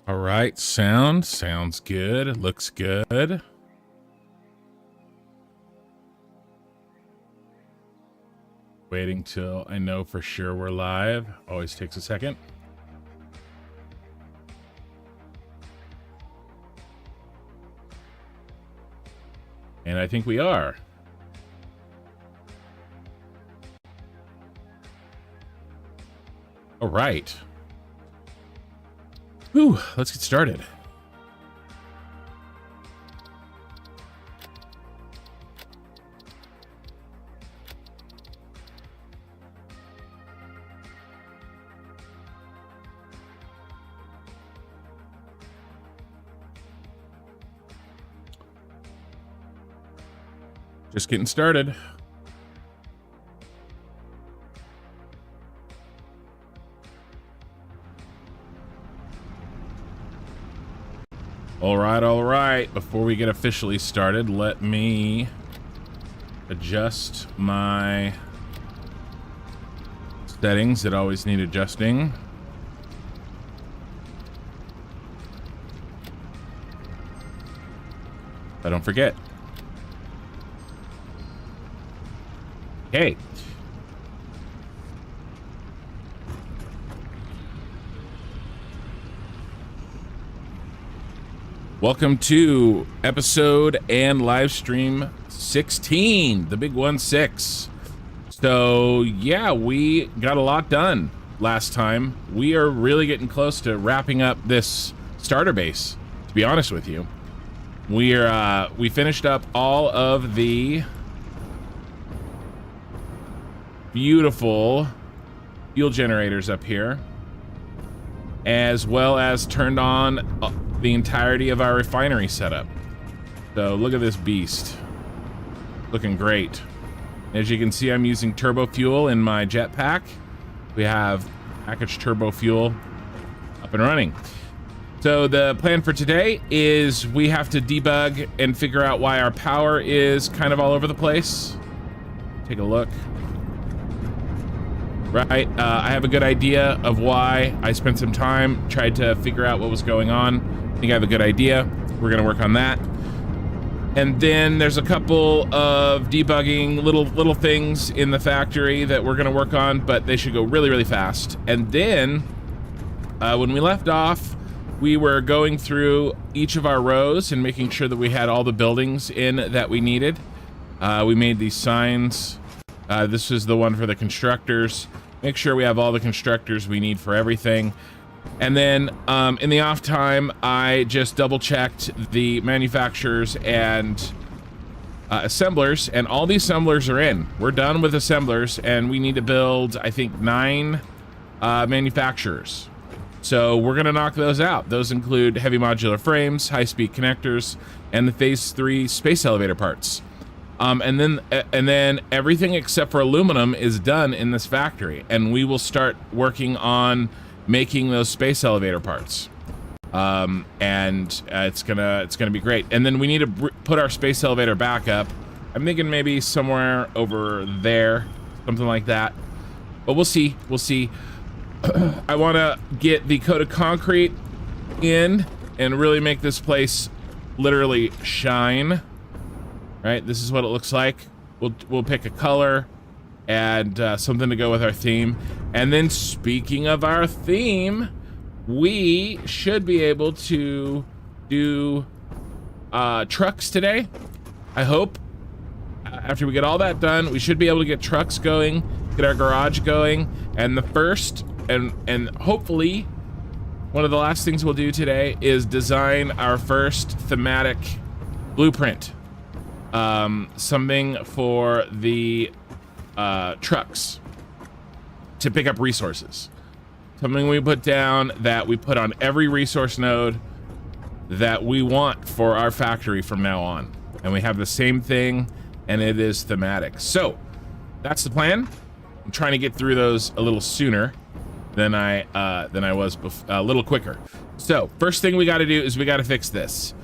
All right, sounds good. It looks good. Waiting till I know for sure we're live. Always takes a second. And I think we are. All right. Whew, let's get started. Just getting started. All right. Before we get officially started, let me adjust my settings that always need adjusting. I don't forget. Okay. Welcome to episode and live stream 16, the big 1-6. So yeah, we got a lot done last time. We are really getting close to wrapping up this starter base, to be honest with you. We finished up all of the beautiful fuel generators up here, as well as turned on the entirety of our refinery setup. So look at this beast, looking great. As you can see, I'm using turbo fuel in my jetpack. We have packaged turbo fuel up and running. So the plan for today is we have to debug and figure out why our power is kind of all over the place. Take a look. Right, I have a good idea of why. I spent some time, tried to figure out what was going on. I think I have a good idea. We're gonna work on that. And then there's a couple of debugging little things in the factory that we're gonna work on, but they should go really fast. And then, when we left off, we were going through each of our rows and making sure that we had all the buildings in that we needed. We made these signs. This is the one for the constructors. Make sure we have all the constructors we need for everything. And then in the off time, I just double checked the manufacturers and assemblers, and all the assemblers are in. We're done with assemblers, and we need to build, I think, 9 manufacturers. So we're gonna knock those out. Those include heavy modular frames, high-speed connectors, and the phase 3 space elevator parts. And then everything except for aluminum is done in this factory, and we will start working on making those space elevator parts. It's gonna be great. And then we need to put our space elevator back up. I'm thinking maybe somewhere over there, something like that. But we'll see. I want to get the coated concrete in and really make this place literally shine. Right, this is what it looks like. We'll pick a color and something to go with our theme. And then speaking of our theme, we should be able to do trucks today. I hope. After we get all that done, we should be able to get trucks going, get our garage going, and the first and hopefully one of the last things we'll do today is design our first thematic blueprint. Something for the trucks to pick up resources. Something we put down that we put on every resource node that we want for our factory from now on. And we have the same thing, and it is thematic. So that's the plan. I'm trying to get through those a little sooner than I was a little quicker. So first thing we got to do is we got to fix this.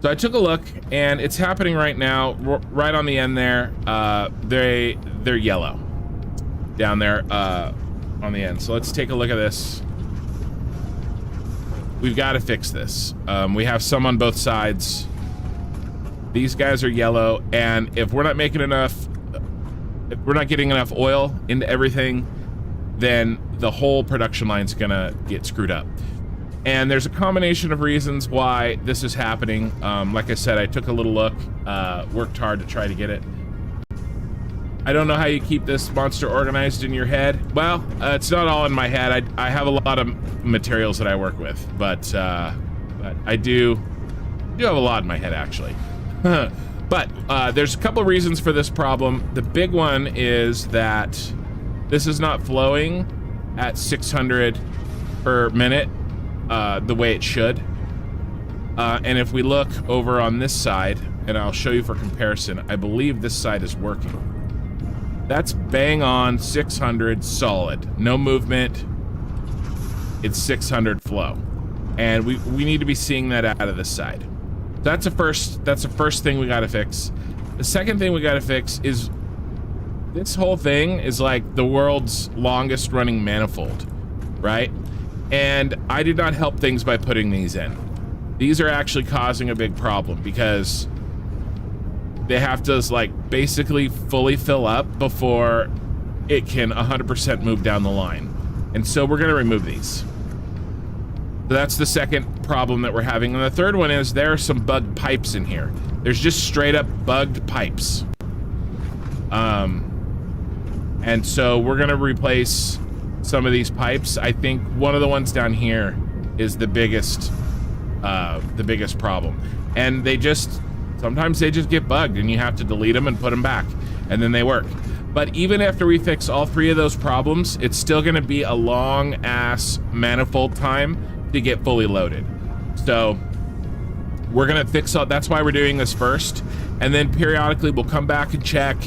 So I took a look, and it's happening right now, right on the end there. They're yellow down there on the end. So let's take a look at this. we've got to fix this. We have some on both sides. These guys are yellow, and if we're not making enough, if we're not getting enough oil into everything, then the whole production line's gonna get screwed up. And there's a combination of reasons why this is happening. Like I said, I took a little look, worked hard to try to get it. I don't know how you keep this monster organized in your head. Well, it's not all in my head. I have a lot of materials that I work with, but I do have a lot in my head, actually. But there's a couple of reasons for this problem. The big one is that this is not flowing at 600 per minute the way it should. And if we look over on this side, and I'll show you for comparison, I believe this side is working. That's bang on 600 solid, no movement. It's 600 flow, and we need to be seeing that out of this side. That's the first thing we got to fix. The second thing we got to fix is this whole thing is like the world's longest running manifold, right? And I did not help things by putting these in. These are actually causing a big problem because they have to like basically fully fill up before it can 100% move down the line. And so we're gonna remove these. So that's the second problem that we're having. And the third one is there are some bugged pipes in here. There's just straight up bugged pipes. And so we're gonna replace some of these pipes. I think one of the ones down here is the biggest problem. And sometimes they just get bugged and you have to delete them and put them back and then they work. But even after we fix all three of those problems, it's still gonna be a long ass manifold time to get fully loaded. So we're gonna fix all, that's why we're doing this first. And then periodically we'll come back and check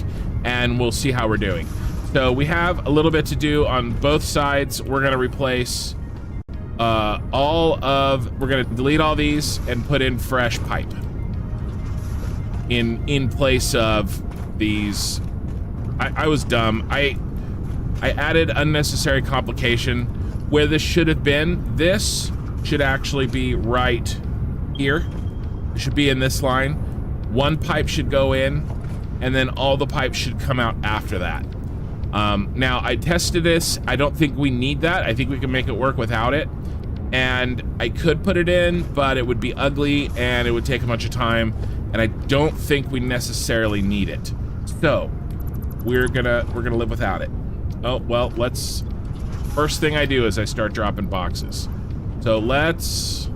and we'll see how we're doing. So we have a little bit to do on both sides. We're gonna replace we're gonna delete all these and put in fresh pipe in place of these. I was dumb. I added unnecessary complication where this should have been. This should actually be right here. It should be in this line. One pipe should go in and then all the pipes should come out after that. Now I tested this. I don't think we need that. I think we can make it work without it. And I could put it in, but it would be ugly and it would take a bunch of time. And I don't think we necessarily need it. So we're gonna live without it. Oh, well, first thing I do is I start dropping boxes. So let's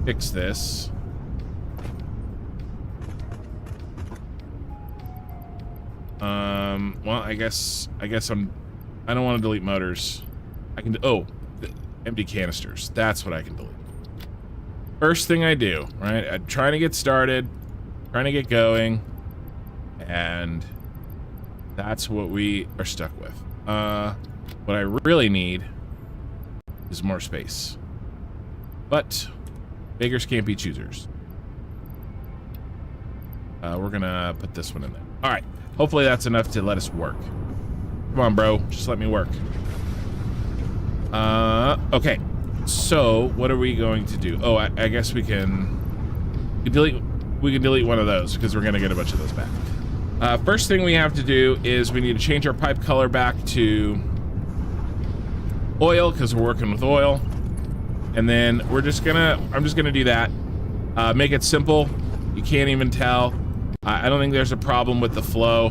fix this. Well, I guess I don't want to delete motors. I can, empty canisters. That's what I can delete. First thing I do, right? I'm trying to get started, trying to get going, and that's what we are stuck with. What I really need is more space. But beggars can't be choosers. We're gonna put this one in there. All right. Hopefully that's enough to let us work. Come on, bro. Just let me work. Okay. So what are we going to do? Oh, I guess we can delete one of those because we're gonna get a bunch of those back. First thing we have to do is we need to change our pipe color back to oil because we're working with oil. And then I'm just gonna do that. Make it simple. You can't even tell. I don't think there's a problem with the flow.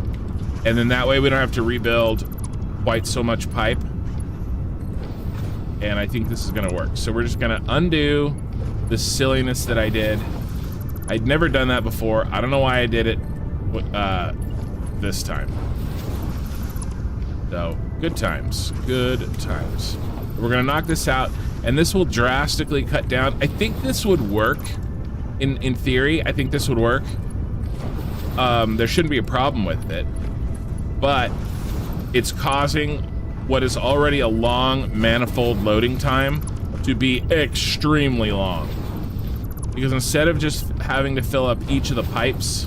And then that way we don't have to rebuild quite so much pipe. And I think this is gonna work. So we're just gonna undo the silliness that I did. I'd never done that before. I don't know why I did it this time. So good times, good times. We're gonna knock this out and this will drastically cut down. I think this would work in theory. I think this would work. There shouldn't be a problem with it, but it's causing what is already a long manifold loading time to be extremely long. Because instead of just having to fill up each of the pipes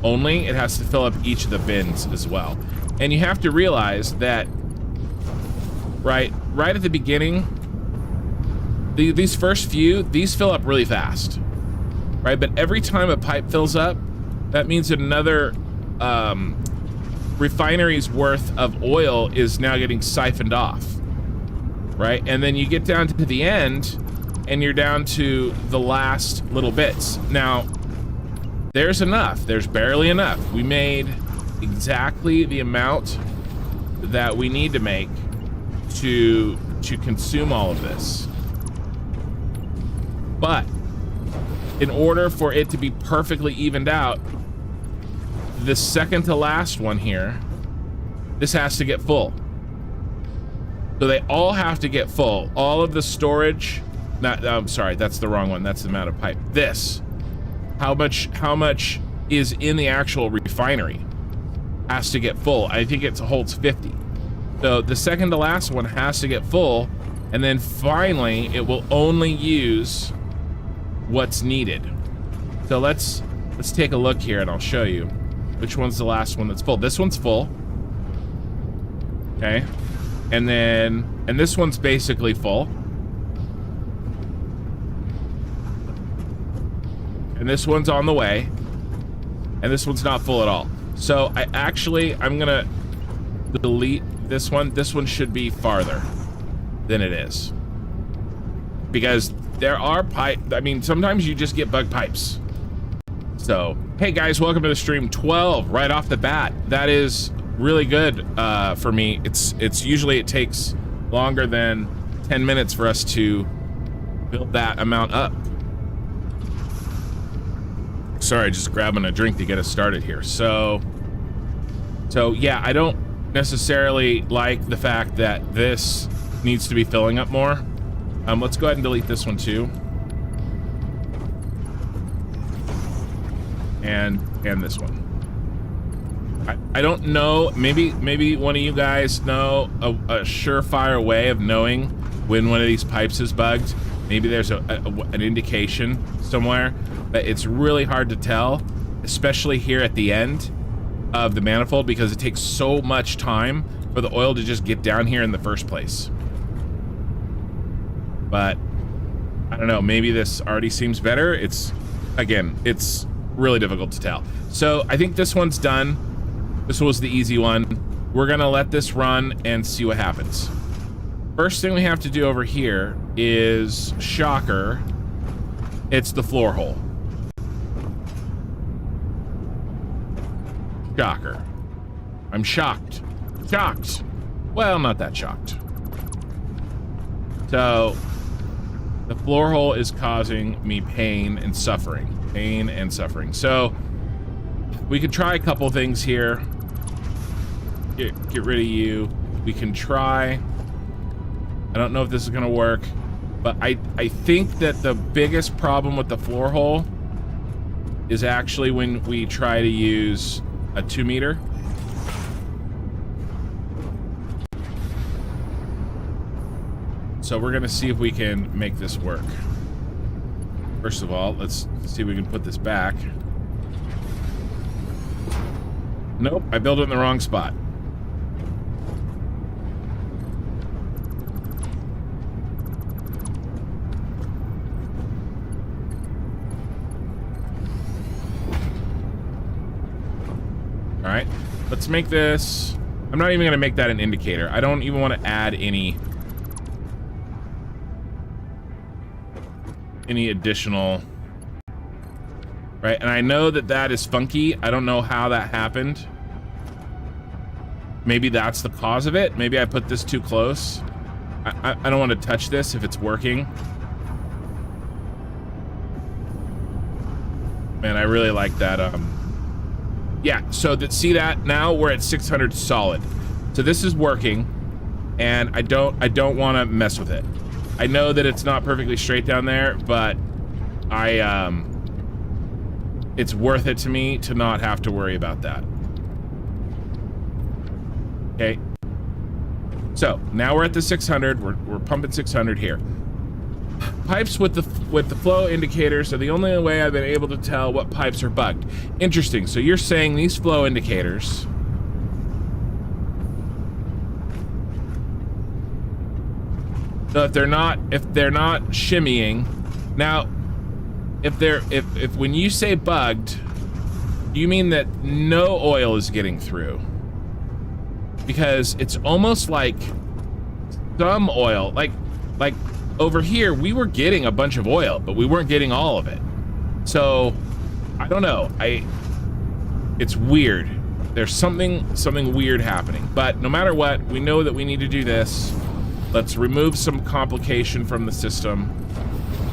only, it has to fill up each of the bins as well. And you have to realize that right at the beginning, these first few, these fill up really fast, right? But every time a pipe fills up, that means that another refinery's worth of oil is now getting siphoned off, right? And then you get down to the end and you're down to the last little bits. Now, there's enough. There's barely enough. We made exactly the amount that we need to make to consume all of this. But in order for it to be perfectly evened out, the second to last one here, this has to get full. So they all have to get full. All of the storage, I'm sorry, that's the wrong one. That's the amount of pipe. This, how much is in the actual refinery has to get full. I think it holds 50. So the second to last one has to get full, and then finally it will only use what's needed. So let's take a look here and I'll show you which one's the last one that's full. This one's full. Okay. And this one's basically full. And this one's on the way. And this one's not full at all. So I'm gonna delete this one. This one should be farther than it is. Because there are sometimes you just get bug pipes. So, hey guys, welcome to the stream. 12 right off the bat. That is really good for me. It's usually it takes longer than 10 minutes for us to build that amount up. Sorry, just grabbing a drink to get us started here. So yeah, I don't necessarily like the fact that this needs to be filling up more. Let's go ahead and delete this one too. And this one. I don't know, maybe one of you guys know a surefire way of knowing when one of these pipes is bugged. Maybe there's an indication somewhere, but it's really hard to tell, especially here at the end of the manifold, because it takes so much time for the oil to just get down here in the first place. But I don't know, maybe this already seems better. It's really difficult to tell. So I think this one's done. This was the easy one. We're gonna let this run and see what happens. First thing we have to do over here is, shocker, it's the floor hole. Shocker. I'm shocked. Shocked. Well, not that shocked. So, the floor hole is causing me pain and suffering. Pain and suffering. So, we could try a couple things here. Get rid of you. We can try. I don't know if this is gonna work, but I think that the biggest problem with the floor hole is actually when we try to use a 2 meter. So we're gonna see if we can make this work. First of all, let's see if we can put this back. Nope, I built it in the wrong spot. All right, let's make this. I'm not even gonna make that an indicator. I don't even want to add any additional, right? And I know that is funky. I don't know how that happened. Maybe that's the cause of it. Maybe I put this too close. I don't want to touch this if it's working. Man, I really like that. Yeah, so see that now we're at 600 solid. So this is working, and I don't want to mess with it. I know that it's not perfectly straight down there, but it's worth it to me to not have to worry about that. Okay. So now we're at the 600. We're pumping 600 here. Pipes with the flow indicators are the only way I've been able to tell what pipes are bugged. Interesting. So you're saying these flow indicators So if they're not shimmying, now if when you say bugged, you mean that no oil is getting through? Because it's almost like some oil, like over here we were getting a bunch of oil, but we weren't getting all of it. So I don't know. It's weird. There's something weird happening. But no matter what, we know that we need to do this. Let's remove some complication from the system.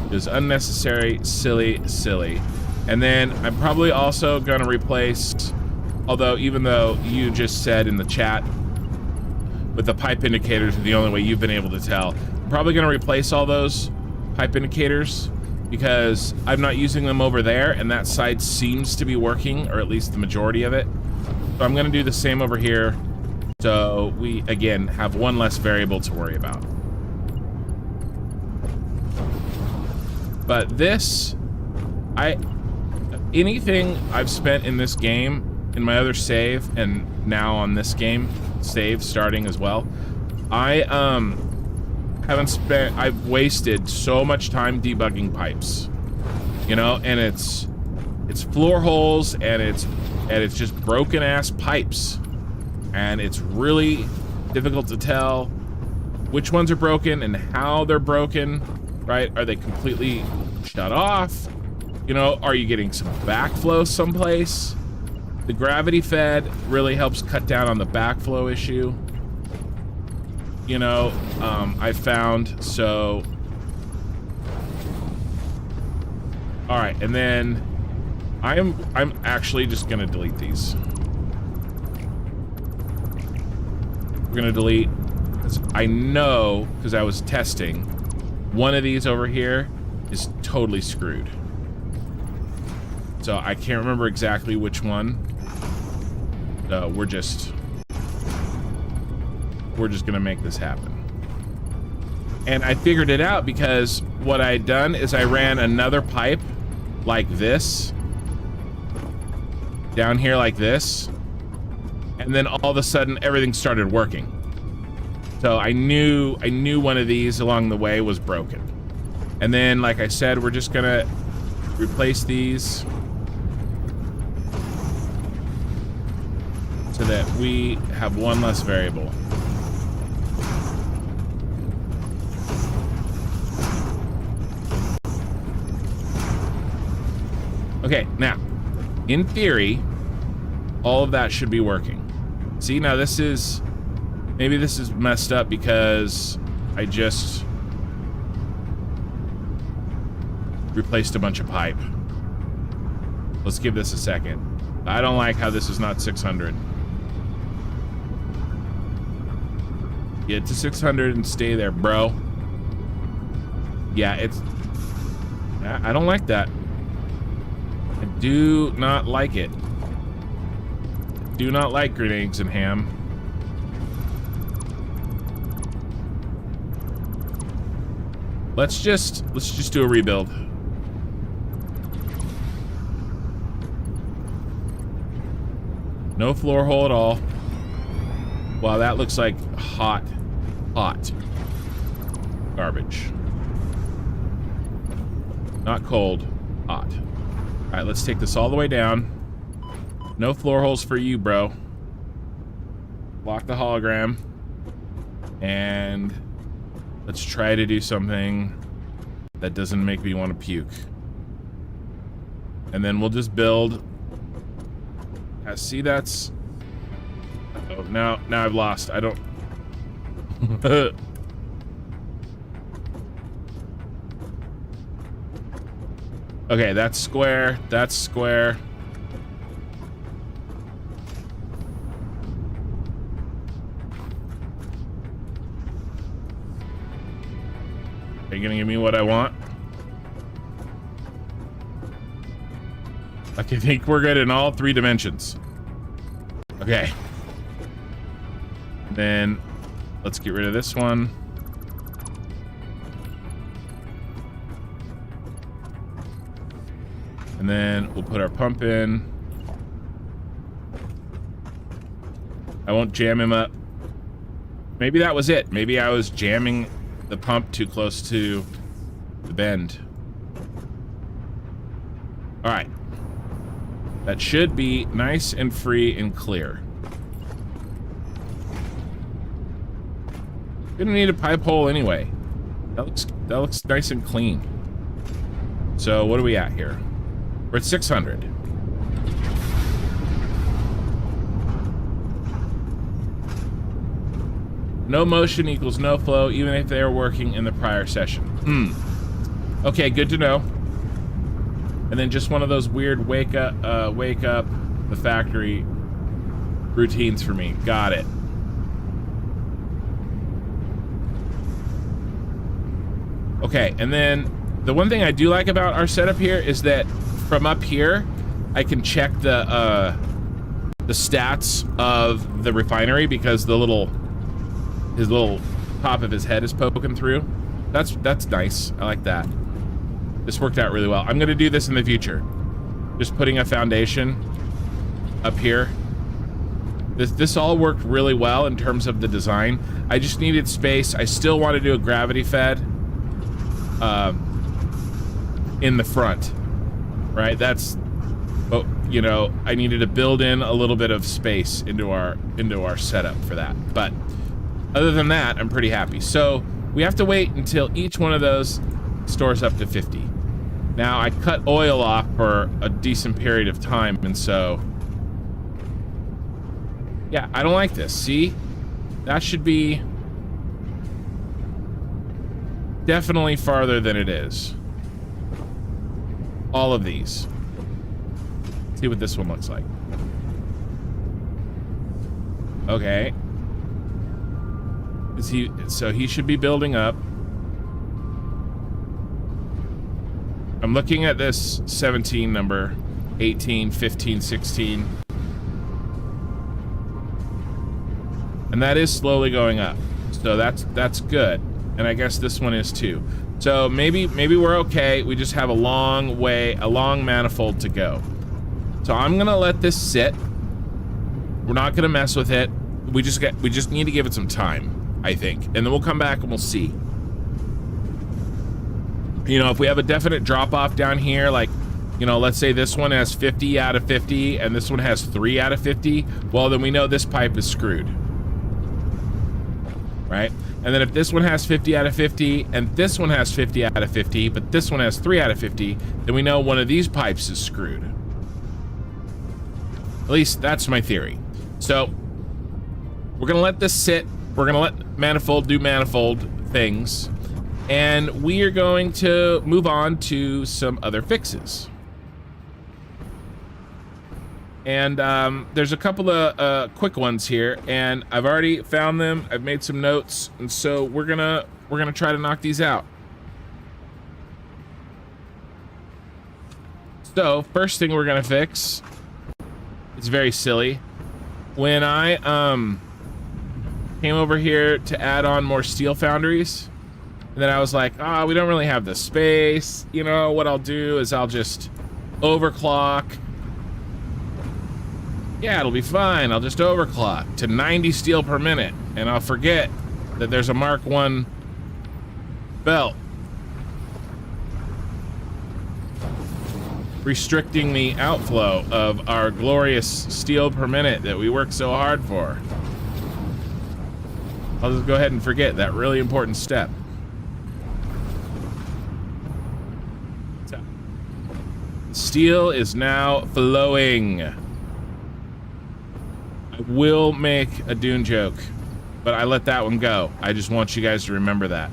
It is unnecessary, silly. And then I'm probably also gonna replace, although even though you just said in the chat with the pipe indicators are the only way you've been able to tell, I'm probably gonna replace all those pipe indicators because I'm not using them over there and that side seems to be working, or at least the majority of it. So I'm gonna do the same over here. So we, again, have one less variable to worry about. But this, anything I've spent in this game, in my other save, and now on this game, save starting as well, I've wasted so much time debugging pipes, you know, and it's floor holes and it's just broken ass pipes, and it's really difficult to tell which ones are broken and how they're broken, right? Are they completely shut off? You know, are you getting some backflow someplace? The gravity fed really helps cut down on the backflow issue. You know, I found, so. All right, and then I'm actually just gonna delete these. We're gonna delete, because I know, because I was testing, one of these over here is totally screwed. So I can't remember exactly which one. So we're just gonna make this happen. And I figured it out because what I had done is I ran another pipe like this down here like this, and then all of a sudden everything started working. So I knew one of these along the way was broken. And then, like I said, we're just gonna replace these so that we have one less variable. Okay, now, in theory, all of that should be working. See, now this is, maybe this is messed up because I just replaced a bunch of pipe. Let's give this a second. I don't like how this is not 600. Get to 600 and stay there, bro. Yeah, it's, I don't like that. I do not like it. Do not like grenades and ham. Let's just do a rebuild. No floor hole at all. Wow, that looks like hot garbage. Not cold, hot. All right, let's take this all the way down. No floor holes for you, bro. Lock the hologram. And let's try to do something that doesn't make me want to puke. And then we'll just build. See, that's... Oh, now I've lost. I don't... Okay, that's square. That's square. Are you gonna give me what I want? I think we're good in all 3 dimensions. Okay. Then let's get rid of this one. And then we'll put our pump in. I won't jam him up. Maybe that was it. Maybe I was jamming the pump too close to the bend. All right. That should be nice and free and clear. Didn't need a pipe hole anyway. That looks nice and clean. So what are we at here? We're at 600. No motion equals no flow, even if they are working in the prior session. Okay, good to know. And then just one of those weird wake up the factory routines for me. Got it. Okay, and then the one thing I do like about our setup here is that from up here, I can check the stats of the refinery because his little top of his head is poking through. That's nice. I like that. This worked out really well. I'm gonna do this in the future. Just putting a foundation up here. This all worked really well in terms of the design. I just needed space. I still want to do a gravity fed in the front, right? That's, oh, you know, I needed to build in a little bit of space into our setup for that. But other than that, I'm pretty happy. So we have to wait until each one of those stores up to 50. Now I cut oil off for a decent period of time, and so yeah, I don't like this. See, that should be definitely farther than it is. All of these. See what this one looks like. Okay. So he should be building up. I'm looking at this 17 number, 18, 15, 16. And that is slowly going up. So that's good. And I guess this one is too. So maybe we're okay. We just have a long manifold to go. So I'm gonna let this sit. We're not gonna mess with it. We just need to give it some time, I think. And then we'll come back and we'll see. You know, if we have a definite drop off down here, like, you know, let's say this one has 50 out of 50 and this one has 3 out of 50, well, then we know this pipe is screwed. Right? And then if this one has 50 out of 50 and this one has 50 out of 50, but this one has 3 out of 50, then we know one of these pipes is screwed. At least that's my theory. So we're gonna let this sit. We're gonna let manifold do manifold things. And we are going to move on to some other fixes. And there's a couple of quick ones here, and I've already found them. I've made some notes, and so we're gonna try to knock these out. So first thing we're gonna fix, it's very silly. When I came over here to add on more steel foundries, and then I was like, oh, we don't really have the space. You know, what I'll do is I'll just overclock. Yeah, it'll be fine. I'll just overclock to 90 steel per minute, and I'll forget that there's a Mark 1 belt restricting the outflow of our glorious steel per minute that we work so hard for. I'll just go ahead and forget that really important step. So, steel is now flowing. I will make a Dune joke, but I let that one go. I just want you guys to remember that.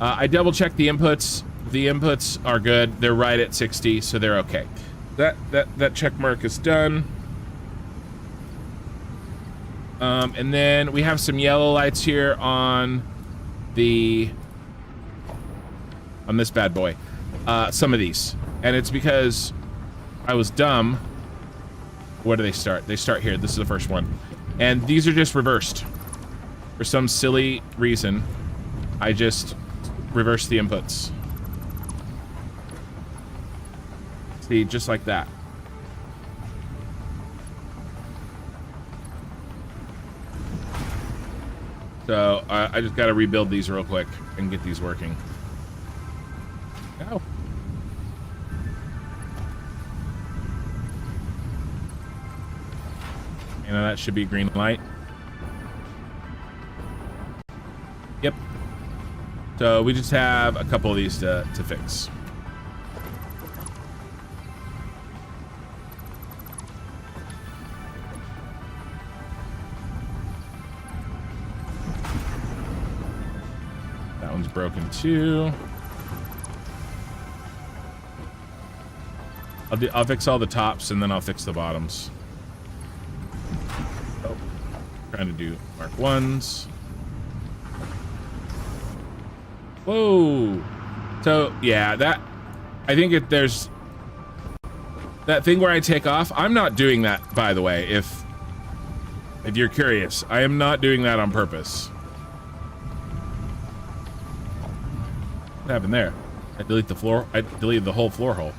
I double checked the inputs. The inputs are good. They're right at 60, so they're okay. That check mark is done. And then we have some yellow lights here on this bad boy. Some of these, and it's because I was dumb. Where do they start? They start here. This is the first one, and these are just reversed for some silly reason. I just reversed the inputs. See, just like that. So I just got to rebuild these real quick and get these working. Oh. And that should be green light. Yep. So we just have a couple of these to fix. That one's broken too. I'll fix all the tops and then I'll fix the bottoms. Oh, trying to do mark 1s. Whoa. So yeah, I think there's that thing where I take off. I'm not doing that, by the way, if you're curious. I am not doing that on purpose. What happened there? I deleted the whole floor hole.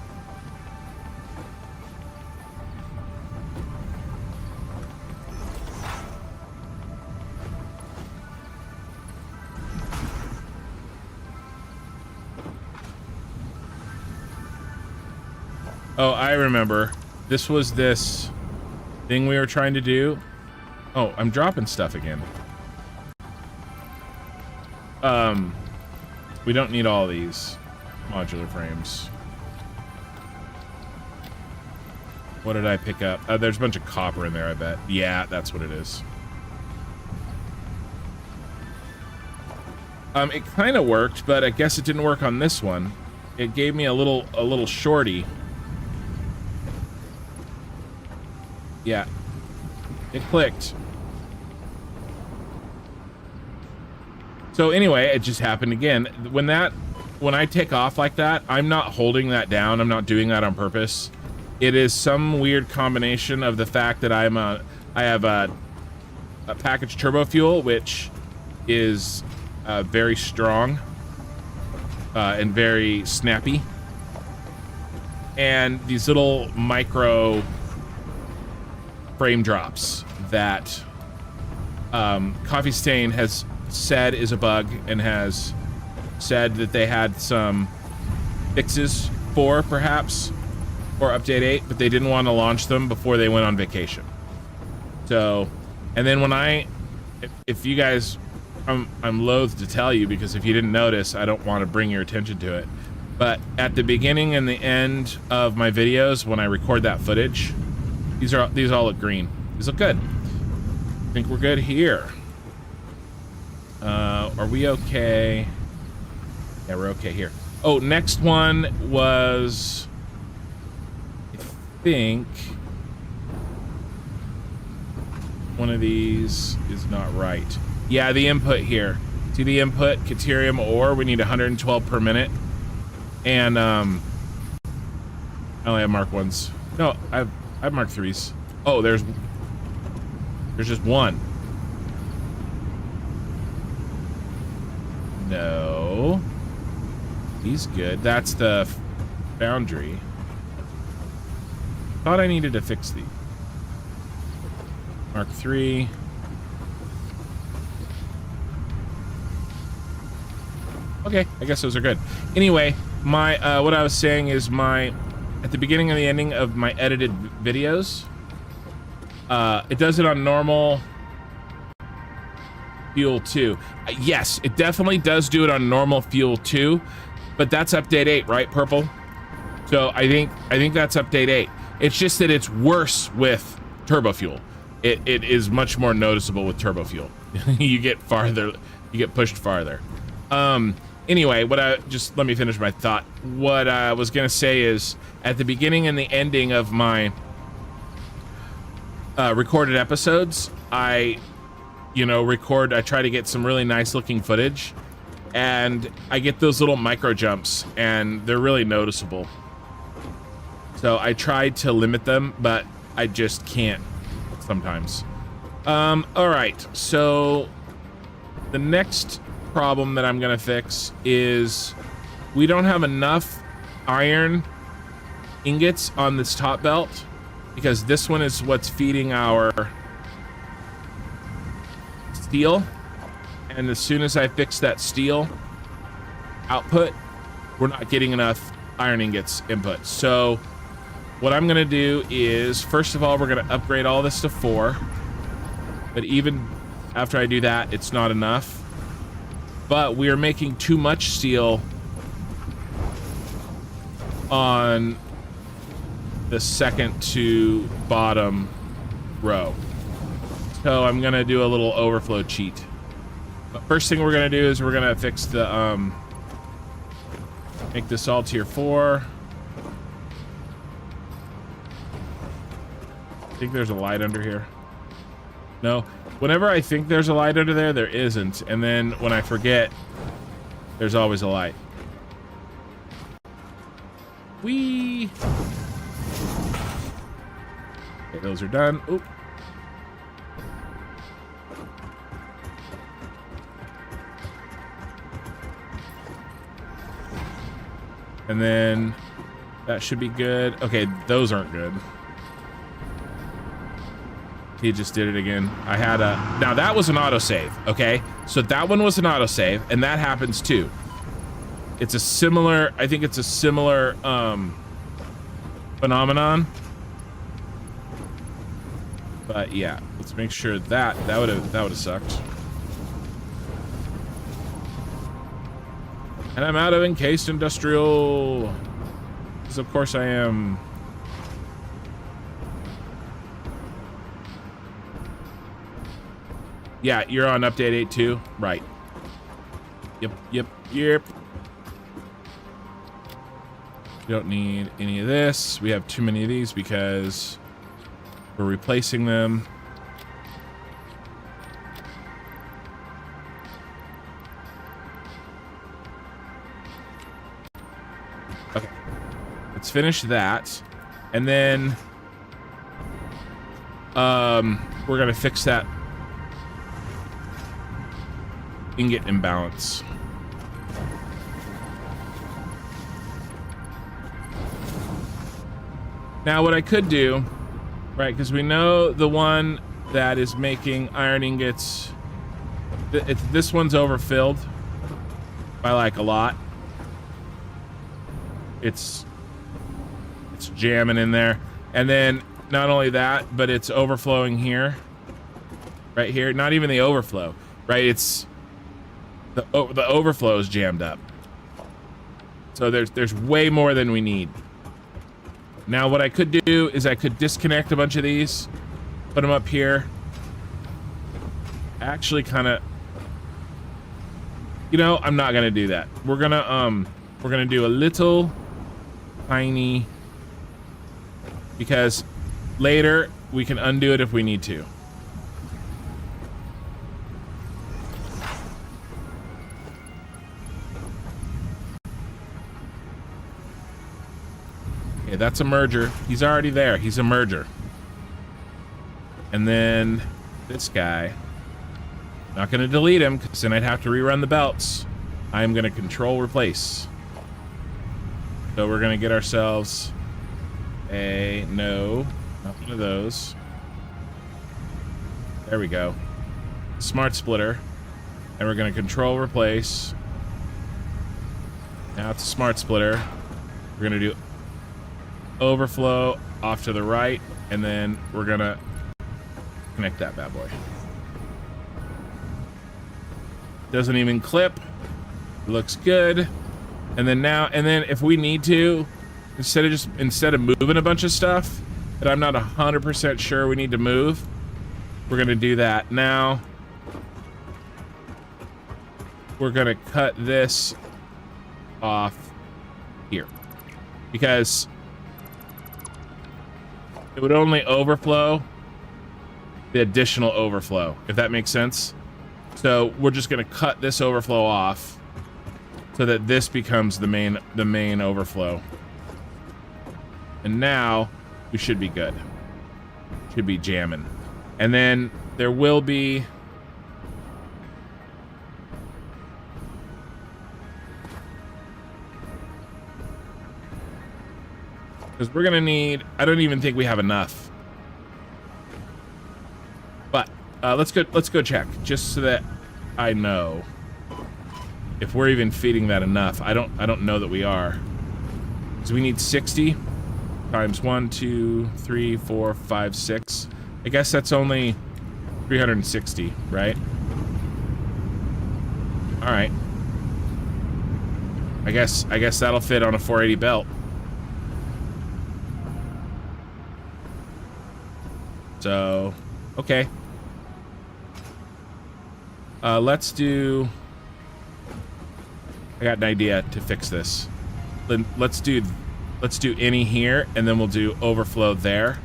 Oh, I remember. This was this thing we were trying to do. Oh, I'm dropping stuff again. We don't need all these modular frames. What did I pick up? There's a bunch of copper in there, I bet. Yeah, that's what it is. It kind of worked, but I guess it didn't work on this one. It gave me a little shorty. Yeah, it clicked. So anyway, it just happened again. When I take off like that, I'm not holding that down. I'm not doing that on purpose. It is some weird combination of the fact that I have a packaged turbo fuel, which is very strong and very snappy, and these little micro frame drops that Coffee Stain has said is a bug and has said that they had some fixes for, perhaps, for update 8, but they didn't want to launch them before they went on vacation. So, and then when if you guys, I'm loath to tell you, because if you didn't notice, I don't want to bring your attention to it, but at the beginning and the end of my videos, when I record that footage, these all look green. These look good. I think we're good here. Are we okay? Yeah, we're okay here. Oh, next one was, I think, one of these is not right. Yeah, the input here. See the input, Caterium ore, we need 112 per minute. And I only have Mark 1s. No, I have Mark 3s. Oh, there's just one. No. He's good. That's the foundry. Thought I needed to fix the Mark 3. Okay, I guess those are good. Anyway, my what I was saying is at the beginning and the ending of my edited videos, it does it on normal fuel 2. Yes, it definitely does do it on normal fuel 2, but that's update 8, right, Purple? So I think that's update 8. It's just that it's worse with turbo fuel. It is much more noticeable with turbo fuel. You get pushed farther. Anyway, let me finish my thought. What I was gonna say is, at the beginning and the ending of my recorded episodes, I try to get some really nice looking footage, and I get those little micro jumps, and they're really noticeable. So I tried to limit them, but I just can't sometimes. All right, so the next problem that I'm gonna fix is we don't have enough iron ingots on this top belt, because this one is what's feeding our steel, And as soon as I fix that steel output, we're not getting enough iron ingots input. So what I'm gonna do is, first of all, we're gonna upgrade all this to 4. But even after I do that, it's not enough. But we are making too much steel on the second to bottom row. So I'm gonna do a little overflow cheat. But first thing we're gonna do is we're gonna fix the make this all tier 4. I think there's a light under here. No, whenever I think there's a light under there, there isn't. And then when I forget, there's always a light. Whee! Okay, those are done. Oop. And then that should be good. Okay, those aren't good. He just did it again. I had a... Now, that was an autosave, okay? So that one was an autosave, and that happens too. It's a similar... I think it's a similar phenomenon. But yeah, let's make sure that would have sucked. And I'm out of encased industrial. Because of course I am. Yeah, you're on update 8.2. Right. Yep. You don't need any of this. We have too many of these because we're replacing them. Okay. Let's finish that. And then we're gonna fix that ingot imbalance. Now what I could do, right, because we know the one that is making iron ingots, this one's overfilled by like a lot. It's jamming in there. And then not only that, but it's overflowing here, right here. Not even the overflow, right? It's the overflow is jammed up. So there's way more than we need. Now what I could do is I could disconnect a bunch of these, put them up here. Actually kind of, you know, I'm not gonna do that. We're gonna do a little tiny, because later we can undo it if we need to. Okay, that's a merger. He's already there. He's a merger. And then this guy, not going to delete him because then I'd have to rerun the belts. I'm going to control replace. So we're going to get ourselves a, no, not one of those. There we go. Smart splitter. And we're going to control replace. Now it's a smart splitter. We're going to do overflow off to the right, and then we're gonna connect that bad boy. Doesn't even clip. Looks good. And then now, and then if we need to, instead of moving a bunch of stuff that I'm not 100% sure we need to move, we're gonna do that. Now we're gonna cut this off here because it would only overflow the additional overflow, if that makes sense. So we're just gonna cut this overflow off so that this becomes the main overflow. And now we should be good. Should be jamming. And then there will be because we're gonna need, I don't even think we have enough. But let's go check just so that I know if we're even feeding that enough. I don't know that we are. So we need 60 times 1, 2, 3, 4, 5, 6. I guess that's only 360, right? All right. I guess that'll fit on a 480 belt. So, okay. Let's do... I got an idea to fix this. Let's do any here, and then we'll do overflow there.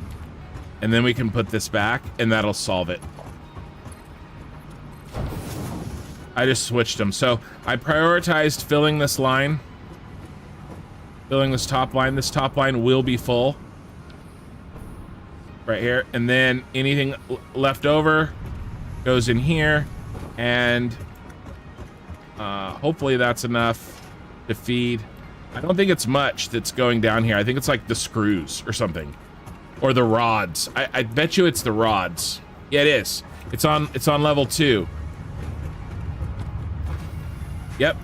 And then we can put this back, and that'll solve it. I just switched them. So I prioritized filling this line. Filling this top line. This top line will be full. Right here. And then anything left over goes in here. And hopefully that's enough to feed. I don't think it's much that's going down here. I think it's like the screws or something. Or the rods. I bet you it's the rods. Yeah, it is. It's on level 2. Yep.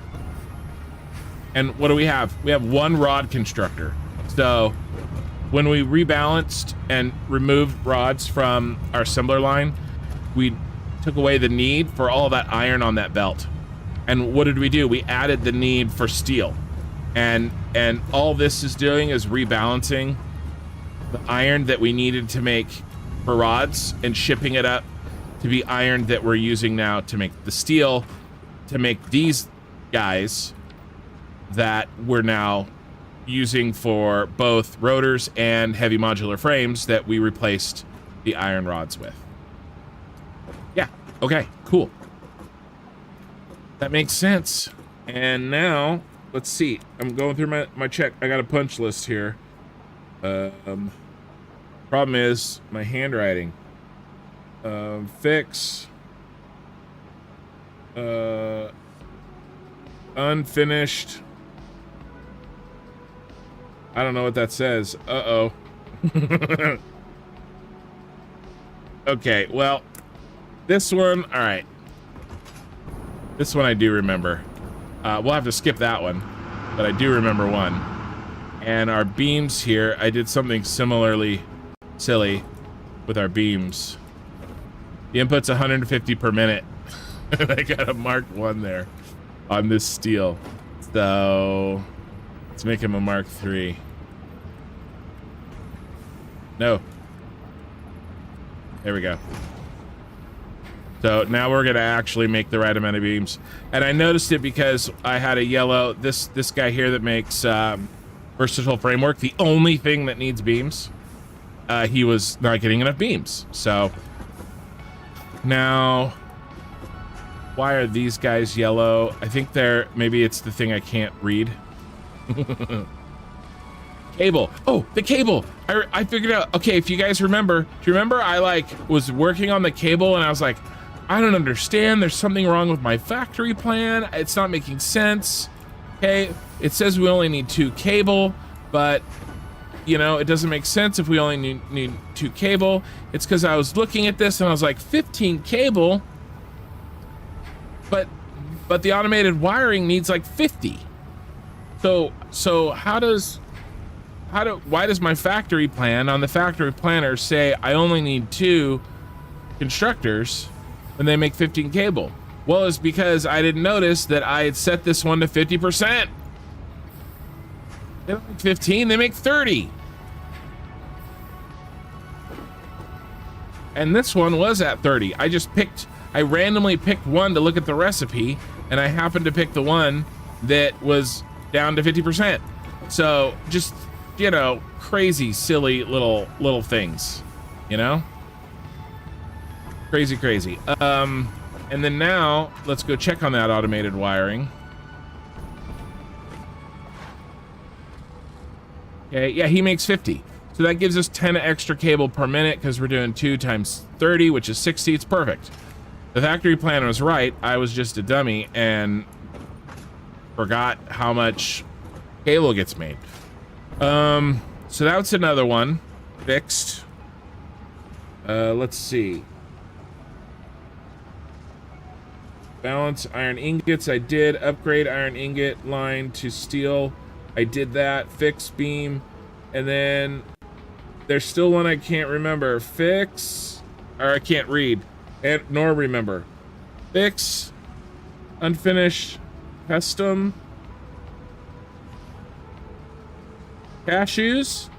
And what do we have? We have 1 rod constructor. So when we rebalanced and removed rods from our assembler line, we took away the need for all that iron on that belt. And what did we do? We added the need for steel. And all this is doing is rebalancing the iron that we needed to make for rods and shipping it up to be iron that we're using now to make the steel, to make these guys that we're now using for both rotors and heavy modular frames that we replaced the iron rods with. Yeah, okay, cool. That makes sense. And now, let's see. I'm going through my check. I got a punch list here. Problem is my handwriting. Fix. Unfinished. I don't know what that says. Uh-oh. Okay, well, this one, all right. This one I do remember. We'll have to skip that one, but I do remember one. And our beams here, I did something similarly silly with our beams. The input's 150 per minute. And I got a Mark 1 there on this steel. So let's make him a Mark 3. No. There we go. So now we're gonna actually make the right amount of beams. And I noticed it because I had a yellow, this guy here that makes versatile framework, the only thing that needs beams, he was not getting enough beams. So now, why are these guys yellow? I think maybe it's the thing I can't read. Cable. Oh, the cable. I figured out. Okay, if you guys remember, do you remember I was working on the cable and I was like, I don't understand. There's something wrong with my factory plan. It's not making sense. Okay, it says we only need 2 cable, but you know, it doesn't make sense if we only need 2 cable. It's because I was looking at this and I was like, 15 cable, but the automated wiring needs like 50. So why does my factory plan on the factory planner say I only need 2 constructors when they make 15 cable? Well, it's because I didn't notice that I had set this one to 50%. They don't make 15, they make 30. And this one was at 30. I randomly picked one to look at the recipe, and I happened to pick the one that was down to 50%. So just, you know, crazy, silly little things, you know? Crazy. And then now let's go check on that automated wiring. Okay, yeah, he makes 50. So that gives us 10 extra cable per minute because we're doing 2 times 30, which is 60. It's perfect. The factory plan was right. I was just a dummy and forgot how much cable gets made. So that's another one fixed. Let's see. Balance iron ingots. I did. Upgrade iron ingot line to steel. I did that. Fix beam. And then there's still one I can't remember. Fix, or I can't read and nor remember. Fix, unfinished, custom, cashews.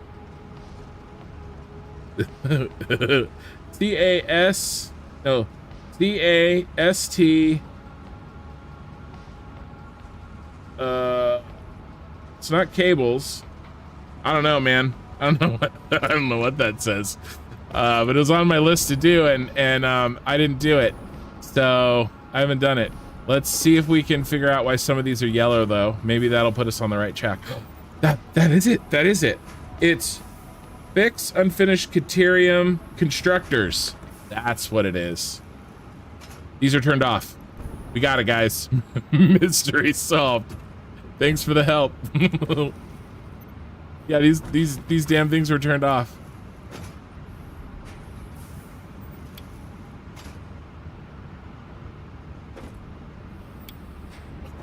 C-A-S, no, C-A-S-T. It's not cables. I don't know, man. I don't know what that says. But it was on my list to do, and I didn't do it, so I haven't done it. Let's see if we can figure out why some of these are yellow, though. Maybe that'll put us on the right track. That is it. That is it. It's fix unfinished Caterium constructors. That's what it is. These are turned off. We got it, guys. Mystery solved. Thanks for the help. Yeah, these damn things were turned off.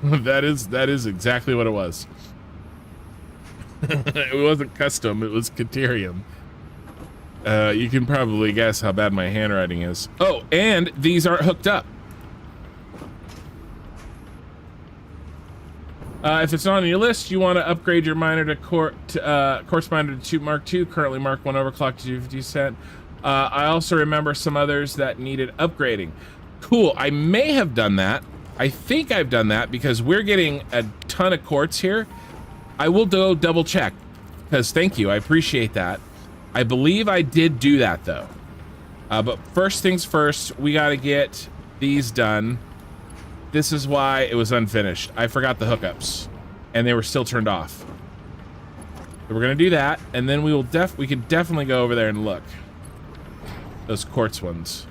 That is exactly what it was. It wasn't custom, it was Caterium. You can probably guess how bad my handwriting is. Oh, and these aren't hooked up. If it's not on your list, you want to upgrade your miner to course miner to Mark II, currently Mark 1 overclocked to 250%. I also remember some others that needed upgrading. Cool, I may have done that. I think I've done that because we're getting a ton of quartz here. I will go double check because thank you, I appreciate that. I believe I did do that though. But first things first, we got to get these done. This is why it was unfinished. I forgot the hookups and they were still turned off. So we're gonna do that, and then we can definitely go over there and look. Those quartz ones.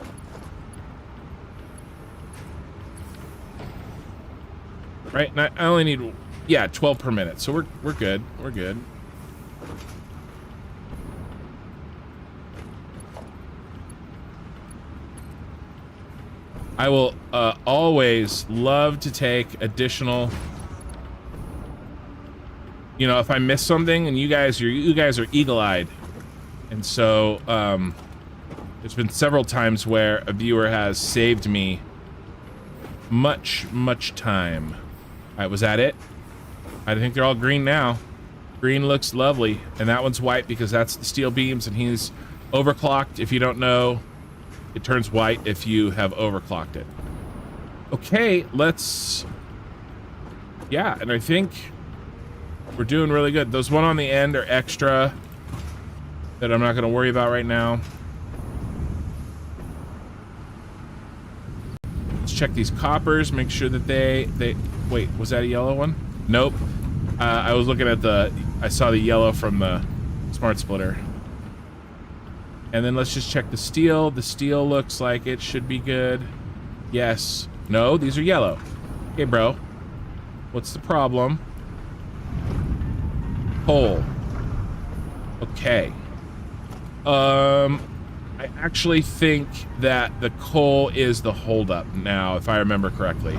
Right, and I only need, yeah, 12 per minute, so we're good. We're good. I will always love to take additional. You know, if I miss something, and you guys are eagle-eyed, and so there's been several times where a viewer has saved me much time. All right, was that it? I think they're all green now. Green looks lovely, and that one's white because that's the steel beams, and he's overclocked. If you don't know, it turns white if you have overclocked it. Okay, let's. Yeah, and I think we're doing really good. Those one on the end are extra that I'm not going to worry about right now. Let's check these coppers, make sure that they wait, was that a yellow one? Nope. I was looking at I saw the yellow from the smart splitter. And then let's just check the steel. The steel looks like it should be good. Yes. No, these are yellow. Okay, bro. What's the problem? Coal. Okay. I actually think that the coal is the holdup now, if I remember correctly.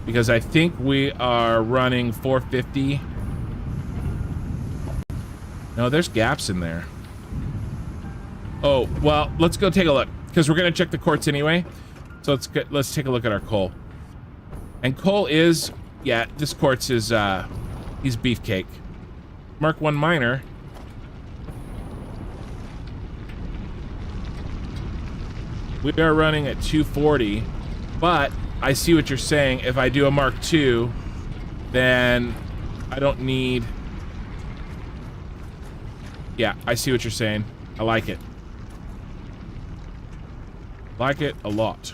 Because I think we are running 450. No, there's gaps in there. Oh, well, let's go take a look, because we're going to check the quartz anyway. So let's take a look at our coal. And coal is, yeah, this quartz is, he's beefcake. Mark 1 miner. We are running at 240, but I see what you're saying. If I do a Mark II, then I don't need... Yeah, I see what you're saying. I like it. Like it a lot.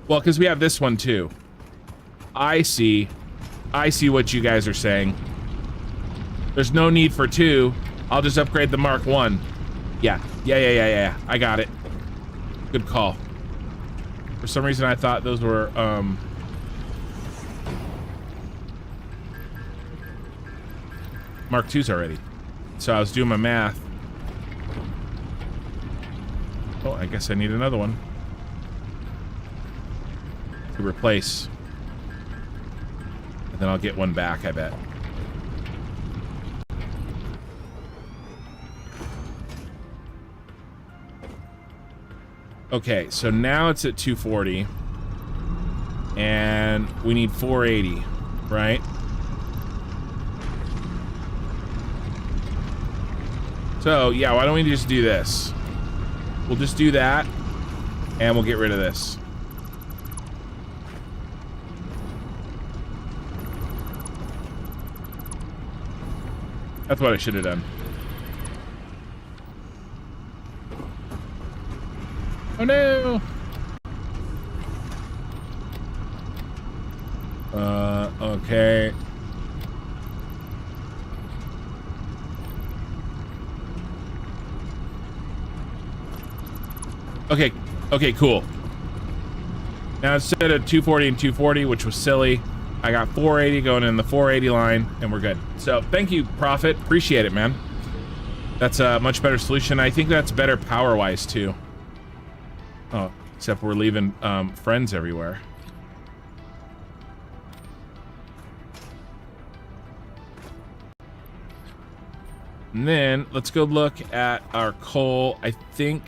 Well, because we have this one too. I see what you guys are saying. There's no need for 2. I'll just upgrade the Mark 1. Yeah. I got it. Good call. For some reason I thought those were Mark 2s already. So I was doing my math. Oh, I guess I need another one to replace. And then I'll get one back, I bet. Okay, so now it's at 240. And we need 480, right? So, yeah, why don't we just do this? We'll just do that, and we'll get rid of this. That's what I should have done. Oh no! Okay. Okay, cool. Now instead of 240 and 240, which was silly, I got 480 going in the 480 line, and we're good. So thank you, Prophet. Appreciate it, man. That's a much better solution. I think that's better power-wise, too. Oh, except we're leaving friends everywhere. And then let's go look at our coal. I think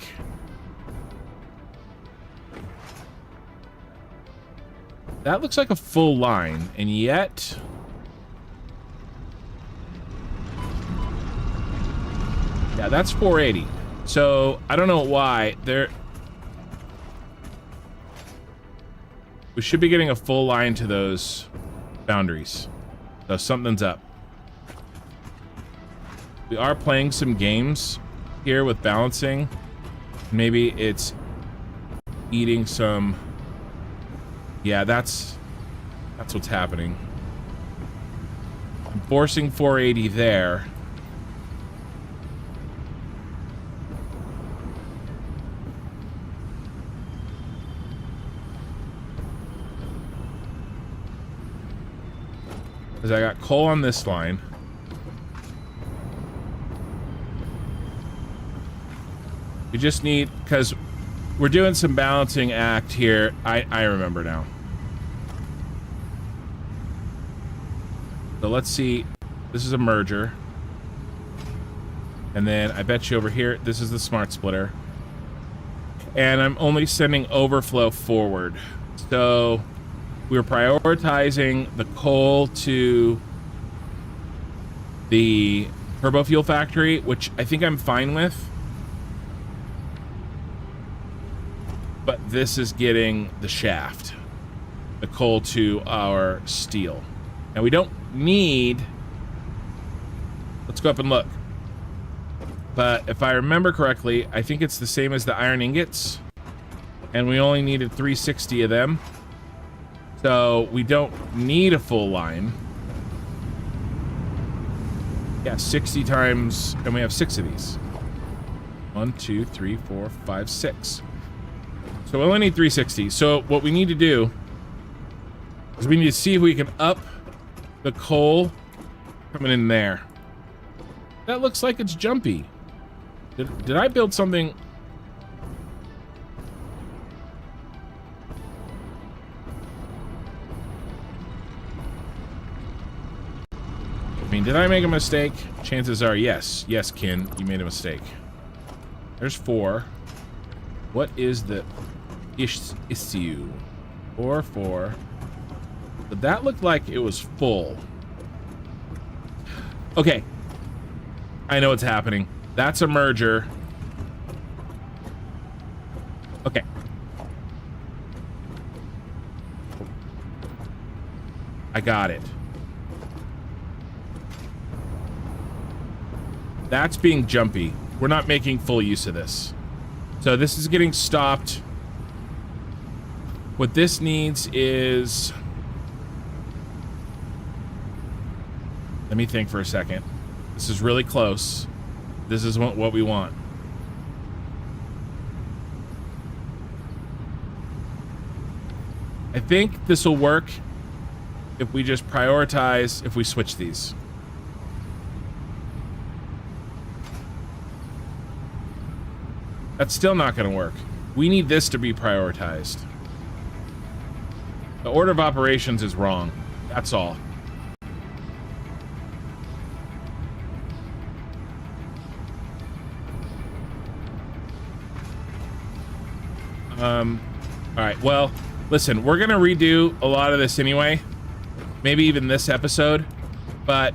that looks like a full line, and yet yeah, that's 480. So I don't know why we should be getting a full line to those boundaries. So something's up. We are playing some games here with balancing. Maybe it's eating some. Yeah, that's what's happening. I'm forcing 480 there. Because I got coal on this line. We just need, because we're doing some balancing act here. I remember now. So let's see. This is a merger. And then I bet you over here, this is the smart splitter. And I'm only sending overflow forward. So we're prioritizing the coal to the turbo fuel factory, which I think I'm fine with. But this is getting the shaft, the coal to our steel. Now we don't need, let's go up and look. But if I remember correctly, I think it's the same as the iron ingots. And we only needed 360 of them. So we don't need a full line. Yeah, 60 times, and we have 6 of these. 1, 2, 3, 4, 5, 6. So we only need 360. So what we need to do is we need to see if we can up the coal coming in there. That looks like it's jumpy. Did I build something? I mean, did I make a mistake? Chances are yes. Yes, Kin, you made a mistake. There's 4. What is the issue? 4. But that looked like it was full. Okay. I know what's happening. That's a merger. Okay. I got it. That's being jumpy. We're not making full use of this. So this is getting stopped. What this needs is... Let me think for a second. This is really close. This is what we want. I think this will work if we just prioritize, if we switch these. That's still not going to work. We need this to be prioritized. The order of operations is wrong. That's all. All right, well, listen, we're gonna redo a lot of this anyway. Maybe even this episode, but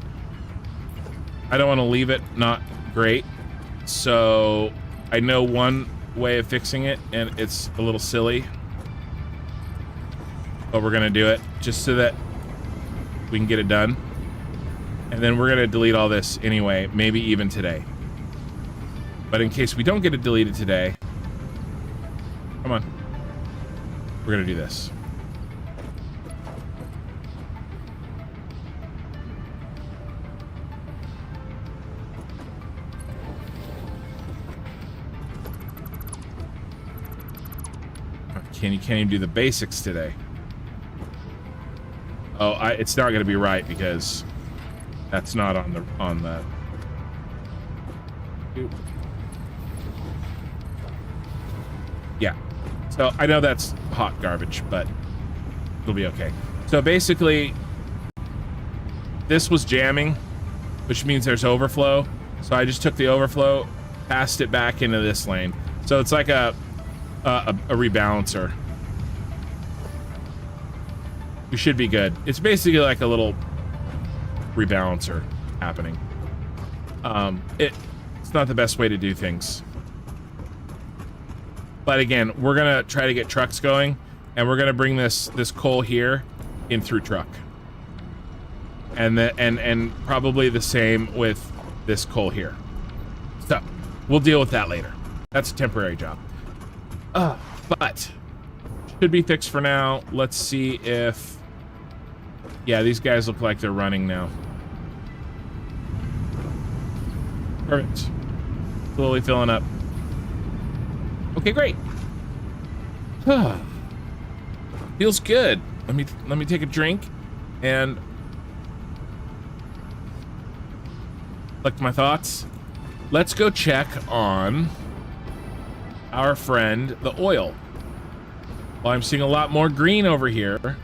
I don't want to leave it not great. So I know one way of fixing it, and it's a little silly, but we're gonna do it just so that we can get it done. And then we're gonna delete all this anyway, maybe even today. But in case we don't get it deleted today, come on, we're gonna do this. You can't even do the basics today. Oh, it's not gonna be right because that's not on the. Yeah. So I know that's hot garbage, but it'll be okay. So basically, this was jamming, which means there's overflow. So I just took the overflow, passed it back into this lane. So it's like a rebalancer. We should be good. It's basically like a little rebalancer happening. It's not the best way to do things. But again, we're gonna try to get trucks going, and we're gonna bring this coal here in through truck. And probably the same with this coal here. So we'll deal with that later. That's a temporary job. But should be fixed for now. Let's see if, yeah, these guys look like they're running now. Perfect. Slowly filling up. Okay, great. Feels good. Let me take a drink and collect my thoughts. Let's go check on our friend, the oil. Well, I'm seeing a lot more green over here,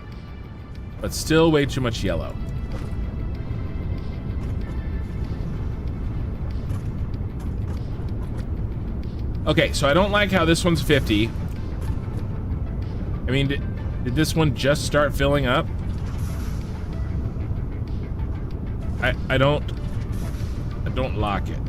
but still way too much yellow. Okay, so I don't like how this one's 50. I mean, did this one just start filling up? I don't like it.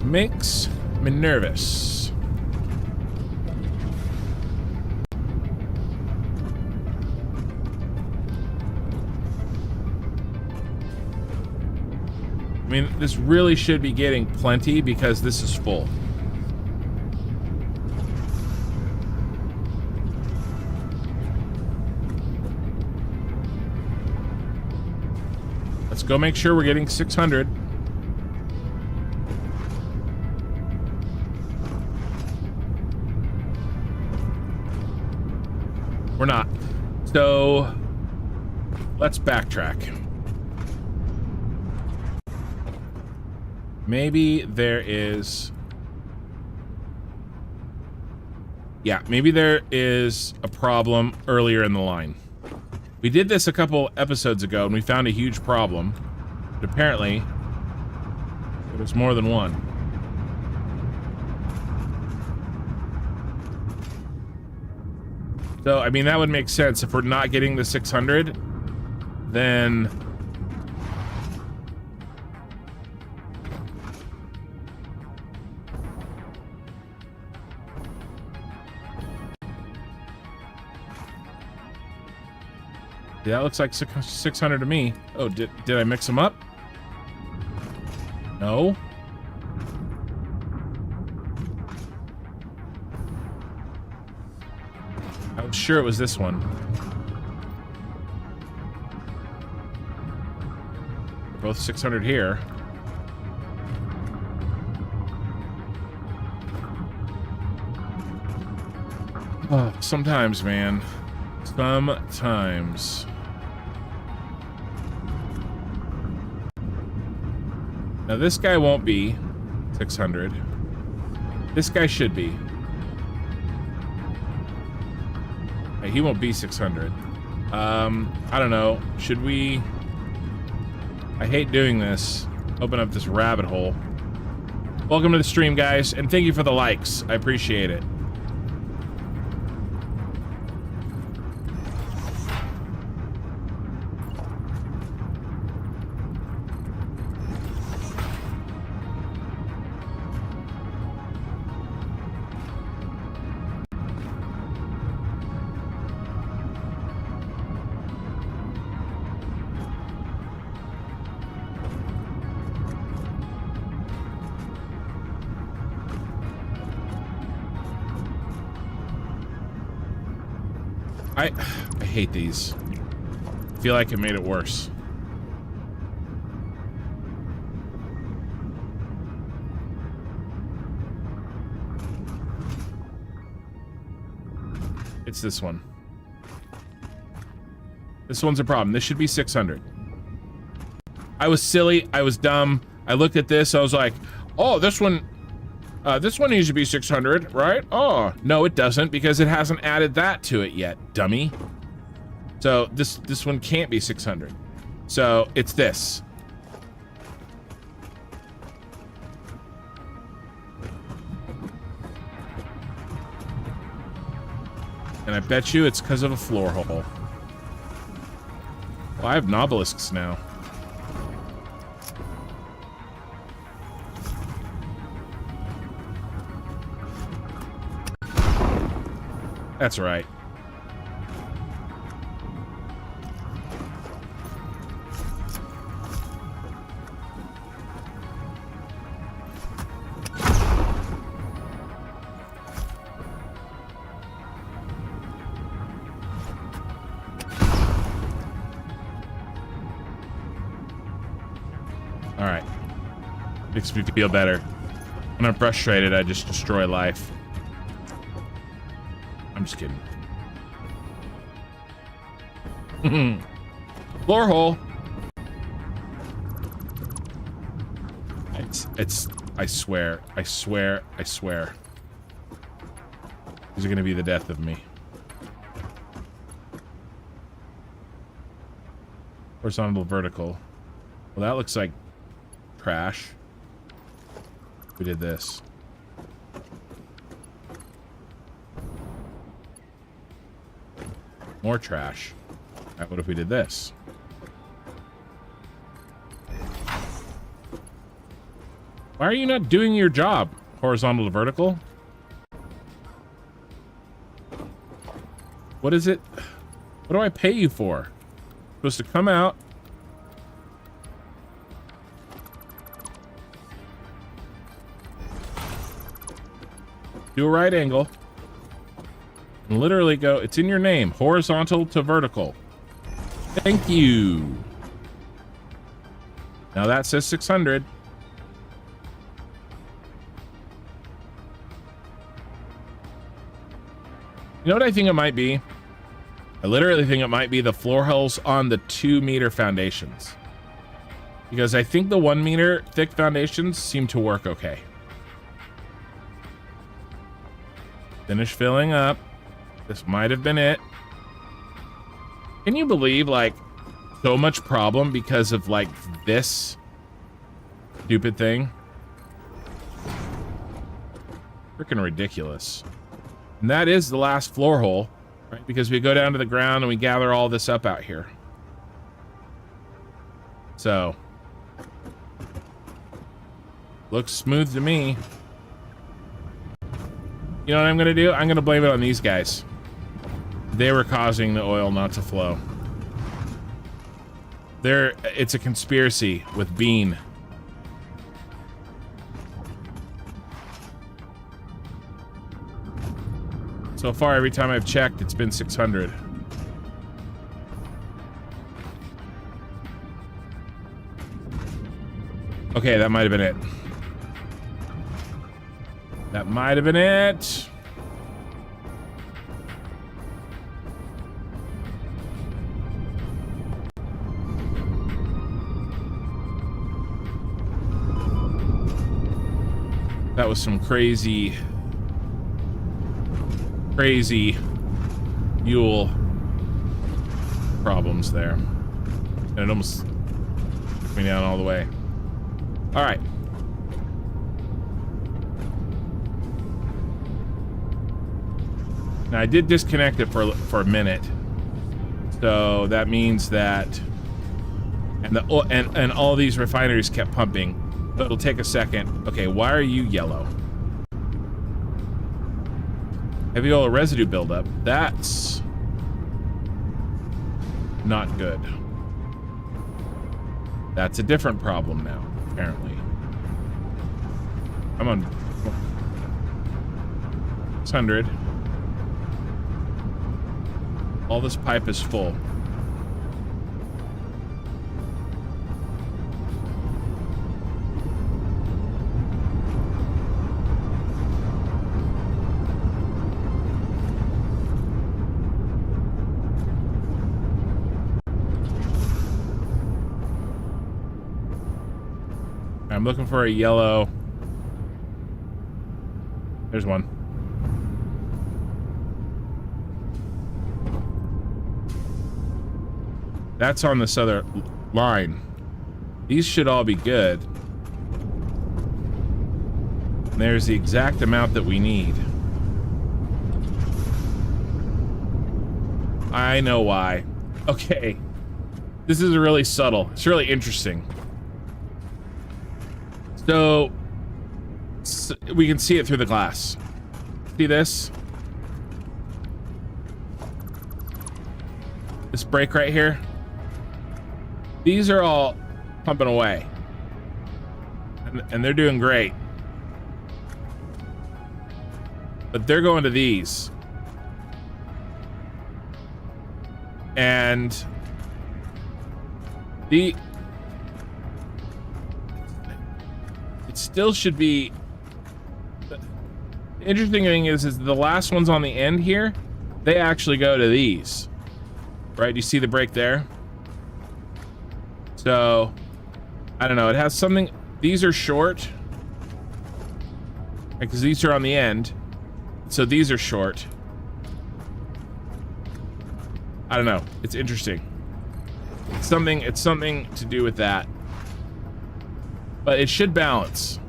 Makes me nervous. I mean, this really should be getting plenty because this is full. Let's go make sure we're getting 600. We're not. So let's backtrack. Maybe there is... Yeah, maybe there is a problem earlier in the line. We did this a couple episodes ago and we found a huge problem. But apparently, there was more than one. So, I mean, that would make sense. If we're not getting the 600, then... Yeah, that looks like 600 to me. Oh, did I mix them up? No. I was sure it was this one. They're both 600 here. Oh, sometimes, man. Sometimes. Now this guy won't be 600. This guy should be. He won't be 600. I don't know. Should we... I hate doing this. Open up this rabbit hole. Welcome to the stream, guys, and thank you for the likes. I appreciate it. I hate these. I feel like it made it worse. It's this one. This one's a problem. This should be 600. I was silly. I was dumb. I looked at this. I was like, oh, this one needs to be 600, right? Oh, no, it doesn't because it hasn't added that to it yet, dummy. So this one can't be 600. So it's this. And I bet you it's because of a floor hole. Well, I have obelisks now. That's right. All right. Makes me feel better. When I'm frustrated, I just destroy life. I'm just kidding. Floor hole. It's, I swear. These are gonna be the death of me. Horizontal, vertical. Well, that looks like trash. We did this. More trash. Right, what if we did this? Why are you not doing your job? Horizontal to vertical? What is it? What do I pay you for? Supposed to come out. Do a right angle. And literally go, it's in your name, horizontal to vertical. Thank you. Now that says 600. You know what I think it might be? I literally think it might be the floor holes on the 2-meter foundations. Because I think the 1-meter thick foundations seem to work okay. Finish filling up. This might have been it. Can you believe, like, so much problem because of, like, this stupid thing? Freaking ridiculous. And that is the last floor hole, right? Because we go down to the ground and we gather all this up out here. So, looks smooth to me. You know what I'm gonna do? I'm gonna blame it on these guys. They were causing the oil not to flow. It's a conspiracy with Bean. So far, every time I've checked, it's been 600. Okay, that might have been it. That might have been it. That was some crazy Yule. problems there. And it almost took me down all the way. All right. Now I did disconnect it for a minute, so that means that, and all these refineries kept pumping. So it'll take a second. Okay, why are you yellow? Heavy oil residue buildup. That's not good. That's a different problem now, apparently. I'm on 600. All this pipe is full. I'm looking for a yellow. There's one. That's on this other line. These should all be good. And there's the exact amount that we need. I know why. Okay. This is really subtle. It's really interesting. So we can see it through the glass. See this? This break right here? These are all pumping away. And they're doing great. But they're going to these. And it still should be. The interesting thing is the last ones on the end here, they actually go to these. Right? You see the break there? So, I don't know. It has something. These are short. Because these are on the end. So these are short. I don't know. It's interesting. It's something to do with that. But it should balance.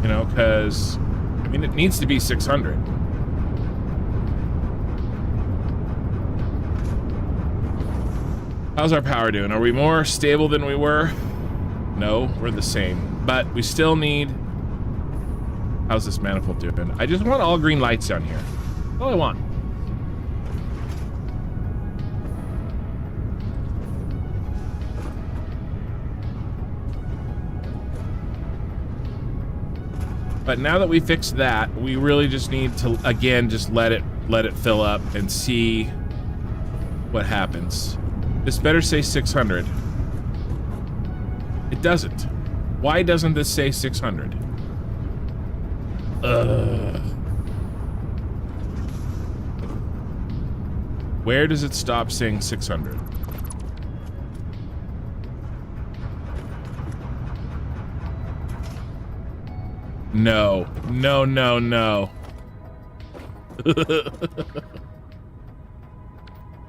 You know, because, I mean, it needs to be 600. How's our power doing? Are we more stable than we were? No, we're the same. But we still need... How's this manifold doing? I just want all green lights down here. That's all I want. But now that we fixed that, we really just need to, again, just let it fill up and see what happens. This better say 600. It doesn't. Why doesn't this say 600? Where does it stop saying 600? No. No, no, no.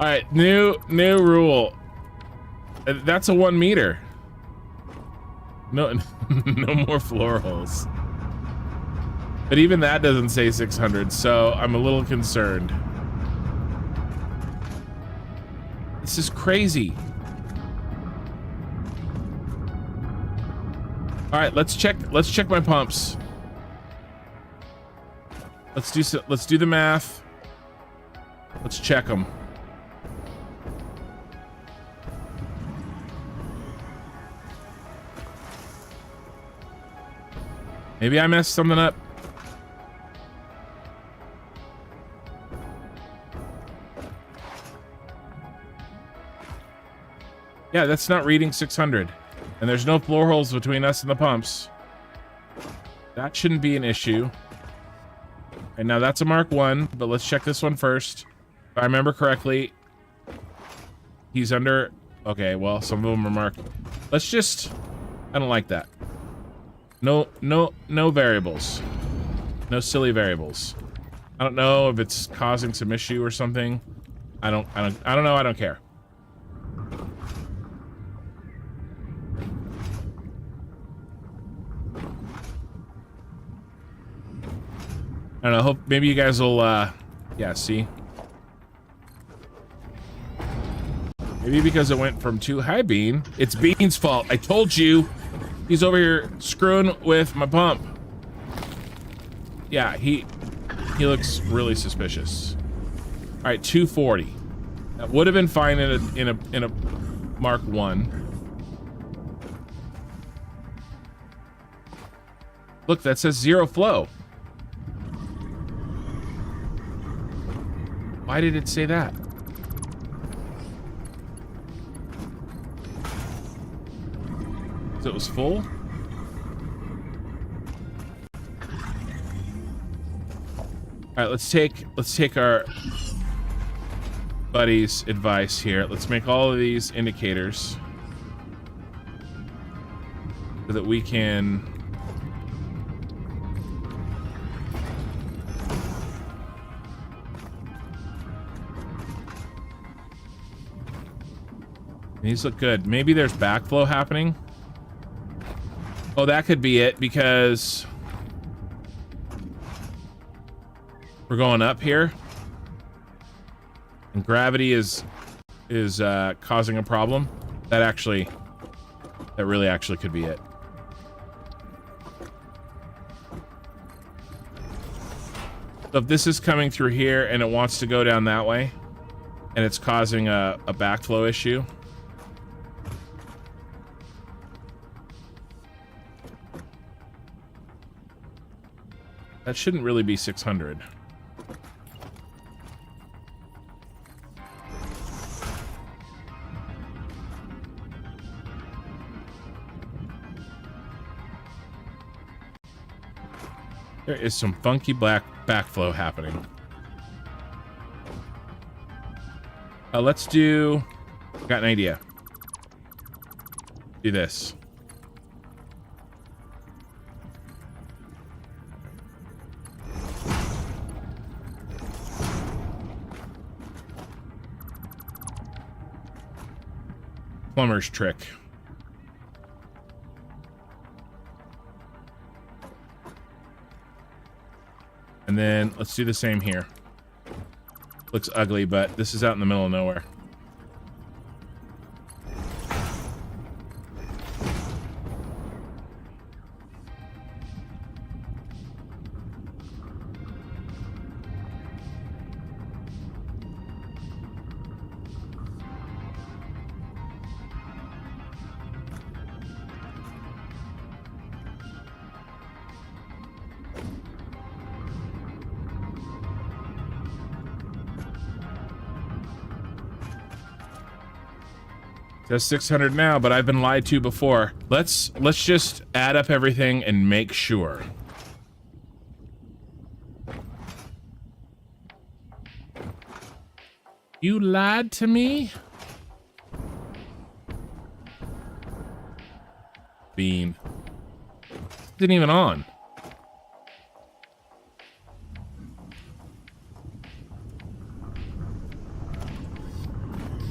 Alright, new rule. That's a 1 meter. No, no more floor holes. But even that doesn't say 600, so I'm a little concerned. This is crazy. All right, let's check my pumps. Let's do the math. Let's check them. Maybe I messed something up. Yeah, that's not reading 600. And there's no floor holes between us and the pumps. That shouldn't be an issue. And now that's a Mark 1, but let's check this one first. If I remember correctly, he's under... Okay, well, some of them are marked. Let's just... I don't like that. No variables. No silly variables. I don't know if it's causing some issue or something. I don't know. I don't care. I don't know. Hope maybe you guys will, yeah, see. Maybe because it went from too high. Bean. It's Bean's fault. I told you. He's over here screwing with my pump. Yeah, he looks really suspicious. All right, 240. That would have been fine in a Mark 1. Look, that says 0 flow. Why did it say that? So it was full? All right, let's take our buddy's advice here. Let's make all of these indicators so that we can these look good. Maybe there's backflow happening. Oh, that could be it because we're going up here and gravity is causing a problem. That really actually could be it. So if this is coming through here and it wants to go down that way and it's causing a backflow issue. That shouldn't really be 600. There is some funky black backflow happening. Let's do... Got an idea. Do this. Plumber's trick. And then let's do the same here. Looks ugly, but this is out in the middle of nowhere. That's 600 now, but I've been lied to before. Let's just add up everything and make sure. You lied to me? Bean. Isn't even on.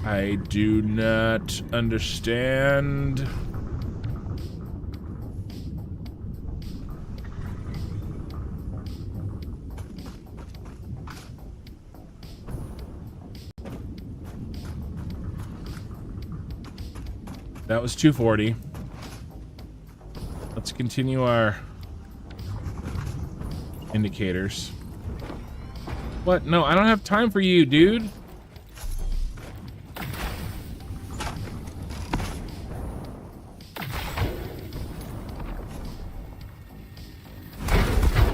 I do not understand. That was 240. Let's continue our indicators. What? No, I don't have time for you, dude.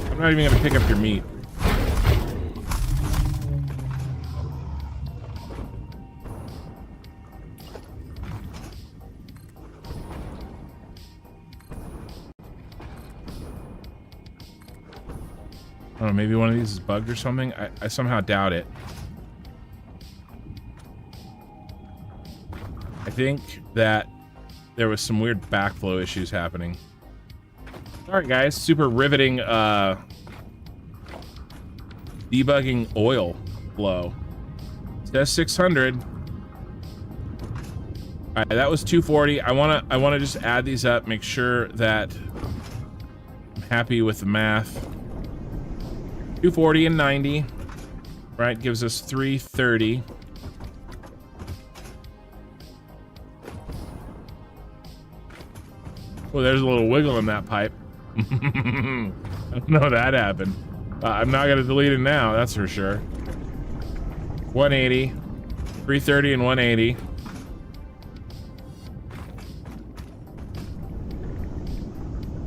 I'm not even gonna pick up your meat. I don't know, maybe one of these is bugged or something. I somehow doubt it. I think that there was some weird backflow issues happening. Alright guys, super riveting Debugging oil flow. It says 600. All right, that was 240. I wanna just add these up, make sure that I'm happy with the math. 240 and 90, right? Gives us 330. Well, there's a little wiggle in that pipe. I don't know that happened. I'm not gonna delete it now, that's for sure. 180, 330 and 180.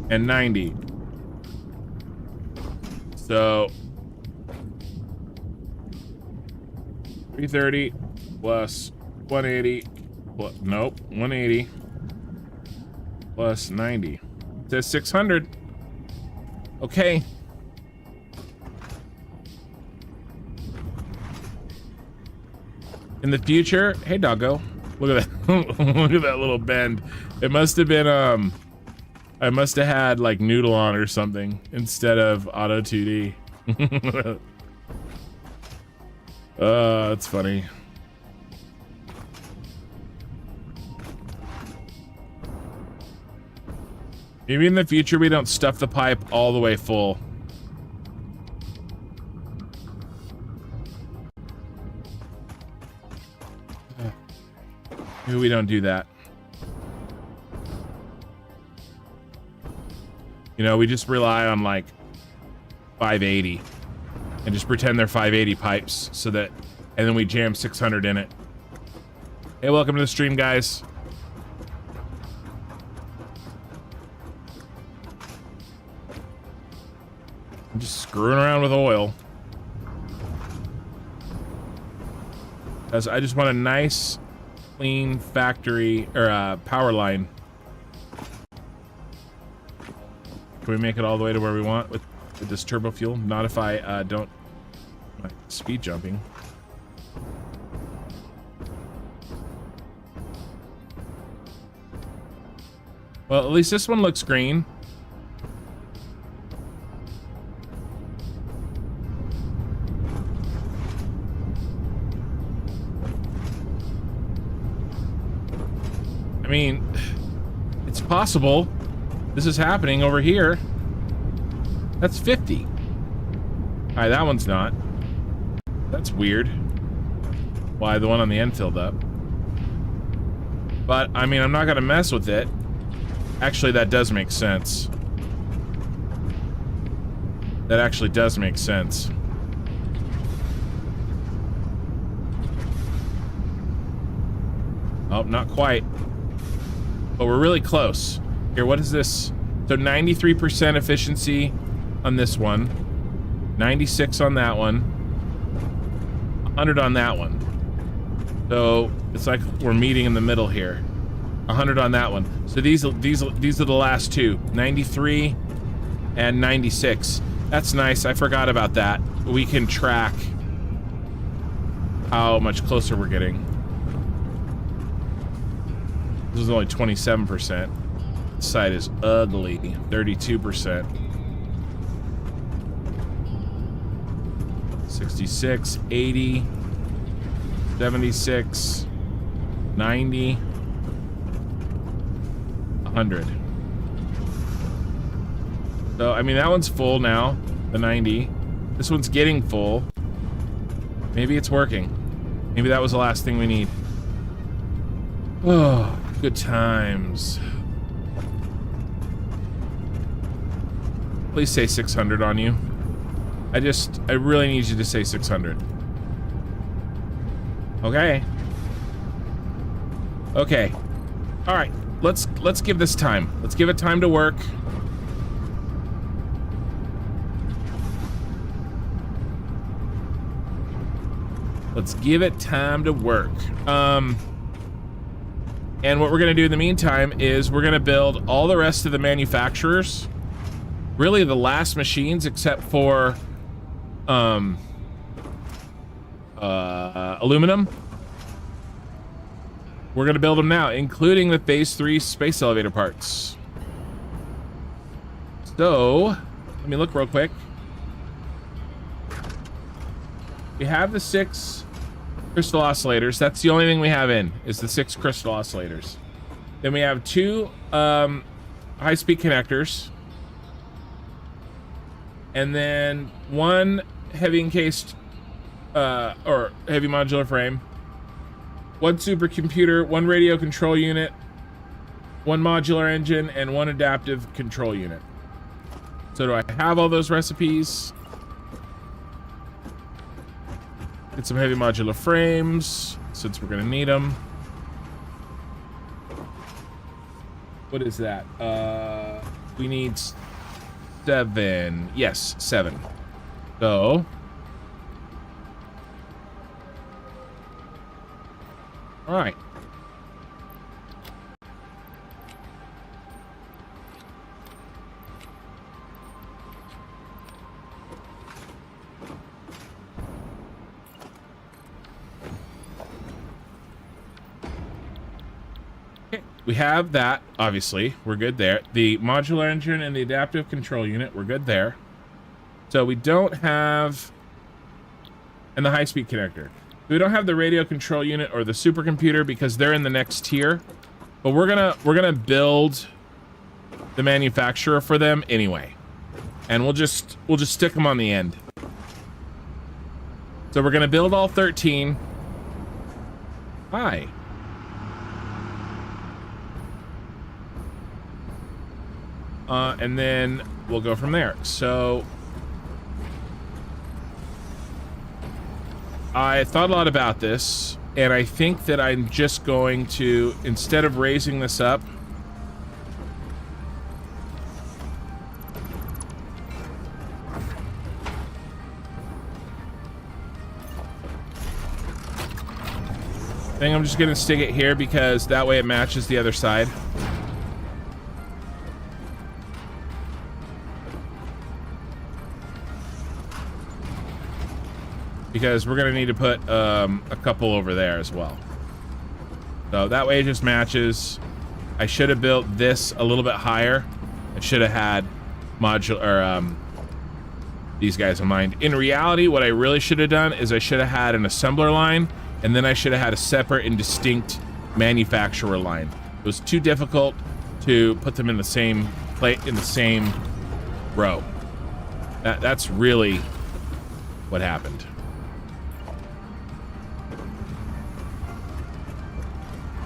And 90. So 330 plus 180 plus, nope, 180 plus 90. It says 600. Okay. In the future, hey doggo, look at that. Look at that little bend. It must have been I must have had like Noodle on or something instead of Auto 2D. That's funny. Maybe in the future we don't stuff the pipe all the way full. Maybe we don't do that. You know, we just rely on like 580 and just pretend they're 580 pipes so that, and then we jam 600 in it. Hey, welcome to the stream, guys. I'm just screwing around with oil. Because I just want a nice, clean factory, or power line. Can we make it all the way to where we want with this turbo fuel? Not if I don't speed jumping. Well, at least this one looks green. I mean, it's possible. This is happening over here. That's 50. All right, that one's not. That's weird. Why the one on the end filled up? But, I mean, I'm not gonna mess with it. Actually, that does make sense. That actually does make sense. Oh, not quite. But we're really close. Here, what is this? So 93% efficiency on this one. 96 on that one. 100 on that one. So it's like we're meeting in the middle here. 100 on that one. So these are the last two. 93 and 96. That's nice. I forgot about that. We can track how much closer we're getting. This is only 27%. This side is ugly. 32%. 66, 80, 76, 90, 100. So, I mean, that one's full now, the 90. This one's getting full. Maybe it's working. Maybe that was the last thing we need. Oh, good times. Please say 600 on you. I really need you to say 600. Okay. Okay. All right. Let's give this time. Let's give it time to work. Let's give it time to work. And what we're gonna do in the meantime is we're gonna build all the rest of the manufacturers. Really the last machines except for aluminum. We're gonna build them now, including the phase 3 space elevator parts. So let me look real quick. We have the 6 crystal oscillators. That's the only thing we have in, is the 6 crystal oscillators. Then we have 2 high-speed connectors. And then 1 heavy encased, or heavy modular frame. 1 supercomputer, 1 radio control unit, 1 modular engine, and 1 adaptive control unit. So do I have all those recipes? Get some heavy modular frames, since we're gonna need them. What is that? We need 7. Yes, 7. So all right. Okay, we have that, obviously. We're good there. The modular engine and the adaptive control unit, we're good there. So we don't have, and the high-speed connector. We don't have the radio control unit or the supercomputer because they're in the next tier. But we're gonna build the manufacturer for them anyway. And we'll just stick them on the end. So we're gonna build all 13. Hi. And then we'll go from there. So I thought a lot about this, and I think that I'm just going to, instead of raising this up, I think I'm just going to stick it here because that way it matches the other side. Because we're going to need to put a couple over there as well. So that way it just matches. I should have built this a little bit higher. I should have had modular, these guys in mind. In reality, what I really should have done is I should have had an assembler line, and then I should have had a separate and distinct manufacturer line. It was too difficult to put them in the same plate, in the same row. That's really what happened.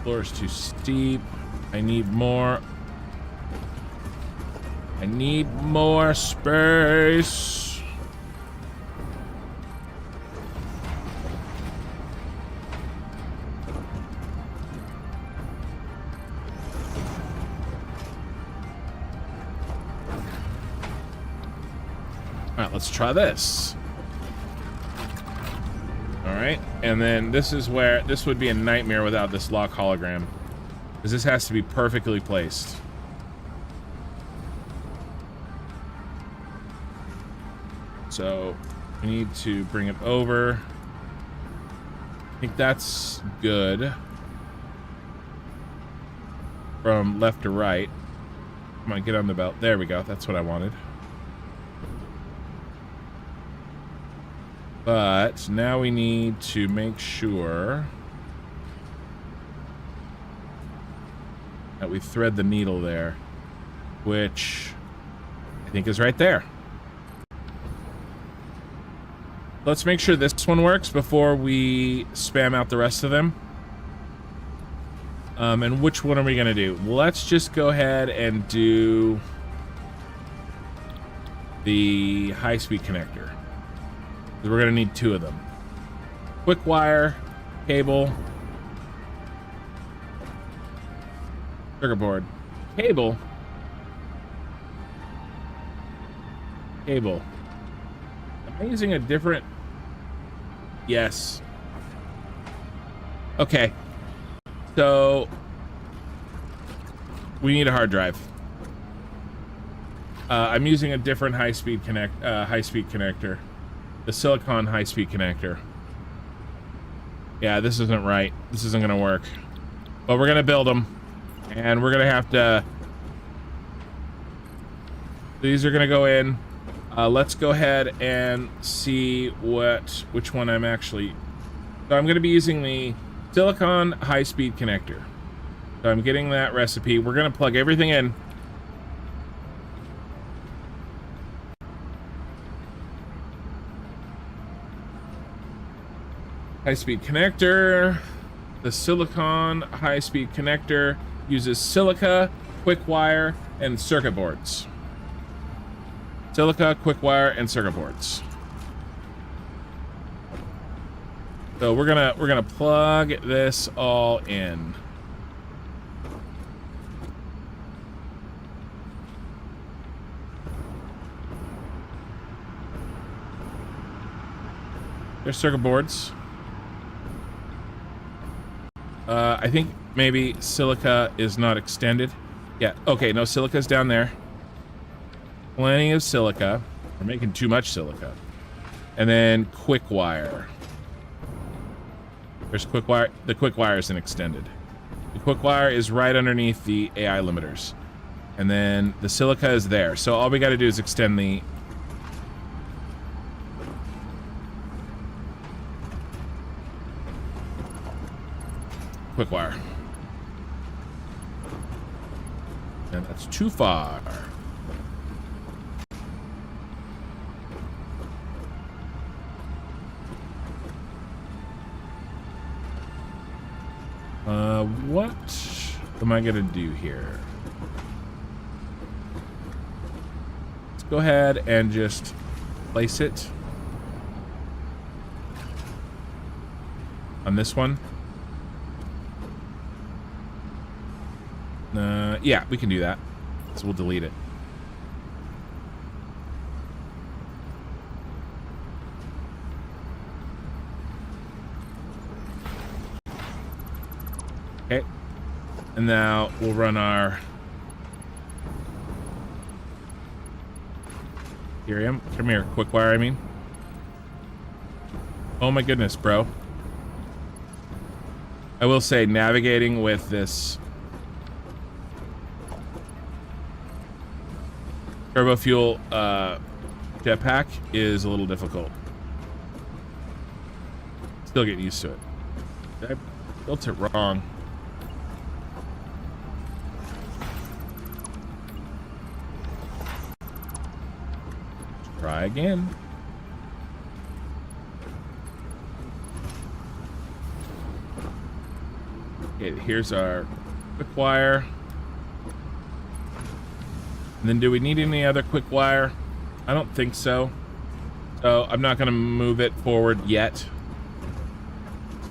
Floor is too steep. I need more. I need more space. All right, let's try this. Alright, and then this is where, this would be a nightmare without this lock hologram. Because this has to be perfectly placed. So, we need to bring it over. I think that's good. From left to right. Come on, get on the belt. There we go, that's what I wanted. But now we need to make sure that we thread the needle there, which I think is right there. Let's make sure this one works before we spam out the rest of them. And which one are we gonna do? Let's just go ahead and do the high-speed connector. We're gonna need 2 of them. Quick wire, cable, circuit board, cable, cable. Am I using a different? Yes. Okay. So we need a hard drive. I'm using a different high-speed connector. The silicon high-speed connector. Yeah, this isn't right. This isn't gonna work. But we're gonna build them, and we're gonna have to. These are gonna go in. Let's go ahead and see which one I'm actually... So I'm going to be using the silicon high-speed connector. So I'm getting that recipe. We're going to plug everything in. High-speed connector. The silicon high-speed connector uses silica, quick wire, and circuit boards. Silica, quick wire, and circuit boards. So we're gonna plug this all in. There's circuit boards. I think maybe silica is not extended. Yeah, okay, no, silica's down there. Plenty of silica. We're making too much silica. And then quick wire. There's quick wire. The quick wire isn't extended. The quick wire is right underneath the AI limiters. And then the silica is there. So all we got to do is extend the... quick wire. And that's too far. What am I gonna do here? Let's go ahead and just place it on this one. Yeah, we can do that. So we'll delete it. Okay. And now we'll run our Ethereum. Come here, quick wire, I mean. Oh my goodness, bro. I will say navigating with this turbo fuel jetpack is a little difficult. Still getting used to it. I built it wrong. Try again. Okay, here's our quick wire. And then do we need any other quick wire? I don't think so. So I'm not going to move it forward yet.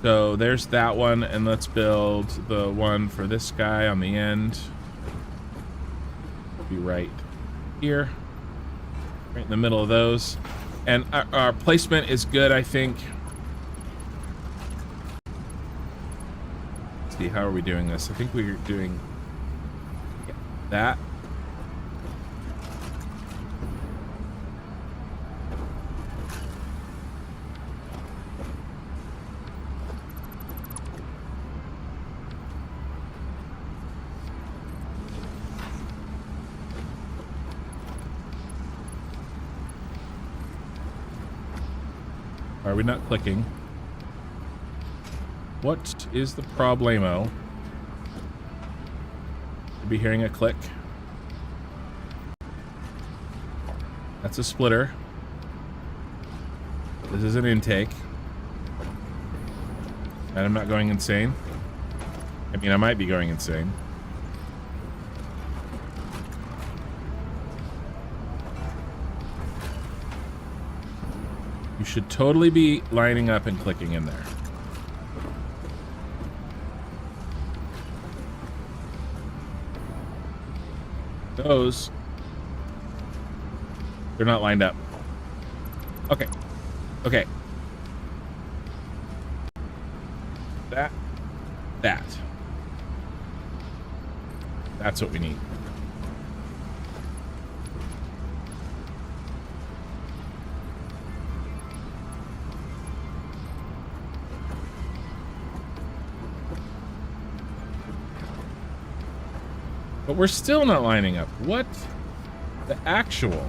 So there's that one, and let's build the one for this guy on the end. It'll be right here. Right in the middle of those. And our placement is good, I think. Let's see, how are we doing this? I think we're doing that. Are we not clicking? What is the problemo? Should be hearing a click. That's a splitter. This is an intake. And I'm not going insane. I mean, I might be going insane. You should totally be lining up and clicking in there. Those, they're not lined up. Okay. Okay. That. That's what we need. But we're still not lining up. What the actual?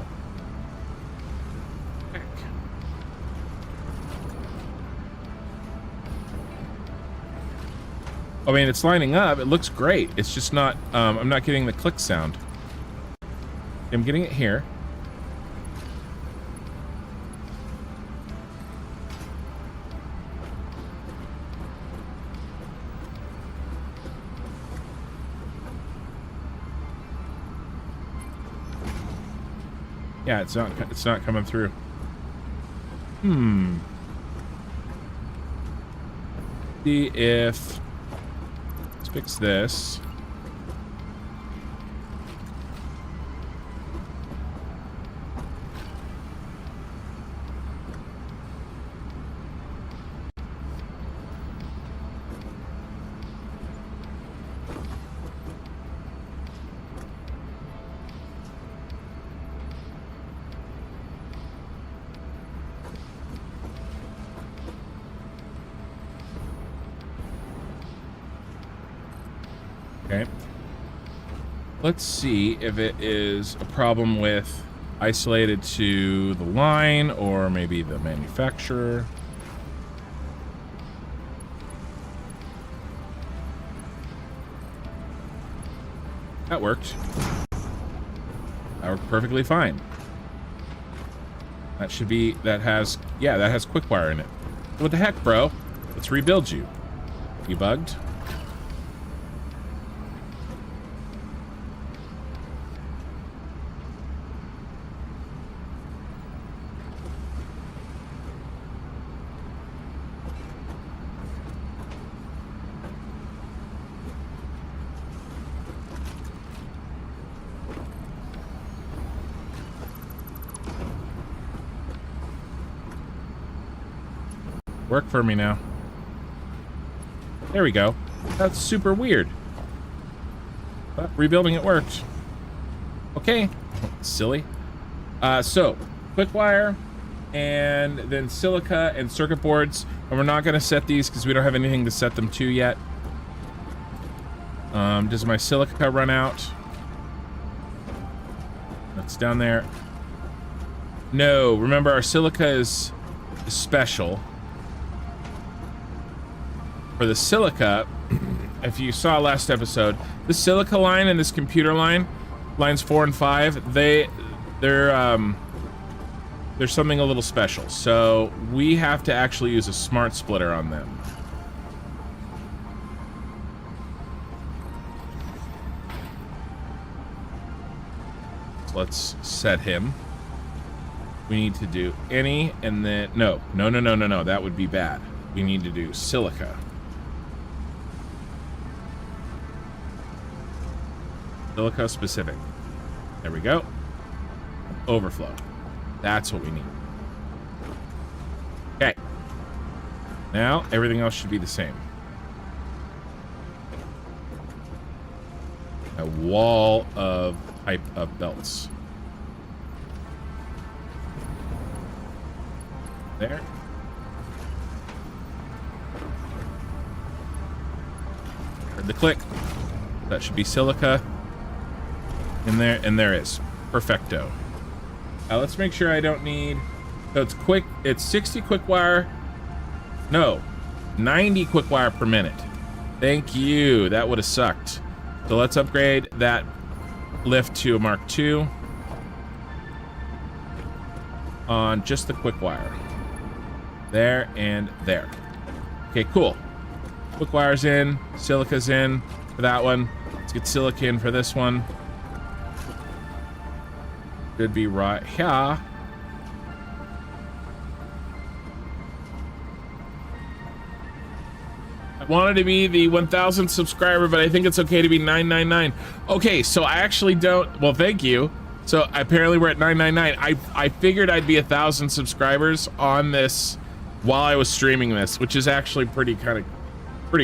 I mean, it's lining up. It looks great. It's just not, I'm not getting the click sound. I'm getting it here. Yeah, it's not coming through. See if, let's fix this. Okay. Let's see if it is a problem with isolated to the line or maybe the manufacturer. That worked. That worked perfectly fine. That should be, that has quick wire in it. What the heck, bro? Let's rebuild you. You bugged? Work for me now. There we go. That's super weird. But rebuilding it worked. Okay. Silly. So, quick wire, and then silica and circuit boards. And we're not going to set these because we don't have anything to set them to yet. Does my silica run out? That's down there. No, remember our silica is special. For the silica, if you saw last episode, the silica line and this computer line, lines 4 and 5, there's something a little special. So we have to actually use a smart splitter on them. So let's set him. We need to do any, and then no, that would be bad. We need to do silica. Silica specific. There we go. Overflow. That's what we need. Okay. Now everything else should be the same. A wall of type of belts. There. Heard the click. That should be silica. In there, and there is. Perfecto. Let's make sure I don't need, so it's quick, it's 60 quick wire, no, 90 quick wire per minute. Thank you, that would have sucked. So let's upgrade that lift to a Mark II on just the quick wire. There and there. Okay, cool. Quick wire's in, silica's in for that one. Let's get silica in for this one. Should be right here. I wanted to be the 1,000 subscriber, but I think it's okay to be 999. Okay, so I actually don't. Well, thank you. So apparently we're at 999. I figured I'd be 1,000 subscribers on this while I was streaming this, which is actually pretty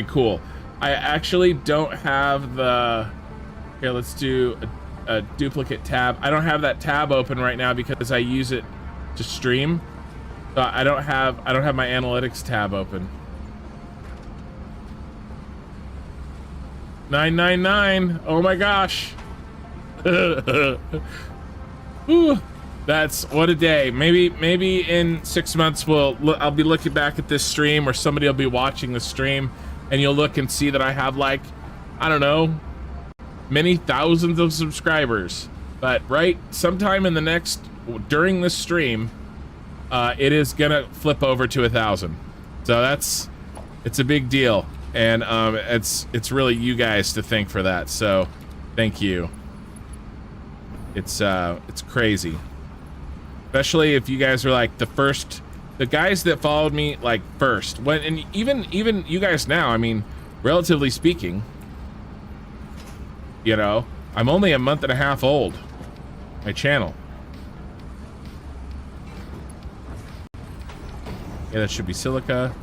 cool. I actually don't have the. Here, let's do a duplicate tab. I don't have that tab open right now because I use it to stream. So I don't have my analytics tab open. 999. Oh my gosh. Ooh, that's what a day. Maybe in 6 months I'll be looking back at this stream, or somebody will be watching the stream and you'll look and see that I have like, I don't know, many thousands of subscribers. But sometime in the during this stream, it is gonna flip over to 1,000. So it's a big deal, and it's really you guys to thank for that. So thank you. It's crazy, especially if you guys are like the guys that followed me like first, and even you guys now. I mean, relatively speaking, you know, I'm only a month and a half old. My channel. Yeah, that should be silica.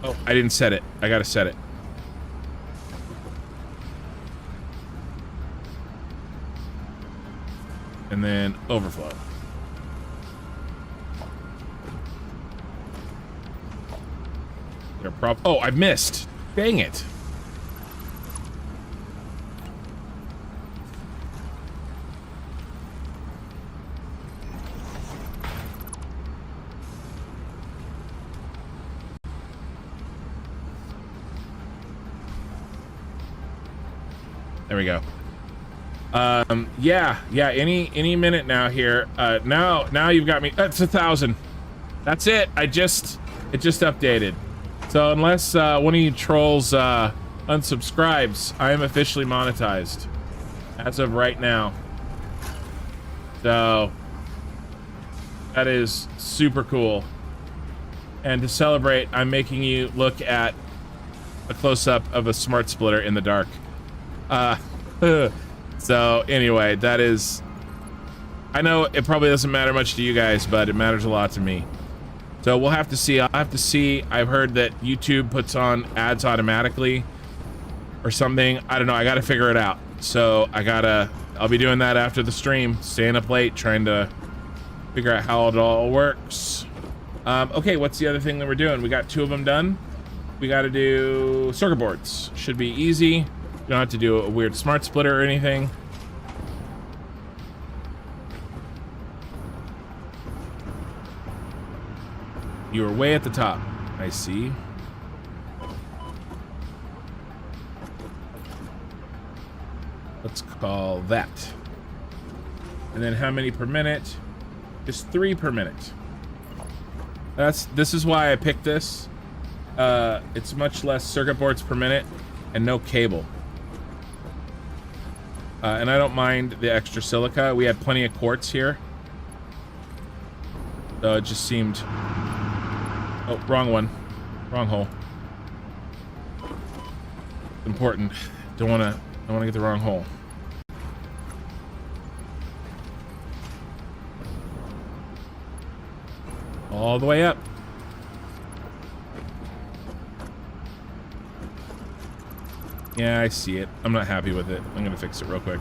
Oh, I didn't set it. I gotta set it. And then overflow. Oh, I missed. Dang it. There we go. Yeah, any minute now here. Now you've got me. That's 1,000. That's it. It just updated. So unless one of you trolls unsubscribes, I am officially monetized as of right now. So that is super cool. And to celebrate, I'm making you look at a close-up of a smart splitter in the dark. So anyway, that is, I know it probably doesn't matter much to you guys, but it matters a lot to me. So we'll have to see. I'll have to see. I've heard that YouTube puts on ads automatically or something. I don't know. I got to figure it out. So I'll be doing that after the stream, staying up late, trying to figure out how it all works. Okay, what's the other thing that we're doing? We got 2 of them done. We got to do circuit boards. Should be easy. You don't have to do a weird smart splitter or anything. You are way at the top. I see. Let's call that. And then how many per minute? Just 3 per minute. This is why I picked this. It's much less circuit boards per minute and no cable. And I don't mind the extra silica. We had plenty of quartz here. So it just seemed... Oh, wrong one. Wrong hole. Important. Don't wanna get the wrong hole. All the way up. Yeah, I see it. I'm not happy with it. I'm gonna fix it real quick.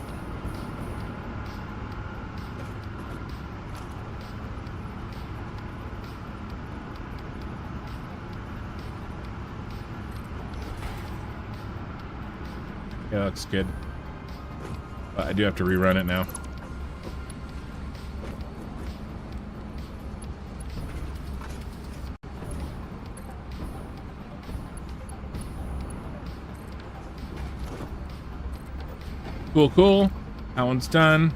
Yeah, that looks good. But I do have to rerun it now. Cool. That one's done.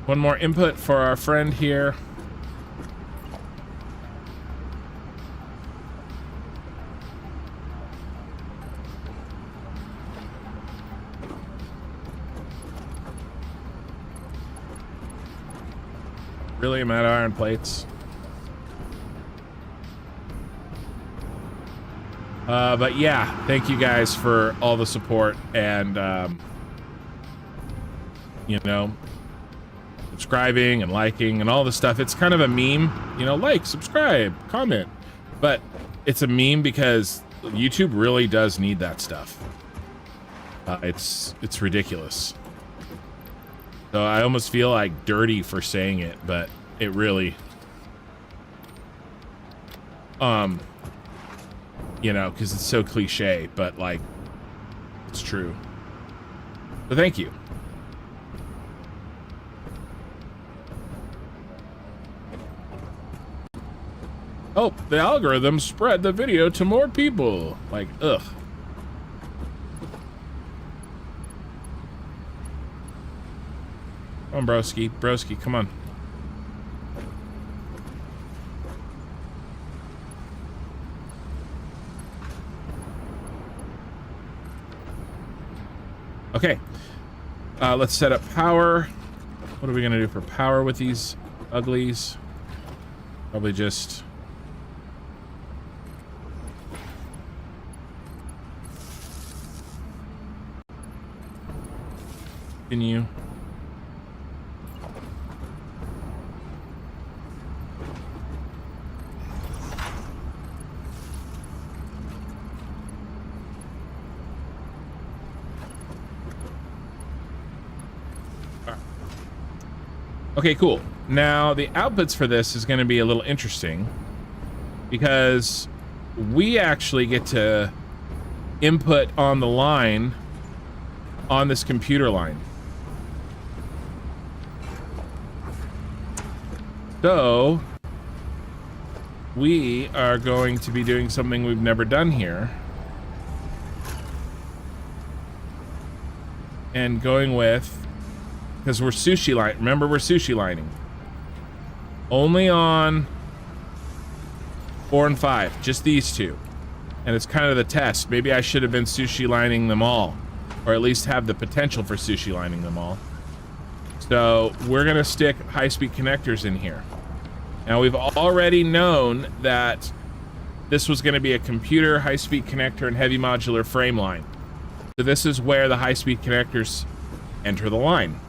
One more input for our friend here. Really, I'm out of iron plates. But yeah, thank you guys for all the support and, you know, subscribing and liking and all the stuff. It's kind of a meme, you know, like, subscribe, comment, but it's a meme because YouTube really does need that stuff. It's ridiculous. So I almost feel like dirty for saying it, but it really, you know, because it's so cliche, but like, it's true. So thank you. Oh, the algorithm spread the video to more people. Like, ugh. Come on, broski. Broski, come on. Okay. Let's set up power. What are we gonna do for power with these uglies? Probably just... continue. Okay, cool. Now, the outputs for this is going to be a little interesting because we actually get to input on the line on this computer line. So, we are going to be doing something we've never done here. And going with... because we're sushi line. Remember, we're sushi lining. Only on 4 and 5. Just these two. And it's kind of the test. Maybe I should have been sushi lining them all. Or at least have the potential for sushi lining them all. So we're going to stick high-speed connectors in here. Now, we've already known that this was going to be a computer, high-speed connector, and heavy modular frame line. So this is where the high-speed connectors enter the line.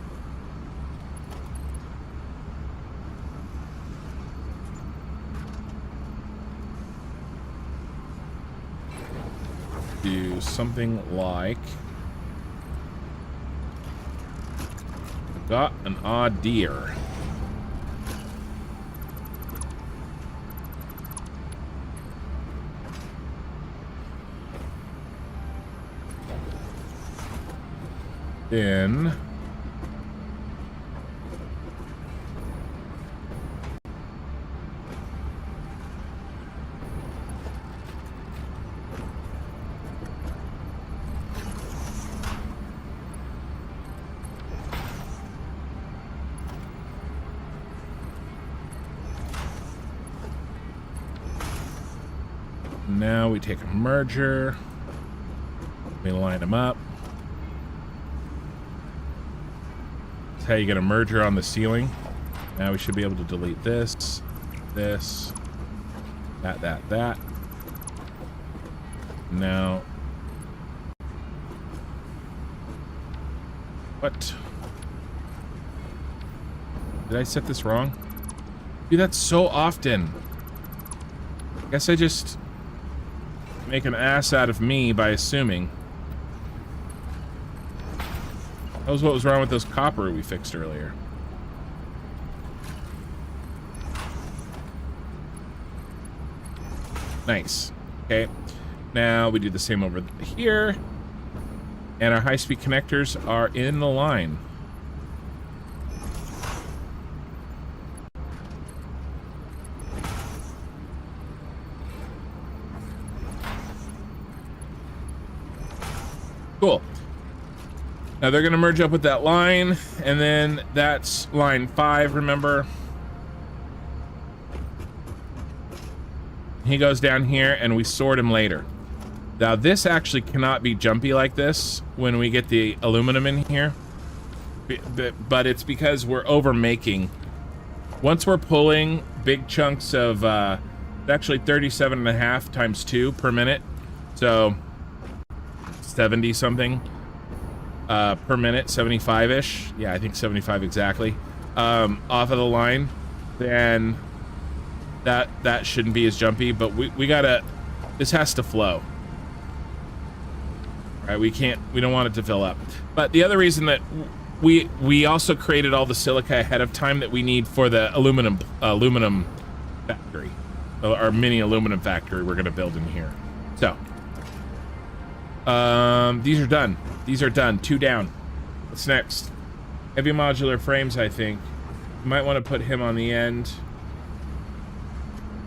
Do something like... got an odd deer. Then... now we take a merger. We line them up. That's how you get a merger on the ceiling. Now we should be able to delete this, this, that. Now, what? Did I set this wrong? Dude, that's so often. I guess I just make an ass out of me by assuming. That was what was wrong with those copper we fixed earlier. Nice. Okay. Now we do the same over here. And our high-speed connectors are in the line. Cool. Now they're going to merge up with that line, and then that's line 5, remember? He goes down here, and we sort him later. Now this actually cannot be jumpy like this when we get the aluminum in here. But it's because we're over making. Once we're pulling big chunks of, actually 37.5 times 2 per minute. So 70 something per minute, 75-ish. Yeah, I think 75 exactly. Off of the line, then that shouldn't be as jumpy, but we gotta, this has to flow. Right, we don't want it to fill up. But the other reason that we also created all the silica ahead of time that we need for the aluminum factory, our mini aluminum factory we're gonna build in here. So these are done. These are done. 2 down. What's next? Heavy modular frames, I think. You might want to put him on the end.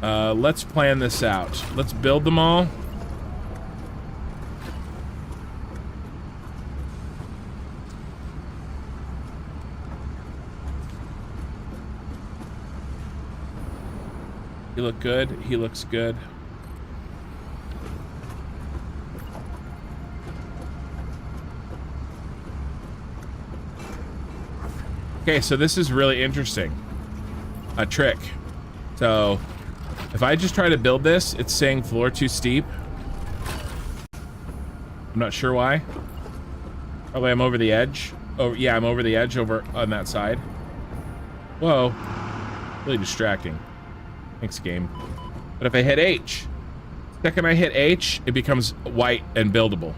Let's plan this out. Let's build them all. You look good. He looks good. Okay, so this is really interesting. A trick. So, if I just try to build this, it's saying floor too steep. I'm not sure why. Probably I'm over the edge. Oh, yeah, I'm over the edge over on that side. Whoa. Really distracting. Thanks, game. But if I hit H, the second I hit H, it becomes white and buildable.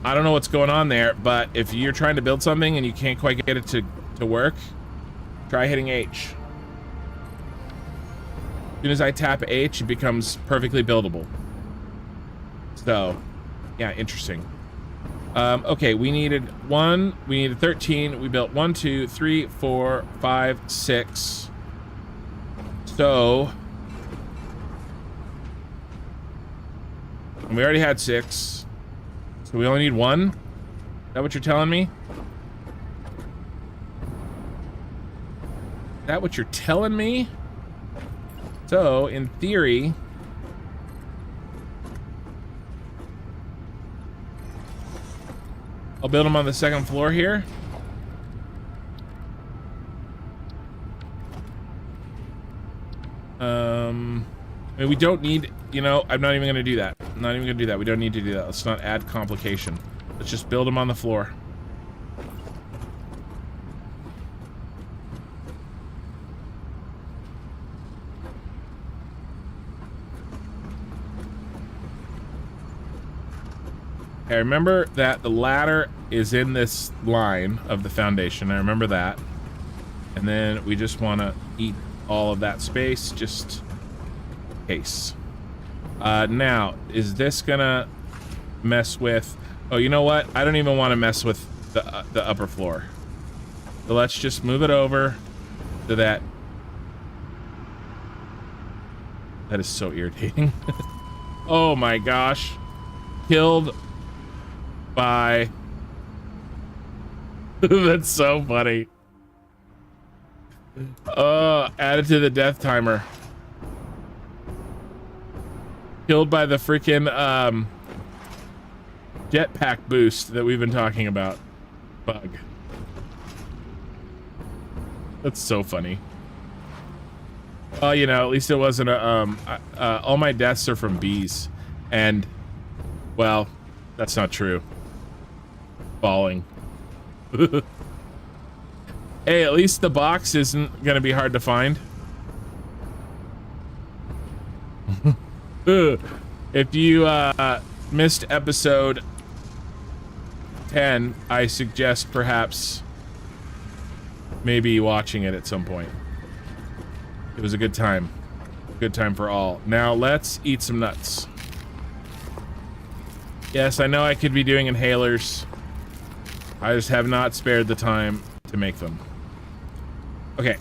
I don't know what's going on there, but if you're trying to build something and you can't quite get it to work, try hitting H. As soon as I tap H, it becomes perfectly buildable. So, yeah, interesting. Okay, we needed 13. We built 1, 2, 3, 4, 5, 6. So, and we already had 6. So we only need 1? Is that what you're telling me? Is that what you're telling me? So, in theory, I'll build them on the second floor here. I mean, we don't need, you know, I'm not even going to do that. I'm not even going to do that. We don't need to do that. Let's not add complication. Let's just build them on the floor. Okay, remember that the ladder is in this line of the foundation. I remember that. And then we just want to eat all of that space, just in case. Now, is this gonna mess with... Oh, you know what? I don't even want to mess with the upper floor. So let's just move it over to that. That is so irritating. Oh my gosh. Killed by... That's so funny. Added to the death timer. Killed by the freaking jetpack boost that we've been talking about. Bug. That's so funny. Well, you know, at least it wasn't a all my deaths are from bees, and well, that's not true. Falling. Hey, at least the box isn't gonna be hard to find. If you missed episode 10, I suggest perhaps maybe watching it at some point. It was a good time. Good time for all. Now let's eat some nuts. Yes, I know I could be doing inhalers. I just have not spared the time to make them. Okay.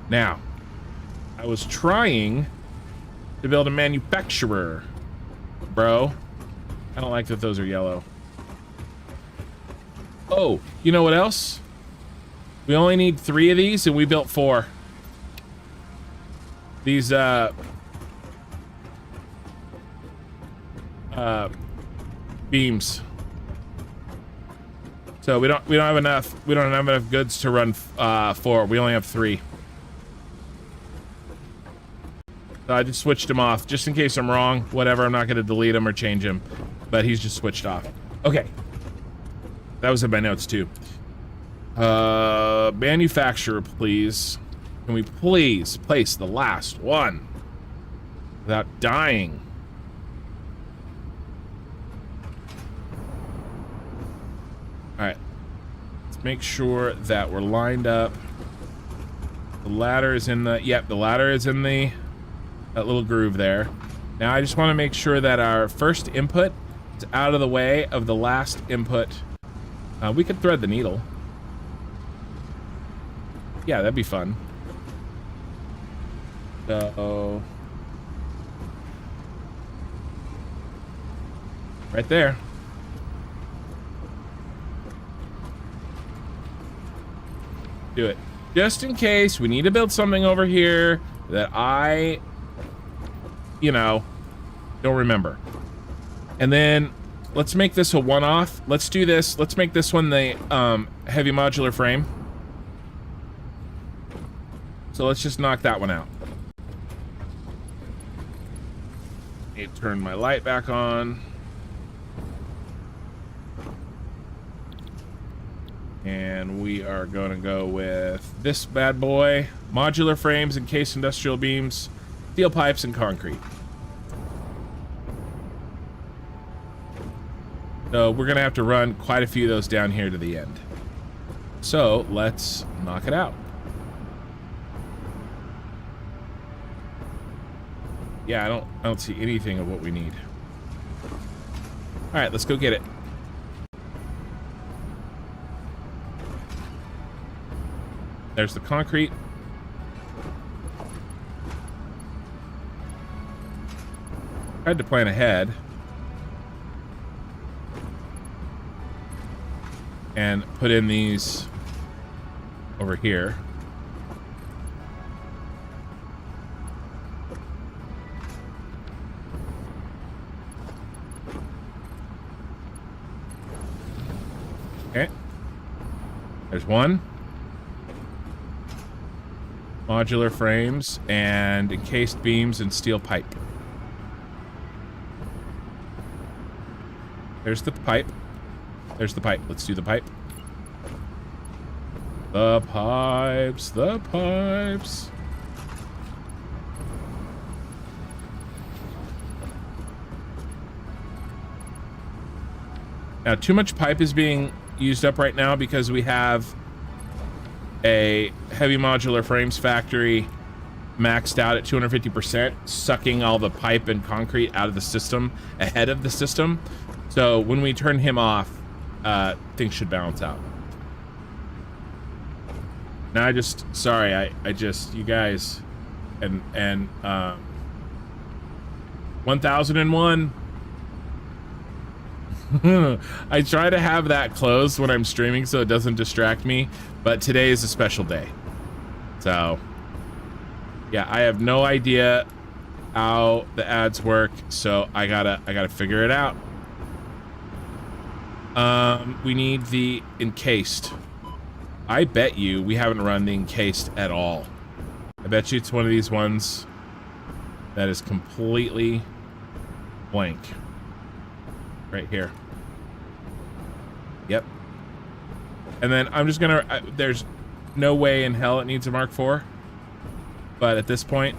Now, I was trying to build a manufacturer, bro. I don't like that those are yellow. Oh, you know what else? We only need 3 of these, and we built 4. These, beams. So we don't have enough goods to run 4. We only have 3. So I just switched him off just in case I'm wrong. Whatever, I'm not going to delete him or change him, but he's just switched off. Okay, that was in my notes too. Manufacturer, please. Can we please place the last one without dying? Alright. Let's make sure that we're lined up. The ladder is in the... Yep, the ladder is in the... that little groove there. Now I just want to make sure that our first input is out of the way of the last input. We could thread the needle. Yeah, that'd be fun. So right there. Do it. Just in case we need to build something over here that I, don't remember. And then let's make this a one-off. Let's do this. Let's make this one the heavy modular frame. So let's just knock that one out. Need to turn my light back on. And we are going to go with this bad boy. Modular frames, encased industrial beams, steel pipes, and concrete. So we're going to have to run quite a few of those down here to the end. So let's knock it out. Yeah, I don't see anything of what we need. All right, let's go get it. There's the concrete. Tried to plan ahead. And put in these over here. Okay. There's one. Modular frames and encased beams and steel pipe. There's the pipe. There's the pipe. Let's do the pipe. The pipes. The pipes. Now, too much pipe is being used up right now because we have a heavy modular frames factory maxed out at 250%, sucking all the pipe and concrete out of the system ahead of the system. So when we turn him off, things should balance out. Now I just, sorry, I just, you guys, and 1001. I try to have that closed when I'm streaming so it doesn't distract me, but today is a special day. So, yeah, I have no idea how the ads work, so I gotta figure it out. We need the encased. I bet you we haven't run the encased at all. I bet you it's one of these ones that is completely blank. Right here. Yep. And then I'm just gonna, there's no way in hell it needs a Mark IV. But at this point,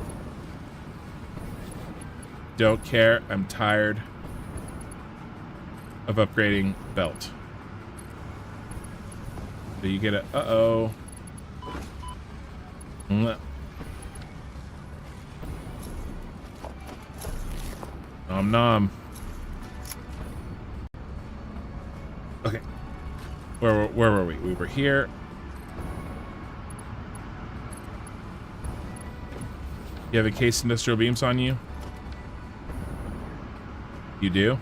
don't care. I'm tired of upgrading belt. So you get a, uh-oh. Nom nom. Okay. Where were we? We were here. You have encased industrial beams on you? You do?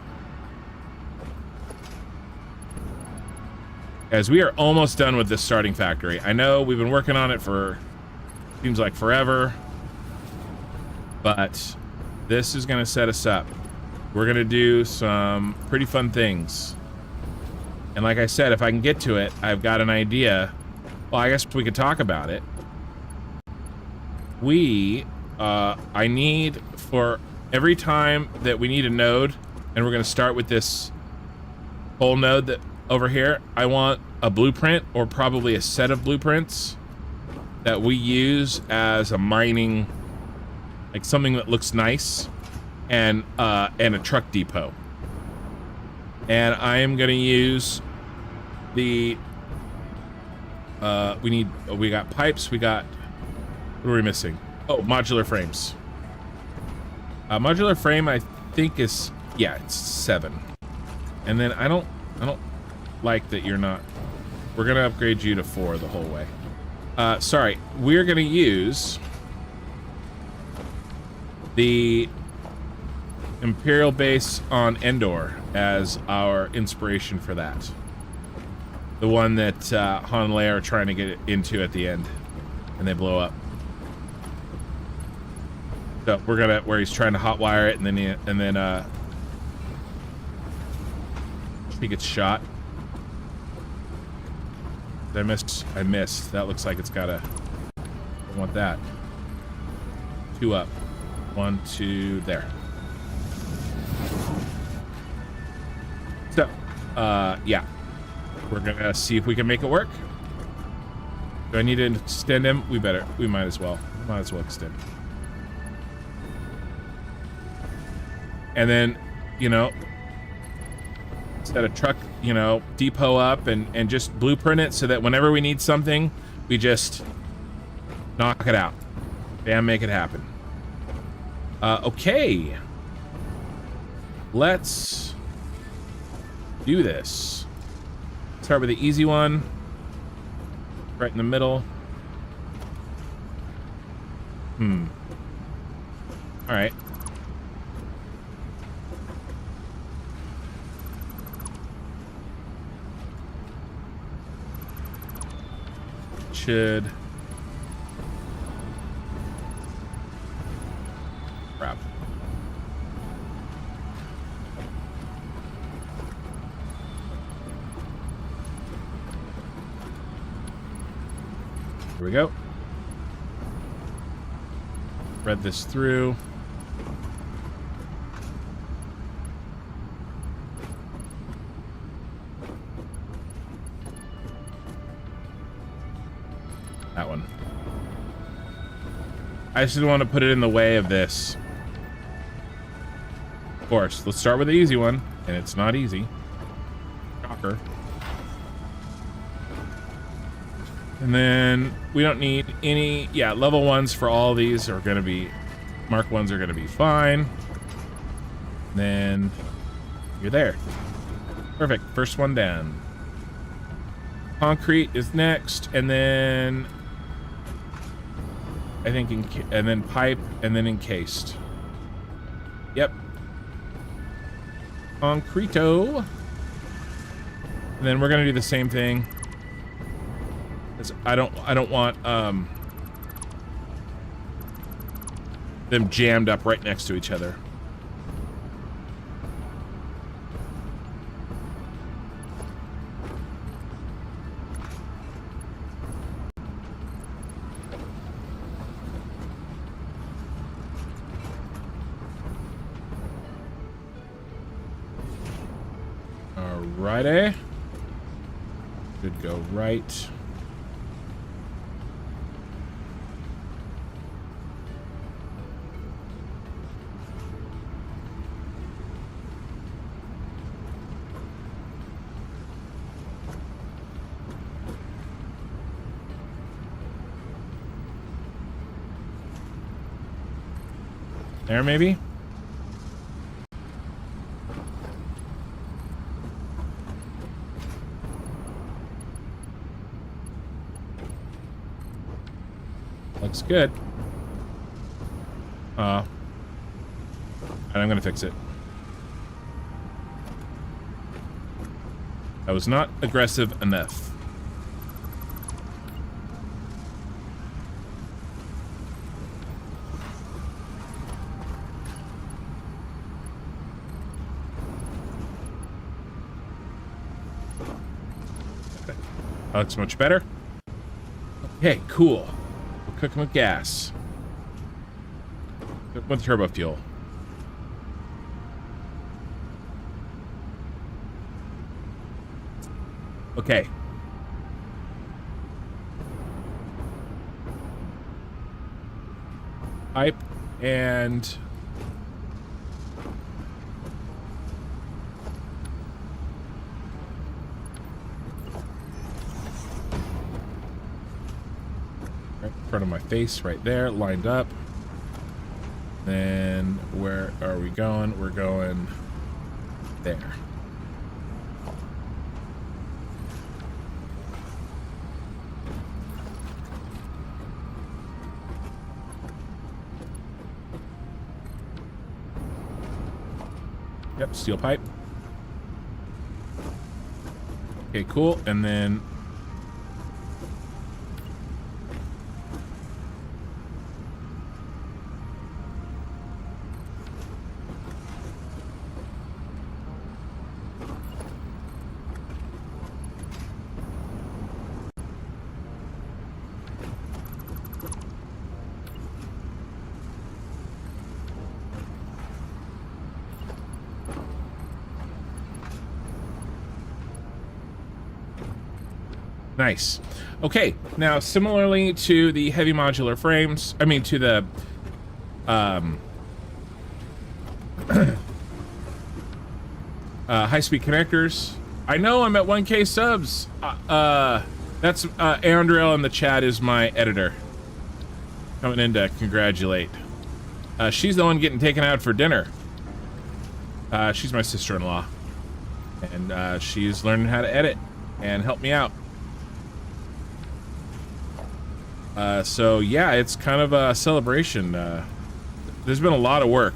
Guys, we are almost done with this starting factory. I know we've been working on it for, seems like forever, but this is going to set us up. We're going to do some pretty fun things. And like I said, if I can get to it, I've got an idea. Well, I guess we could talk about it. I need, for every time that we need a node, and we're going to start with this whole node that over here, I want a blueprint or probably a set of blueprints that we use as a mining, like something that looks nice, and a truck depot. And I am going to use the, we got pipes, we got, what are we missing? Oh, modular frames. Modular frame, I think is, yeah, it's 7. And then I don't like that you're not, we're going to upgrade you to 4 the whole way. Sorry, we're going to use the Imperial base on Endor as our inspiration for that. The one that Han and Leia are trying to get into at the end, and they blow up. So we're gonna where he's trying to hotwire it, and then he gets shot. Did I miss? I missed. That looks like it's gotta. I want that. 2 up. 1, 2, there. So, yeah. We're gonna see if we can make it work. Do I need to extend him? We might as well. Might as well extend. And then, you know, set a truck, you know, depot up and just blueprint it so that whenever we need something, we just knock it out. Bam, make it happen. Okay. Let's do this. Start with the easy one. Right in the middle. All right. Should. Crap. Here we go. Thread this through. That one. I just didn't want to put it in the way of this. Of course, let's start with the easy one, and it's not easy. Shocker. And then we don't need any, yeah, level 1s for all these are going to be, Mark 1s are going to be fine. Then you're there. Perfect. First one down. Concrete is next, and then I think, and then pipe, and then encased. Yep. Concreto. And then we're going to do the same thing. I don't want them jammed up right next to each other. Alrighty. Should go right. There, maybe? Looks good. And I'm gonna fix it. I was not aggressive enough. That looks much better. Okay, cool. We're cooking with gas. With turbo fuel. Okay. Pipe and right in front of my face, right there, lined up. Then where are we going? We're going there. Yep, steel pipe. Okay, cool. And then nice. Okay, now similarly to the heavy modular frames, I mean to the high-speed connectors. I know I'm at 1K subs. That's Andriel in the chat is my editor. Coming in to congratulate. She's the one getting taken out for dinner. She's my sister-in-law. And she's learning how to edit and help me out. So yeah, it's kind of a celebration. There's been a lot of work.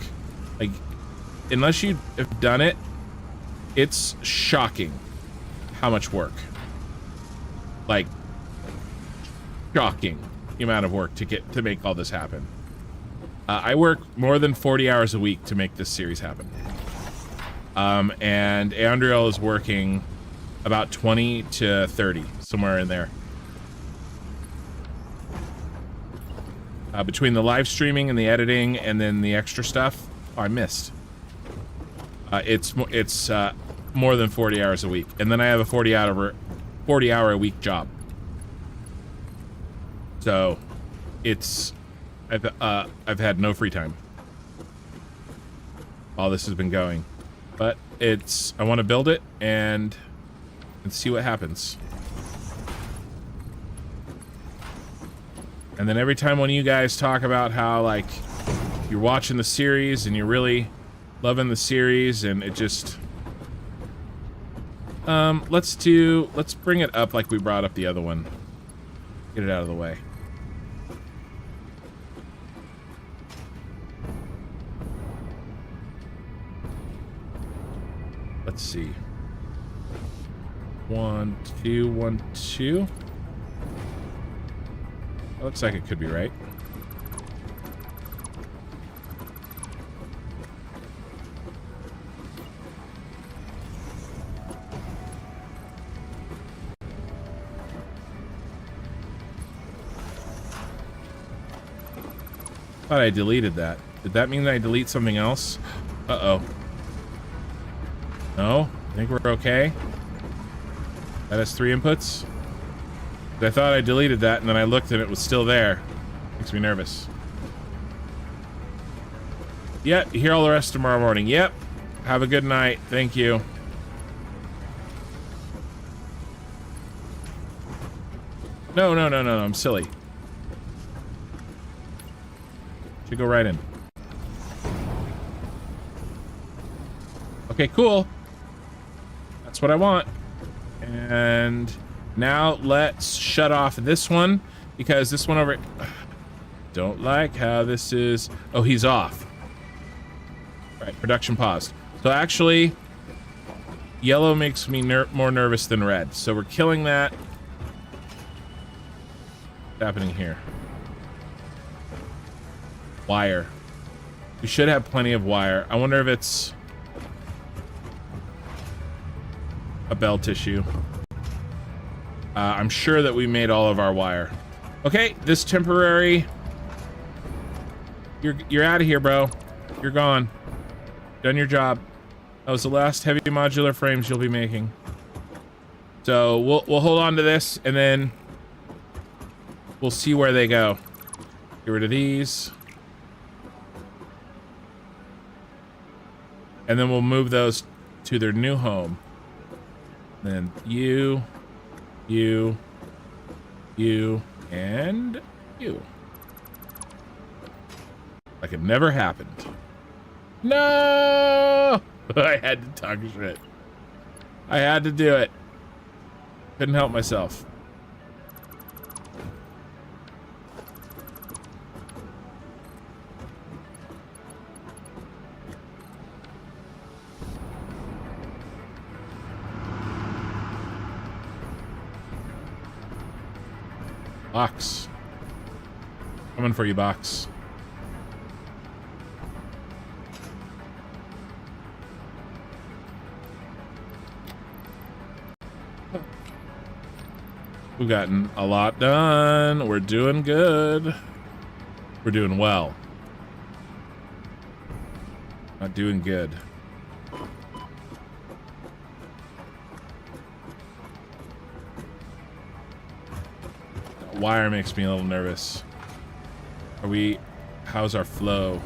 Like, unless you have done it, it's shocking how much work. Like, shocking the amount of work to make all this happen. I work more than 40 hours a week to make this series happen. And Andriel is working about 20 to 30, somewhere in there. Between the live streaming and the editing and then the extra stuff, I missed. It's more than 40 hours a week, and then I have a 40 hour a week job. So, I've had no free time. All this has been going, but I want to build it and see what happens. And then every time one of you guys talk about how, like, you're watching the series and you're really loving the series, and it just... let's bring it up like we brought up the other one. Get it out of the way. Let's see. 1, 2, 1, 2. Looks like it could be right. Thought I deleted that. Did that mean that I delete something else? Uh-oh. No? I think we're okay. That has 3 inputs. I thought I deleted that, and then I looked and it was still there. Makes me nervous. Yep, you hear all the rest tomorrow morning. Yep. Have a good night. Thank you. No, I'm silly. Should go right in. Okay, cool. That's what I want. And now let's shut off this one, because this one over... Don't like how this is... Oh, he's off. Right, production paused. So actually, yellow makes me more nervous than red. So we're killing that. What's happening here? Wire. We should have plenty of wire. I wonder if it's a belt issue. I'm sure that we made all of our wire. Okay, this temporary... You're out of here, bro. You're gone. Done your job. That was the last heavy modular frames you'll be making. So we'll hold on to this, and then we'll see where they go. Get rid of these. And then we'll move those to their new home. Then you, and you. Like it never happened. No! I had to talk shit. I had to do it. Couldn't help myself. Box. Coming for you, box. We've gotten a lot done. We're doing good. We're doing well. Not doing good. That wire makes me a little nervous. Are we... How's our flow?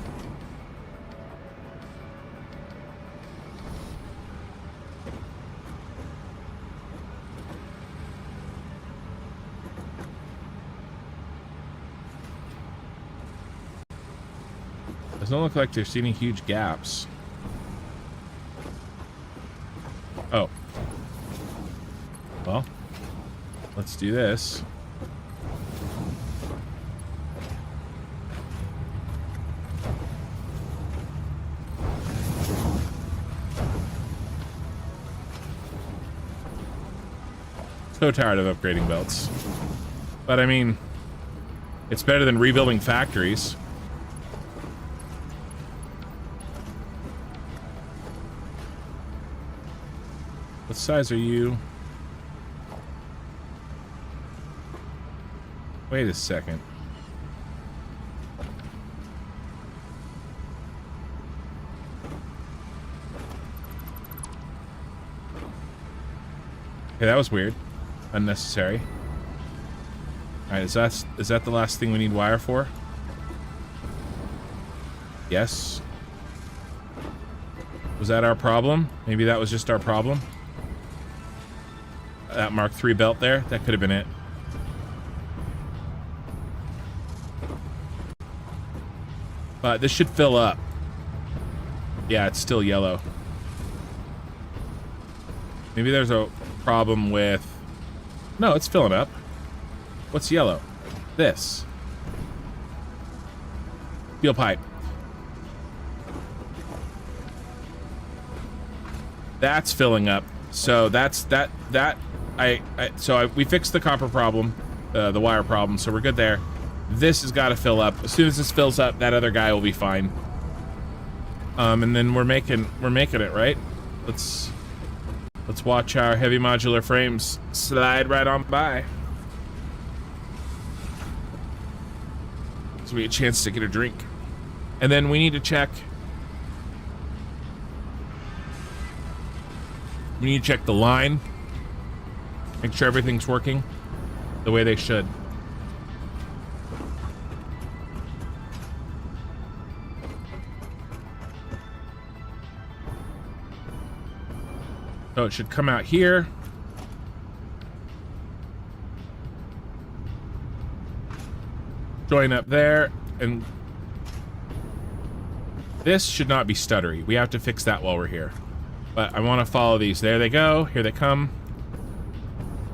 Doesn't look like there's any huge gaps. Oh. Well, let's do this. So tired of upgrading belts. But I mean, it's better than rebuilding factories. What size are you? Wait a second. Okay, that was weird. Unnecessary. Alright, is that the last thing we need wire for? Yes. Was that our problem? Maybe that was just our problem? That Mark III belt there? That could have been it. But this should fill up. Yeah, it's still yellow. Maybe there's a problem with... No, it's filling up. What's yellow? This. Steel pipe. That's filling up. So that's we fixed the copper problem, the wire problem, so we're good there. This has got to fill up. As soon as this fills up, that other guy will be fine. And then we're making it, right? Let's watch our heavy modular frames slide right on by. So we get a chance to get a drink. And then we need to check. We need to check the line. Make sure everything's working the way they should. So it should come out here. Join up there, and this should not be stuttery. We have to fix that while we're here. But I want to follow these. There they go. Here they come.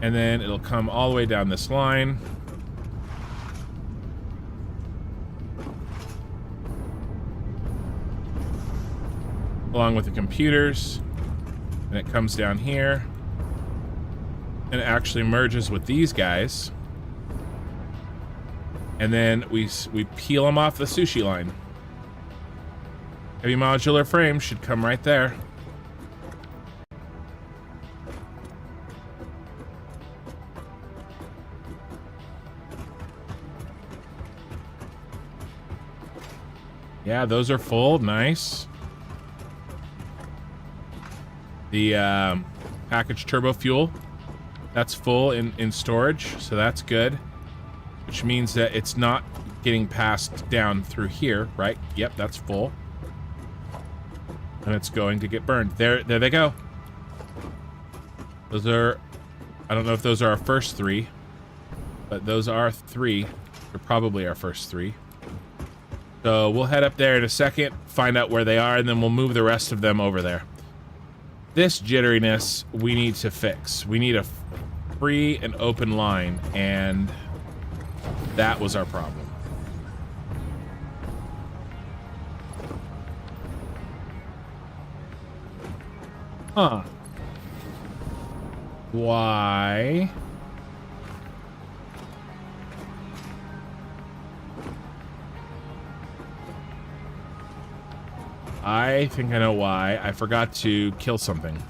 And then it'll come all the way down this line. Along with the computers. And it comes down here. And it actually merges with these guys. And then we peel them off the sushi line. Heavy modular frame should come right there. Yeah, those are full. Nice. The packaged turbo fuel, that's full in storage, so that's good. Which means that it's not getting passed down through here, right? Yep, that's full. And it's going to get burned. There they go. Those are, I don't know if those are our first three, but those are three. They're probably our first three. So we'll head up there in a second, find out where they are, and then we'll move the rest of them over there. This jitteriness we need to fix. We need a free and open line, and that was our problem. Huh. I think I know why. I forgot to kill something.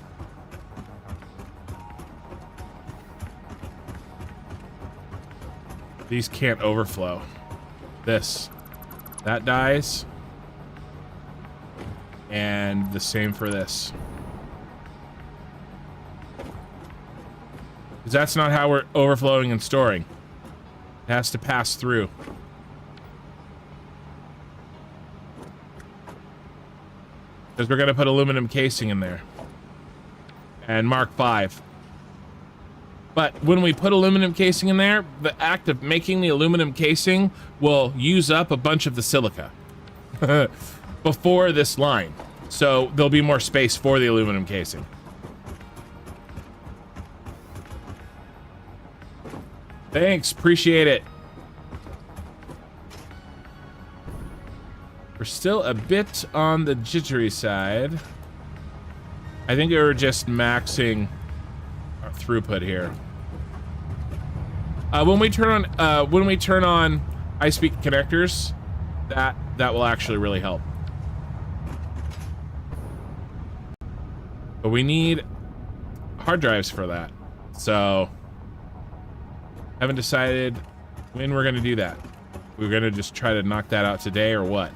These can't overflow. This. That dies. And the same for this. Because that's not how we're overflowing and storing. It has to pass through. Because we're going to put aluminum casing in there. And Mark 5. But when we put aluminum casing in there, the act of making the aluminum casing will use up a bunch of the silica before this line. So there'll be more space for the aluminum casing. Thanks, appreciate it. We're still a bit on the jittery side. I think we were just maxing our throughput here. When we turn on high-speed connectors, that will actually really help. But we need hard drives for that. So haven't decided when we're gonna do that. We're gonna just try to knock that out today or what?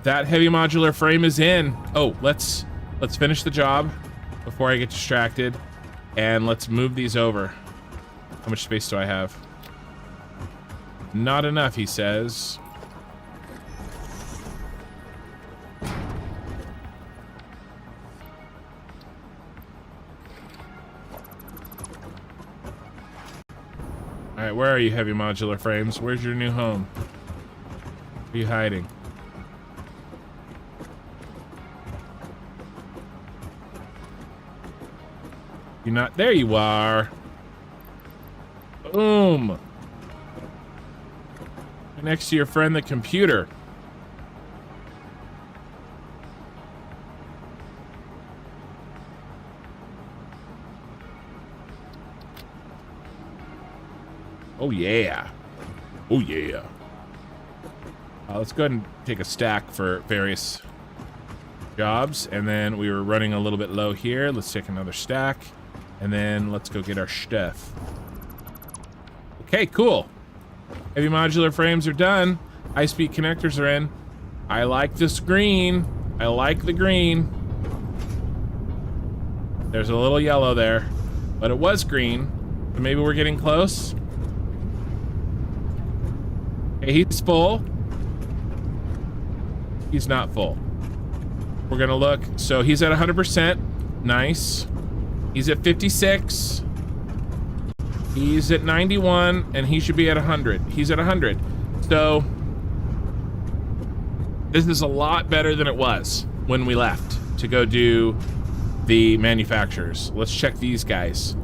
That heavy modular frame is in. Oh, let's finish the job before I get distracted, and let's move these over. How much space do I have? Not enough, he says. All right, where are you, heavy modular frames? Where's your new home? Where are you hiding? You're not there. You are. Boom. Right next to your friend, the computer. Oh yeah. Oh yeah. Let's go ahead and take a stack for various jobs, and then we were running a little bit low here. Let's take another stack, and then let's go get our stuff. Okay, cool. Heavy modular frames are done. High-speed connectors are in. I like this green. I like the green. There's a little yellow there, but it was green. So maybe we're getting close. Okay, he's full. He's not full. We're gonna look. So he's at 100%. Nice. He's at 56. He's at 91, and he should be at 100. He's at 100. So this is a lot better than it was when we left to go do the manufacturers. Let's check these guys.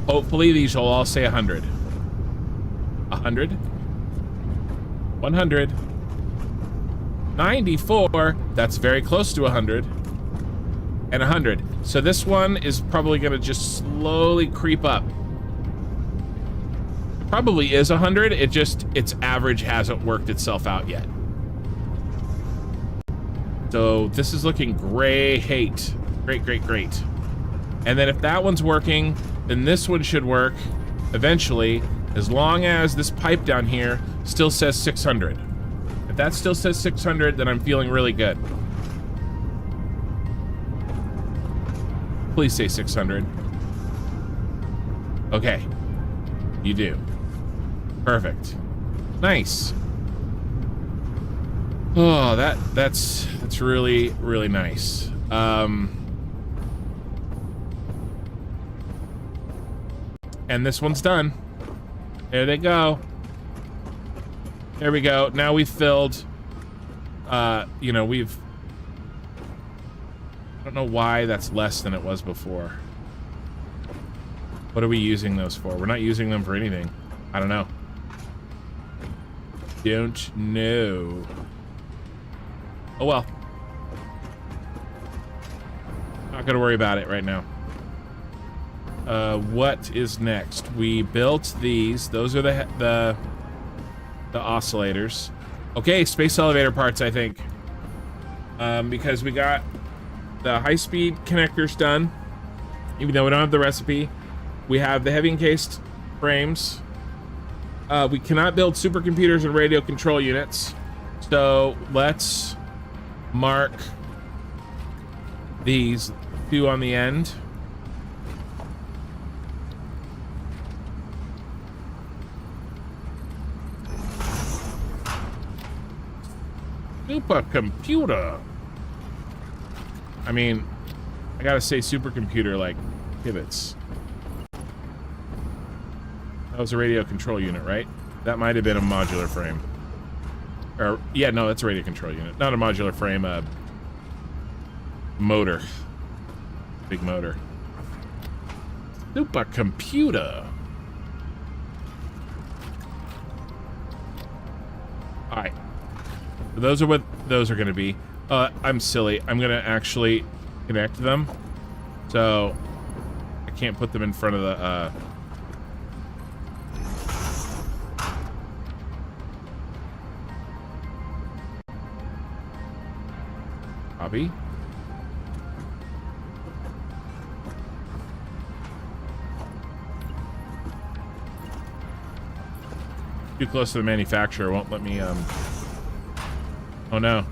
Hopefully these will all say 100. 100. 100. 94. That's very close to 100. And 100. So this one is probably going to just slowly creep up. Probably is 100. It just, its average hasn't worked itself out yet. So this is looking great. Great, great, great. And then if that one's working, then this one should work eventually, as long as this pipe down here still says 600. If that still says 600, then I'm feeling really good. Please say 600. Okay. You do. Perfect. Nice. Oh, that's really, really nice. And this one's done. There they go. There we go. Now we've filled, you know, I don't know why that's less than it was before. What are we using those for? We're not using them for anything. I don't know. Don't know. Oh well. Not gonna worry about it right now. What is next? We built these. Those are the oscillators. Okay, space elevator parts, I think. because we got the high-speed connectors done. Even though we don't have the recipe, we have the heavy encased frames. We cannot build supercomputers and radio control units, so let's mark these two on the end. Supercomputer. I mean, I gotta say supercomputer like pivots. That was a radio control unit, right? That might have been a modular frame. Or, yeah, no, that's a radio control unit. Not a modular frame, a motor. Big motor. Supercomputer. Alright. Those are what those are going to be. I'm silly. I'm going to actually connect them. So, I can't put them in front of the, copy. Too close to the manufacturer, won't let me, oh no.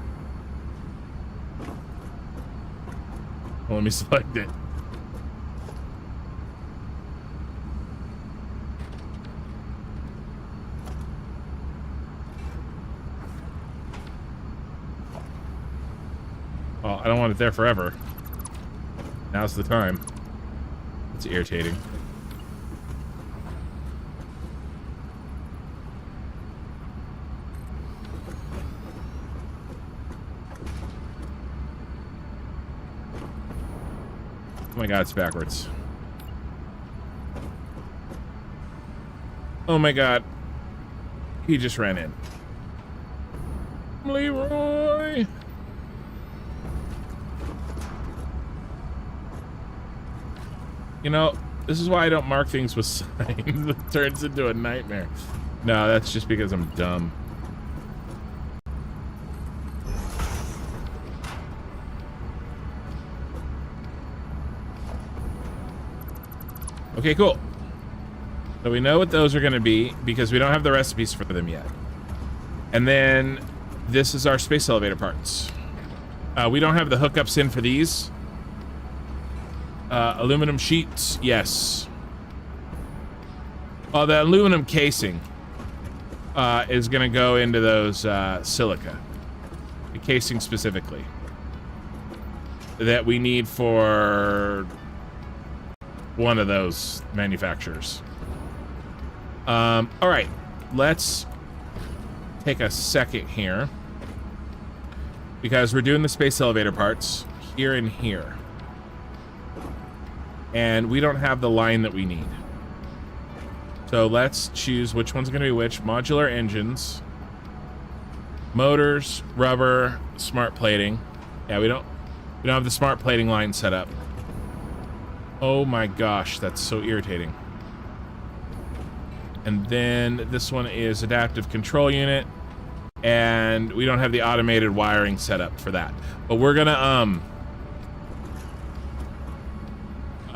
Well, let me select it. Well, I don't want it there forever. Now's the time. It's irritating. Oh my god, it's backwards. Oh my god. He just ran in. Leroy! You know, this is why I don't mark things with signs. It turns into a nightmare. No, that's just because I'm dumb. Okay, cool. So we know what those are going to be because we don't have the recipes for them yet. And then this is our space elevator parts. We don't have the hookups in for these. Aluminum sheets, yes. Oh, the aluminum casing is going to go into those silica. The casing specifically. That we need for one of those manufacturers. All right, let's take a second here because we're doing the space elevator parts here and here. And we don't have the line that we need. So let's choose which one's going to be which. Modular engines, motors, rubber, smart plating. Yeah, we don't have the smart plating line set up. Oh my gosh, that's so irritating. And then this one is adaptive control unit, and we don't have the automated wiring set up for that. But we're gonna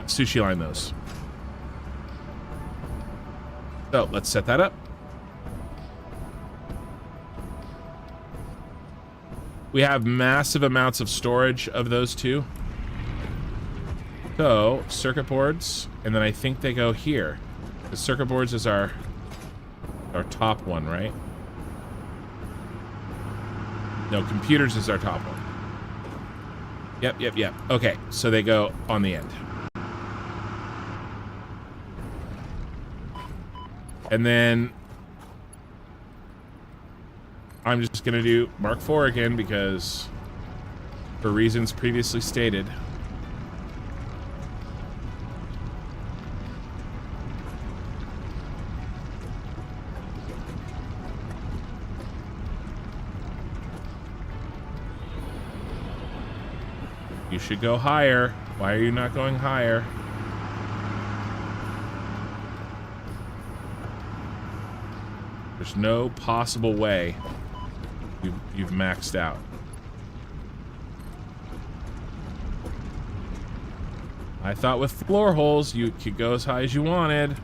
sushi line those. So let's set that up. We have massive amounts of storage of those two. So circuit boards, and then I think they go here. The circuit boards is our top one, right? No, computers is our top one. Yep. Okay, so they go on the end. And then I'm just gonna do Mark IV again because for reasons previously stated. You should go higher. Why are you not going higher? There's no possible way you've maxed out. I thought with floor holes, you could go as high as you wanted.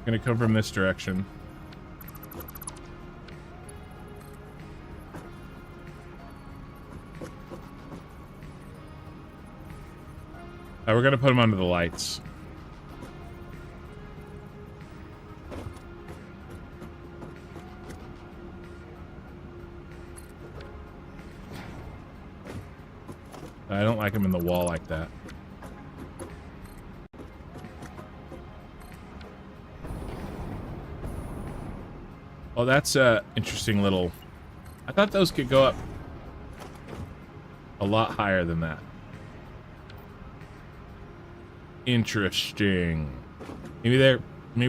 Gonna come from this direction. We're gonna put them under the lights. I don't like them in the wall like that. Oh, that's a interesting little... I thought those could go up a lot higher than that. Interesting. Maybe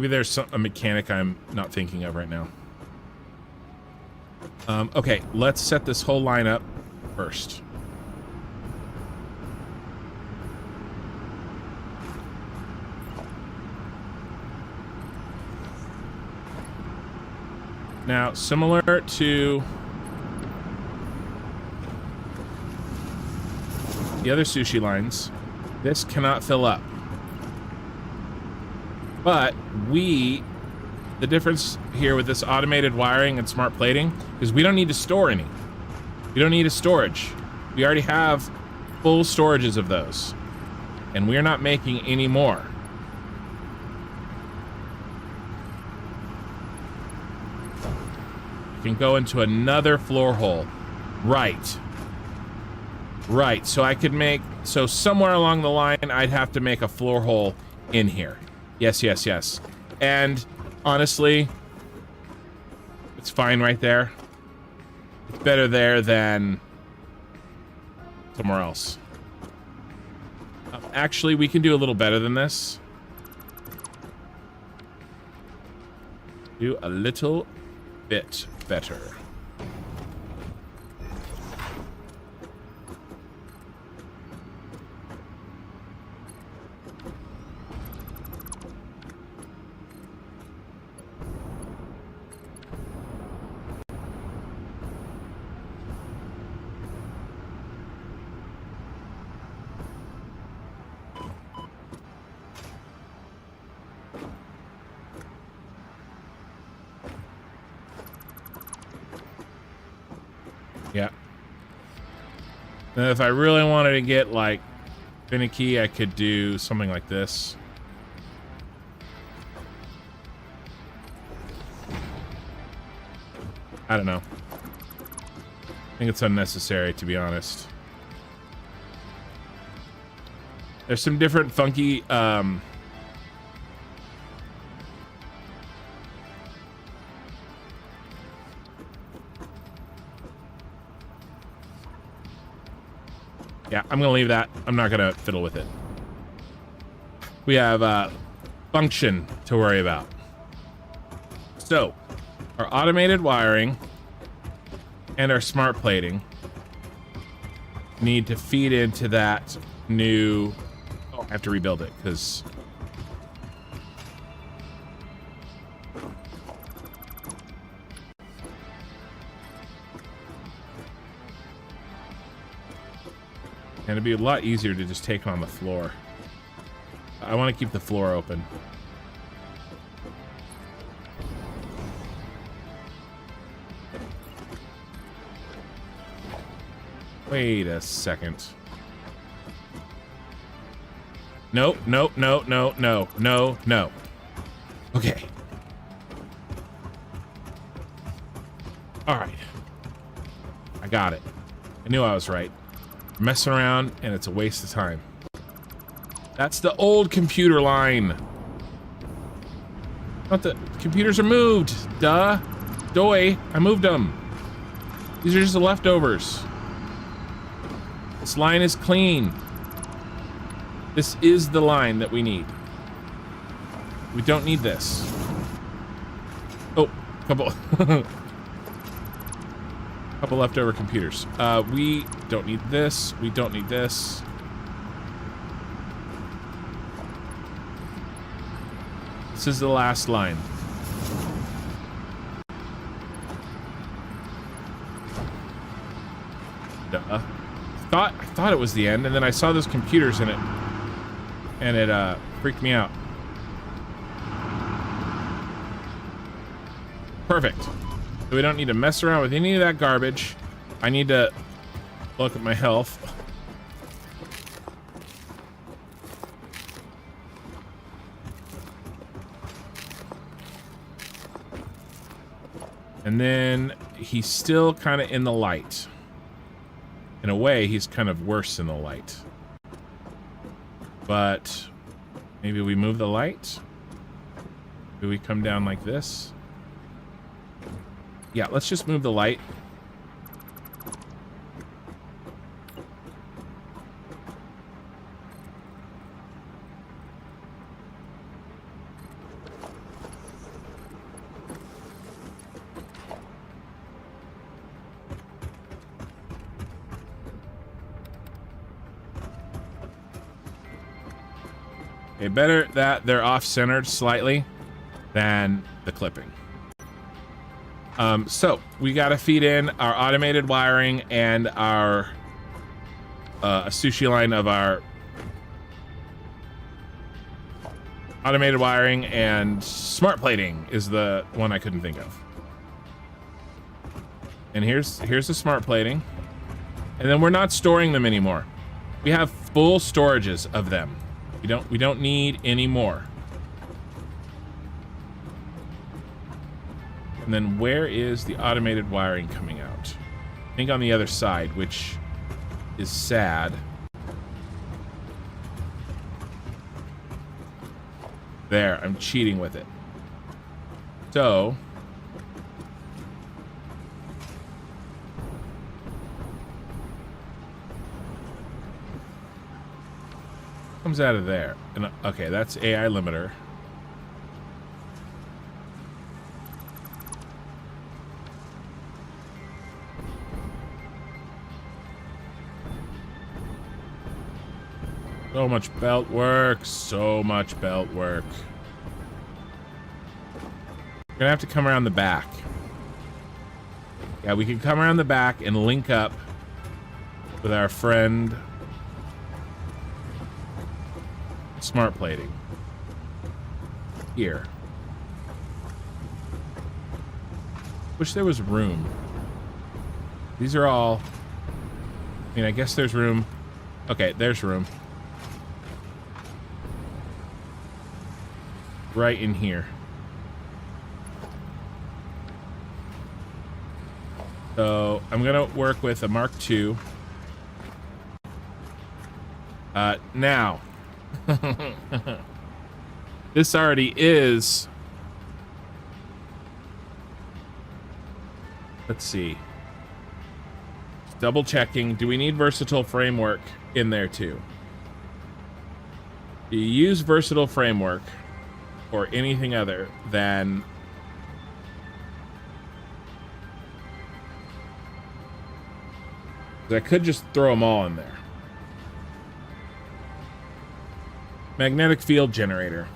there's a mechanic I'm not thinking of right now. Okay, let's set this whole line up first. Now, similar to the other sushi lines, this cannot fill up. But the difference here with this automated wiring and smart plating is we don't need to store any. We don't need a storage. We already have full storages of those. And we're not making any more. Can go into another floor hole. Right. Right. So I could make... So somewhere along the line, I'd have to make a floor hole in here. Yes, yes, yes. And honestly, it's fine right there. It's better there than somewhere else. Actually, we can do a little better than this. Do a little bit better. Yeah. Now, if I really wanted to get, like, finicky, I could do something like this. I don't know. I think it's unnecessary, to be honest. There's some different funky, yeah, I'm gonna leave that. I'm not gonna fiddle with it. We have function to worry about. So, our automated wiring and our smart plating need to feed into that new... Oh, I have to rebuild it because... And it'd be a lot easier to just take on the floor. I want to keep the floor open. Wait a second. Nope, nope, no, no, no, no, no. Okay. All right. I got it. I knew I was right. Messing around, and it's a waste of time. That's the old computer line. Not the computers are moved. Duh. Doy. I moved them. These are just the leftovers. This line is clean. This is the line that we need. We don't need this. Oh, couple couple leftover computers. We don't need this. We don't need this. This is the last line. Duh. I thought it was the end, and then I saw those computers in it, and it freaked me out. Perfect. So we don't need to mess around with any of that garbage. I need to look at my health. And then he's still kind of in the light. In a way, he's kind of worse in the light. But maybe we move the light? Do we come down like this? Yeah, let's just move the light. Okay, better that they're off-centered slightly than the clipping. So we got to feed in our automated wiring and our a sushi line of our automated wiring, and smart plating is the one I couldn't think of. And here's the smart plating, and then we're not storing them anymore. We have full storages of them. We don't need any more. And then where is the automated wiring coming out? I think on the other side, which is sad. There, I'm cheating with it. So comes out of there. And okay, that's AI limiter. So much belt work, so much belt work. We're gonna have to come around the back. Yeah, we can come around the back and link up with our friend smart plating here. Wish there was room. These are all, I mean, I guess there's room. Okay, there's room. Right in here. So I'm gonna work with a Mark II. Now, this already is. Let's see. Double checking. Do we need versatile framework in there too? Do you use versatile framework or anything other than I could just throw them all in there. Magnetic field generator,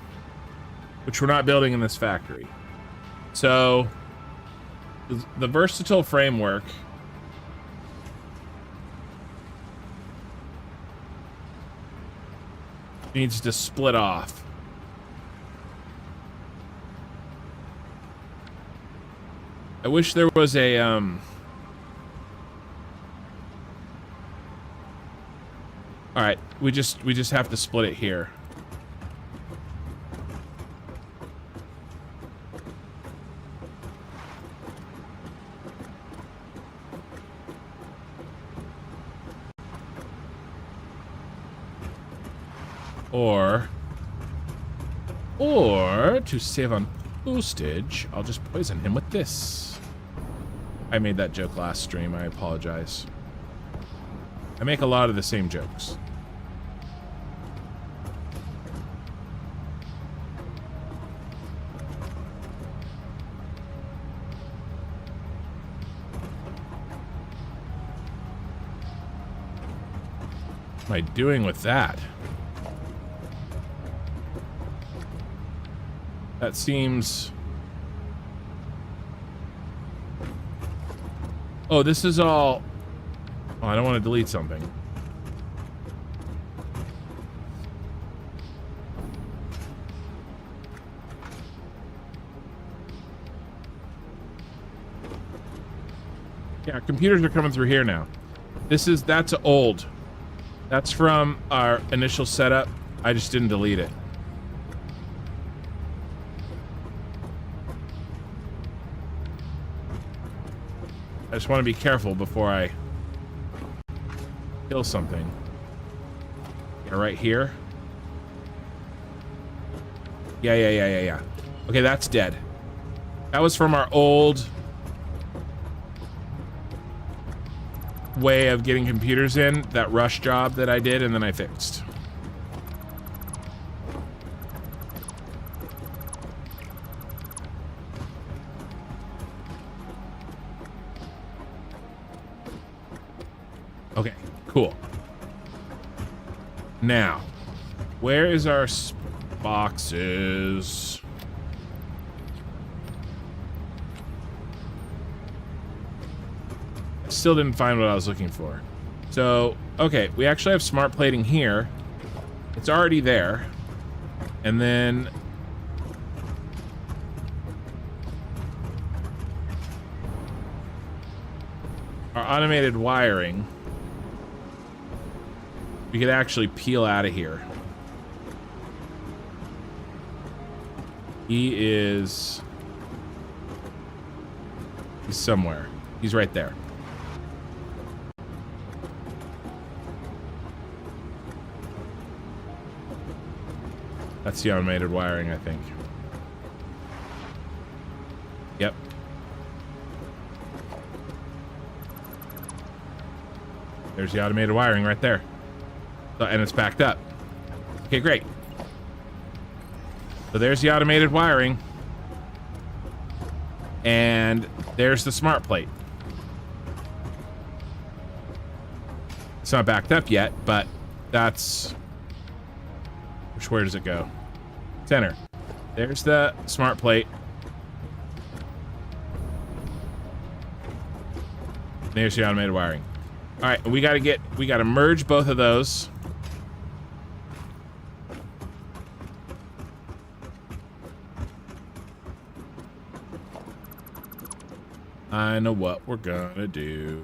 which we're not building in this factory. So the versatile framework needs to split off. I wish there was a all right, we just have to split it here. Or to save on postage, I'll just poison him with this. I made that joke last stream, I apologize. I make a lot of the same jokes. What am I doing with that? That seems... Oh, this is all... Oh, I don't want to delete something. Yeah, computers are coming through here now. That's old. That's from our initial setup. I just didn't delete it. I just want to be careful before I kill something. Yeah, right here. Yeah. Okay, that's dead. That was from our old way of getting computers in, that rush job that I did and then I fixed. Okay, cool. Now, where is our boxes? I still didn't find what I was looking for. So, okay, we actually have smart plating here. It's already there. And then... our automated wiring... we could actually peel out of here. He's somewhere. He's right there. That's the automated wiring, I think. Yep. There's the automated wiring right there. And it's backed up. Okay, great. So there's the automated wiring. And there's the smart plate. It's not backed up yet, but that's... where does it go? Center. There's the smart plate. There's the automated wiring. All right, we gotta merge both of those. I know what we're gonna do.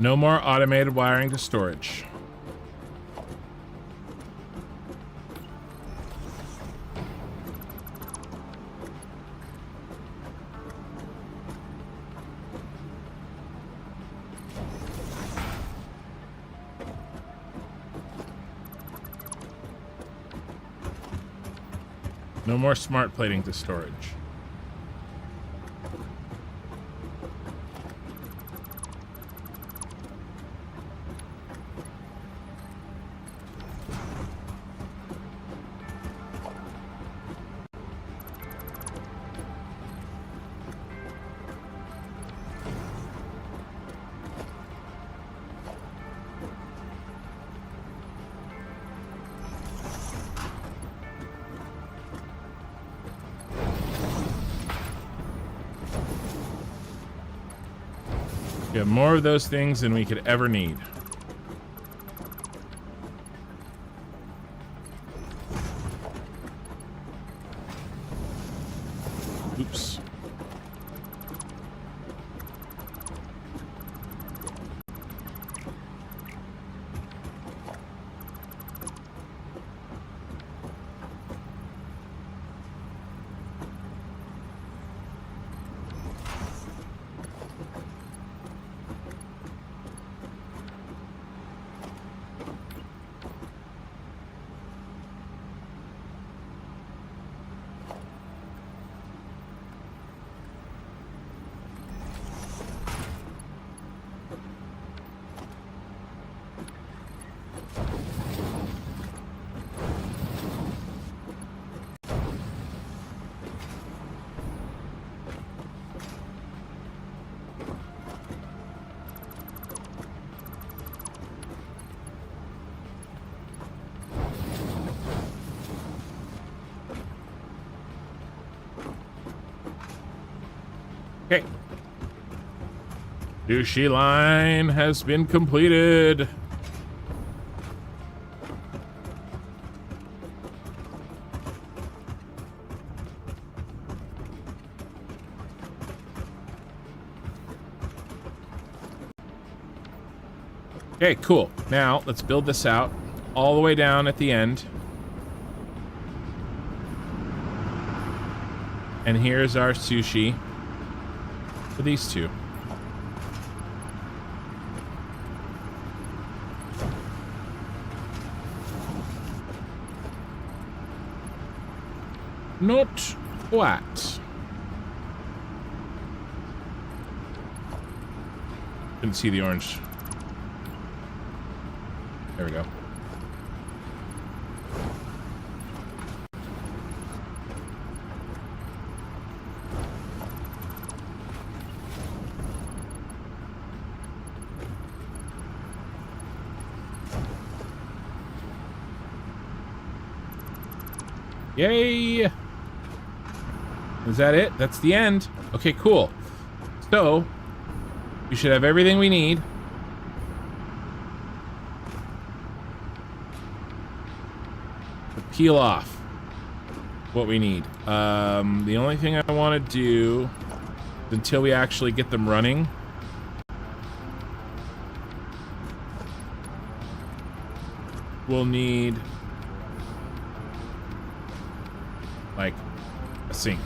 No more automated wiring to storage. No more smart plating to storage. We have more of those things than we could ever need. Oops. Okay. Sushi line has been completed. Okay, cool. Now let's build this out all the way down at the end. And here's our sushi for these two. Not what? Didn't see the orange. There we go. Yay! Is that it? That's the end. Okay, cool. So, we should have everything we need. To peel off what we need. The only thing I want to do until we actually get them running we'll need like a sink.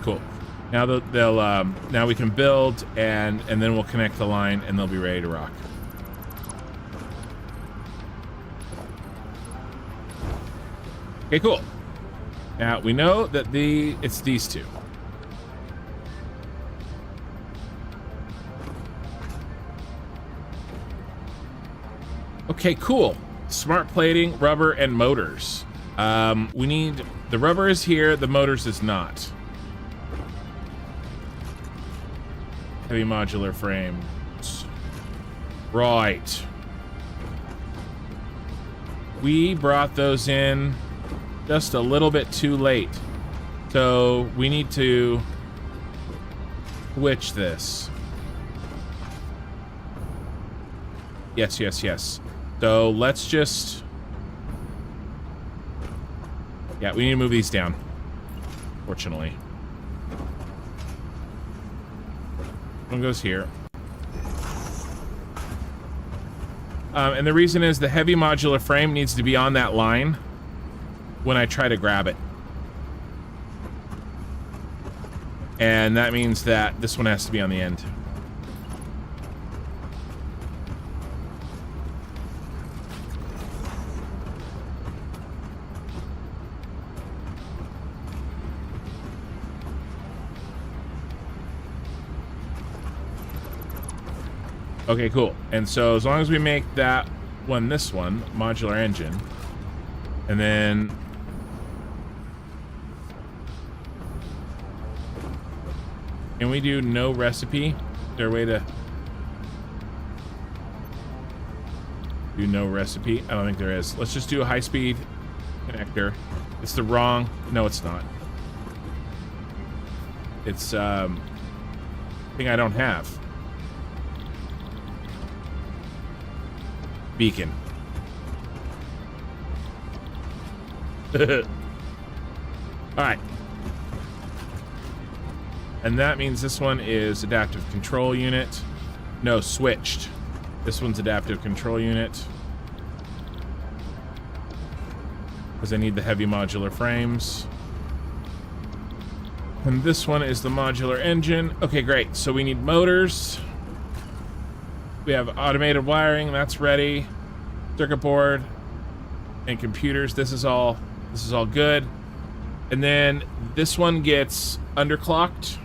Cool. Now they'll now we can build and then we'll connect the line and they'll be ready to rock. Okay, cool. Now we know that it's these two. Okay, cool. Smart plating, rubber, and motors. We need the rubber is here, the motors is not. Heavy modular frames. Right. We brought those in just a little bit too late. So we need to switch this. Yes, yes, yes. So let's just... Yeah, we need to move these down. Fortunately. One goes here. And the reason is the heavy modular frame needs to be on that line when I try to grab it. And that means that this one has to be on the end. Okay, cool. And so as long as we make that one this one, modular engine, and then can we do no recipe? Is there a way to do no recipe? I don't think there is. Let's just do a high-speed connector. It's the wrong... No, it's not. It's thing I don't have. Beacon. All right. And that means this one is adaptive control unit. No, switched. This one's adaptive control unit. Because I need the heavy modular frames. And this one is the modular engine. Okay, great. So we need motors. We have automated wiring, that's ready. Circuit board and computers. This is all good. And then this one gets underclocked.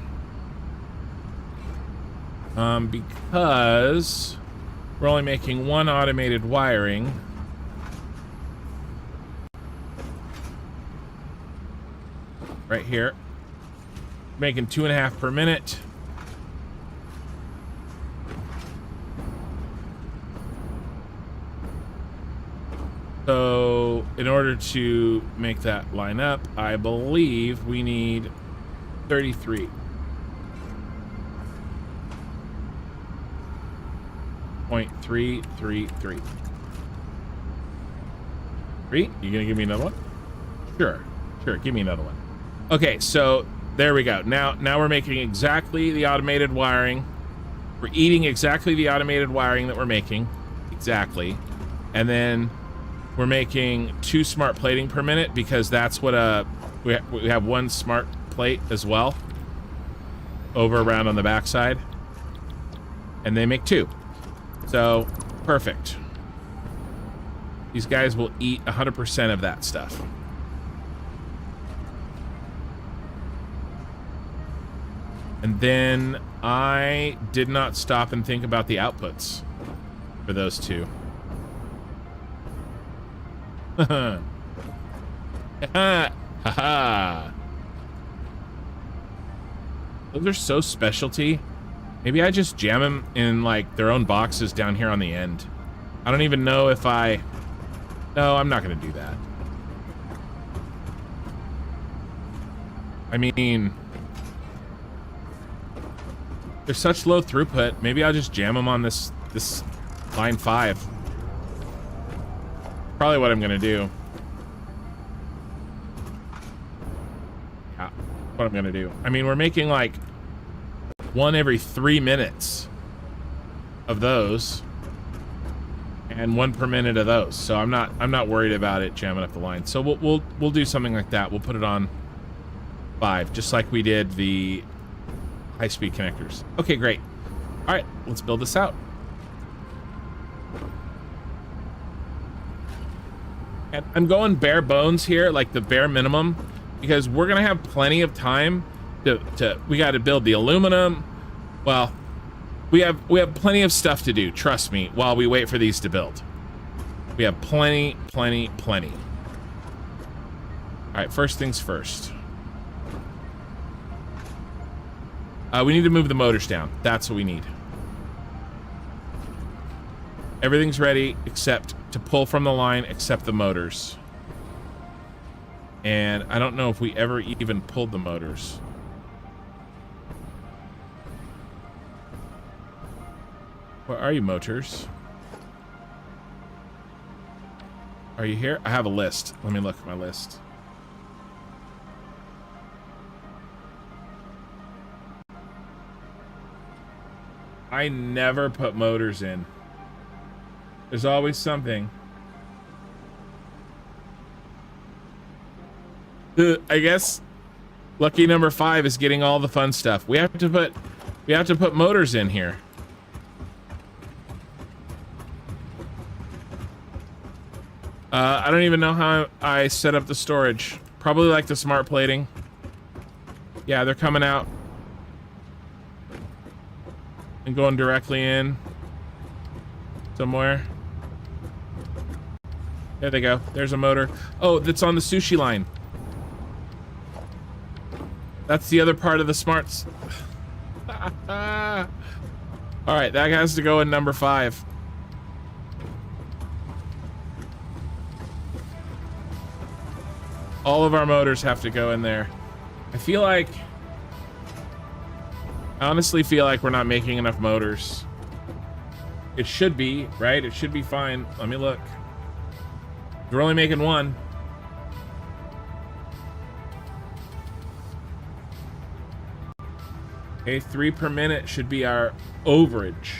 Because we're only making one automated wiring. Right here. Making 2.5 per minute. So, in order to make that line up, I believe we need 33. 0.333. 3? You gonna give me another one? Sure, give me another one. Okay, so there we go. Now we're making exactly the automated wiring. We're eating exactly the automated wiring that we're making. Exactly. And then we're making 2 smart plating per minute because that's what we have 1 smart plate as well over around on the backside, and they make 2. So perfect. These guys will eat 100% of that stuff. And then I did not stop and think about the outputs for those 2. Haha. Those are so specialty. Maybe I just jam them in like their own boxes down here on the end. I don't even know if I... No, I'm not gonna do that. I mean... They're such low throughput. Maybe I'll just jam them on this line 5. Probably what I'm gonna do. Yeah, what I'm gonna do. I mean, we're making like 1 every 3 minutes of those, and 1 per minute of those. So I'm not worried about it jamming up the line. So we'll do something like that. We'll put it on 5, just like we did the high-speed connectors. Okay, great. All right, let's build this out. And I'm going bare bones here, like the bare minimum, because we're gonna have plenty of time to we got to build the aluminum. Well, we have plenty of stuff to do, trust me, while we wait for these to build. We have plenty. All right, first things first. We need to move the motors down. That's what we need. Everything's ready except to pull from the line, except the motors. And I don't know if we ever even pulled the motors. Where are you, motors? Are you here? I have a list. Let me look at my list. I never put motors in. There's always something. I guess Lucky number 5 is getting all the fun stuff. We have to put motors in here. I don't even know how I set up the storage. Probably like the smart plating. Yeah, they're coming out and going directly in somewhere. There they go. There's a motor. Oh, that's on the sushi line. That's the other part of the smarts. All right, that has to go in number 5. All of our motors have to go in there. I honestly feel like we're not making enough motors. It should be, right? It should be fine. Let me look. We're only making 1. Okay, 3 per minute should be our overage.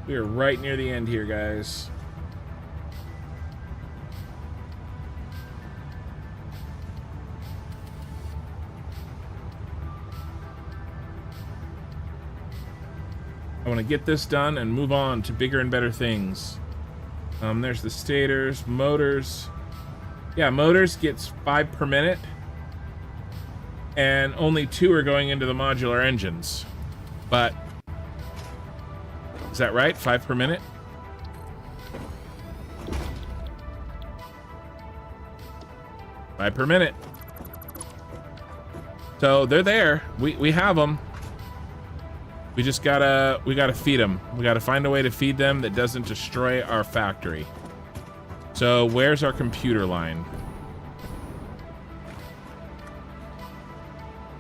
We are right near the end here, guys. I want to get this done and move on to bigger and better things. There's the stators, motors. Yeah, motors gets 5 per minute. And only 2 are going into the modular engines. But is that right? 5 per minute? Five per minute. So they're there. We have them. We just gotta feed them. We gotta find a way to feed them that doesn't destroy our factory. So where's our computer line?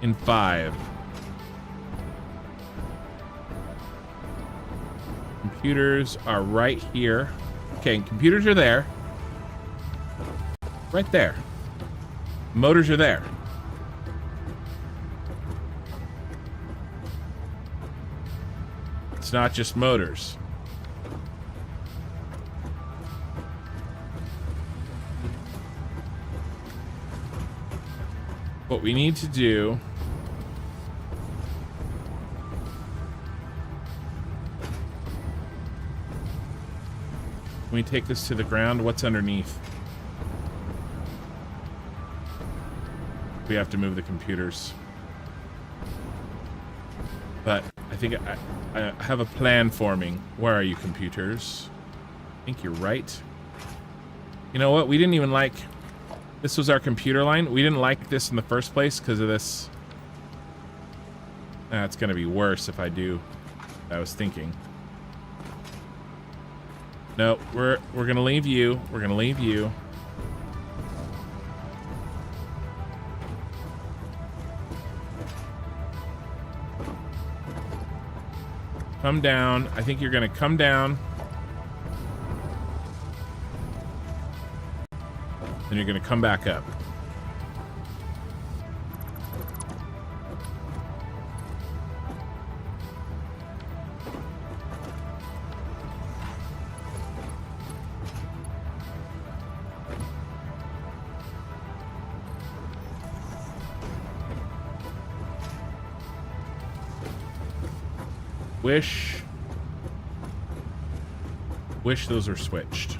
In 5. Computers are right here. Okay, computers are there. Right there. Motors are there. It's not just motors. What we need to do when we take this to the ground, what's underneath? We have to move the computers. But I think I have a plan forming. Where are you, computers? I think you're right. You know what? We didn't even like... This was our computer line. We didn't like this in the first place because of this. It's going to be worse if I do. I was thinking. No, we're going to leave you. We're going to leave you. Come down. I think you're going to come down. Then you're going to come back up. Wish those were switched.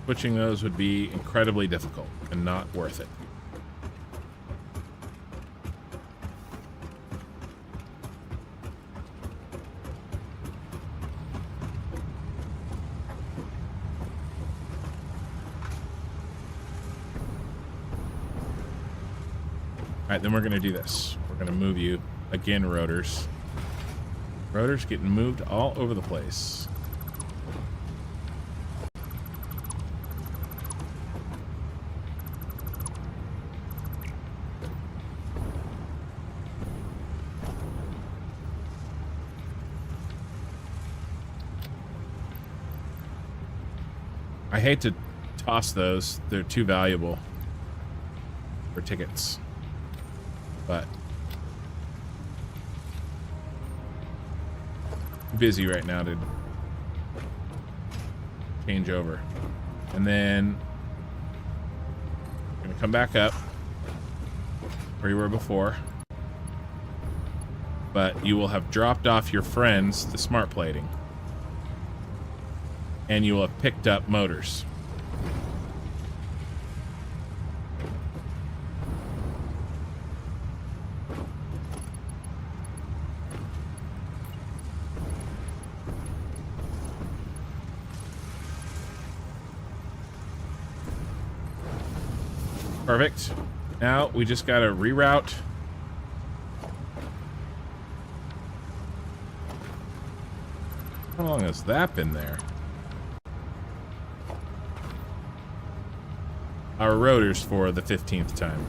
Switching those would be incredibly difficult and not worth it. Alright, then we're going to do this. We're going to move you. Again, rotors. Rotors getting moved all over the place. I hate to toss those. They're too valuable for tickets. But busy right now to change over. And then I'm gonna come back up where you were before. But you will have dropped off your friends the smart plating. And you will have picked up motors. Perfect. Now we just gotta reroute. How long has that been there? Our rotors for the 15th time.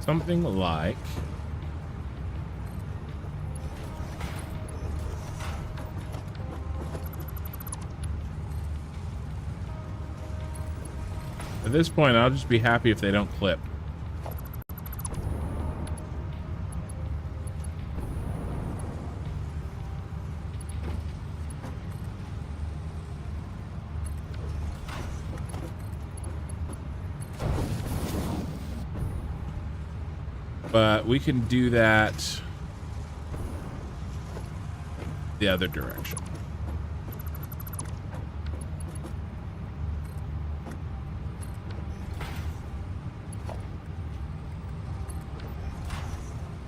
Something like at this point, I'll just be happy if they don't clip. But we can do that the other direction.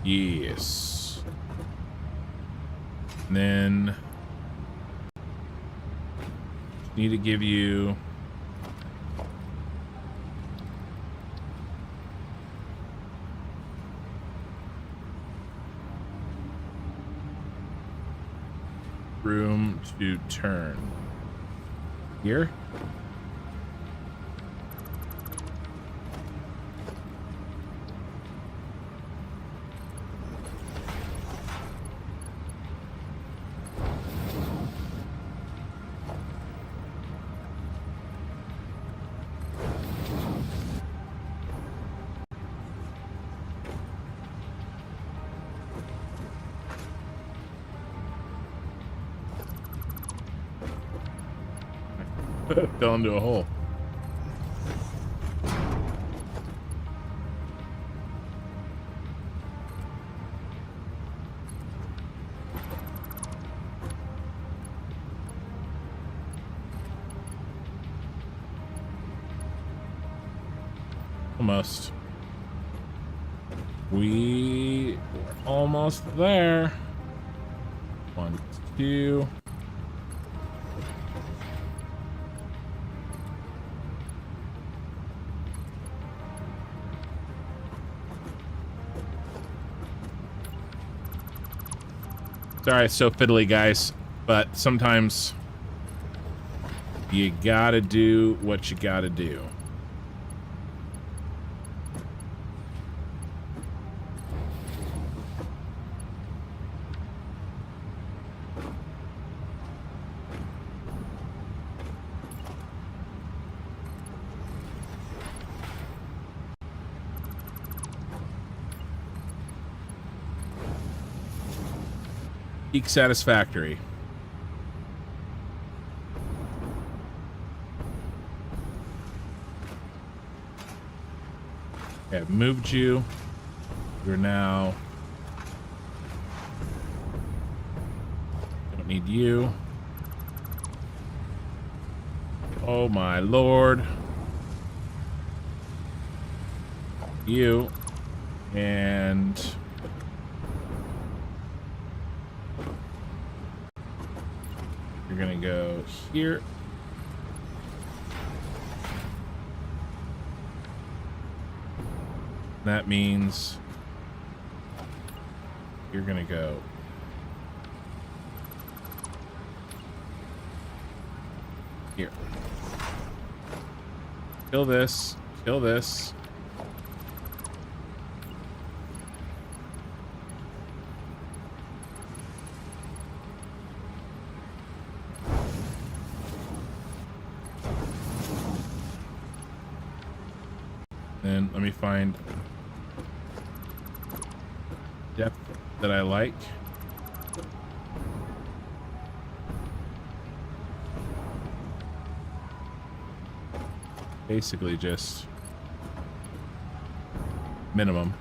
Yes. And then need to give you room to turn here. Fell into a hole. Almost. We were almost there. 1, 2. Sorry it's so fiddly, guys, but sometimes you gotta do what you gotta do. Peak Satisfactory. Okay, I've moved you. You're now... Don't need you. Oh my lord. You. And... You're gonna go here. That means you're gonna go Here. Kill this. Kill this. Then let me find depth that I like. Basically just minimum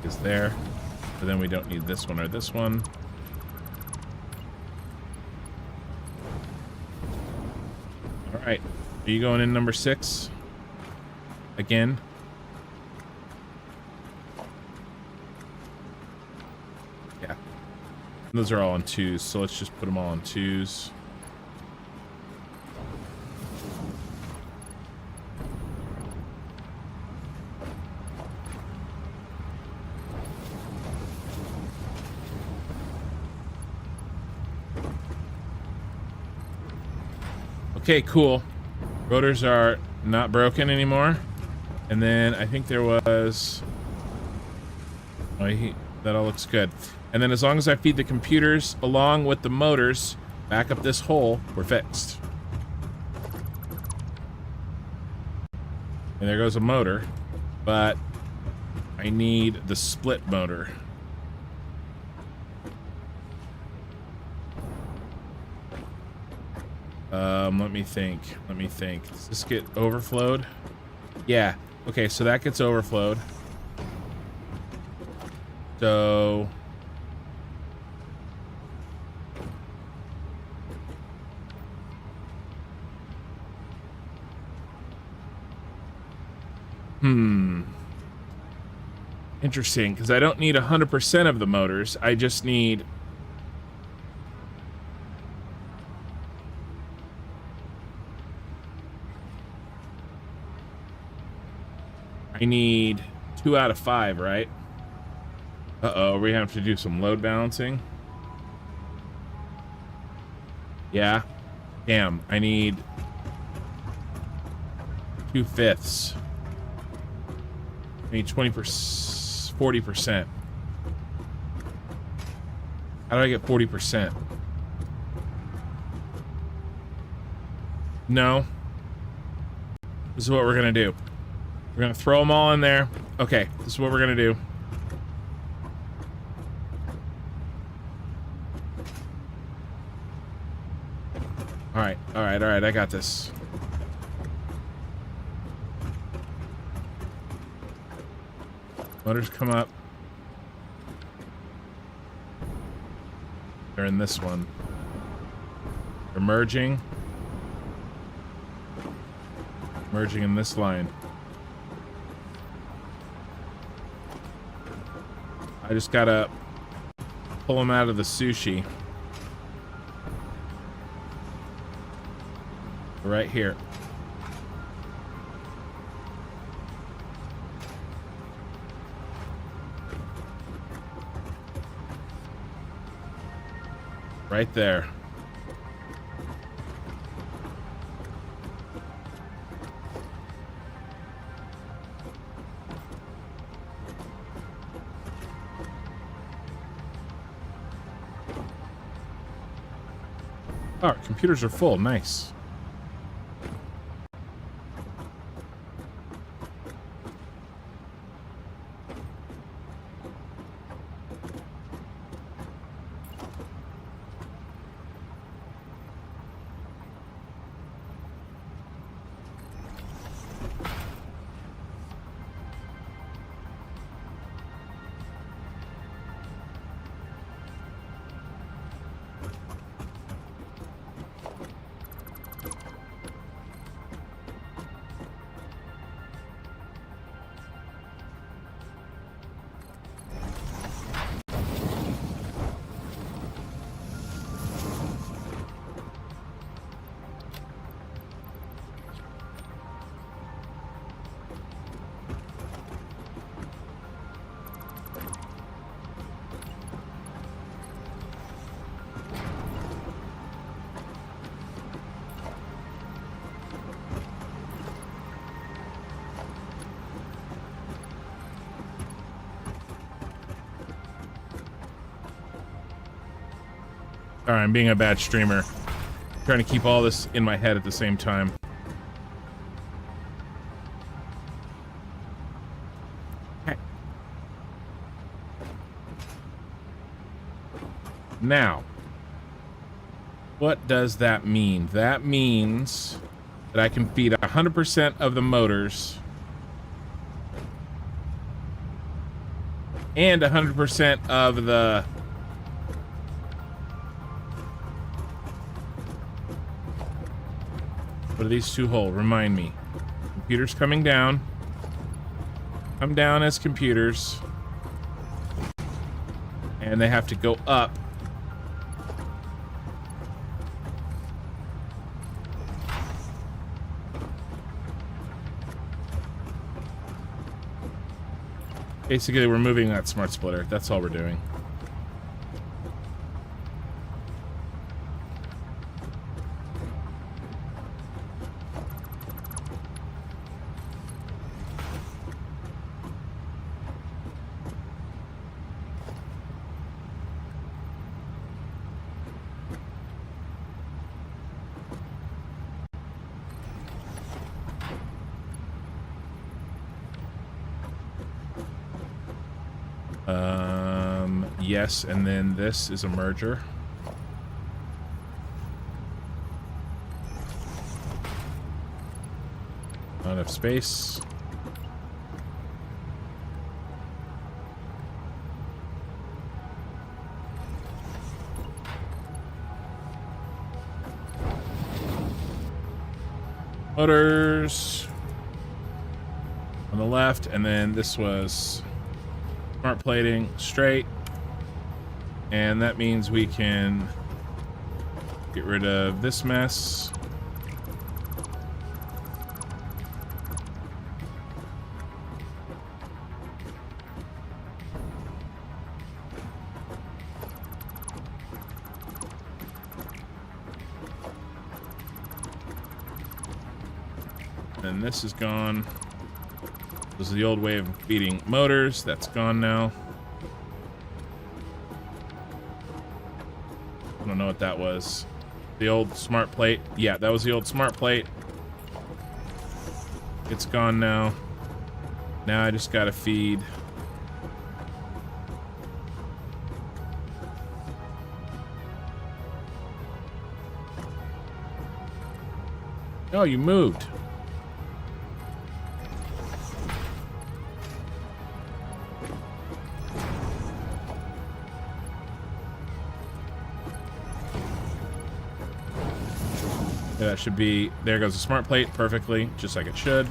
is there, but then we don't need this one or this one. All right, are you going in number 6 again? Yeah, those are all on 2s, so let's just put them all on 2s. Okay, cool. Rotors are not broken anymore. And then I think there was... Oh, that all looks good. And then as long as I feed the computers along with the motors back up this hole, we're fixed. And there goes a motor. But I need the split motor. Let me think. Let me think. Does this get overflowed? Yeah. Okay, so that gets overflowed. So... Interesting, because I don't need 100% of the motors. I just need... I need 2 out of 5, right? Uh-oh, we have to do some load balancing. Yeah. Damn, I need 2/5. I need 20%, 40%. How do I get 40%? No. This is what we're gonna do. We're gonna throw them all in there. Okay, this is what we're gonna do. All right, all right, all right, I got this. Motors come up. They're in this one. They're merging. Merging in this line. I just gotta pull them out of the sushi. Right here. Right there. Oh, our computers are full. Nice. Sorry, I'm being a bad streamer. Trying to keep all this in my head at the same time. Okay. Now, what does that mean? That means that I can feed 100% of the motors and 100% of the what are these two hold? Remind me. Computers coming down. Come down as computers. And they have to go up. Basically, we're moving that smart splitter. That's all we're doing. Yes, and then this is a merger. Not enough space. Motors on the left, and then this was smart plating straight. And that means we can get rid of this mess. And this is gone. This is the old way of feeding motors. That's gone now. I don't know what that was. The old smart plate. Yeah, that was the old smart plate. It's gone now. Now I just gotta feed. Oh, you moved. That should be, there goes the smart plate perfectly, just like it should.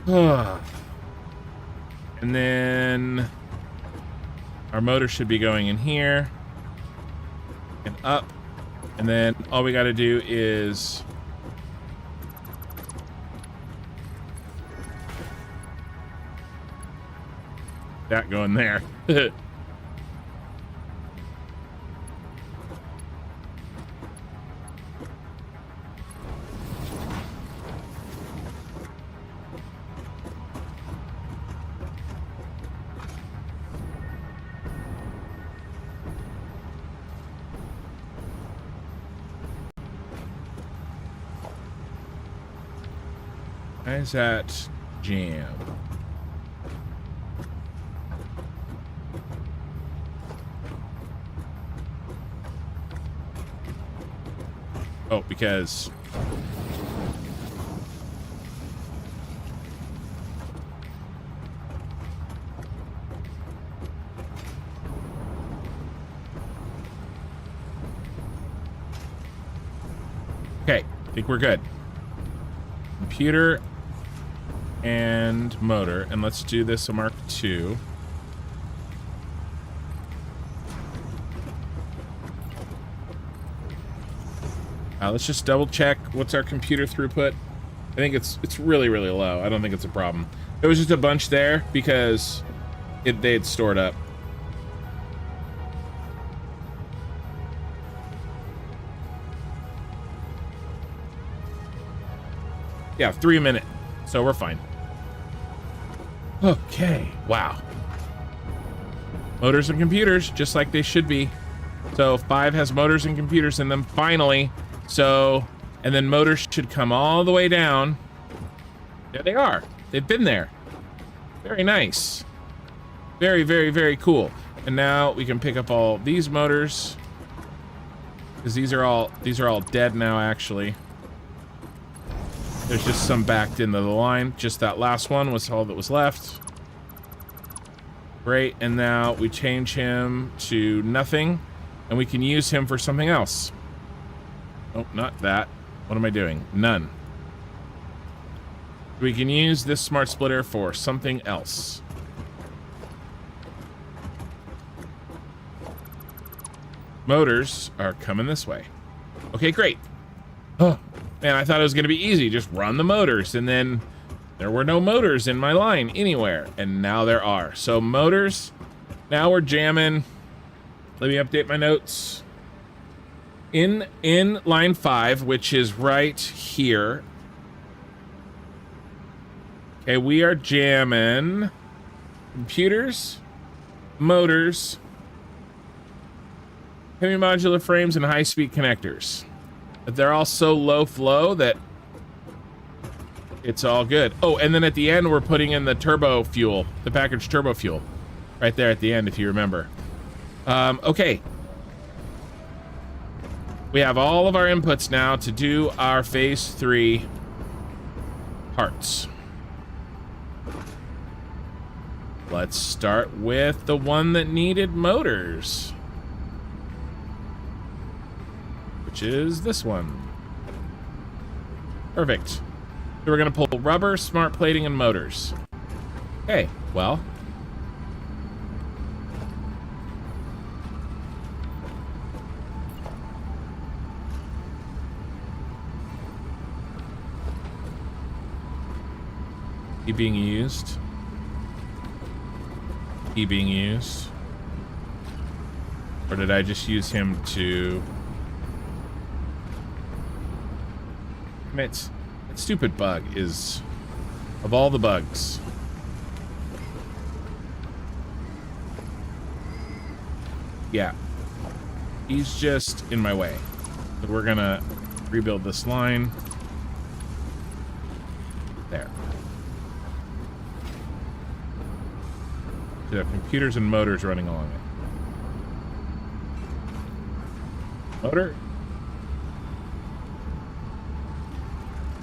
And then our motor should be going in here and up. And then all we got to do is that going there. Why is that jam? Oh, because okay, I think we're good. Computer and motor, and let's do this a Mark II. Let's just double check what's our computer throughput. I think it's really low. I don't think it's a problem. There was just a bunch there because they had stored up. Yeah, 3 a minute, so we're fine. Okay, wow. Motors and computers, just like they should be. So 5 has motors and computers in them, finally. So, and then motors should come all the way down. There they are. They've been there. Very nice. Very, very, very cool. And now we can pick up all these motors. Because these are all dead now, actually. There's just some backed into the line. Just that last one was all that was left. Great, and now we change him to nothing, and we can use him for something else. Oh, not that. What am I doing? None. We can use this smart splitter for something else. Motors are coming this way. Okay, great. Oh, man, I thought it was going to be easy. Just run the motors, and then there were no motors in my line anywhere, and now there are. So motors, now we're jamming. Let me update my notes. In line 5, which is right here. Okay, we are jamming computers, motors, heavy modular frames, and high-speed connectors. But they're all so low flow that it's all good. Oh, and then at the end, we're putting in the turbo fuel, the packaged turbo fuel. Right there at the end, if you remember. Okay. We have all of our inputs now to do our phase 3 parts. Let's start with the one that needed motors. Which is this one. Perfect. So we're gonna pull rubber, smart plating, and motors. Okay, well. Key being used. Key being used. Or did I just use him to... That stupid bug is, of all the bugs. Yeah. He's just in my way. So we're gonna rebuild this line. There. Should have computers and motors running along it. Motor.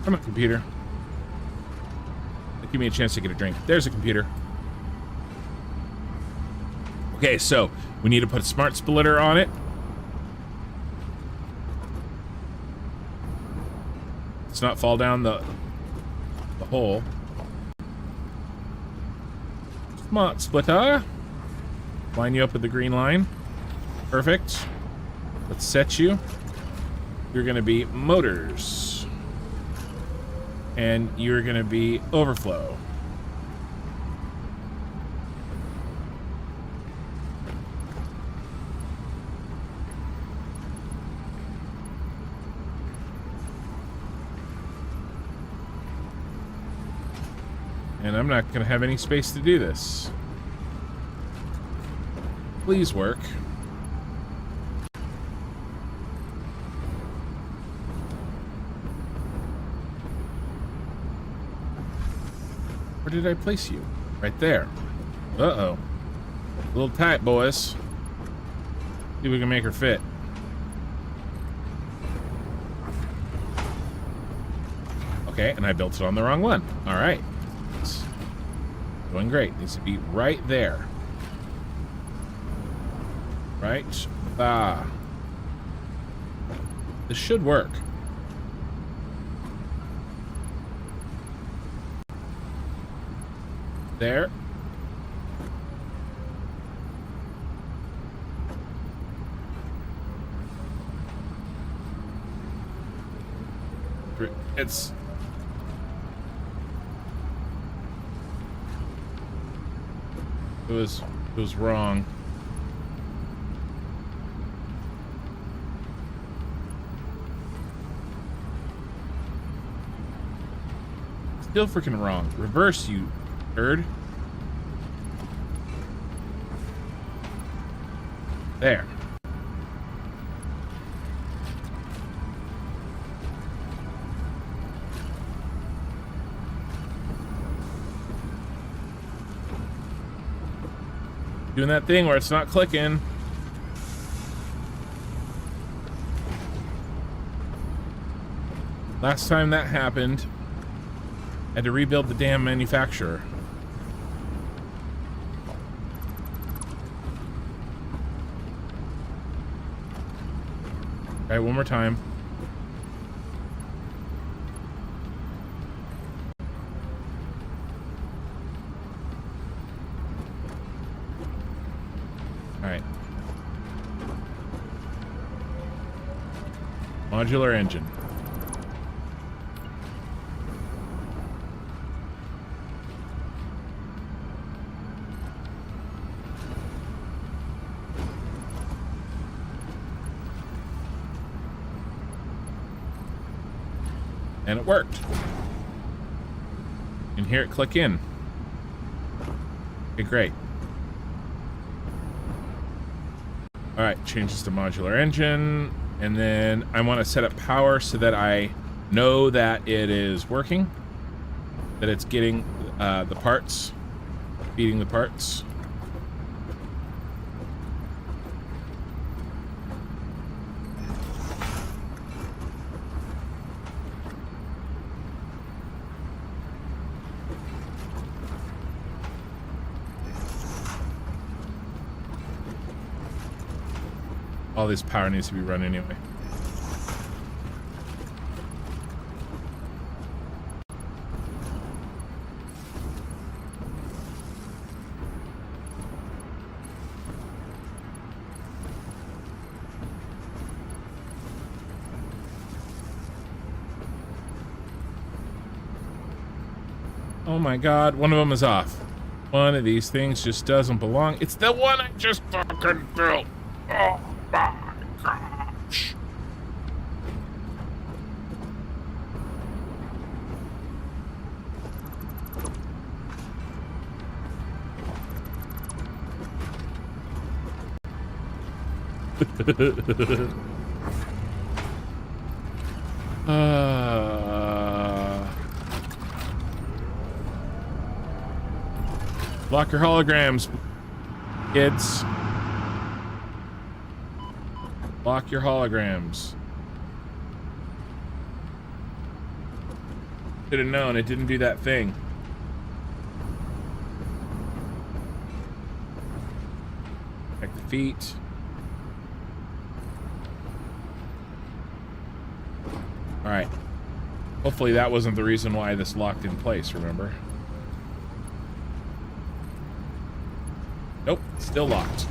Come on, computer. Give me a chance to get a drink. There's a computer. Okay, so we need to put a smart splitter on it. Let's not fall down the hole. Smart splitter. Line you up with the green line. Perfect. Let's set you. You're gonna be motors. And you're gonna be overflow. And I'm not gonna have any space to do this. Please work. Where did I place you? Right there. Uh-oh. A little tight, boys. See if we can make her fit. Okay, and I built it on the wrong one. All right. It's going great. Needs to be right there. Right. This should work. There. It's... It was wrong. Still freaking wrong. Reverse, you nerd. There. Doing that thing where it's not clicking. Last time that happened, I had to rebuild the damn manufacturer. All right, one more time. All right. Modular engine. And it worked. You can hear it click in. Okay, great. All right, changes to modular engine. And then I want to set up power so that I know that it is working, that it's getting the parts, feeding the parts. All this power needs to be run anyway. Oh my god, one of them is off. One of these things just doesn't belong. It's the one I just fucking built. Oh my gosh. Lock your holograms, kids. Lock your holograms. Should have known it didn't do that thing. Check the feet. All right. Hopefully that wasn't the reason why this locked in place, remember? Nope, still locked.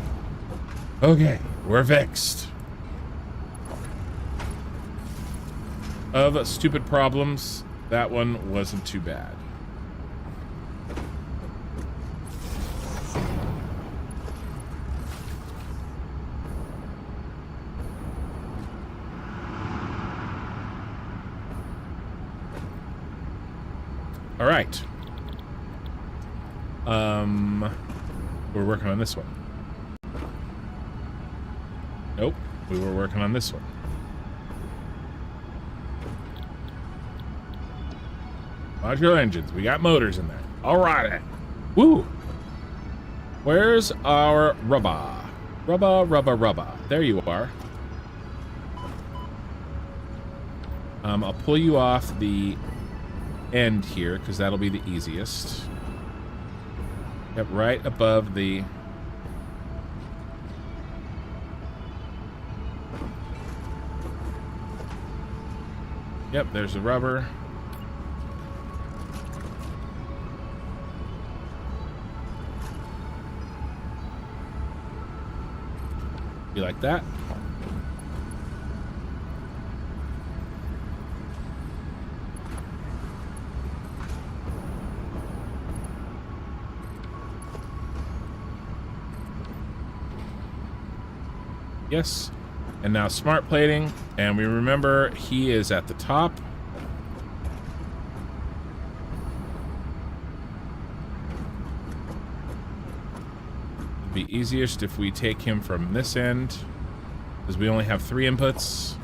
Okay, we're fixed. Of stupid problems, that one wasn't too bad. All right. We're working on this one. Nope, we were working on this one. Modular engines. We got motors in there. All right. Woo. Where's our rubber? Rubber. There you are. I'll pull you off the end here because that'll be the easiest. Yep, right above the... Yep, there's the rubber. You like that? Yes. And now smart plating, and we remember he is at the top. It'd be easiest if we take him from this end, because we only have 3 inputs.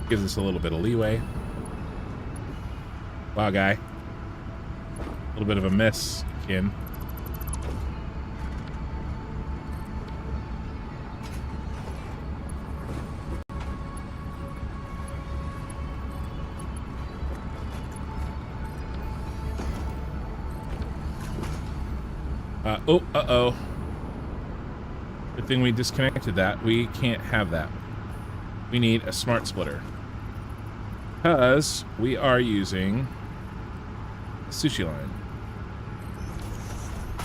Gives us a little bit of leeway. Wow, guy. A little bit of a miss, Kin. Uh-oh. Good thing we disconnected that. We can't have that. We need a smart splitter. Because we are using a sushi line.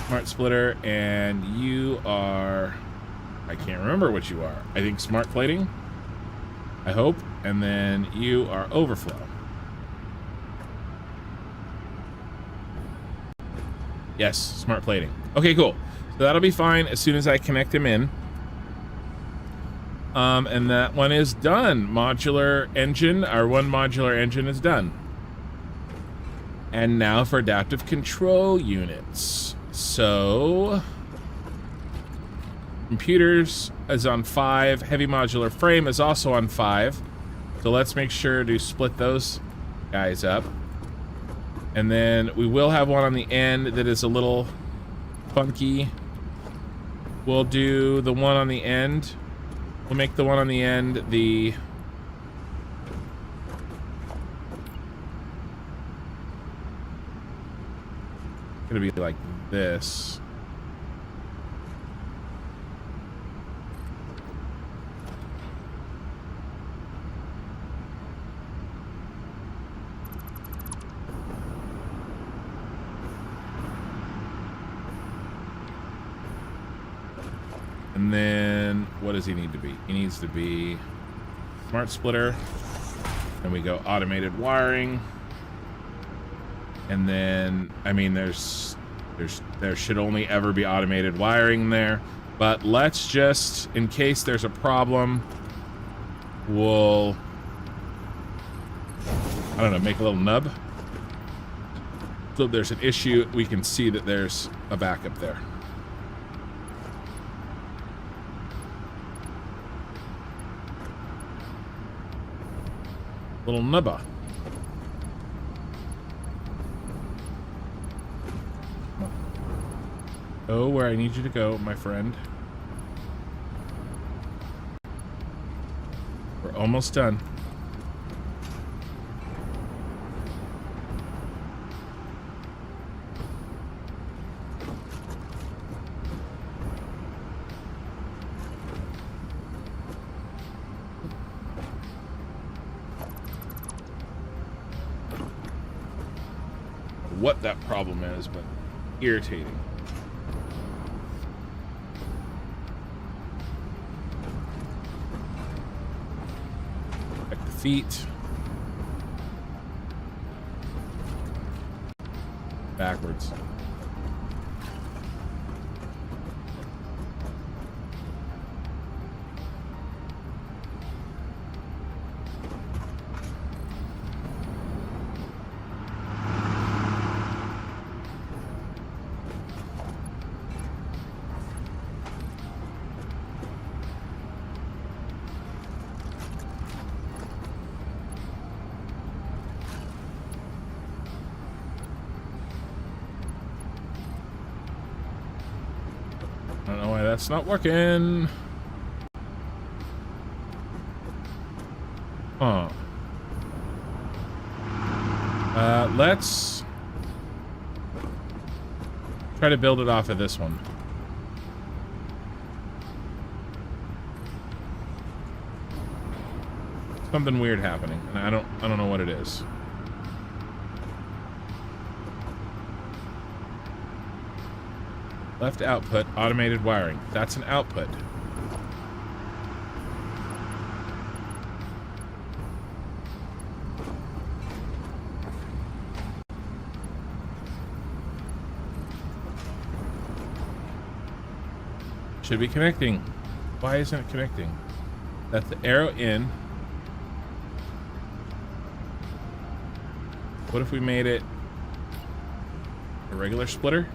Smart splitter, and you are... I can't remember what you are. I think smart plating? I hope. And then you are overflow. Yes, smart plating. Okay, cool. So that'll be fine as soon as I connect him in. And that one is done. Modular engine, our one modular engine is done. And now for adaptive control units. So, computers is on 5. Heavy modular frame is also on 5. So let's make sure to split those guys up. And then we will have one on the end that is a little funky. We'll do the one on the end. We'll make the one on the end the... Gonna be like this. And then, what does he need to be? He needs to be smart splitter. And we go automated wiring. And then, I mean, there should only ever be automated wiring there. But let's just, in case there's a problem, we'll, I don't know, make a little nub. So if there's an issue, we can see that there's a backup there. Little nubba. Go where I need you to go, my friend. We're almost done. What that problem is, but irritating. Check the feet. Backwards. I don't know why that's not working. Huh. Let's try to build it off of this one. Something weird happening, and I don't know what it is. Left output, automated wiring. That's an output. Should be connecting. Why isn't it connecting? That's the arrow in. What if we made it a regular splitter?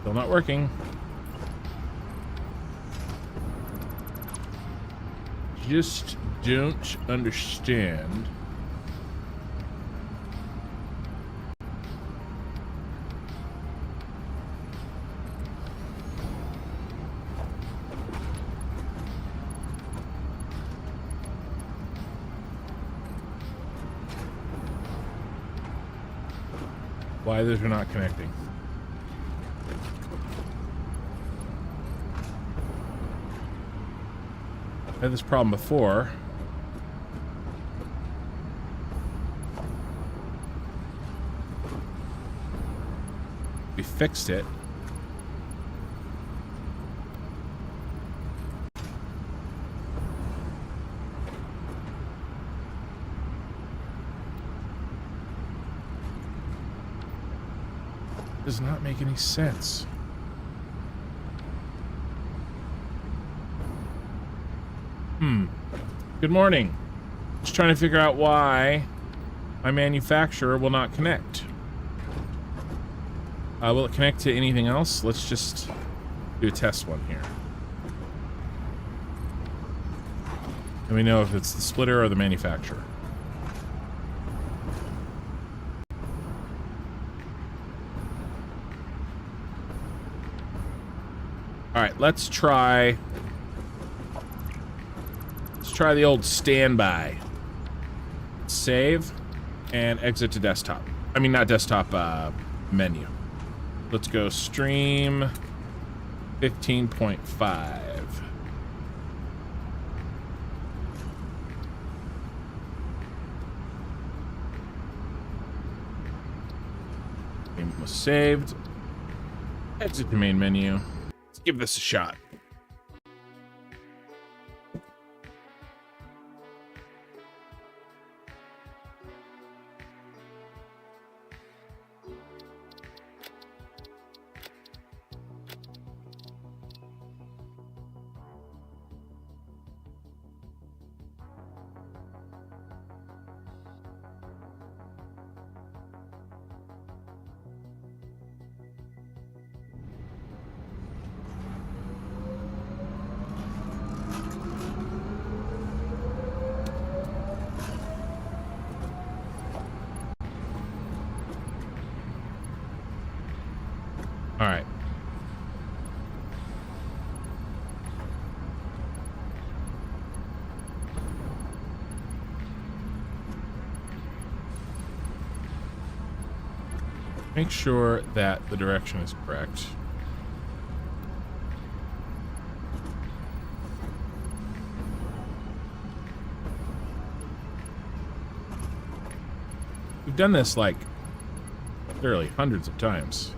Still not working. Just don't understand. Why those are not connecting. I had this problem before. We fixed it. Does not make any sense. Good morning. Just trying to figure out why my manufacturer will not connect. Will it connect to anything else? Let's just do a test one here. Let me know if it's the splitter or the manufacturer. All right, let's try the old standby. Save and exit to desktop. I mean, not desktop, menu. Let's go stream 15.5. Game was saved. Exit to main menu. Let's give this a shot. All right. Make sure that the direction is correct. We've done this like literally hundreds of times.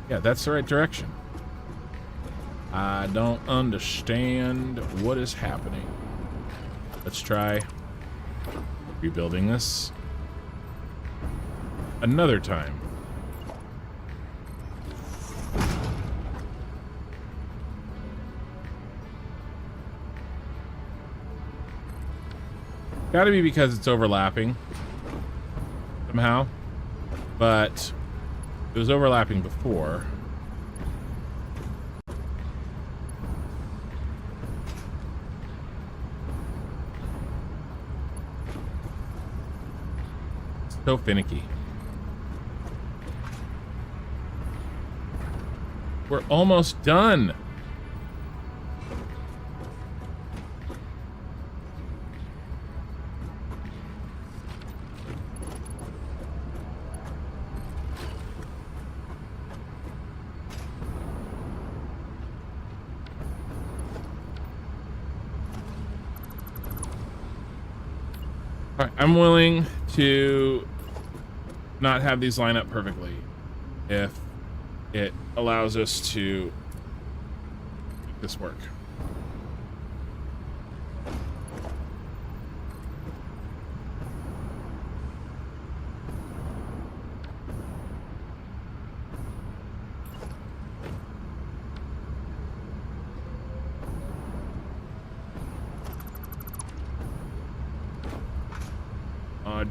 Yeah, that's the right direction. I don't understand what is happening. Let's try rebuilding this another time. Gotta be because it's overlapping somehow, but it was overlapping before. So finicky. We're almost done. All right, I'm willing to not have these line up perfectly if it allows us to make this work.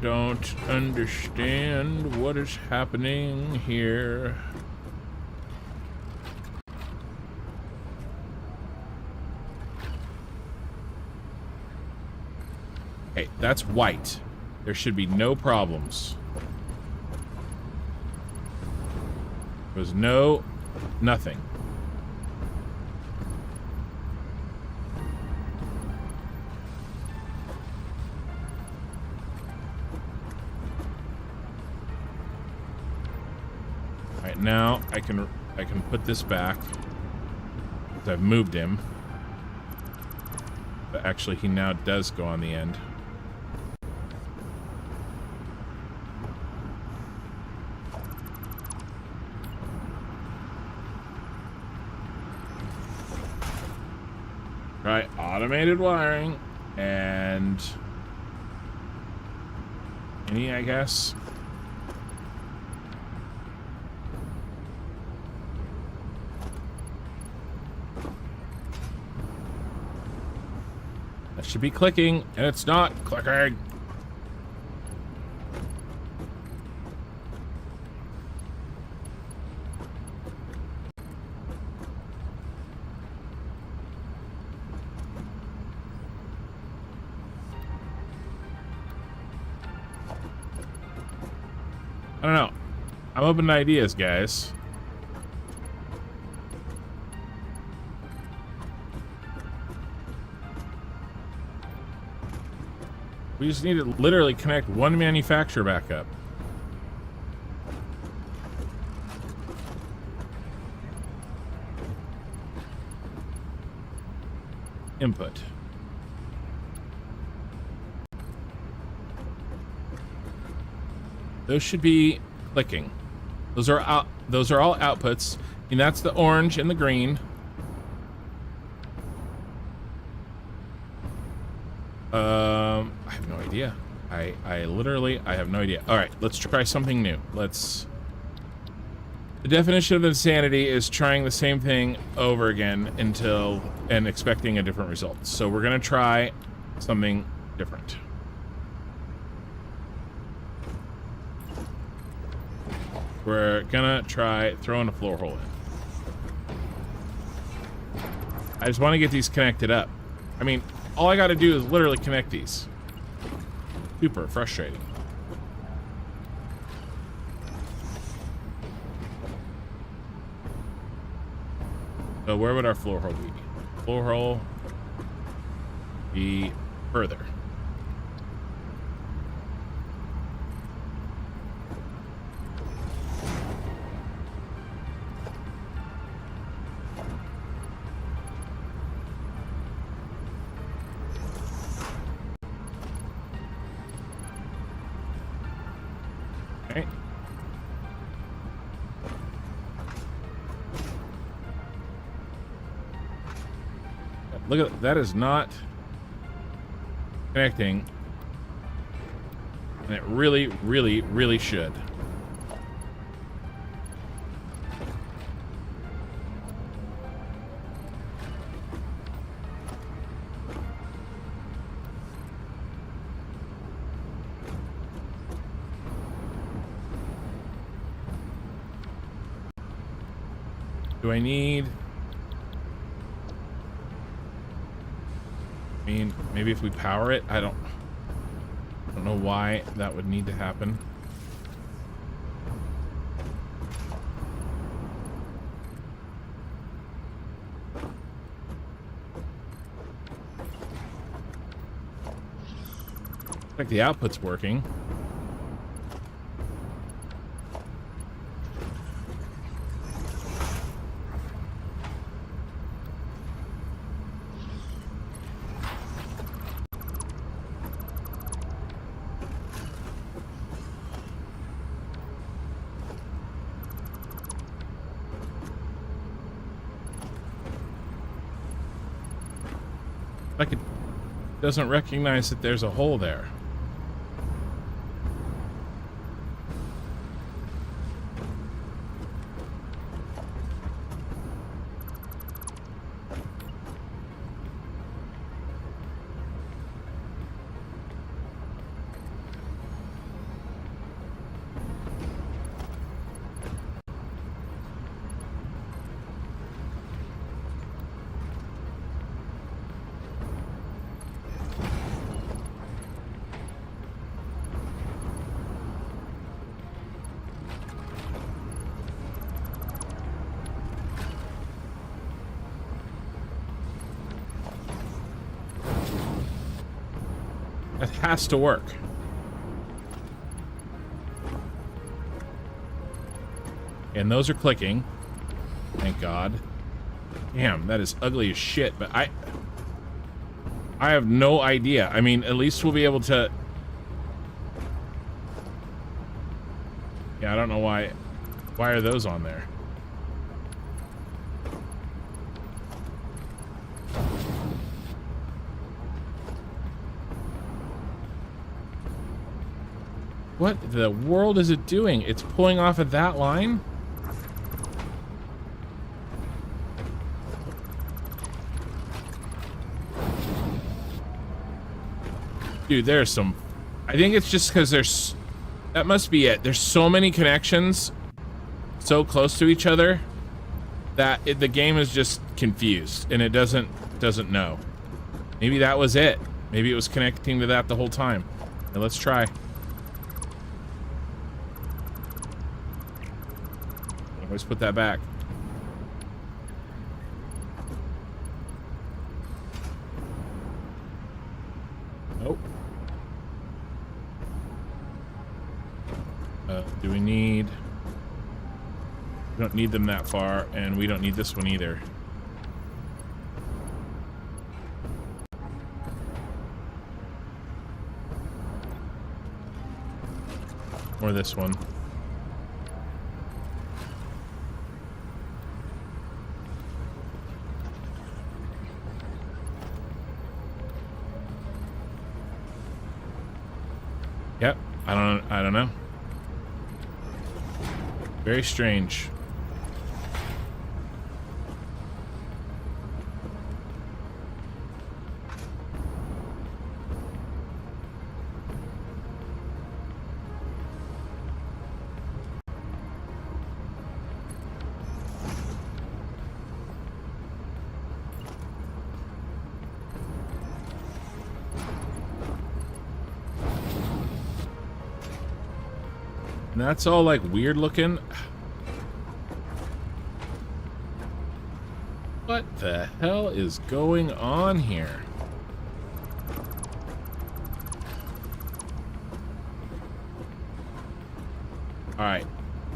don't understand what is happening here. Hey, that's white. There should be no problems. There's nothing. All right, now I can put this back. I've moved him. But actually, he now does go on the end. Right, automated wiring and any, I guess. That should be clicking, and it's not clicking. I don't know. I'm open to ideas, guys. We just need to literally connect one manufacturer back up. Input. Those should be clicking. Those are all outputs, and that's the orange and the green. I have no idea. I literally have no idea. All right, let's try something new. The definition of insanity is trying the same thing over again and expecting a different result. So we're gonna try something different. We're gonna try throwing a floor hole in. I just want to get these connected up. I mean, all I got to do is literally connect these. Super frustrating. So where would our floor hole be? Floor hole be further. Okay. Look at that, is not connecting, and it really, really, really should. Do I need... I mean, maybe if we power it, I don't know why that would need to happen. Looks like the output's working. Like it doesn't recognize that there's a hole there. It has to work. And those are clicking. Thank God. Damn, that is ugly as shit, but I have no idea. I mean, at least we'll be able to... Yeah, I don't know why. Why are those on there? What the world is it doing? It's pulling off of that line? Dude, there's some... I think it's just because there's... That must be it. There's so many connections so close to each other that the game is just confused and it doesn't know. Maybe that was it. Maybe it was connecting to that the whole time. Now let's try. Always put that back. Nope. Do we need... We don't need them that far, and we don't need this one either. Or this one. Yep, I don't know. Very strange. And that's all like weird looking. What the hell is going on here? All right.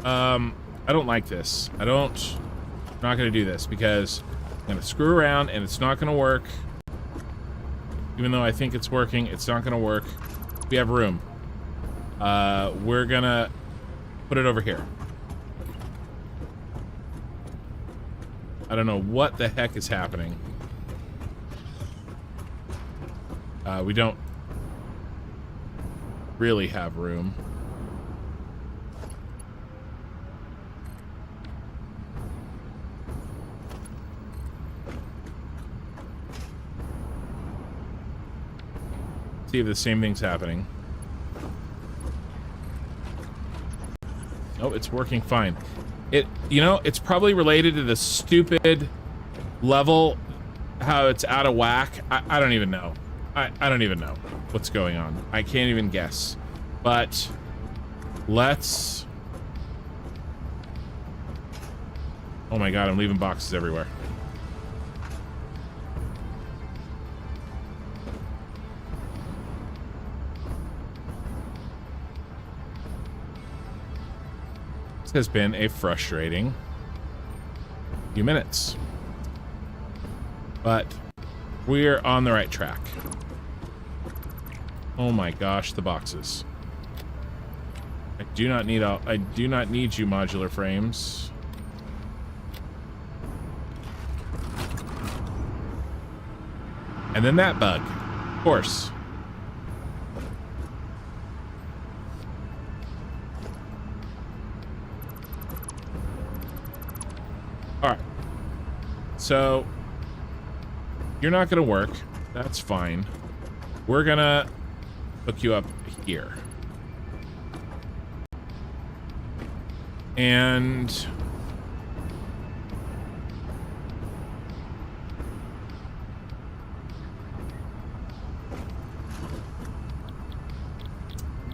I don't like this. I'm not gonna do this because I'm gonna screw around and it's not gonna work. Even though I think it's working, it's not gonna work. We have room. We're gonna put it over here. I don't know what the heck is happening. We don't really have room. See if the same thing's happening. Oh, it's working fine. You know, it's probably related to the stupid level, how it's out of whack. I don't even know. I don't even know what's going on. I can't even guess. But let's... Oh my God, I'm leaving boxes everywhere. Has been a frustrating few minutes, but we're on the right track. Oh my gosh, the boxes. I do not need you modular frames. And then that bug, of course. So, you're not gonna work. That's fine. We're gonna hook you up here. And...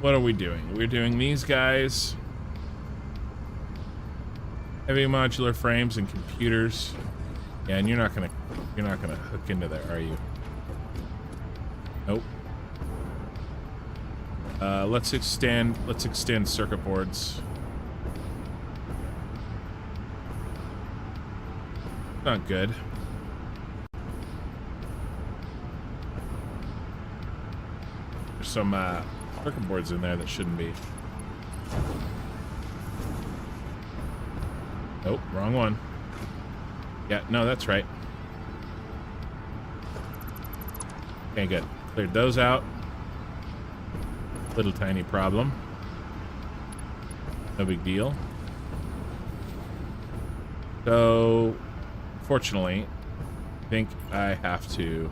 what are we doing? We're doing these guys. Heavy modular frames and computers. Yeah, and you're not gonna hook into there, are you? Nope. Let's extend circuit boards. Not good. There's some circuit boards in there that shouldn't be. Oh, wrong one. Yeah, no, that's right. Okay, good. Cleared those out. Little tiny problem. No big deal. So, fortunately, I think I have to...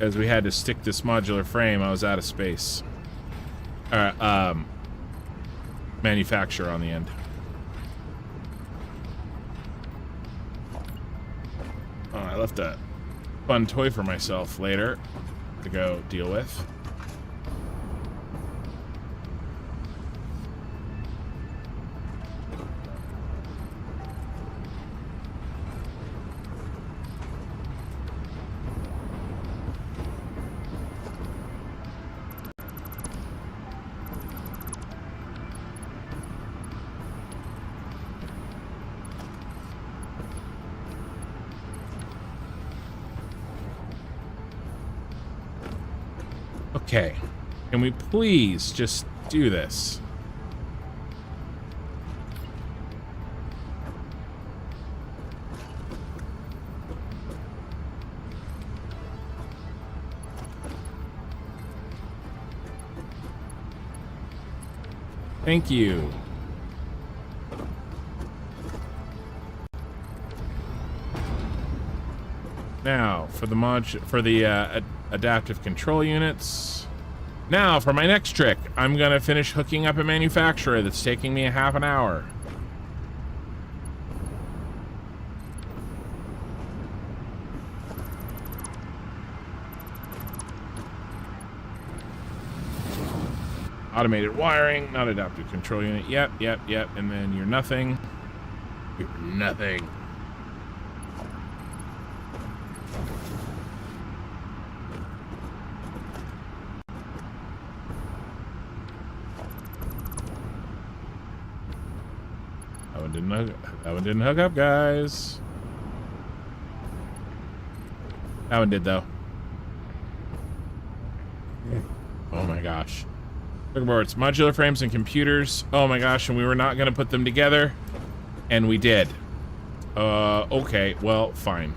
As we had to stick this modular frame, I was out of space. Manufacturer on the end. Oh, I left a fun toy for myself later to go deal with. Okay, can we please just do this? Thank you. Now, for the adaptive control units. Now, for my next trick, I'm gonna finish hooking up a manufacturer that's taking me a half an hour. Automated wiring, not adaptive control unit. Yep. And then you're nothing. You're nothing. That one didn't hook up, guys. That one did, though. Oh my gosh. Circuit boards, modular frames, and computers. Oh my gosh, and we were not going to put them together. And we did. Okay, well, fine.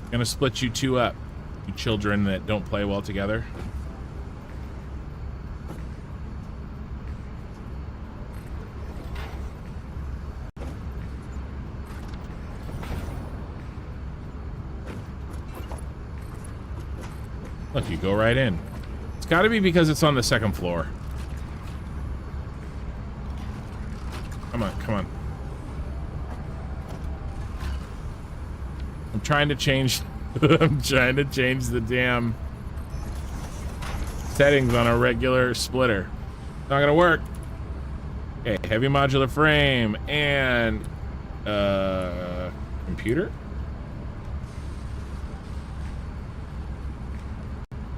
I'm going to split you two up. You children that don't play well together. Look, you go right in. It's got to be because it's on the second floor. Come on, come on. I'm trying to change... I'm trying to change the damn settings on a regular splitter. Not gonna work. Okay, heavy modular frame and... computer?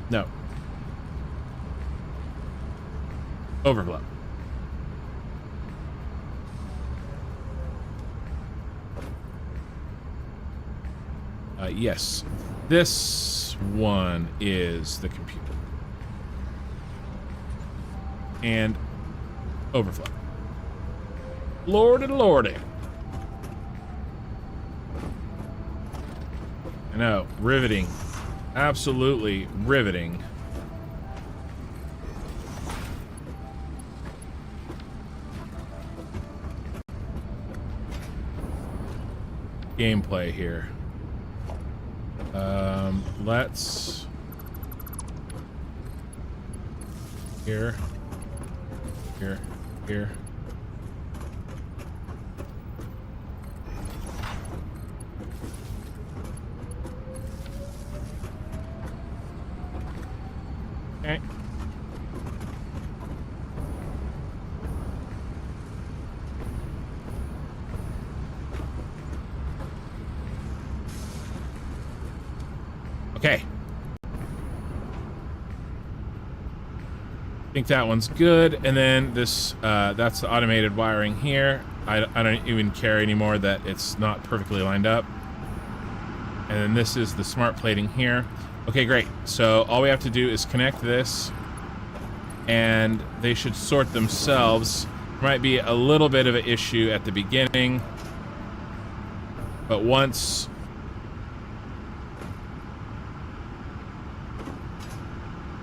No. Overflow. Yes. This one is the computer. And overflow. Lordy lordy. I know. Riveting. Absolutely riveting. Gameplay here. Let's... Here. Here. Here. Okay. think that one's good. And then this, that's the automated wiring here. I don't even care anymore that it's not perfectly lined up. And then this is the smart plating here. Okay, great. So all we have to do is connect this, and they should sort themselves. Might be a little bit of an issue at the beginning, but once...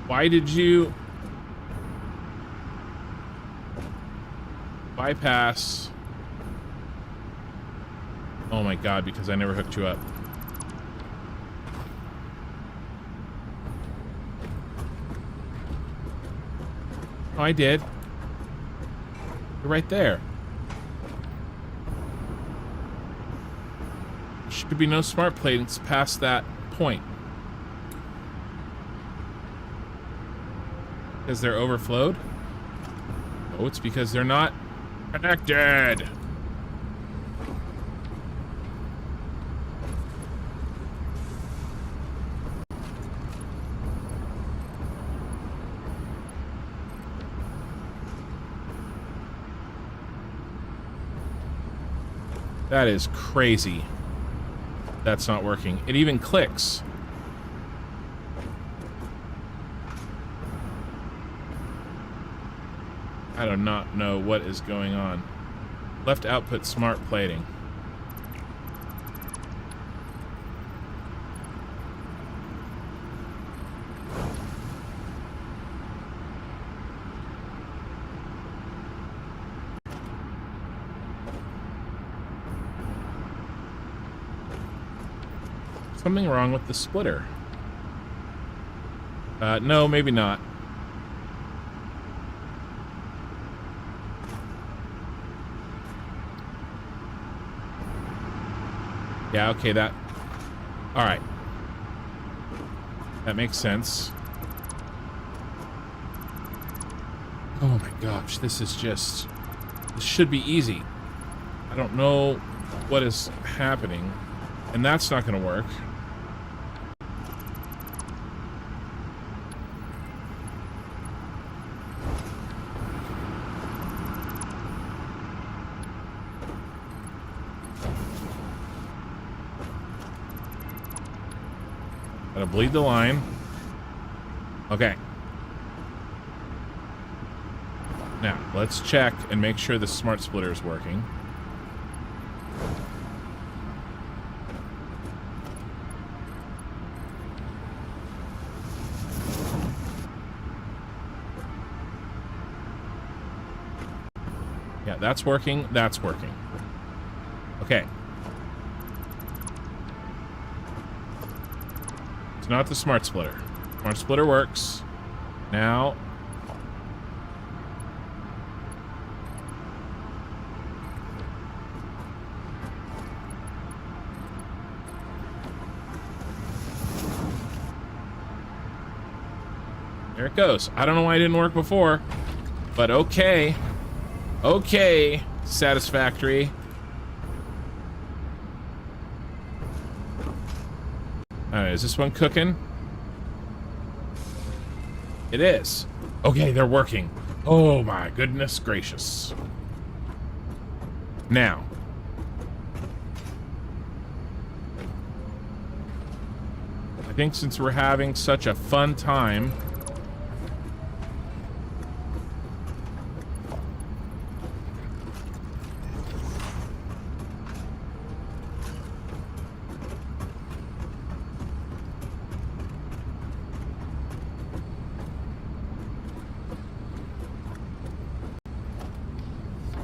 Why did you bypass? Oh my god, because I never hooked you up. Oh, I did. You're right there. Should be no smart platings past that point. Because they're overflowed? Oh, it's because they're not connected. That is crazy. That's not working. It even clicks. I do not know what is going on. Left output smart plating. Something wrong with the splitter. No, maybe not. Yeah, okay, that... Alright. That makes sense. Oh my gosh, this is just... This should be easy. I don't know what is happening. And that's not gonna work. Gotta bleed the line. Okay. Now, let's check and make sure the smart splitter is working. Yeah, that's working. That's working. Okay. It's not the smart splitter. Smart splitter works. Now... There it goes. I don't know why it didn't work before, but okay. Okay, Satisfactory. Alright, is this one cooking? It is. Okay, they're working. Oh my goodness gracious. Now. I think since we're having such a fun time...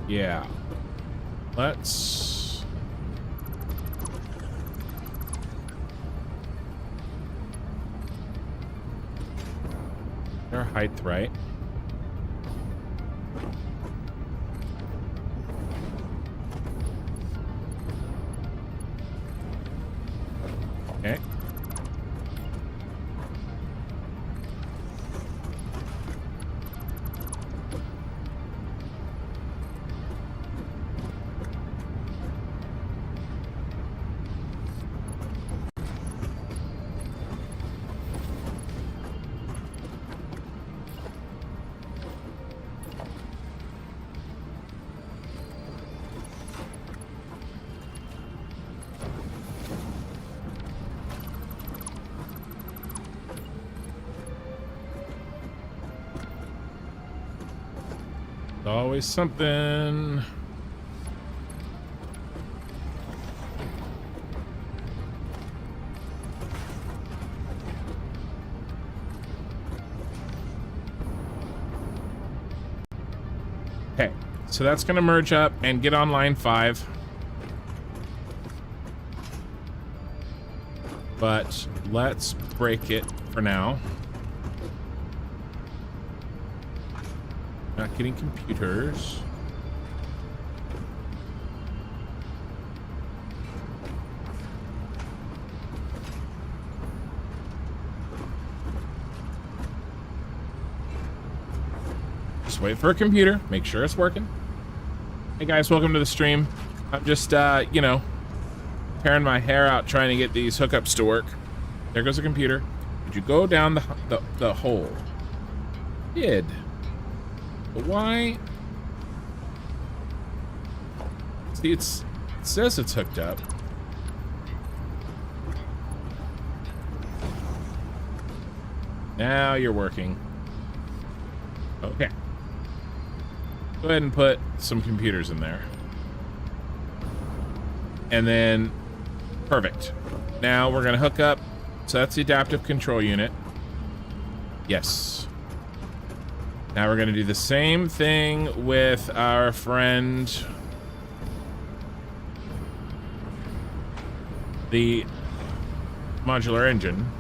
Yeah. Let's... Their height, right? Okay. Always something. Okay, so that's gonna merge up and get on line 5. But let's break it for now. Not getting computers. Just wait for a computer. Make sure it's working. Hey guys, welcome to the stream. I'm just, you know, tearing my hair out trying to get these hookups to work. There goes the computer. Did you go down the hole? Did. But why? See, it says it's hooked up. Now you're working. Okay. Go ahead and put some computers in there. And then, perfect. Now we're gonna hook up. So that's the adaptive control unit. Yes. Now we're gonna do the same thing with our friend, the modular engine.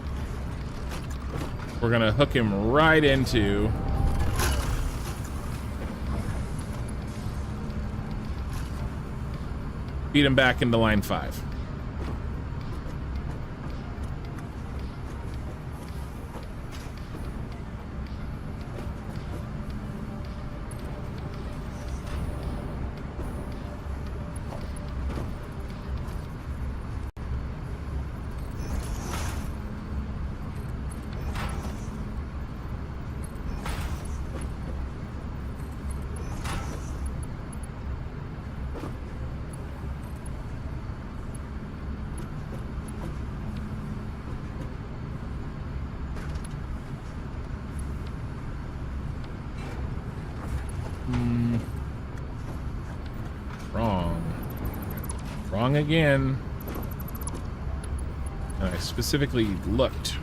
We're gonna hook him right into feed him back into line 5. Wrong again. And I specifically looked.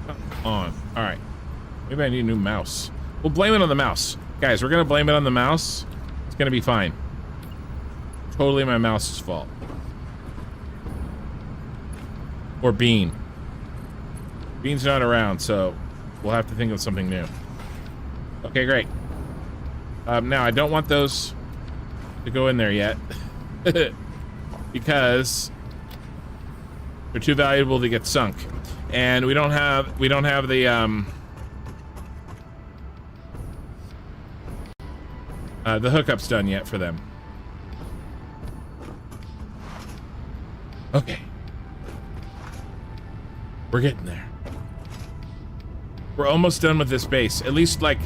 Come on. All right. Maybe I need a new mouse. We'll blame it on the mouse. Guys, we're going to blame it on the mouse. It's going to be fine. Totally my mouse's fault. Or Bean. Bean's not around, so we'll have to think of something new. Okay, great. Now, I don't want those to go in there yet. Because they're too valuable to get sunk. And we don't have the, the hookups done yet for them. Okay. We're getting there. We're almost done with this base. At least, like,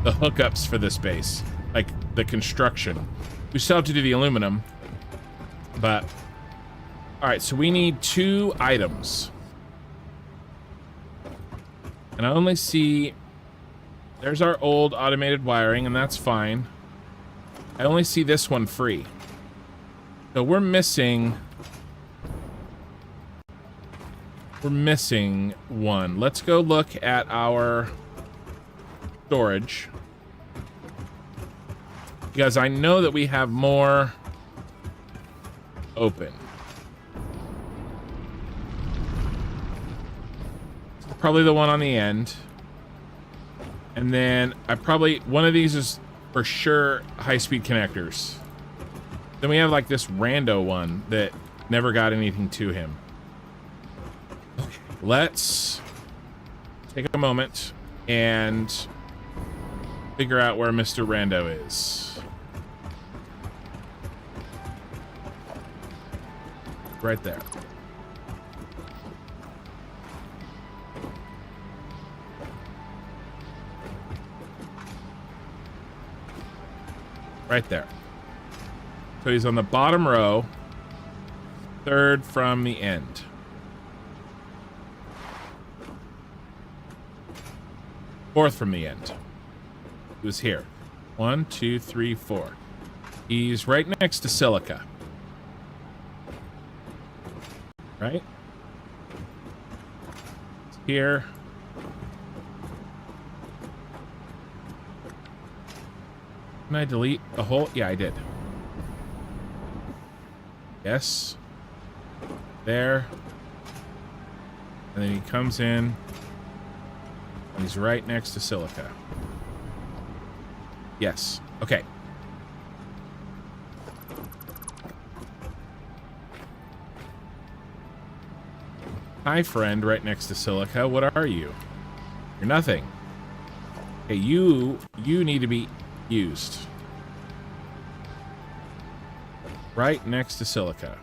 the hookups for this base. Like, the construction. We still have to do the aluminum. But... Alright, so we need 2 items. And I only see... There's our old automated wiring, and that's fine. I only see this one free. So we're missing... We're missing one. Let's go look at our storage. Because I know that we have more open. Probably the one on the end. And then one of these is for sure high-speed connectors. Then we have like this rando one that never got anything to him. Okay, let's take a moment and figure out where Mr. Rando is. Right there. Right there. So he's on the bottom row, 3rd from the end. Fourth from the end. He was here. 1, 2, 3, 4. He's right next to silica. Right? Here. Can I delete a whole? Yeah, I did. Yes. There. And then he comes in. He's right next to silica. Yes. Okay. Hi, friend, right next to silica. What are you? You're nothing. Hey, you need to be used. Right next to silica.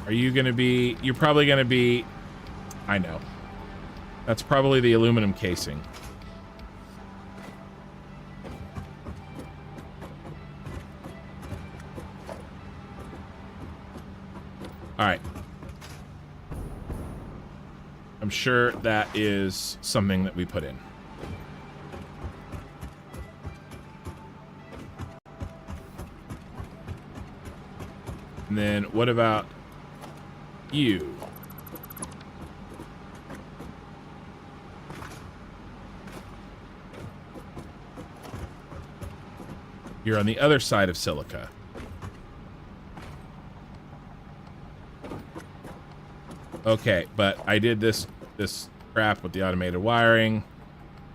Are you going to be... You're probably going to be... I know. That's probably the aluminum casing. All right. I'm sure that is something that we put in. And then what about you? You're on the other side of silica. Okay, but I did this crap with the automated wiring.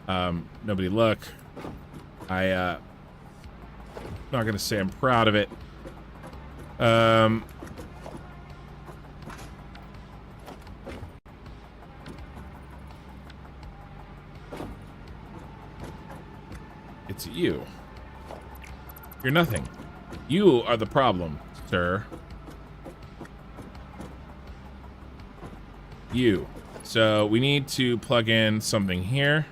Nobody look. Not gonna say I'm proud of it. It's you. You're nothing. You are the problem, sir. You. So we need to plug in something here.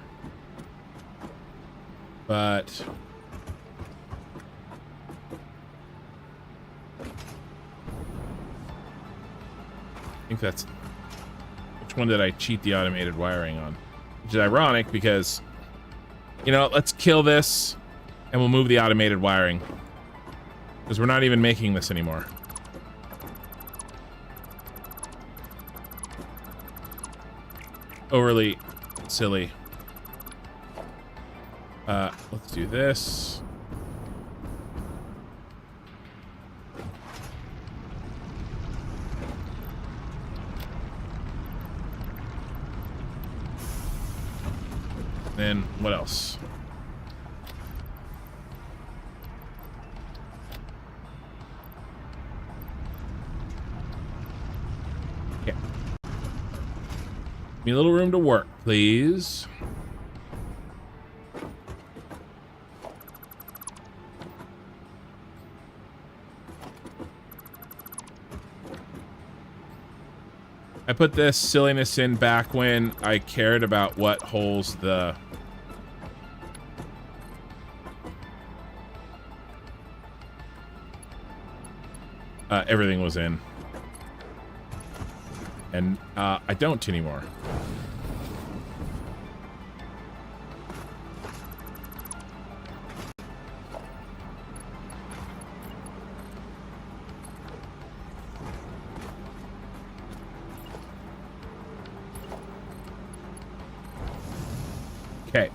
But I think that's... Which one did I cheat the automated wiring on? Which is ironic because, you know, let's kill this and we'll move the automated wiring. Because we're not even making this anymore. Overly silly. Let's do this. Then what else? Okay. Give me a little room to work, please. I put this silliness in back when I cared about what holes the... everything was in. And I don't anymore. Okay.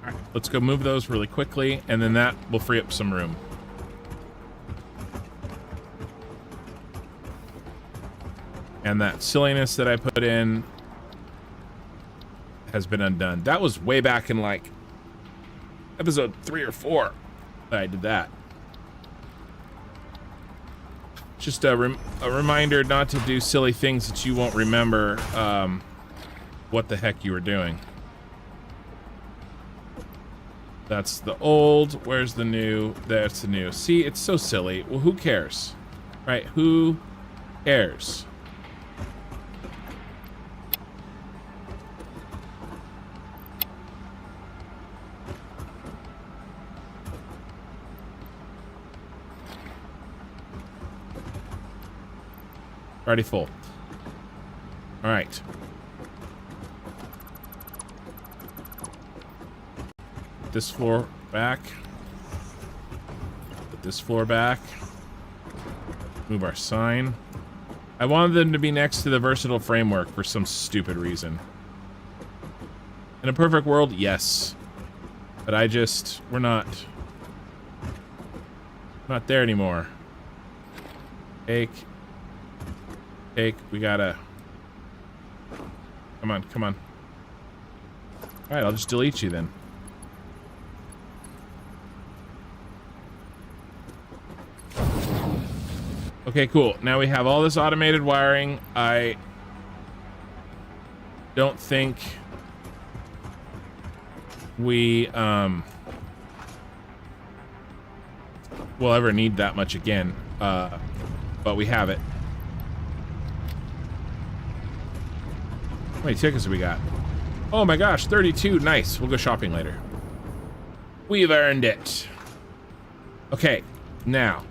All right, let's go move those really quickly, and then that will free up some room. And that silliness that I put in has been undone. That was way back in like episode 3 or 4 that I did that. Just a reminder not to do silly things that you won't remember what the heck you were doing. That's the old. Where's the new? That's the new. See, it's so silly. Well, who cares? Right? Who cares? Already full. All right. Put this floor back. Put this floor back. Move our sign. I wanted them to be next to the versatile framework for some stupid reason. In a perfect world, yes. But we're not there anymore. Take, we gotta, come on. All right, I'll just delete you then. Okay, cool. Now we have all this automated wiring. I don't think we will ever need that much again, but we have it. How many tickets do we got? Oh my gosh, 32. Nice. We'll go shopping later. We've earned it. Okay, now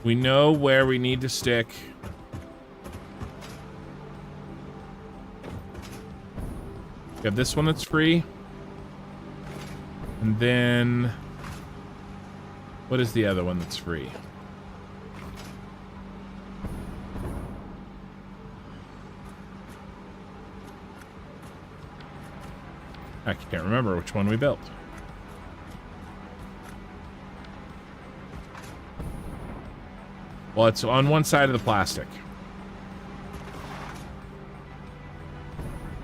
we know where we need to stick. We have this one that's free. And then what is the other one that's free? I can't remember which one we built. Well, it's on one side of the plastic.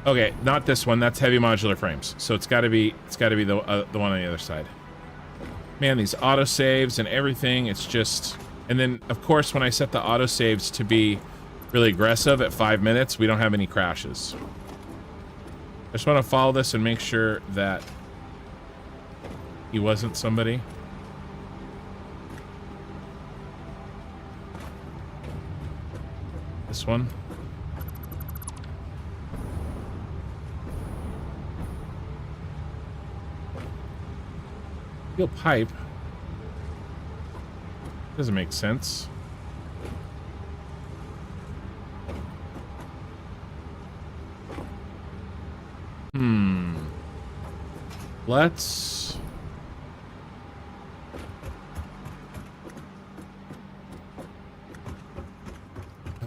Okay, not this one. That's heavy modular frames. So it's got to be the one on the other side. Man, these autosaves and everything, it's just... And then, of course, when I set the autosaves to be really aggressive at 5 minutes, we don't have any crashes. I just want to follow this and make sure that he wasn't somebody. This one. Steel pipe. Doesn't make sense. Let's...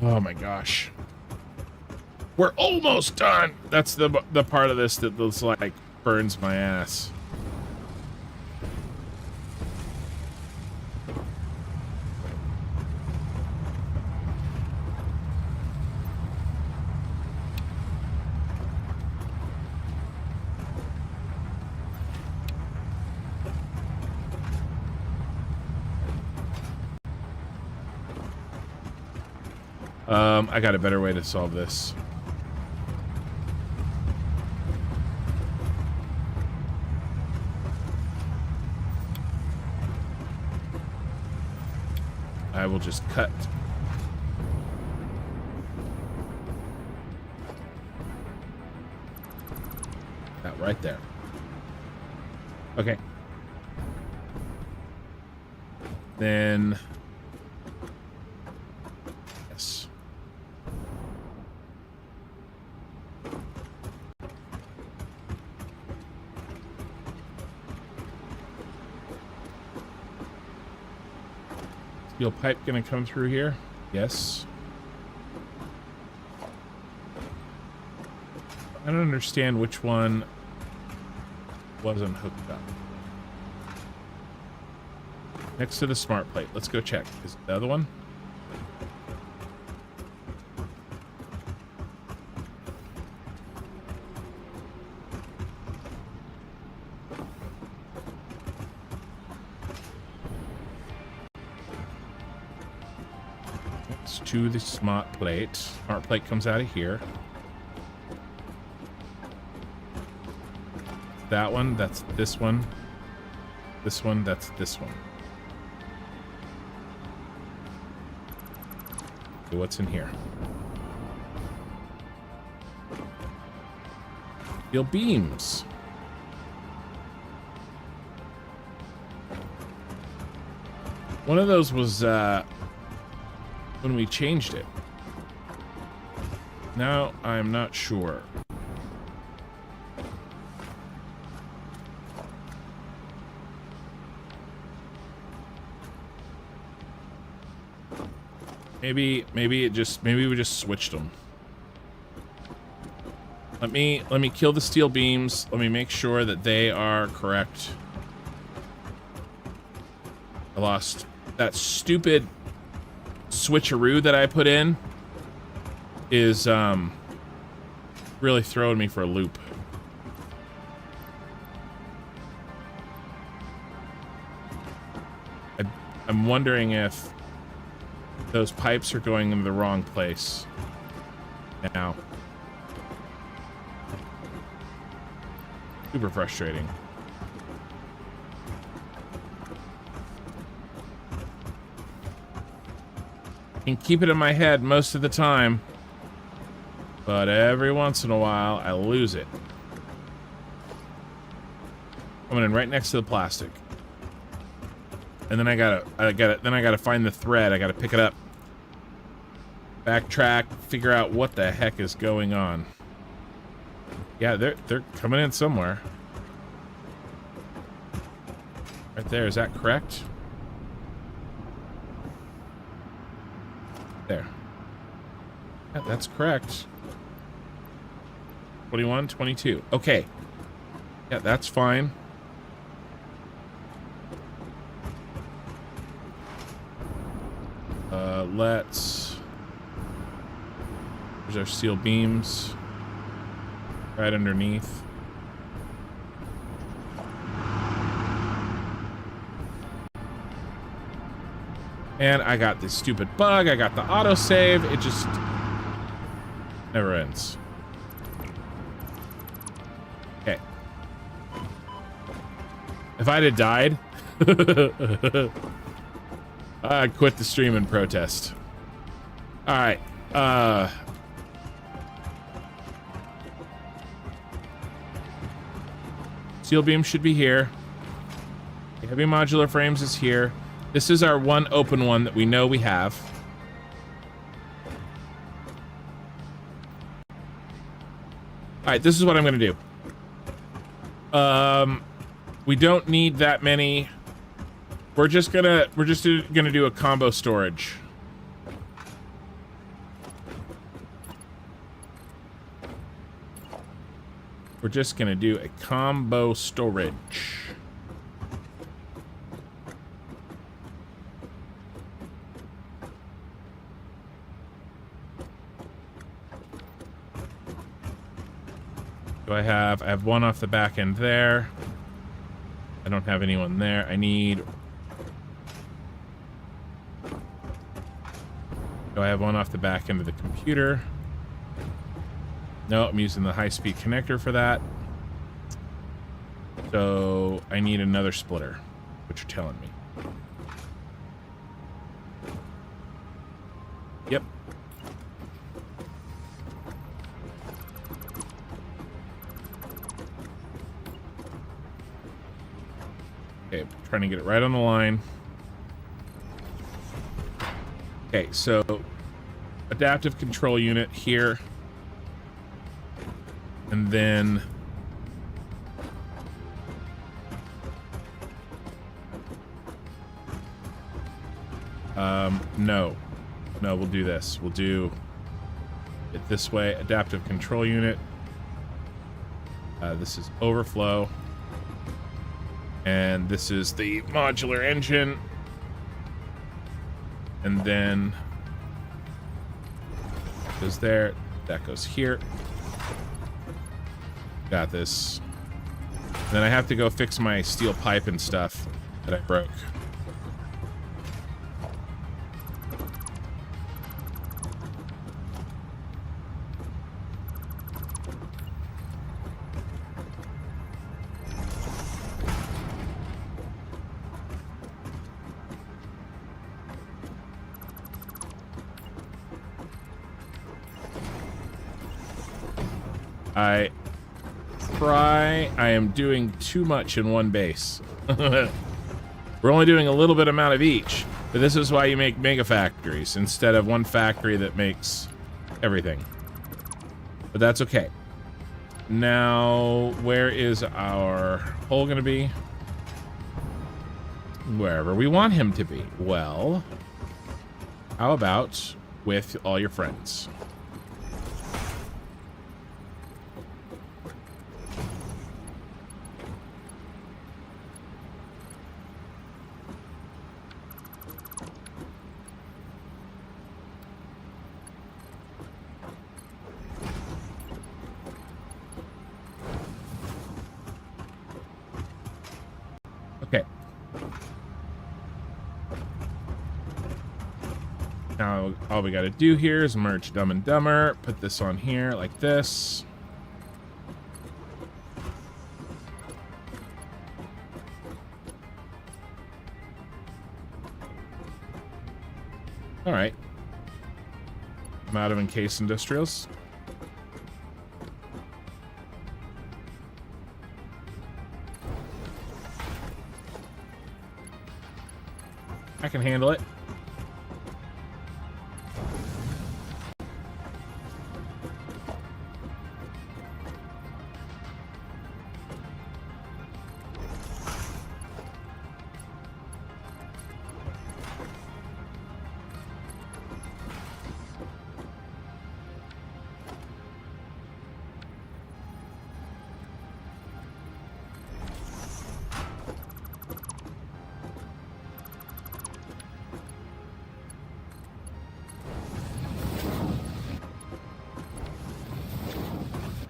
Oh my gosh. We're almost done. That's the part of this that looks like burns my ass. I got a better way to solve this. I will just cut. That right there. Okay. Then... Yes. Steel pipe gonna come through here? Yes. I don't understand which one wasn't hooked up. Next to the smart plate. Let's go check. Is it the other one? To the smart plate. Smart plate comes out of here. That one, that's this one. This one, that's this one. Okay, what's in here? Steel beams. One of those was when we changed it. Now I'm not sure. Maybe we just switched them. Let me kill the steel beams. Let me make sure that they are correct. I lost that stupid switcheroo that I put in is really throwing me for a loop. I'm wondering if those pipes are going in the wrong place now. Super frustrating. I can keep it in my head most of the time, but every once in a while I lose it. Coming in right next to the plastic. And then I gotta find the thread. I gotta pick it up, backtrack, figure out what the heck is going on. Yeah, they're coming in somewhere. Right there, is that correct? There. Yeah, that's correct. 21, 22. Okay. Yeah, that's fine. There's our steel beams right underneath. And I got this stupid bug. I got the autosave. It just never ends. Okay. If I'd have died, I'd quit the stream in protest. All right. Steel beam should be here. The heavy modular frames is here. This is our one open one that we know we have. All right, this is what I'm gonna do. We don't need that many. We're just gonna do a combo storage. We're just gonna do a combo storage. Do I have one off the back end there. I don't have anyone there. I need... Do I have one off the back end of the computer? No, I'm using the high-speed connector for that. So I need another splitter, what you're telling me. Yep. Okay, trying to get it right on the line. Okay, so adaptive control unit here. And then no, we'll do this. We'll do it this way. Adaptive control unit. This is overflow. And this is the modular engine. And then goes there. That goes here. Got this. And then I have to go fix my steel pipe and stuff that I broke. I am doing too much in one base. We're only doing a little bit amount of each. But this is why you make mega factories instead of one factory that makes everything. But that's okay. Now, where is our hole going to be? Wherever we want him to be. Well, how about with all your friends? Okay. Now, all we got to do here is merge Dumb and Dumber. Put this on here like this. All right. I'm out of encased industrials. I can handle it.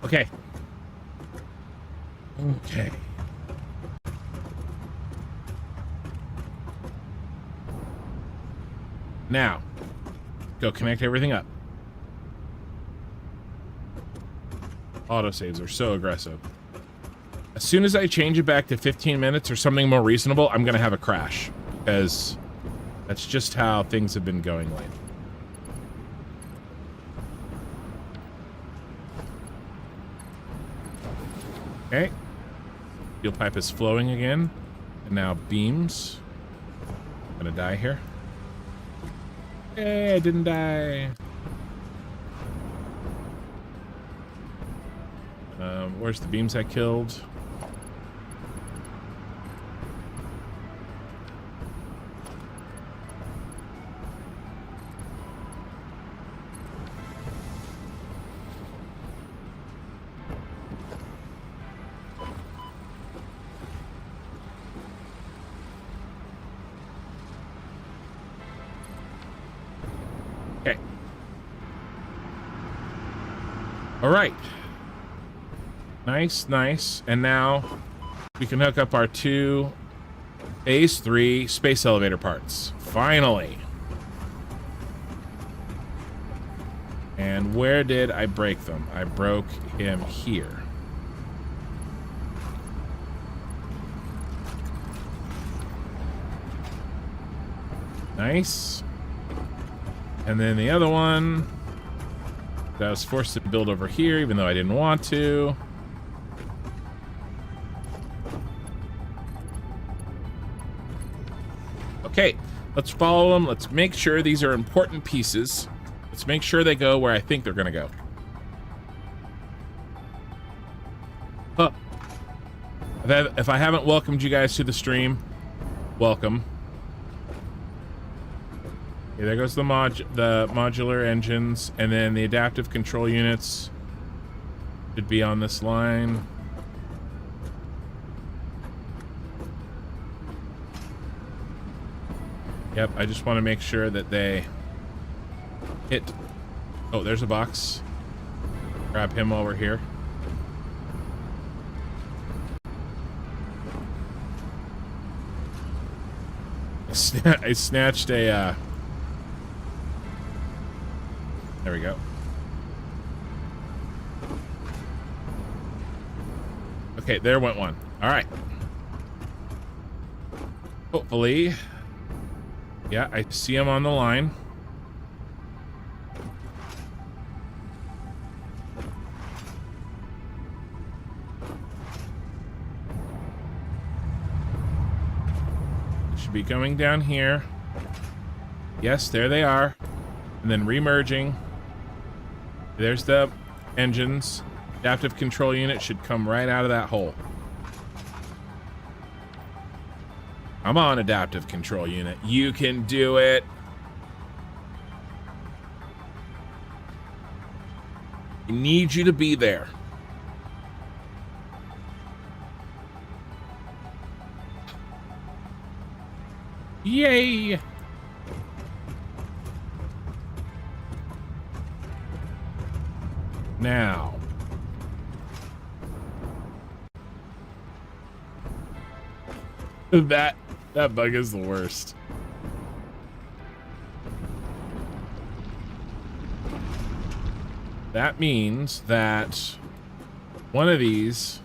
Okay. Okay. Now, go connect everything up. Autosaves are so aggressive. As soon as I change it back to 15 minutes or something more reasonable, I'm going to have a crash. Because that's just how things have been going lately. Okay. Fuel pipe is flowing again. And now beams. I'm gonna die here. Hey, I didn't die. Where's the beams I killed? Okay. All right. Nice, nice. And now we can hook up our two Phase 3 space elevator parts. Finally. And where did I break them? I broke him here. Nice. And then the other one that I was forced to build over here, even though I didn't want to. Okay, let's follow them. Let's make sure these are important pieces. Let's make sure they go where I think they're gonna go. Huh. If I haven't welcomed you guys to the stream, welcome. Okay, there goes the modular engines, and then the adaptive control units should be on this line. Yep, I just want to make sure that they hit. Oh, there's a box. Grab him while we're here. I snatched a, there we go. Okay, there went one. All right. Hopefully. Yeah, I see him on the line. Should be coming down here. Yes, there they are. And then remerging. There's the engines. Adaptive control unit should come right out of that hole. Come on, adaptive control unit. You can do it. I need you to be there. Yay! Now. That bug is the worst. That means that one of these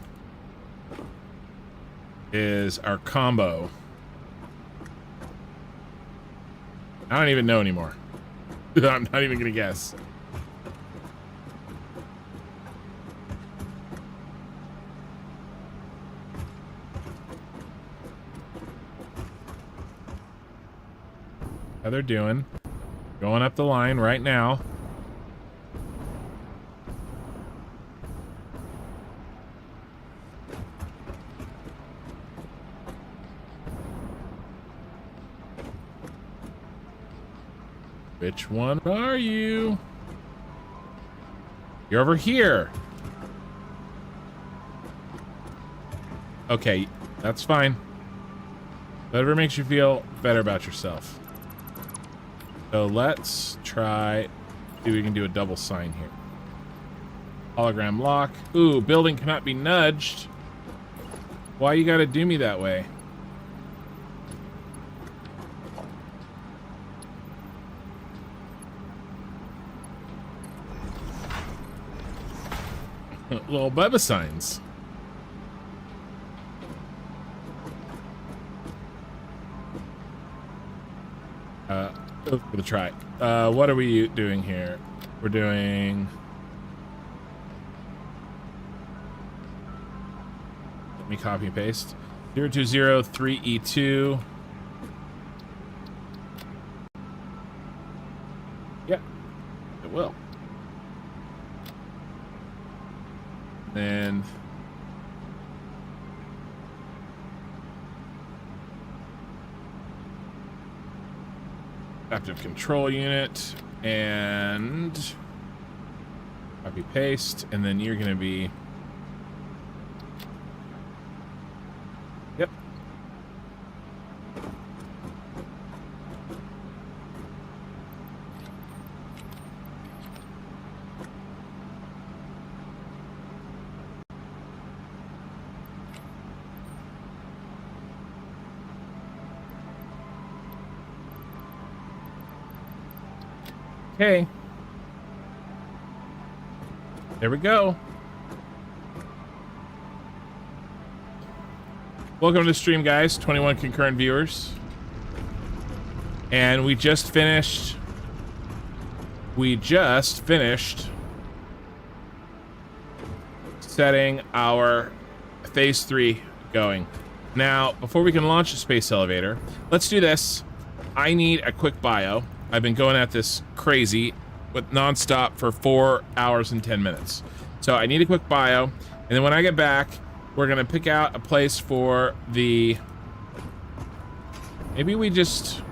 is our combo. I don't even know anymore. I'm not even gonna guess. How they're doing. Going up the line right now. Which one are you? You're over here. Okay, that's fine. Whatever makes you feel better about yourself. So let's try, see if we can do a double sign here. Hologram lock. Ooh, building cannot be nudged. Why you gotta do me that way? Little Bubba signs. Gonna try. What are we doing here? We're doing. Let me copy and paste. 0203E2. Yeah, it will. Then adaptive control unit and copy paste, and then you're gonna be yep. Okay. There we go. Welcome to the stream, guys. 21 concurrent viewers. And we just finished setting our phase 3 going. Now, before we can launch the space elevator, let's do this. I need a quick bio. I've been going at this crazy with nonstop for 4 hours and 10 minutes. So I need a quick bio. And then when I get back, we're gonna pick out a place for the, maybe we just,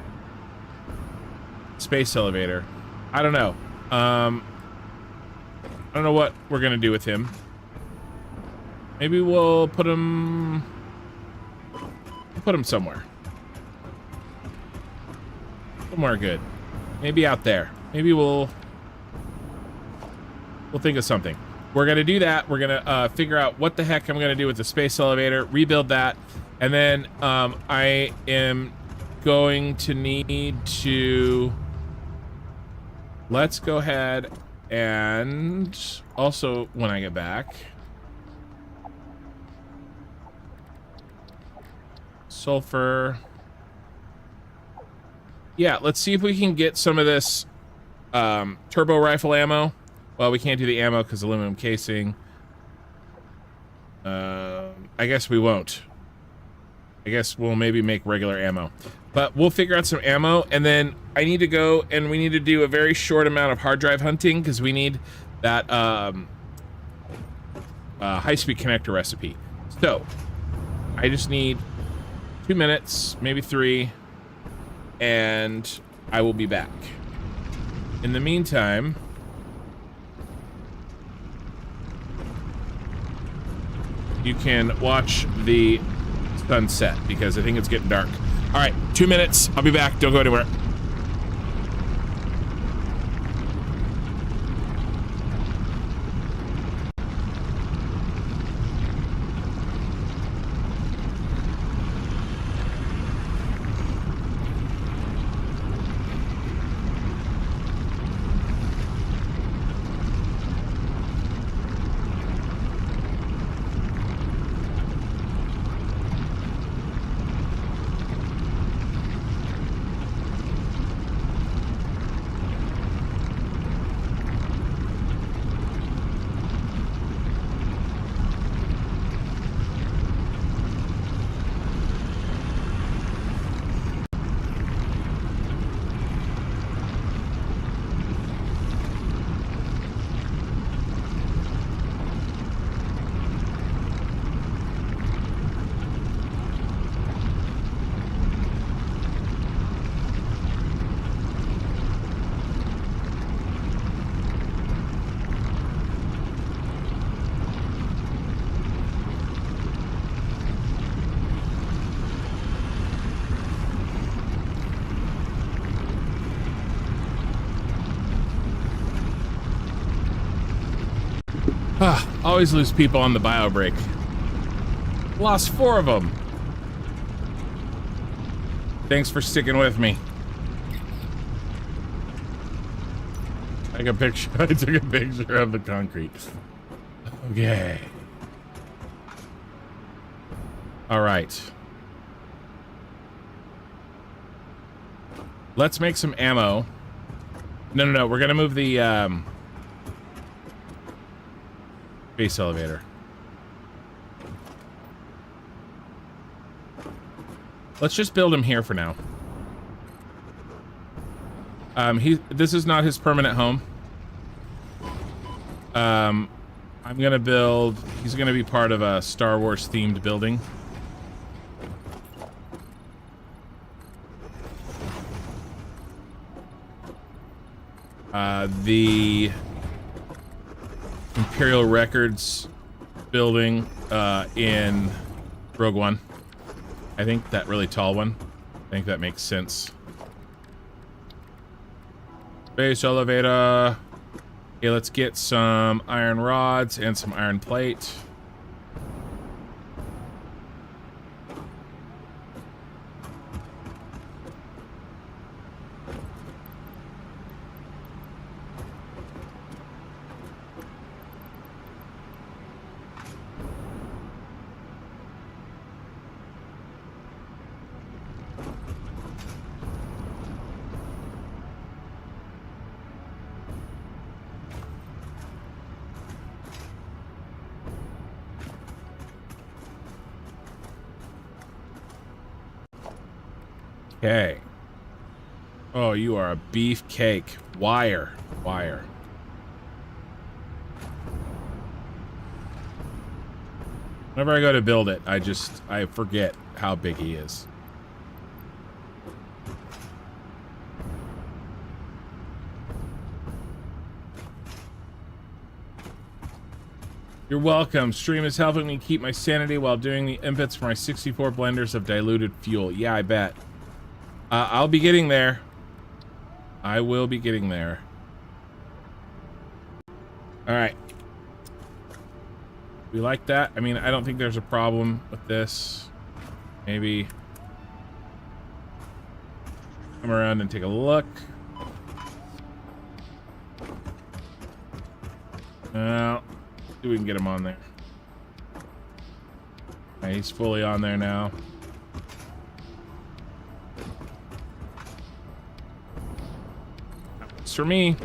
space elevator. I don't know. I don't know what we're gonna do with him. Maybe we'll put him somewhere. Somewhere good. Maybe out there. Maybe we'll think of something. We're gonna do that. We're gonna figure out what the heck I'm gonna do with the space elevator, rebuild that, and then I am going to need to, let's go ahead and also, when I get back, sulfur. Yeah, let's see if we can get some of this turbo rifle ammo. Well, we can't do the ammo because aluminum casing. I guess we won't. I guess we'll maybe make regular ammo. But we'll figure out some ammo, and then I need to go and we need to do a very short amount of hard drive hunting because we need that high-speed connector recipe. So I just need 2 minutes, maybe 3, and I will be back. In the meantime, you can watch the sunset because I think it's getting dark. All right, 2 minutes. I'll be back. Don't go anywhere. Always lose people on the bio break. Lost 4 of them. Thanks for sticking with me. I took a picture of the concrete. Okay. All right. Let's make some ammo. No. We're gonna move the base elevator. Let's just build him here for now. This is not his permanent home. I'm gonna build. He's gonna be part of a Star Wars themed building. The Imperial Records building in Rogue One. I think that really tall one. I think that makes sense. Base elevator. Okay, let's get some iron rods and some iron plate. Okay. Oh, you are a beefcake. Wire. Whenever I go to build it, I forget how big he is. You're welcome. Stream is helping me keep my sanity while doing the inputs for my 64 blenders of diluted fuel. Yeah, I bet. I'll be getting there. I will be getting there. All right. We like that. I mean, I don't think there's a problem with this. Maybe come around and take a look. Well, see if we can get him on there. Okay, he's fully on there now. That works for me.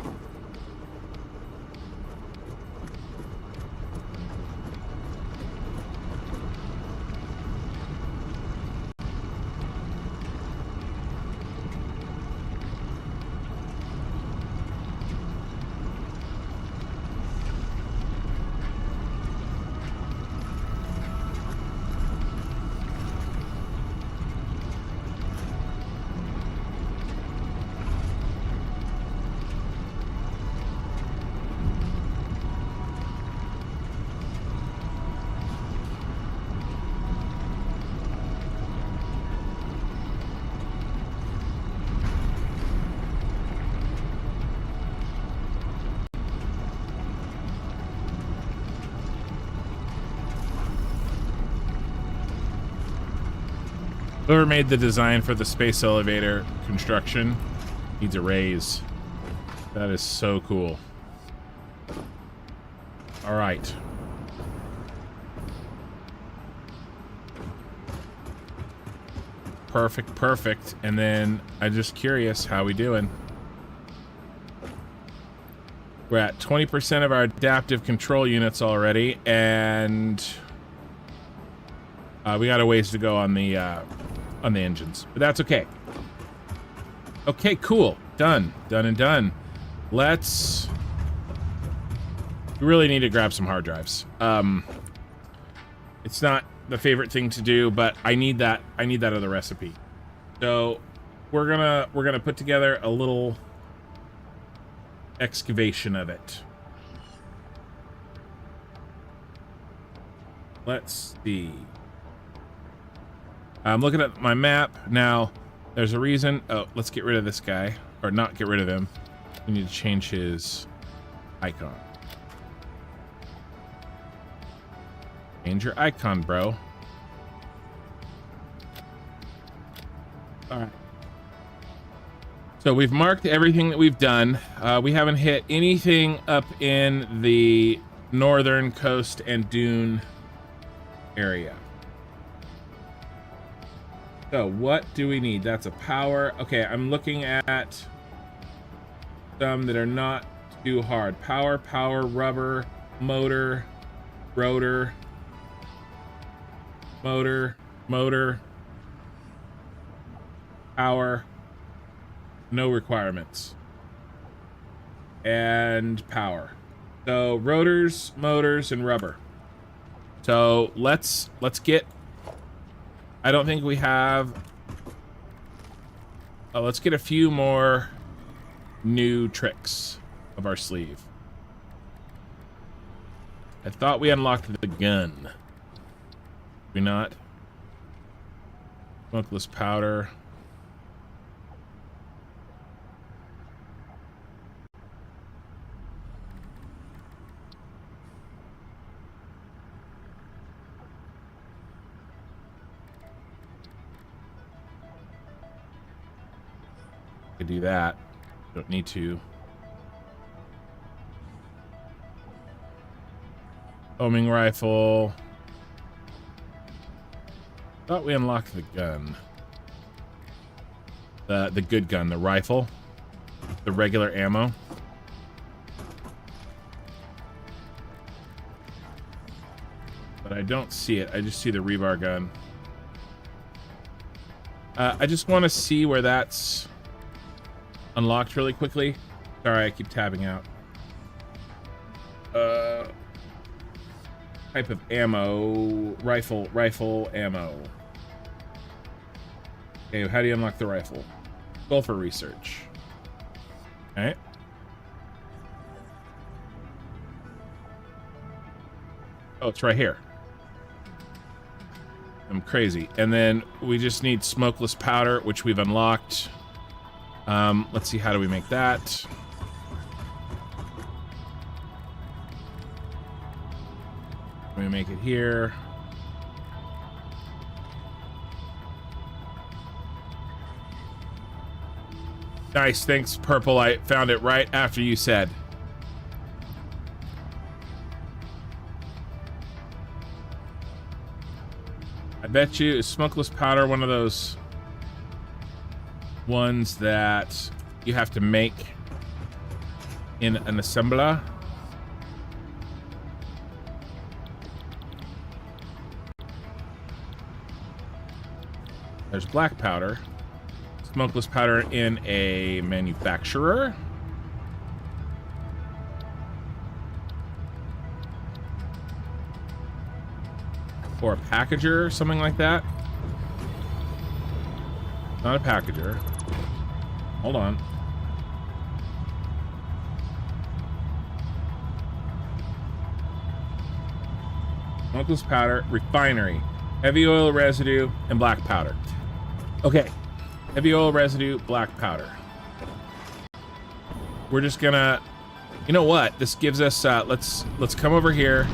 Whoever made the design for the space elevator construction needs a raise. That is so cool. All right. Perfect, perfect. And then I'm just curious, how we doing? We're at 20% of our adaptive control units already, and we got a ways to go on the engines, but that's okay. Okay, cool. Done and done. We really need to grab some hard drives. It's not the favorite thing to do, but I need that other recipe. So we're gonna put together a little excavation of it. Let's see. I'm looking at my map now. There's a reason. Oh, let's get rid of this guy, or not get rid of him. We need to change his icon. Change your icon, bro. All right. So we've marked everything that we've done. We haven't hit anything up in the northern coast and dune area. So what do we need? That's a power. Okay, I'm looking at some that are not too hard. Power, rubber, motor, rotor, motor, power. No requirements. And power. So rotors, motors, and rubber. So let's get. I don't think we have. Oh, let's get a few more new tricks up our sleeve. I thought we unlocked the gun. Did we not? Smokeless powder. Could do that. Don't need to. Homing rifle. Thought we unlocked the gun. The good gun, the rifle. The regular ammo. But I don't see it. I just see the rebar gun. I just want to see where that's unlocked really quickly. Sorry, I keep tabbing out. Type of ammo. Rifle ammo. Okay, how do you unlock the rifle? Sulfur research. Alright. Oh, it's right here. I'm crazy. And then we just need smokeless powder, which we've unlocked. Let's see, how do we make that? Let me make it here. Nice, thanks, Purple. I found it right after you said. I bet you is smokeless powder one of those ones that you have to make in an assembler. There's black powder. Smokeless powder in a manufacturer. Or a packager, something like that. Not a packager. Hold on. Smokeless powder, refinery, heavy oil residue, and black powder. Okay, heavy oil residue, black powder. We're just gonna, you know what? This gives us. Let's come over here.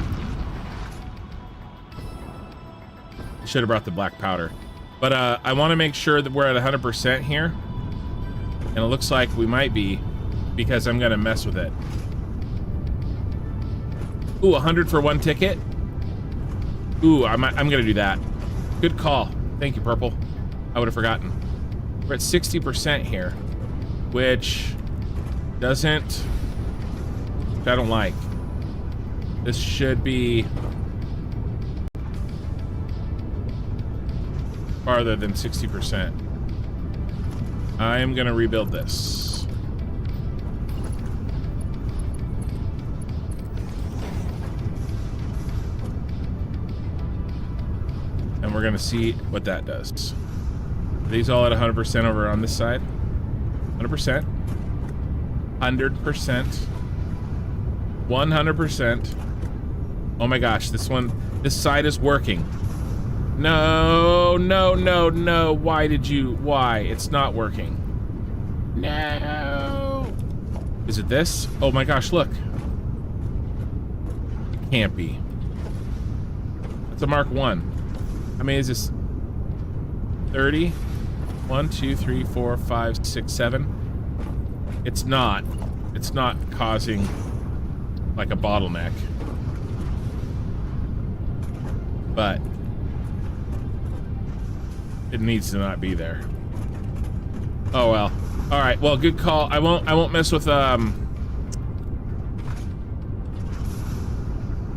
Should have brought the black powder. But I want to make sure that we're at 100% here. And it looks like we might be, because I'm going to mess with it. Ooh, 100 for one ticket? Ooh, I'm going to do that. Good call. Thank you, Purple. I would have forgotten. We're at 60% here, which doesn't... I don't like. This should be farther than 60%. I am going to rebuild this. And we're going to see what that does. Are these all at 100% over on this side? 100%. 100%. 100%. Oh my gosh, this side is working. No, no, no, no. Why? It's not working. No. Is it this? Oh my gosh, look. It can't be. That's a Mark 1. How many is this? 30? 1, 2, 3, 4, 5, 6, 7. It's not causing like a bottleneck. But it needs to not be there. Oh well. All right. Well, good call. I won't mess with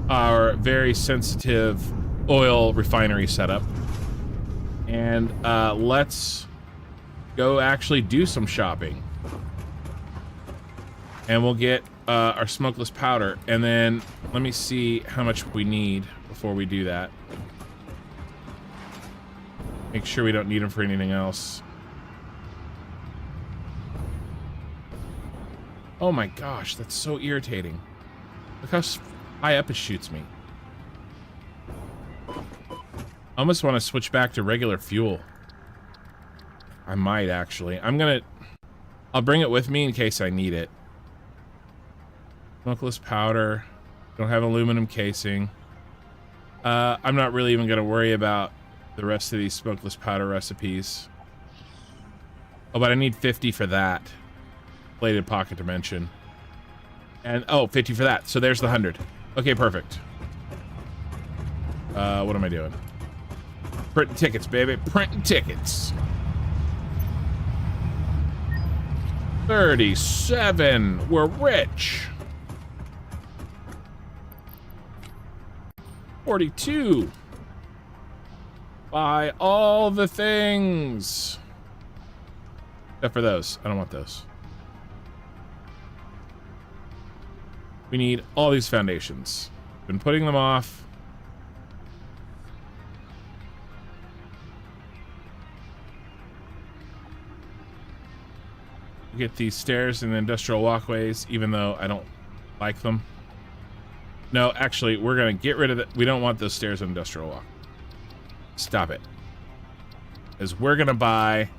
our very sensitive oil refinery setup. And let's go actually do some shopping. And we'll get our smokeless powder. And then let me see how much we need before we do that. Make sure we don't need them for anything else. Oh my gosh, that's so irritating. Look how high up it shoots me. I almost want to switch back to regular fuel. I might actually. I'll bring it with me in case I need it. Smokeless powder. Don't have aluminum casing. I'm not really even going to worry about the rest of these smokeless powder recipes. Oh, but I need 50 for that. Plated pocket dimension. And, oh, 50 for that. So there's the 100. Okay, perfect. What am I doing? Printing tickets, baby. Printing tickets. 37. We're rich. 42. Buy all the things. Except for those. I don't want those. We need all these foundations. Been putting them off. Get these stairs and the industrial walkways, even though I don't like them. No, actually, we're gonna get rid of it. We don't want those stairs and industrial walk. Stop it. Because we're gonna buy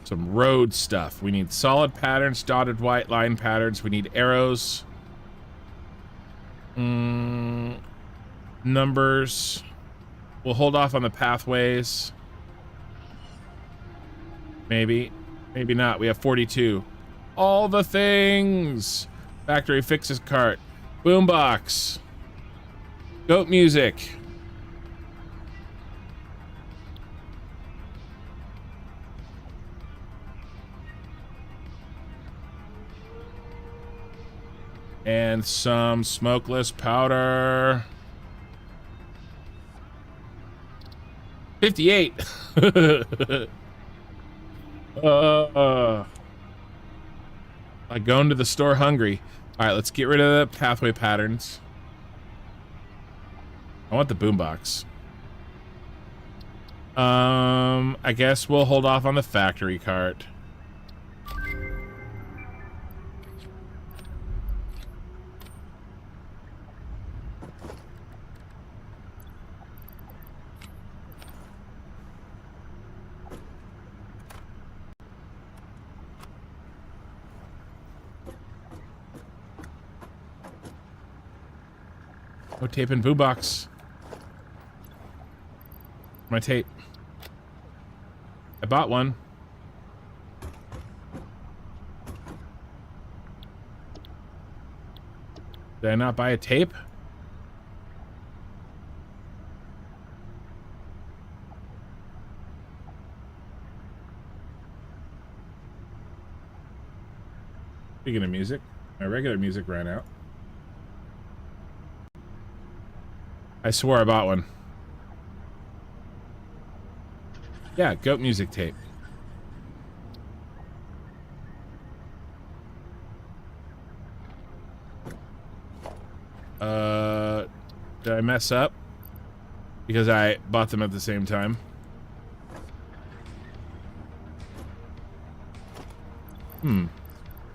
some road stuff. We need solid patterns, dotted white line patterns. We need arrows. Numbers. We'll hold off on the pathways. Maybe. Maybe not. We have 42. All the things. Factory fixes cart. Boombox. Goat music. And some smokeless powder. 58. Like going to the store hungry. All right, let's get rid of the pathway patterns. I want the boombox. I guess we'll hold off on the factory cart. No tape and boombox. My tape. I bought one. Did I not buy a tape? Speaking of music, my regular music ran out. I swore I bought one. Yeah, goat music tape. Did I mess up? Because I bought them at the same time.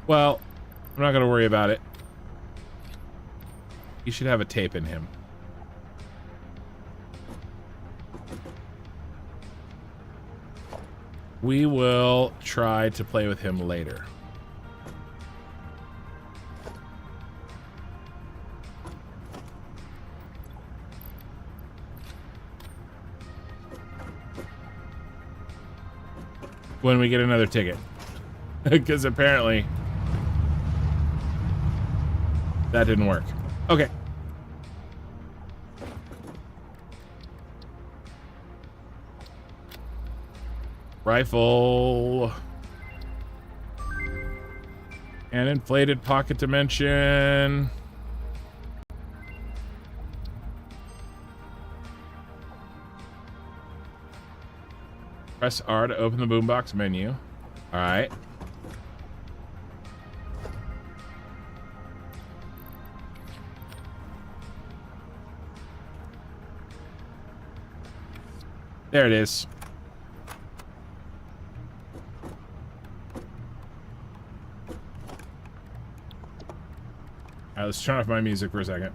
Well, I'm not gonna worry about it. He should have a tape in him. We will try to play with him later. When we get another ticket. Because apparently that didn't work. Okay. Rifle. And inflated pocket dimension. Press R to open the boombox menu. All right. There it is. All right, let's turn off my music for a second.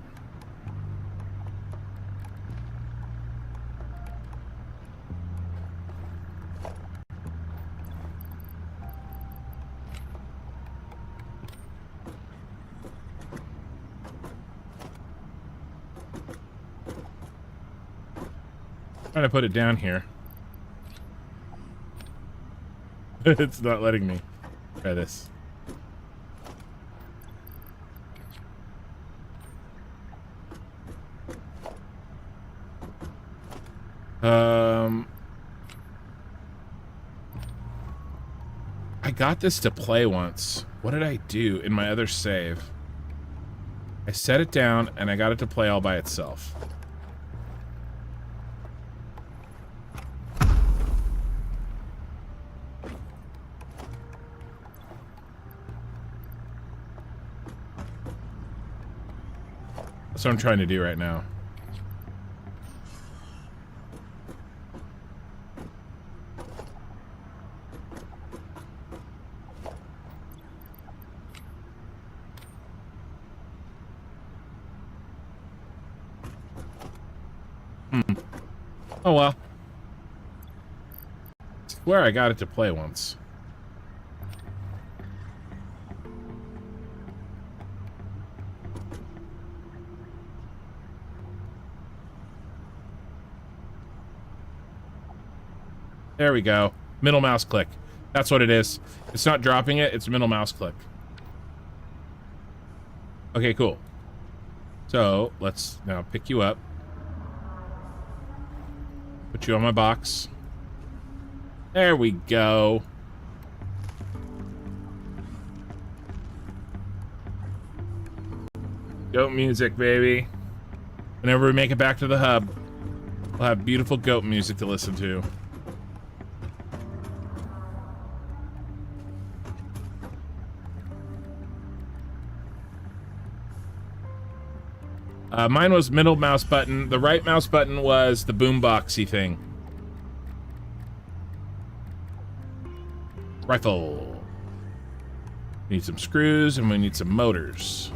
Trying to put it down here. It's not letting me. Try this. I got this to play once. What did I do in my other save? I set it down and I got it to play all by itself. That's what I'm trying to do right now. Oh well. I swear I got it to play once. There we go. Middle mouse click. That's what it is. It's not dropping it, it's middle mouse click. Okay, cool. So, let's now pick you up. Put you on my box. There we go. Goat music, baby. Whenever we make it back to the hub, we'll have beautiful goat music to listen to. Mine was middle mouse button. The right mouse button was the boomboxy thing. Rifle. We need some screws and we need some motors.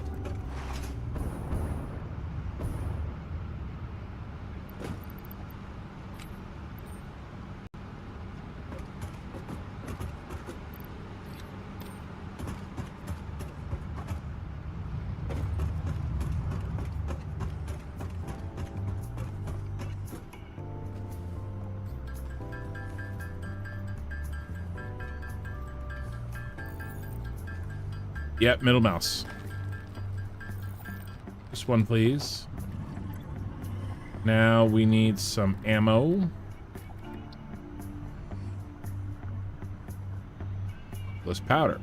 Yep, middle mouse. Just one, please. Now we need some ammo. Smokeless powder.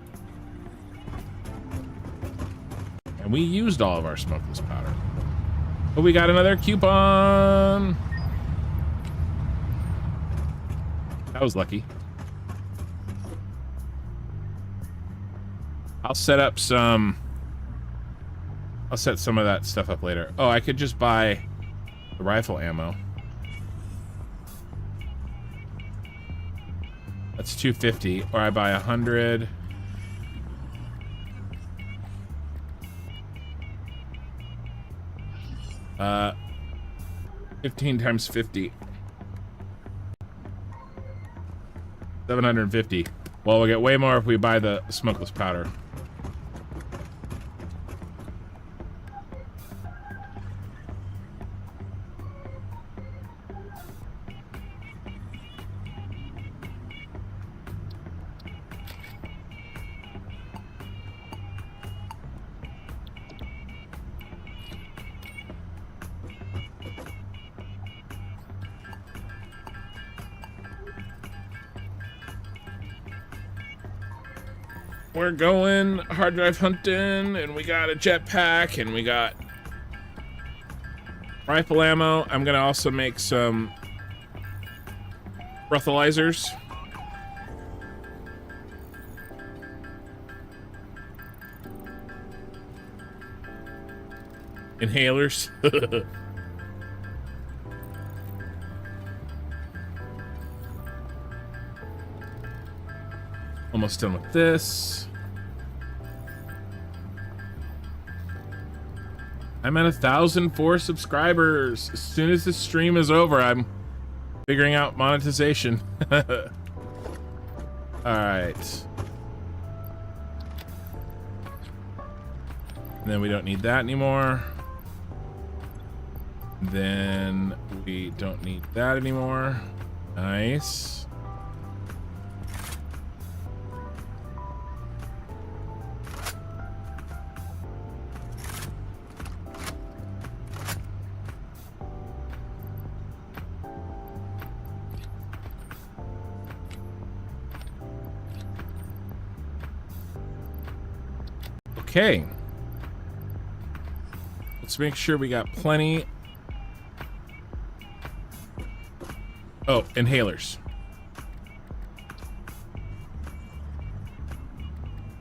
And we used all of our smokeless powder. But we got another coupon. That was lucky. I'll set up some... I'll set some of that stuff up later. Oh, I could just buy the rifle ammo. That's $250. Or I buy 100. 15 times 50. 750. Well, we'll get way more if we buy the smokeless powder. We're going hard drive hunting, and we got a jetpack, and we got rifle ammo. I'm gonna also make some breathalyzers. Inhalers. Almost done with this. I'm at 1,004 subscribers. As soon as this stream is over, I'm figuring out monetization. All right. And then we don't need that anymore. Then we don't need that anymore. Nice. Okay. Let's make sure we got plenty. Oh, inhalers.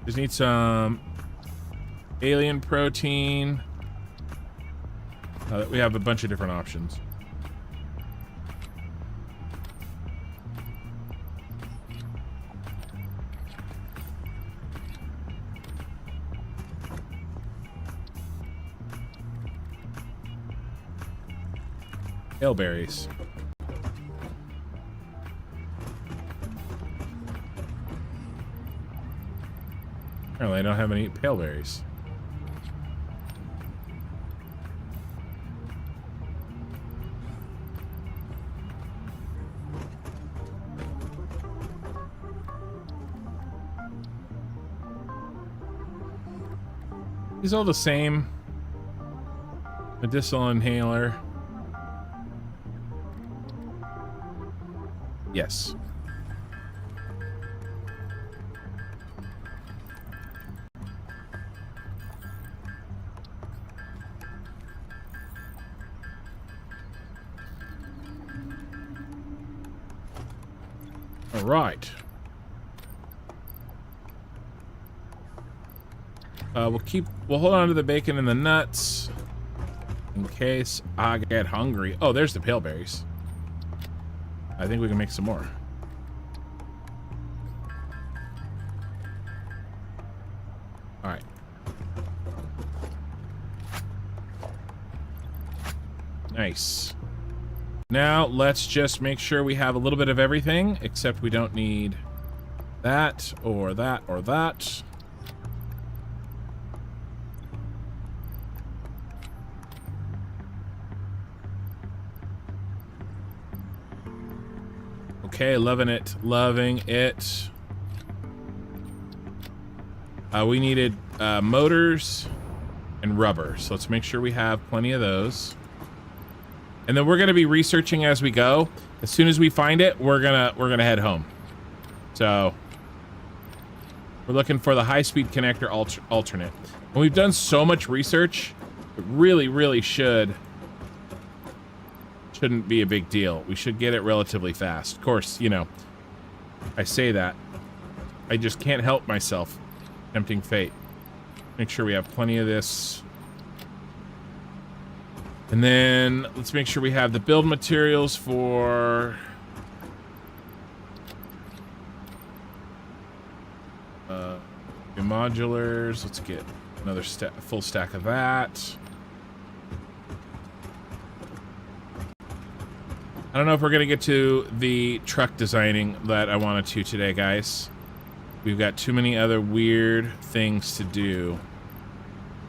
Just need some alien protein. We have a bunch of different options. Paleberries. Apparently I don't have any paleberries. These all the same. Medicinal inhaler. Yes. All right. We'll hold on to the bacon and the nuts in case I get hungry. Oh, there's the paleberries. I think we can make some more. All right. Nice. Now let's just make sure we have a little bit of everything, except we don't need that or that or that. Okay, loving it, loving it. We needed motors and rubber, so let's make sure we have plenty of those. And then we're gonna be researching as we go. As soon as we find it, we're gonna head home. So we're looking for the high-speed connector alternate. And we've done so much research, it really shouldn't be a big deal. We should get it relatively fast. Of course, you know, I say that. I just can't help myself. Tempting fate. Make sure we have plenty of this. And then let's make sure we have the build materials for the modulars. Let's get another full stack of that. I don't know if we're gonna get to the truck designing that I wanted to today, guys. We've got too many other weird things to do.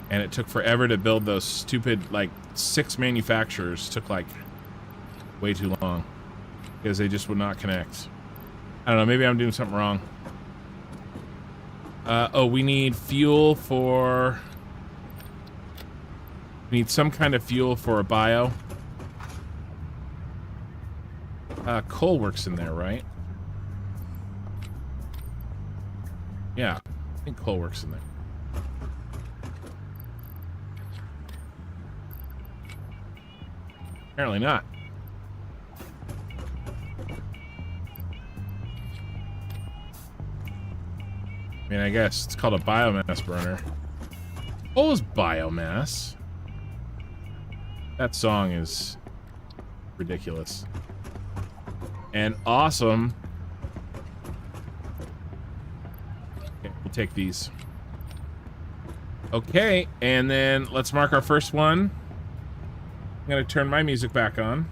And it took forever to build those stupid, like, 6 manufacturers. Took, like, way too long. Because they just would not connect. I don't know, maybe I'm doing something wrong. Oh, we need fuel for... We need some kind of fuel for a bio. Coal works in there, right? Yeah, I think coal works in there. Apparently not. I mean, I guess it's called a biomass burner. Coal is biomass. That song is ridiculous. And awesome. Okay, we'll take these. Okay, and then let's mark our first one. I'm gonna turn my music back on.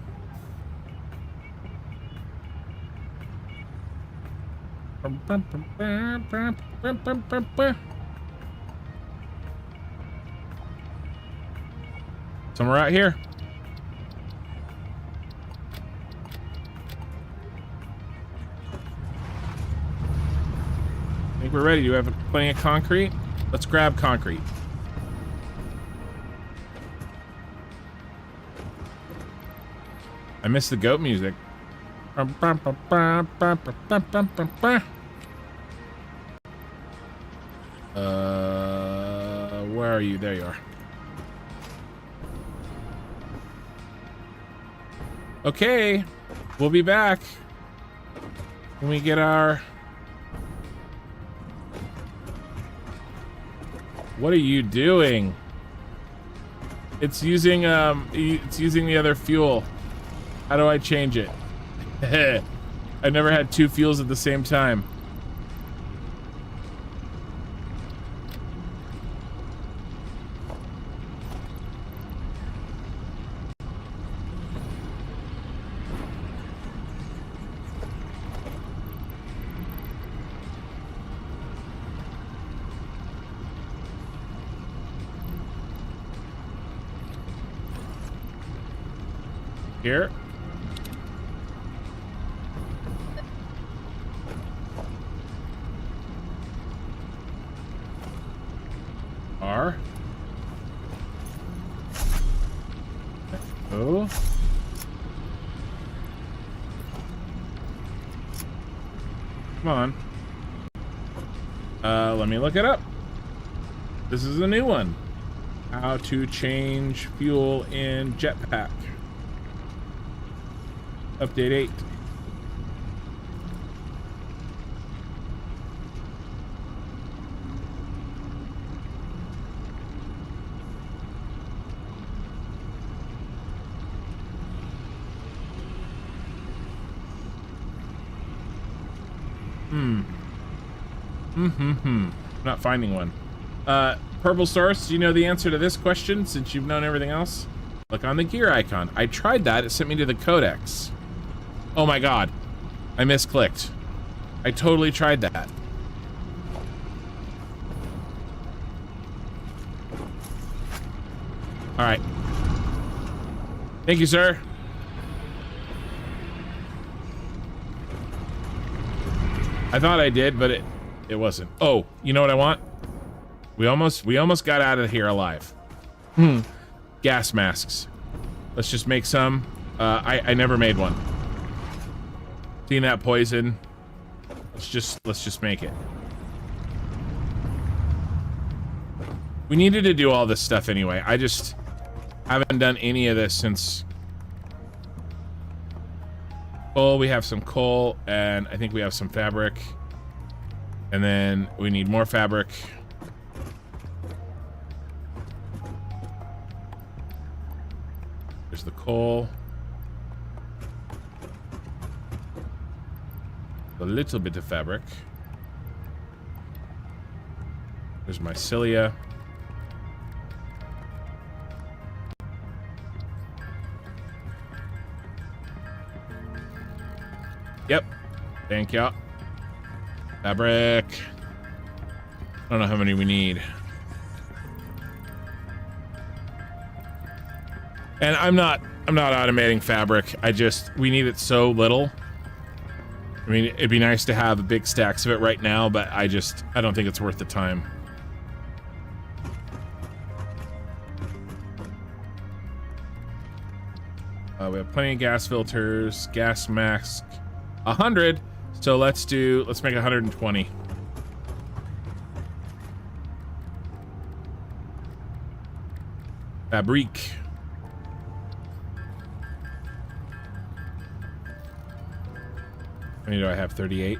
Somewhere out here. I think we're ready. Do you have plenty of concrete? Let's grab concrete. I missed the goat music. Where are you? There you are. Okay, we'll be back when we get our... What are you doing? It's using the other fuel. How do I change it? I've never had 2 fuels at the same time. Here. R. O. Come on. Let me look it up. This is a new one. How to change fuel in jetpack. Update 8. Not finding one. Purple Source, do you know the answer to this question since you've known everything else? Look on the gear icon. I tried that. It sent me to the codex. Oh my god. I misclicked. I totally tried that. Alright. Thank you, sir. I thought I did, but it wasn't. Oh, you know what I want? We almost got out of here alive. Gas masks. Let's just make some. I never made one. Seeing that poison. Let's just make it. We needed to do all this stuff anyway. I just haven't done any of this since. Oh, we have some coal, and I think we have some fabric. And then we need more fabric. There's the coal. A little bit of fabric. There's mycelia. Yep. Thank you. Fabric. I don't know how many we need. And I'm not automating fabric. We need it so little. I mean, it'd be nice to have big stacks of it right now, but I don't think it's worth the time. We have plenty of gas filters, gas mask, 100. So let's make 120. Fabric. How many do I have? 38.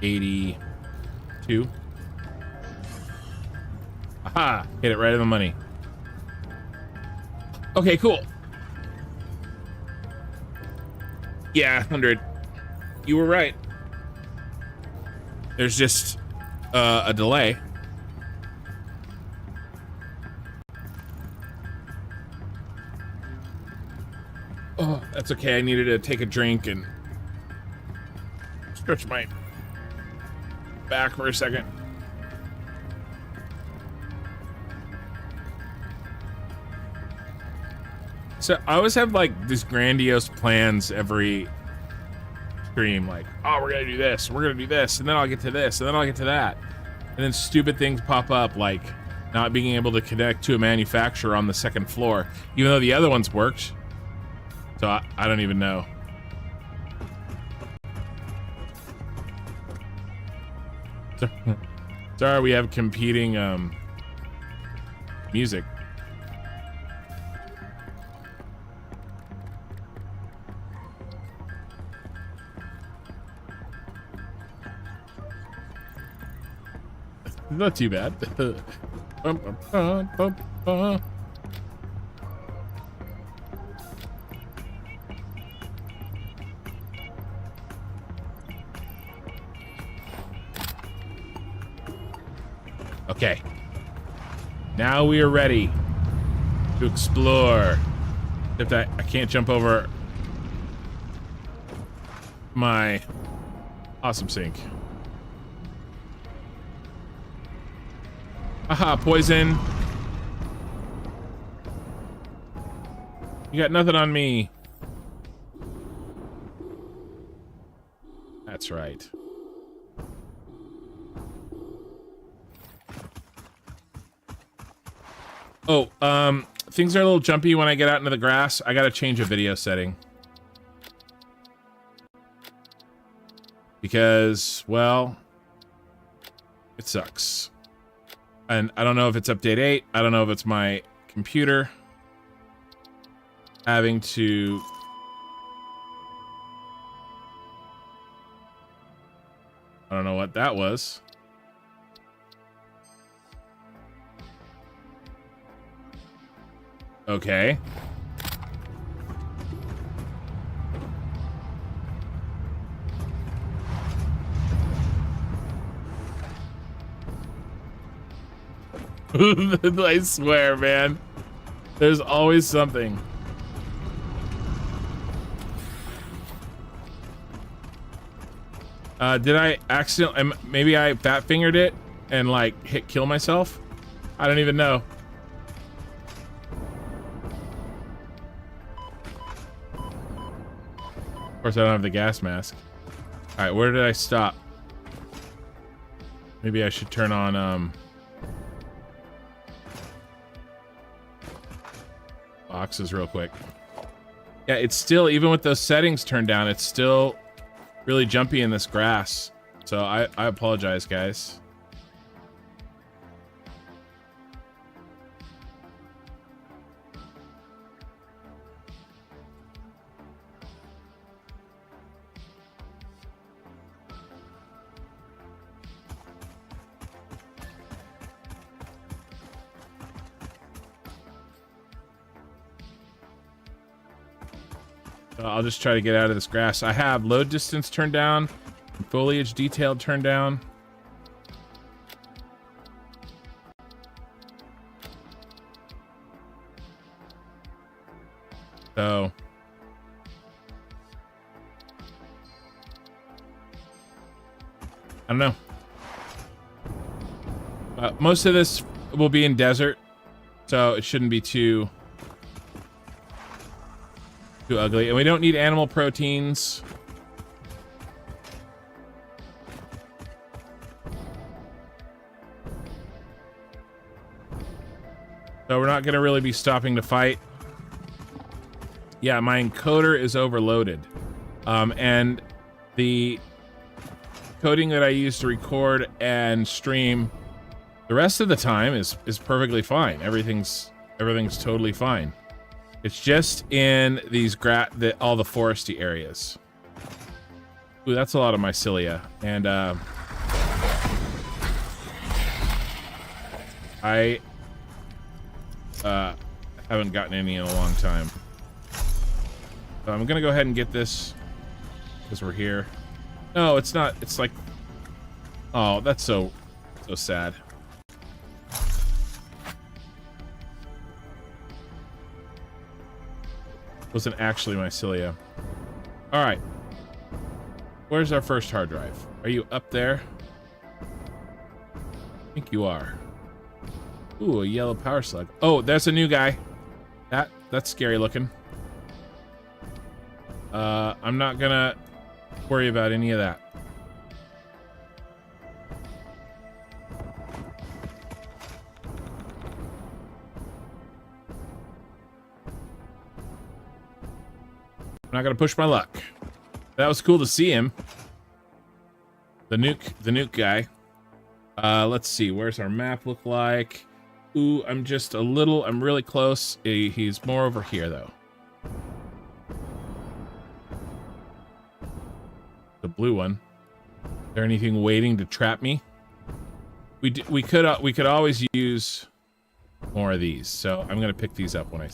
82. Aha! Hit it right in the money. Okay, cool. Yeah, 100. You were right. There's just a delay. Oh, that's okay. I needed to take a drink and stretch my back for a second. So I always have like these grandiose plans every stream, like, oh, we're gonna do this, we're gonna do this, and then I'll get to this, and then I'll get to that. And then stupid things pop up, like not being able to connect to a manufacturer on the second floor, even though the other ones worked. So I don't even know. Sorry, we have competing music. Not too bad. Okay. Now we are ready to explore. Except I can't jump over my awesome sink. Aha, poison. You got nothing on me. That's right. Oh, things are a little jumpy when I get out into the grass. I gotta change a video setting. Because, well, it sucks. And I don't know if it's update 8. I don't know if it's my computer having to... I don't know what that was. Okay. I swear, man. There's always something. Did I accidentally... Maybe I fat fingered it and like hit kill myself? I don't even know. Of course, I don't have the gas mask. All right, where did I stop? Maybe I should turn on boxes real quick. Yeah, it's still, even with those settings turned down, it's still really jumpy in this grass. So I apologize, guys. I'll just try to get out of this grass. I have load distance turned down, foliage detailed turned down. So I don't know. Most of this will be in desert, so it shouldn't be too ugly. And we don't need animal proteins. So we're not going to really be stopping to fight. Yeah, my encoder is overloaded. And the coding that I use to record and stream the rest of the time is perfectly fine. Everything's totally fine. It's just in these all the foresty areas. Ooh, that's a lot of mycelia. And I haven't gotten any in a long time. So I'm gonna go ahead and get this because we're here. No, it's not. It's like, oh, that's so sad. Wasn't actually mycelia. All right. Where's our first hard drive? Are you up there? I think you are. Ooh, a yellow power slug. Oh, that's a new guy. That's scary looking. I'm not gonna worry about any of that. I'm not gonna push my luck. That was cool to see him. The nuke guy. Let's see, where's our map look like? Ooh, I'm really close. He's more over here though. The blue one. Is there anything waiting to trap me? We could always use more of these, so I'm gonna pick these up when I.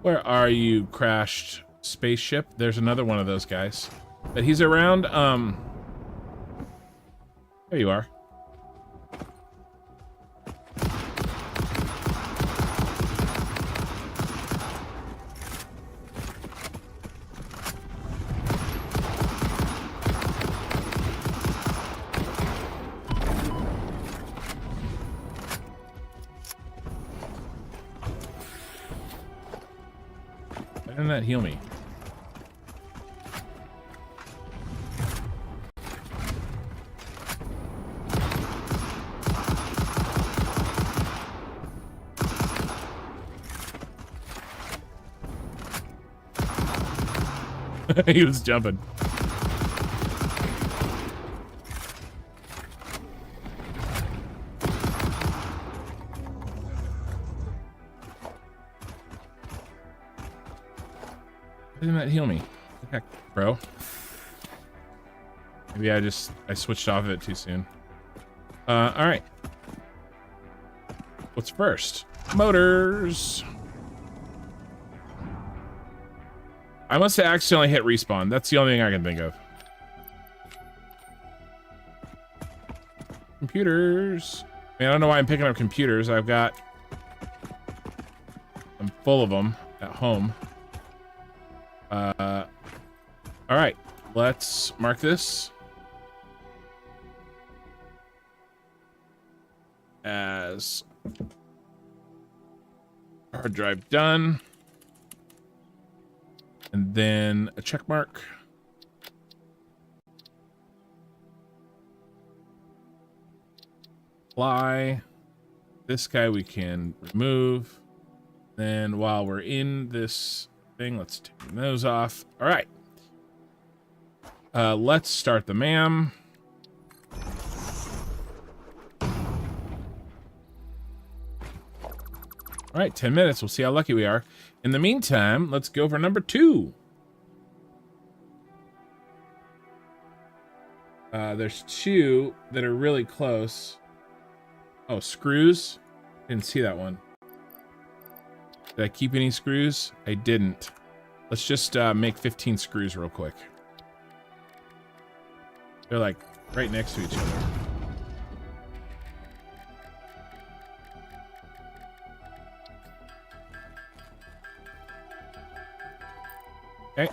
Where are you, crashed spaceship? There's another one of those guys. But he's around, there you are. Why didn't that heal me? He was jumping. Why didn't that heal me? What the heck, bro? Maybe I switched off of it too soon. Alright. What's first? Motors. I must have accidentally hit respawn. That's the only thing I can think of. Computers. I mean, I don't know why I'm picking up computers. I'm full of them at home. All right, let's mark this as Hard drive done. And then a check mark. Apply. This guy we can remove. Then while we're in this thing, let's take those off. All right. Let's start the MAM. All right, 10 minutes. We'll see how lucky we are. In the meantime, let's go for number 2. There's 2 that are really close. Oh, screws? Didn't see that one. Did I keep any screws? I didn't. Let's just make 15 screws real quick. They're like right next to each other. Okay.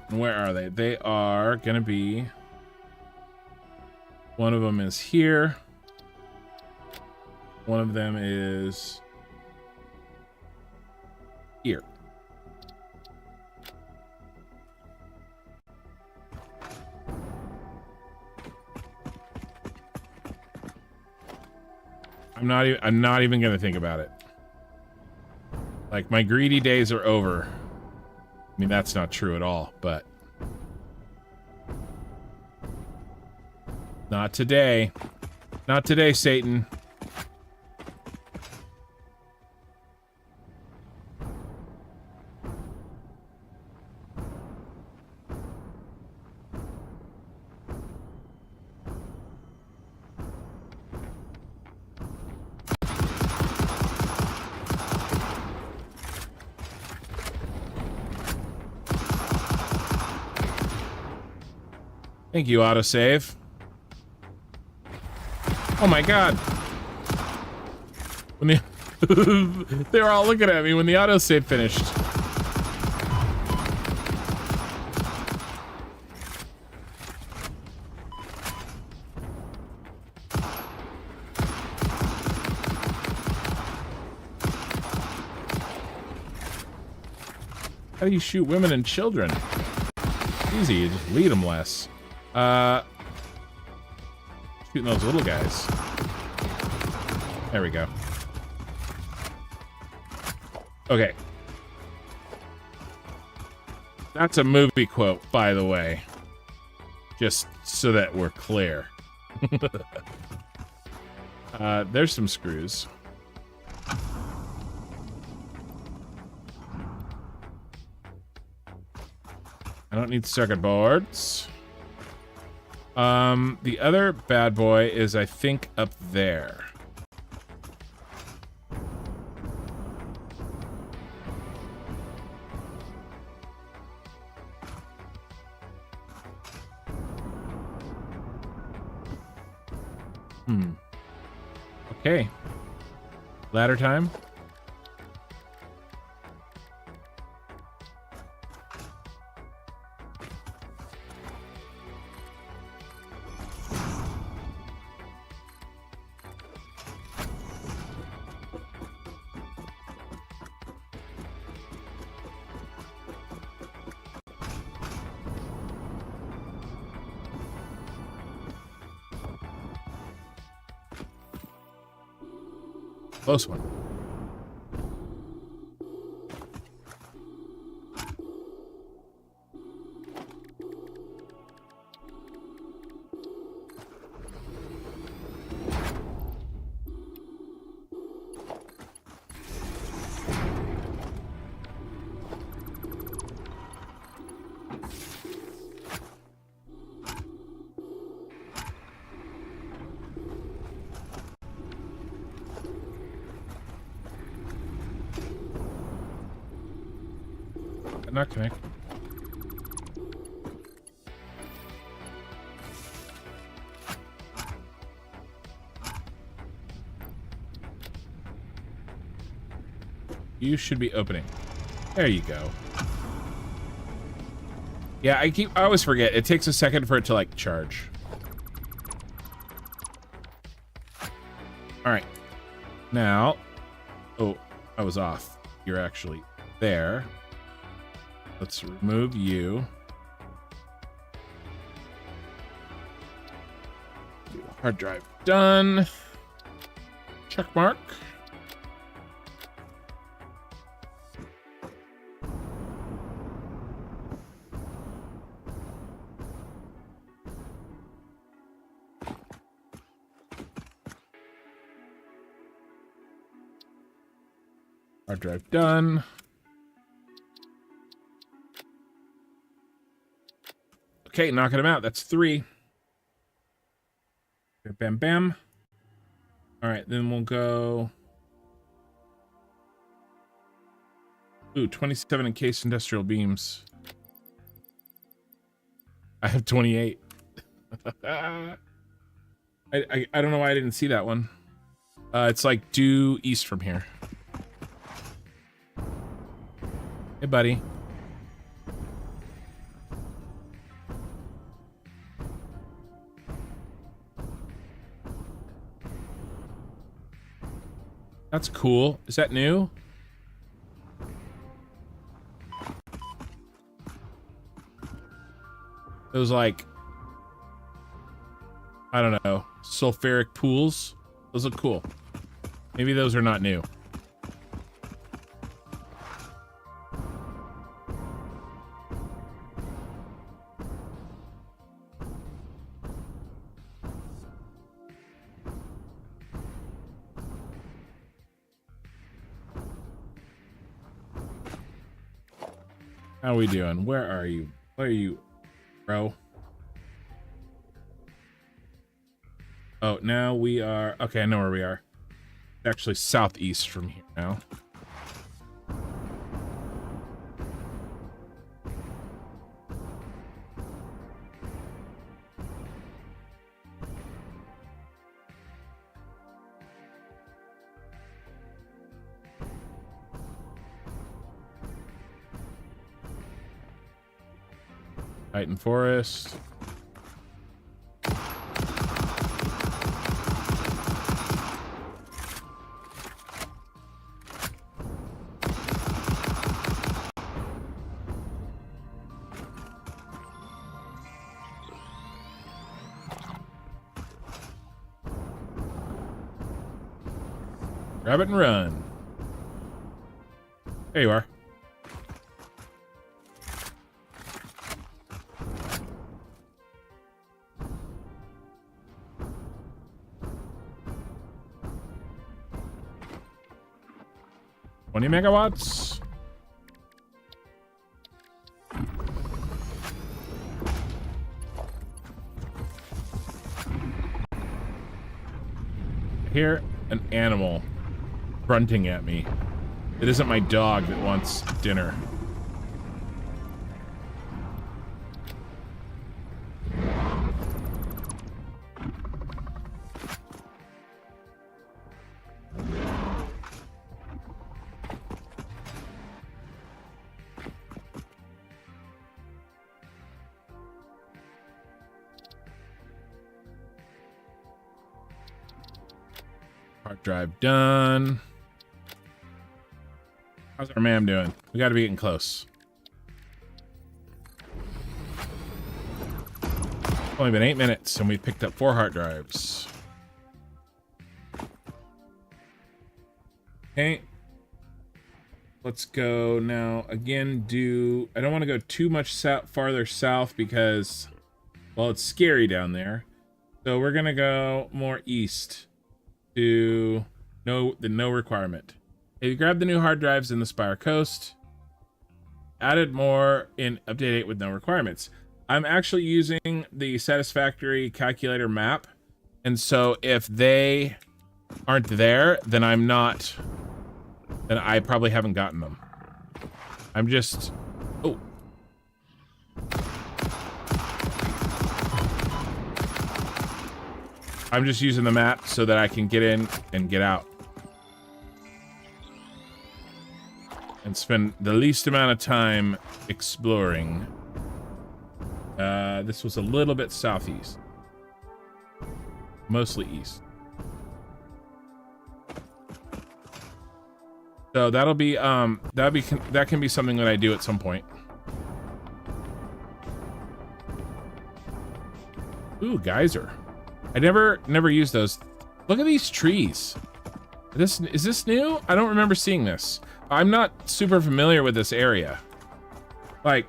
And where are they? They are gonna be... One of them is here. One of them is... here. I'm not even gonna think about it. Like, my greedy days are over. I mean, that's not true at all, but not today. Not today, Satan. Thank you, autosave. Oh my god. When the they were all looking at me when the autosave finished. How do you shoot women and children? Easy, you just lead them less. Shooting those little guys. There we go. Okay. That's a movie quote, by the way. Just so that we're clear. There's some screws. I don't need circuit boards. The other bad boy is, I think, up there. Okay. Ladder time. Close one. Not connect. You should be opening. There you go. Yeah, I always forget. It takes a second for it to like charge. All right. Now, oh, I was off. You're actually there. Let's remove you. Hard drive done. Check mark. Hard drive done. Okay, knocking him out. That's 3. Bam, bam. All right, then we'll go. Ooh, 27 encased industrial beams. I have 28. I don't know why I didn't see that one. It's like due east from here. Hey, buddy. That's cool. Is that new? Those like, I don't know, sulfuric pools. Those look cool. Maybe those are not new. How are we doing? Where are you? Where are you, bro? Oh, now we are... Okay, I know where we are. Actually, southeast from here now. Titan Forest. Grab it and run. There you are. megawatts. I hear an animal grunting at me. It isn't my dog that wants dinner. Hard drive done. How's our ma'am doing? We got to be getting close. It's only been 8 minutes and we picked up 4 hard drives. Okay. Let's go now again. I don't want to go too much farther south because, well, it's scary down there. So we're going to go more east to the no requirement. If you grab the new hard drives in the Spire Coast, added more in update 8 with no requirements. I'm actually using the Satisfactory calculator map, and so if they aren't there, then I probably haven't gotten them. I'm just... Oh. I'm just using the map so that I can get in and get out. And spend the least amount of time exploring. This was a little bit southeast. Mostly east. So that can be something that I do at some point. Ooh, geyser. I never used those. Look at these trees. Is this new? I don't remember seeing this. I'm not super familiar with this area. Like,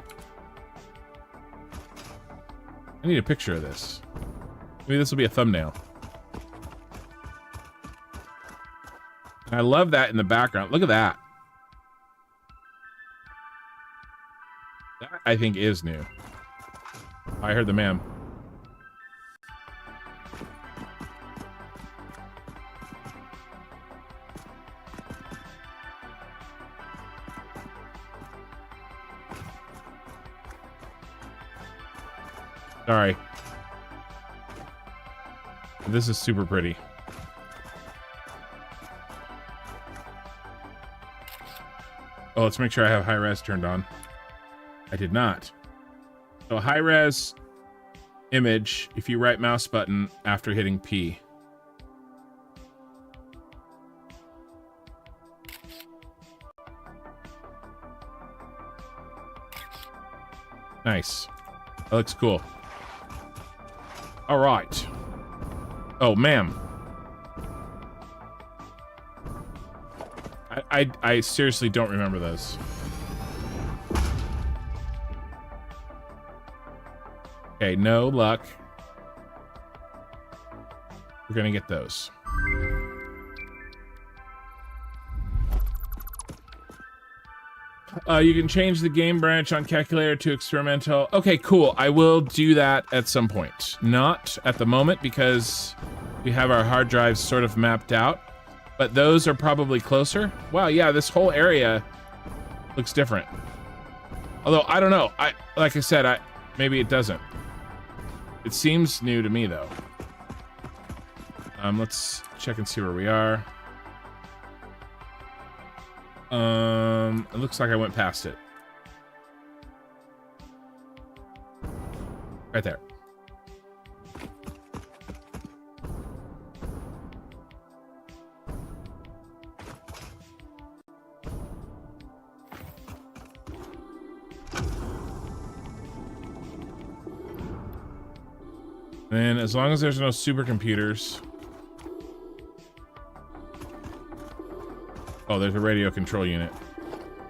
I need a picture of this. Maybe this will be a thumbnail. I love that in the background. Look at that. That I think is new. I heard the man. Sorry. This is super pretty. Oh, let's make sure I have high res turned on. I did not. So high res image, if you right mouse button after hitting P. Nice. That looks cool. All right. Oh, ma'am. I seriously don't remember those. Okay, no luck. We're gonna get those. You can change the game branch on calculator to experimental. Okay, cool. I will do that at some point. Not at the moment because we have our hard drives sort of mapped out, but those are probably closer. Wow, yeah, this whole area looks different. Although, I don't know. Like I said, maybe it doesn't. It seems new to me, though. Let's check and see where we are. It looks like I went past it. Right there. And as long as there's no supercomputers. Oh, there's a radio control unit.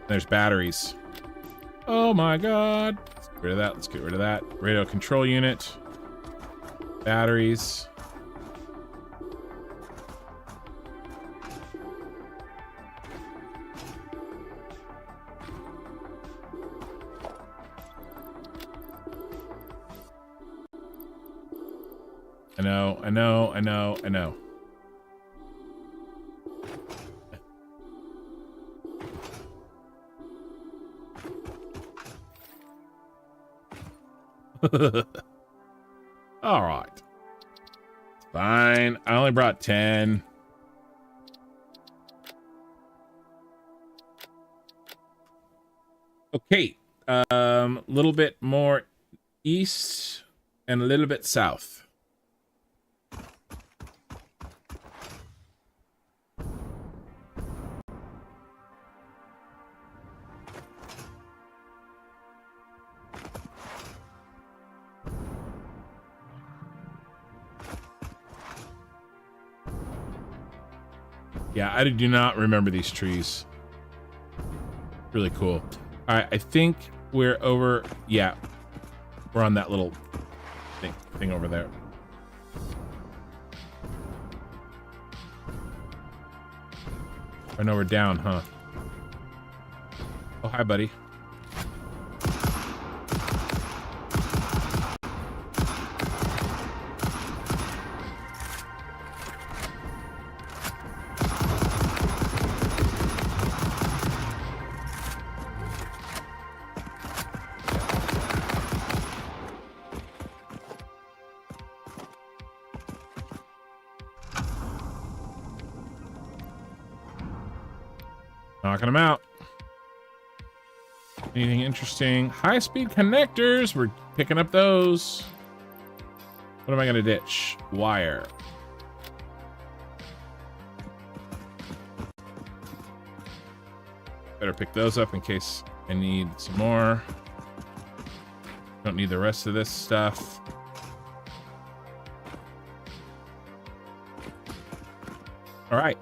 There's batteries. Oh my god. Let's get rid of that. Let's get rid of that. Radio control unit. Batteries. I know. All right. Fine. I only brought 10. Okay. Little bit more east and a little bit south. Yeah, I do not remember these trees. Really cool. All right, I think we're over. Yeah, we're on that little thing over there. I know we're down, huh? Oh, hi, buddy. Knocking them out. Anything interesting? High-speed connectors. We're picking up those. What am I going to ditch? Wire. Better pick those up in case I need some more. Don't need the rest of this stuff. All right.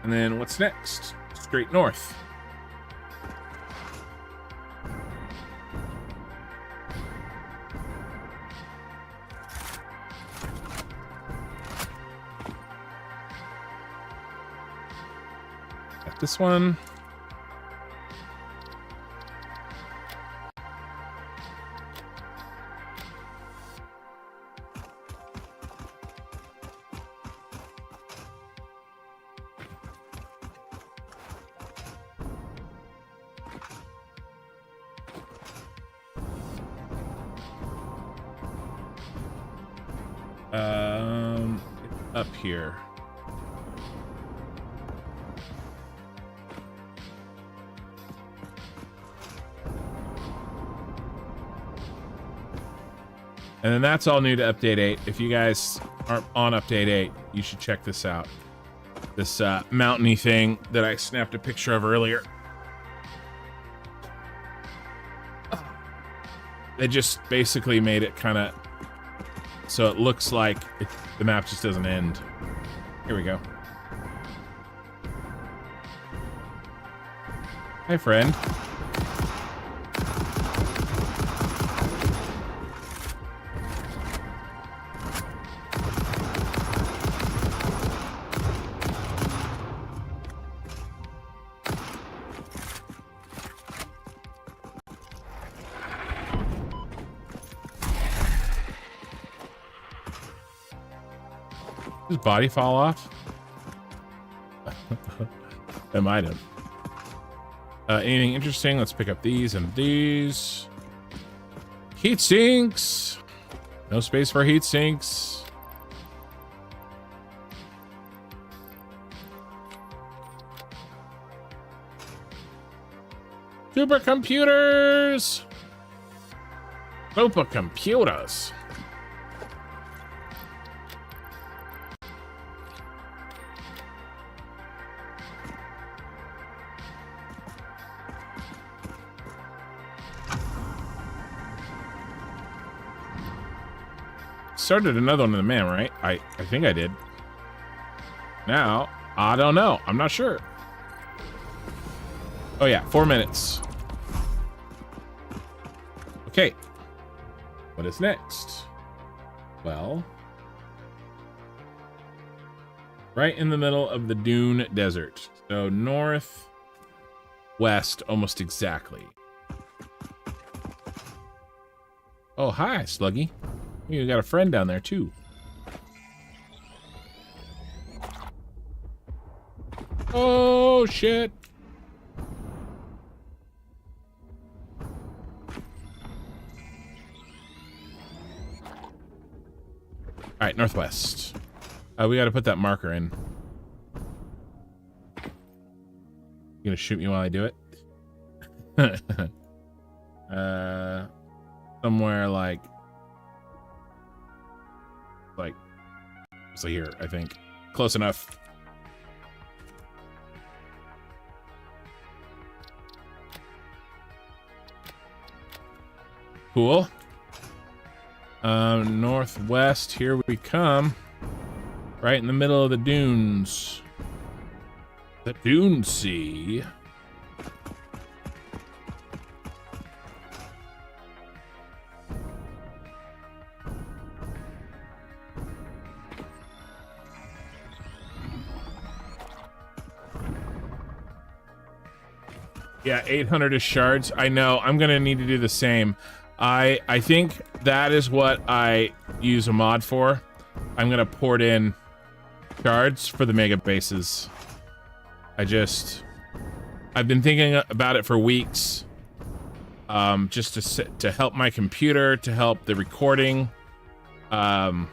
And then what's next? Straight north. Got this one. Up here. And then that's all new to update 8. If you guys aren't on update 8, you should check this out. This mountainy thing that I snapped a picture of earlier. They just basically made it kind of so it looks like the map just doesn't end. Here we go. Hi, friend. Does his body fall off? It might have. Anything interesting? Let's pick up these and these. Heat sinks. No space for heat sinks. Supercomputers. Supercomputers. Started another one in the man, right? I think I did. Now, I don't know. I'm not sure. Oh yeah, 4 minutes. Okay. What is next? Well, right in the middle of the Dune Desert. So north, west, almost exactly. Oh, hi, Sluggy. You got a friend down there too. Oh shit. All right, northwest. We got to put that marker in. You gonna shoot me while I do it? Somewhere like so here, I think. Close enough. Cool. Northwest, here we come. Right in the middle of the dunes. The Dune Sea. Yeah, 800 shards. I know. I'm gonna need to do the same. I think that is what I use a mod for. I'm gonna port in shards for the mega bases. I've been thinking about it for weeks. Just to help my computer, to help the recording. I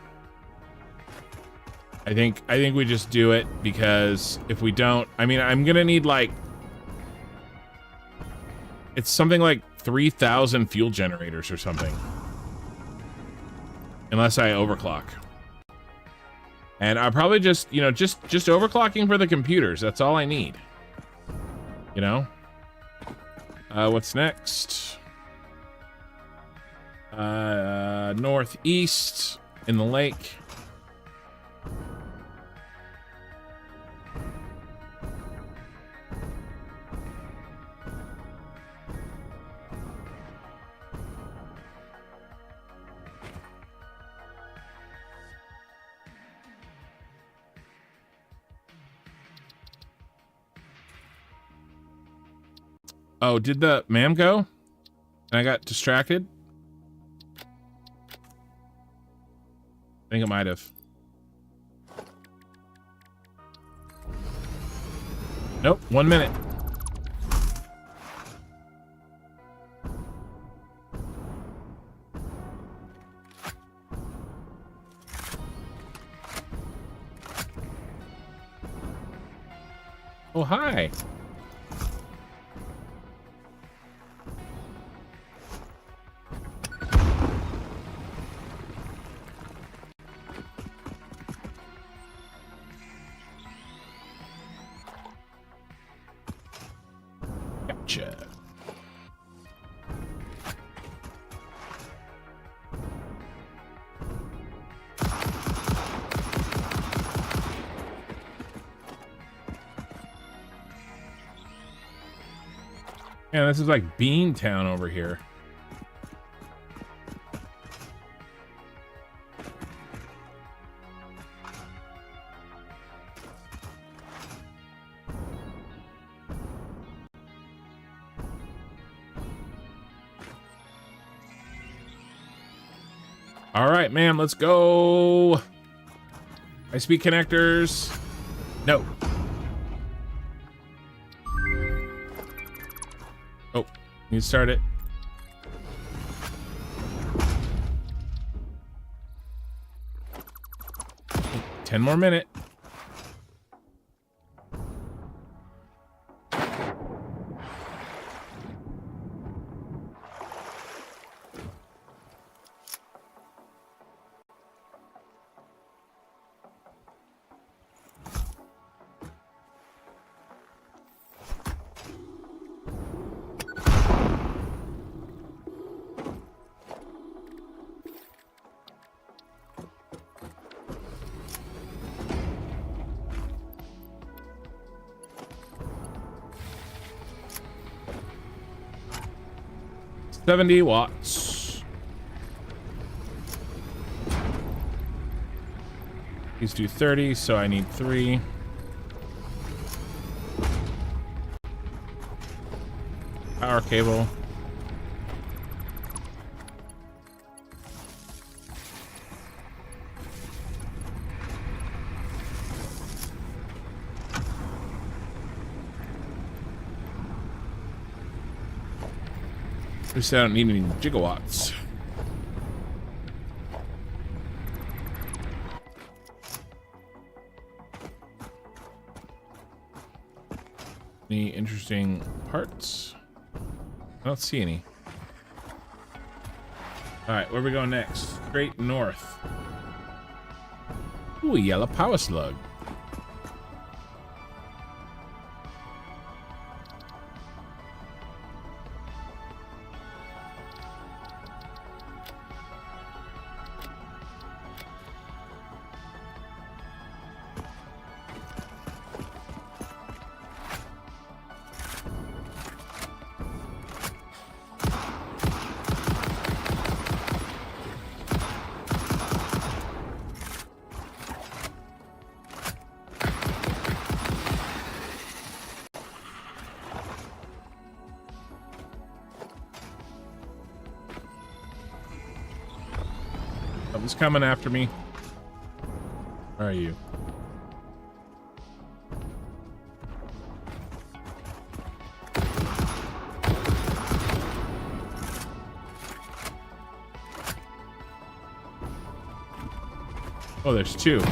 think we just do it because if we don't, I mean, I'm gonna need like. It's something like 3,000 fuel generators or something. Unless I overclock. And I probably just, you know, just overclocking for the computers. That's all I need. You know? What's next? Northeast in the lake. Oh, did the ma'am go? And I got distracted? I think it might have. Nope, 1 minute. Oh, hi. Gotcha. Yeah, this is like Bean Town over here. All right, ma'am, let's go. High-speed connectors. No. Oh, you start it. Oh, 10 more minutes. $70 These do 30, so I need 3. Power cable. At least I don't need any gigawatts. Any interesting parts? I don't see any. Alright, where are we going next? Straight north. Ooh, a yellow power slug. Something's coming after me. Where are you? Oh, there's 2.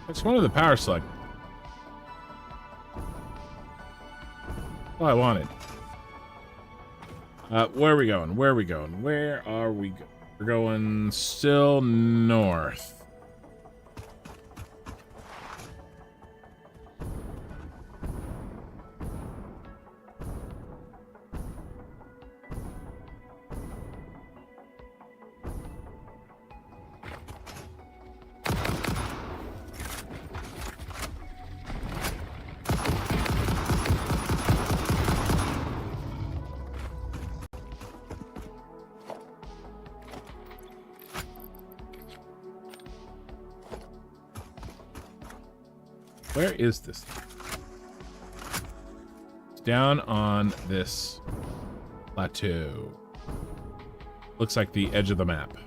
It's one of the power slug. all I wanted. Where are we going? Where are we going? Where are we going? We're going still north. Where is this? It's down on this plateau. Looks like the edge of the map.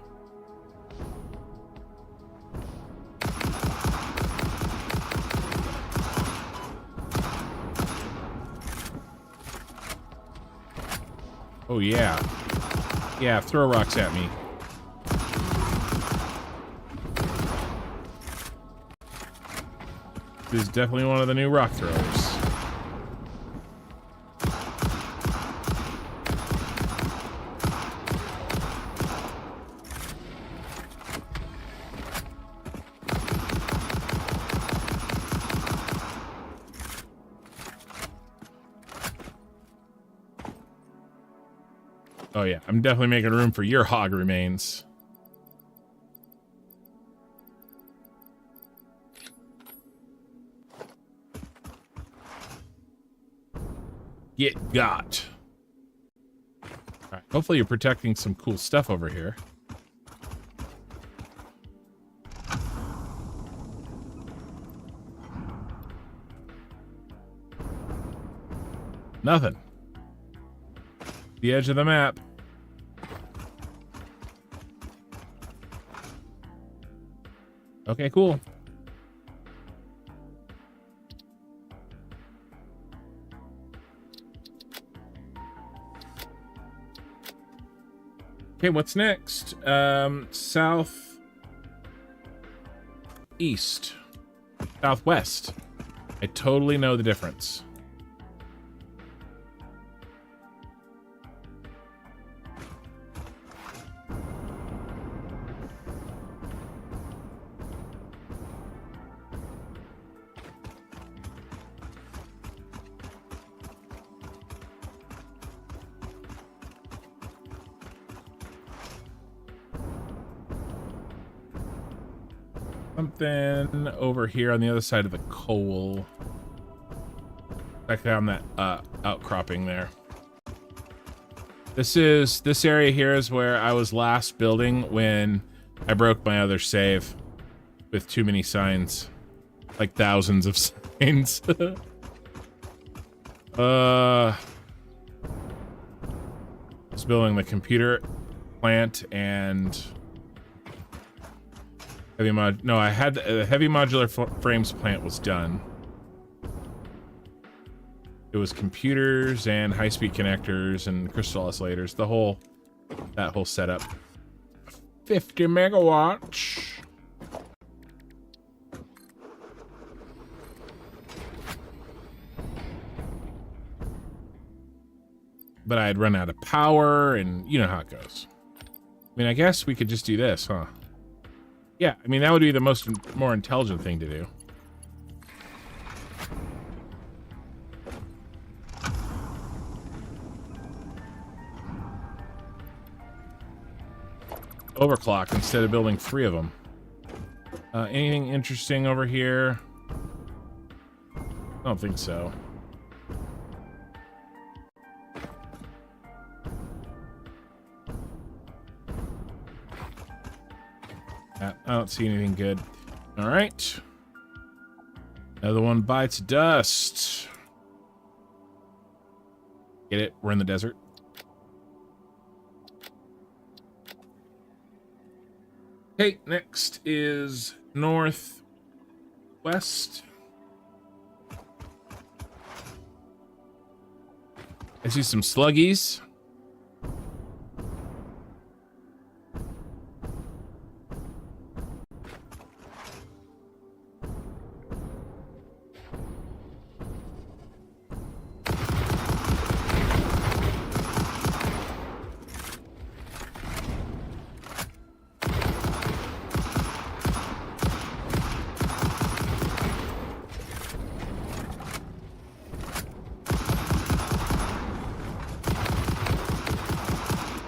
Oh yeah. Yeah, throw rocks at me. This is definitely one of the new rock throwers. Oh yeah, I'm definitely making room for your hog remains. Get got. All right, hopefully you're protecting some cool stuff over here. Nothing. The edge of the map. Okay, cool. Okay, what's next? South east. Southwest. I totally know the difference. Something over here on the other side of the coal. Back down that outcropping there. This area here is where I was last building when I broke my other save with too many signs. Like thousands of signs. I was building the computer plant and I had the heavy modular frames plant was done. It was computers and high-speed connectors and crystal oscillators, that whole setup. 50 megawatts. But I had run out of power, and you know how it goes. I mean, I guess we could just do this, huh? Yeah, I mean, that would be the more intelligent thing to do. Overclock instead of building 3 of them. Anything interesting over here? I don't think so. I don't see anything good. All right. Another one bites dust. Get it? We're in the desert. Okay, next is northwest. I see some sluggies.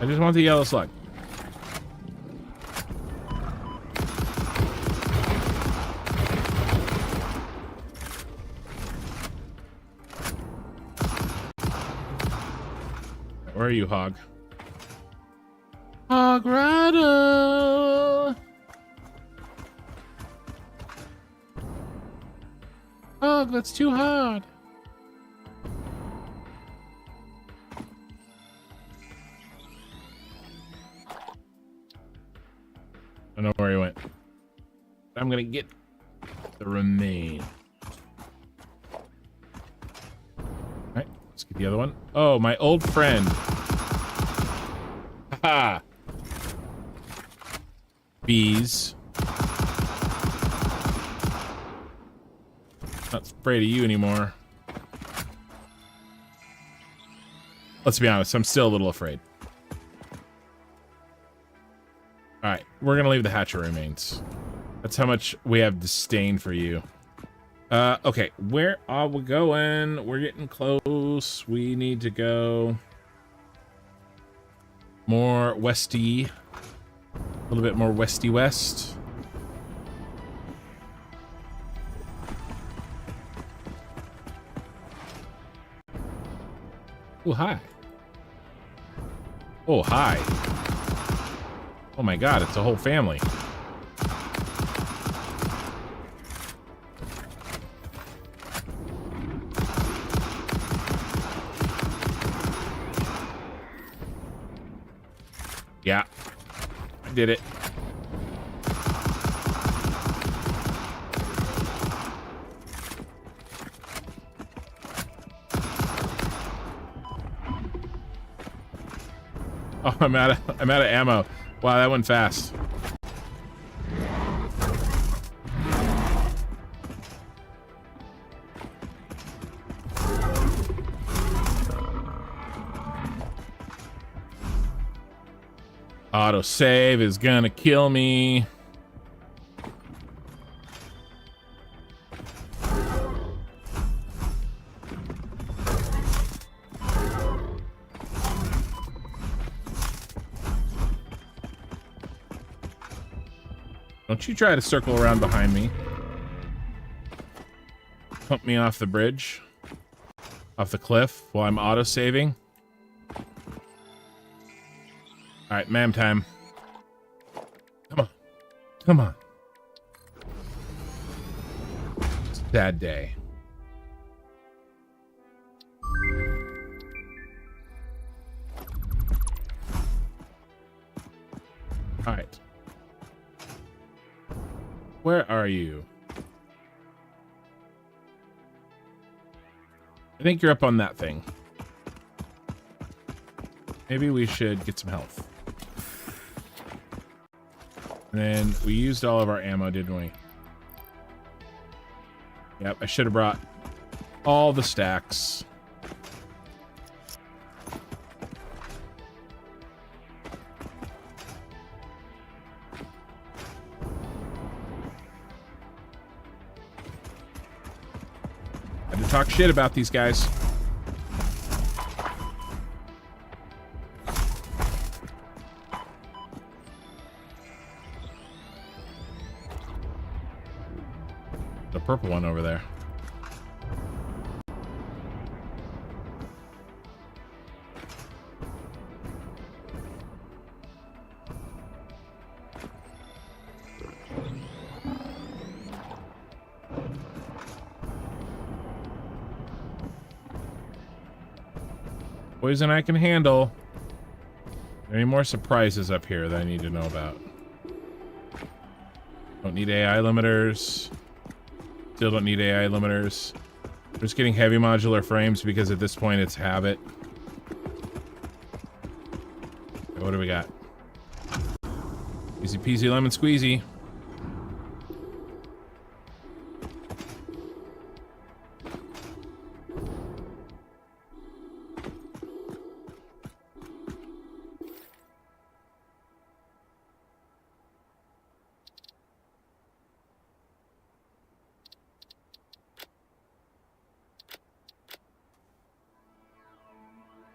I just want the yellow slug. Where are you, Hog? Hog Rider! Hog, that's too hard. I don't know where he went. I'm gonna get the remain. Alright, let's get the other one. Oh, my old friend. Haha. Bees. Not afraid of you anymore. Let's be honest, I'm still a little afraid. Alright, we're gonna leave the hatcher remains. That's how much we have disdain for you. Okay, where are we going? We're getting close. We need to go more westy. A little bit more westy west. Oh, hi. Oh, hi. Oh my god, it's a whole family. Yeah, I did it. Oh, I'm out of ammo. Wow, that went fast. Autosave is gonna kill me. Don't you try to circle around behind me. Pump me off the bridge. Off the cliff while I'm auto-saving. Alright, ma'am time. Come on. Come on. Sad day. Alright. Where are you? I think you're up on that thing. Maybe we should get some health. And then we used all of our ammo, didn't we? Yep, I should have brought all the stacks. Had to talk shit about these guys. Purple one over there. Poison I can handle. Any more surprises up here that I need to know about? Don't need AI limiters. Still don't need AI limiters. We're just getting heavy modular frames because at this point it's habit. Okay, what do we got? Easy peasy lemon squeezy.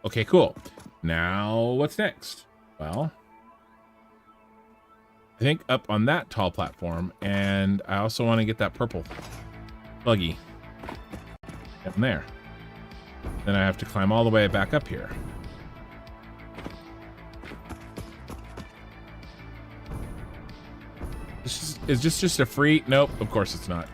Okay, cool. Now, what's next? Well, I think up on that tall platform, and I also want to get that purple buggy down there. Then I have to climb all the way back up here. Is this just a free? Nope, of course it's not.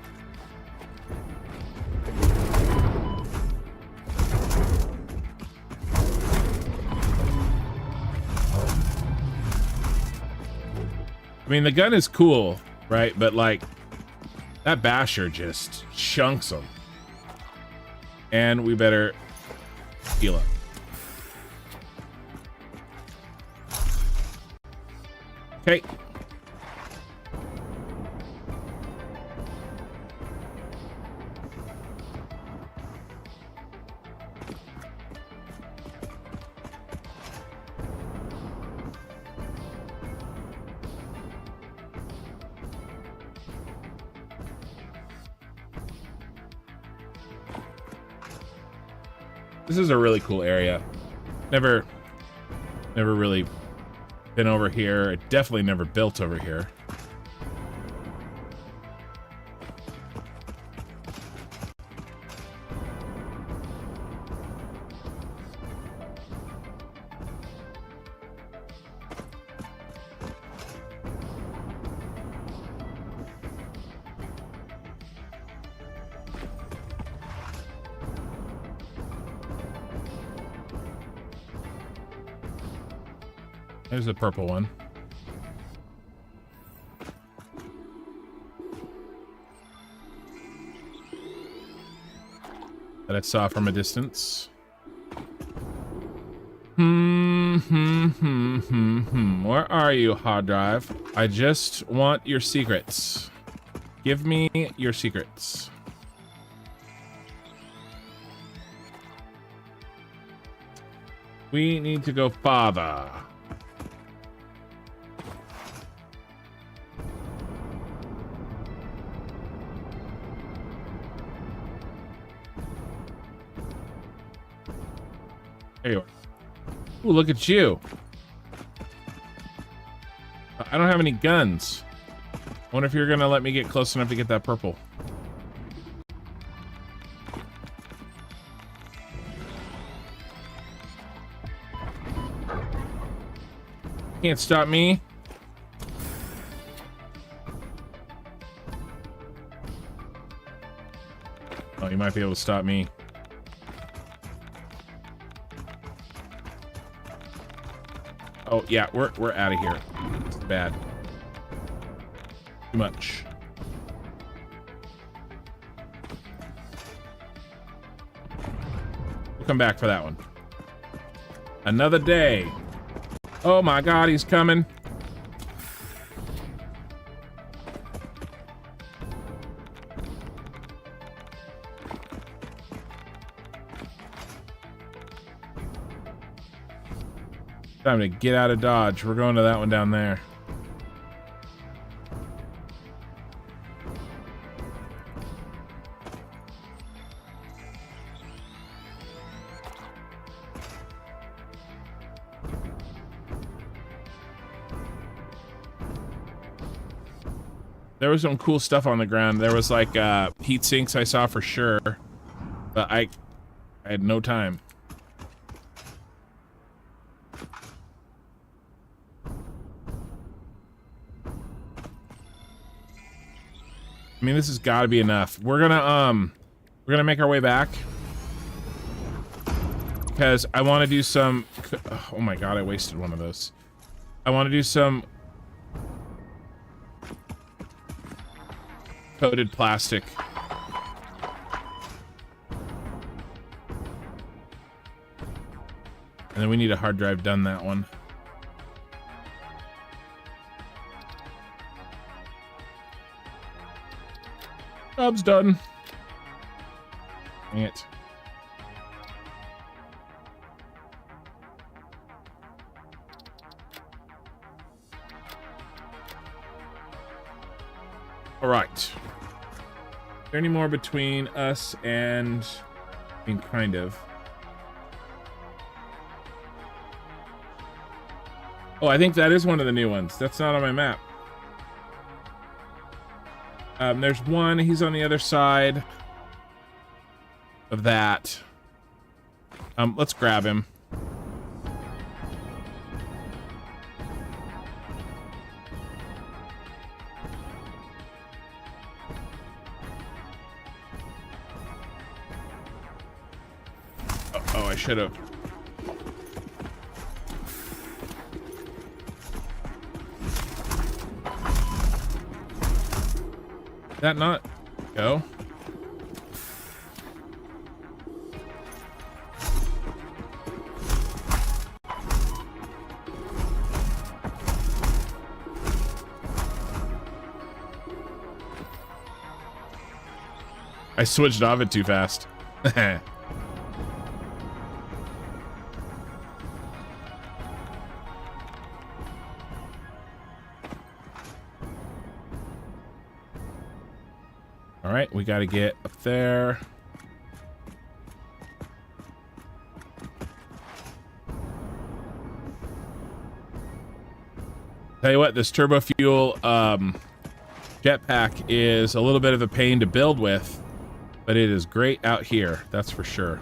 I mean, the gun is cool, right? But like, that basher just chunks them. And we better heal up. Okay. This is a really cool area. Never really been over here. Definitely never built over here. There's the purple one. That I saw from a distance. Where are you, hard drive? I just want your secrets. Give me your secrets. We need to go farther. There you are. Ooh, look at you. I don't have any guns. I wonder if you're gonna let me get close enough to get that purple. Can't stop me. Oh, you might be able to stop me. Oh yeah, we're out of here. It's bad. Too much. We'll come back for that one. Another day. Oh my God, he's coming. Time to get out of Dodge. We're going to that one down there. There was some cool stuff on the ground. There was like heat sinks I saw for sure, but I had no time. I mean, this has got to be enough. We're gonna make our way back because I want to do some. Oh my God, I wasted one of those. I want to do some coated plastic. And then we need a hard drive done that one. Job's done. Dang it. All right. Is there any more between us and... I mean, kind of. Oh, I think that is one of the new ones. That's not on my map. There's one. He's on the other side of that. Let's grab him. Oh, I should have. Did that not go? I switched off it too fast. All right, we got to get up there. Tell you what, this turbo fuel jetpack is a little bit of a pain to build with, but it is great out here, that's for sure.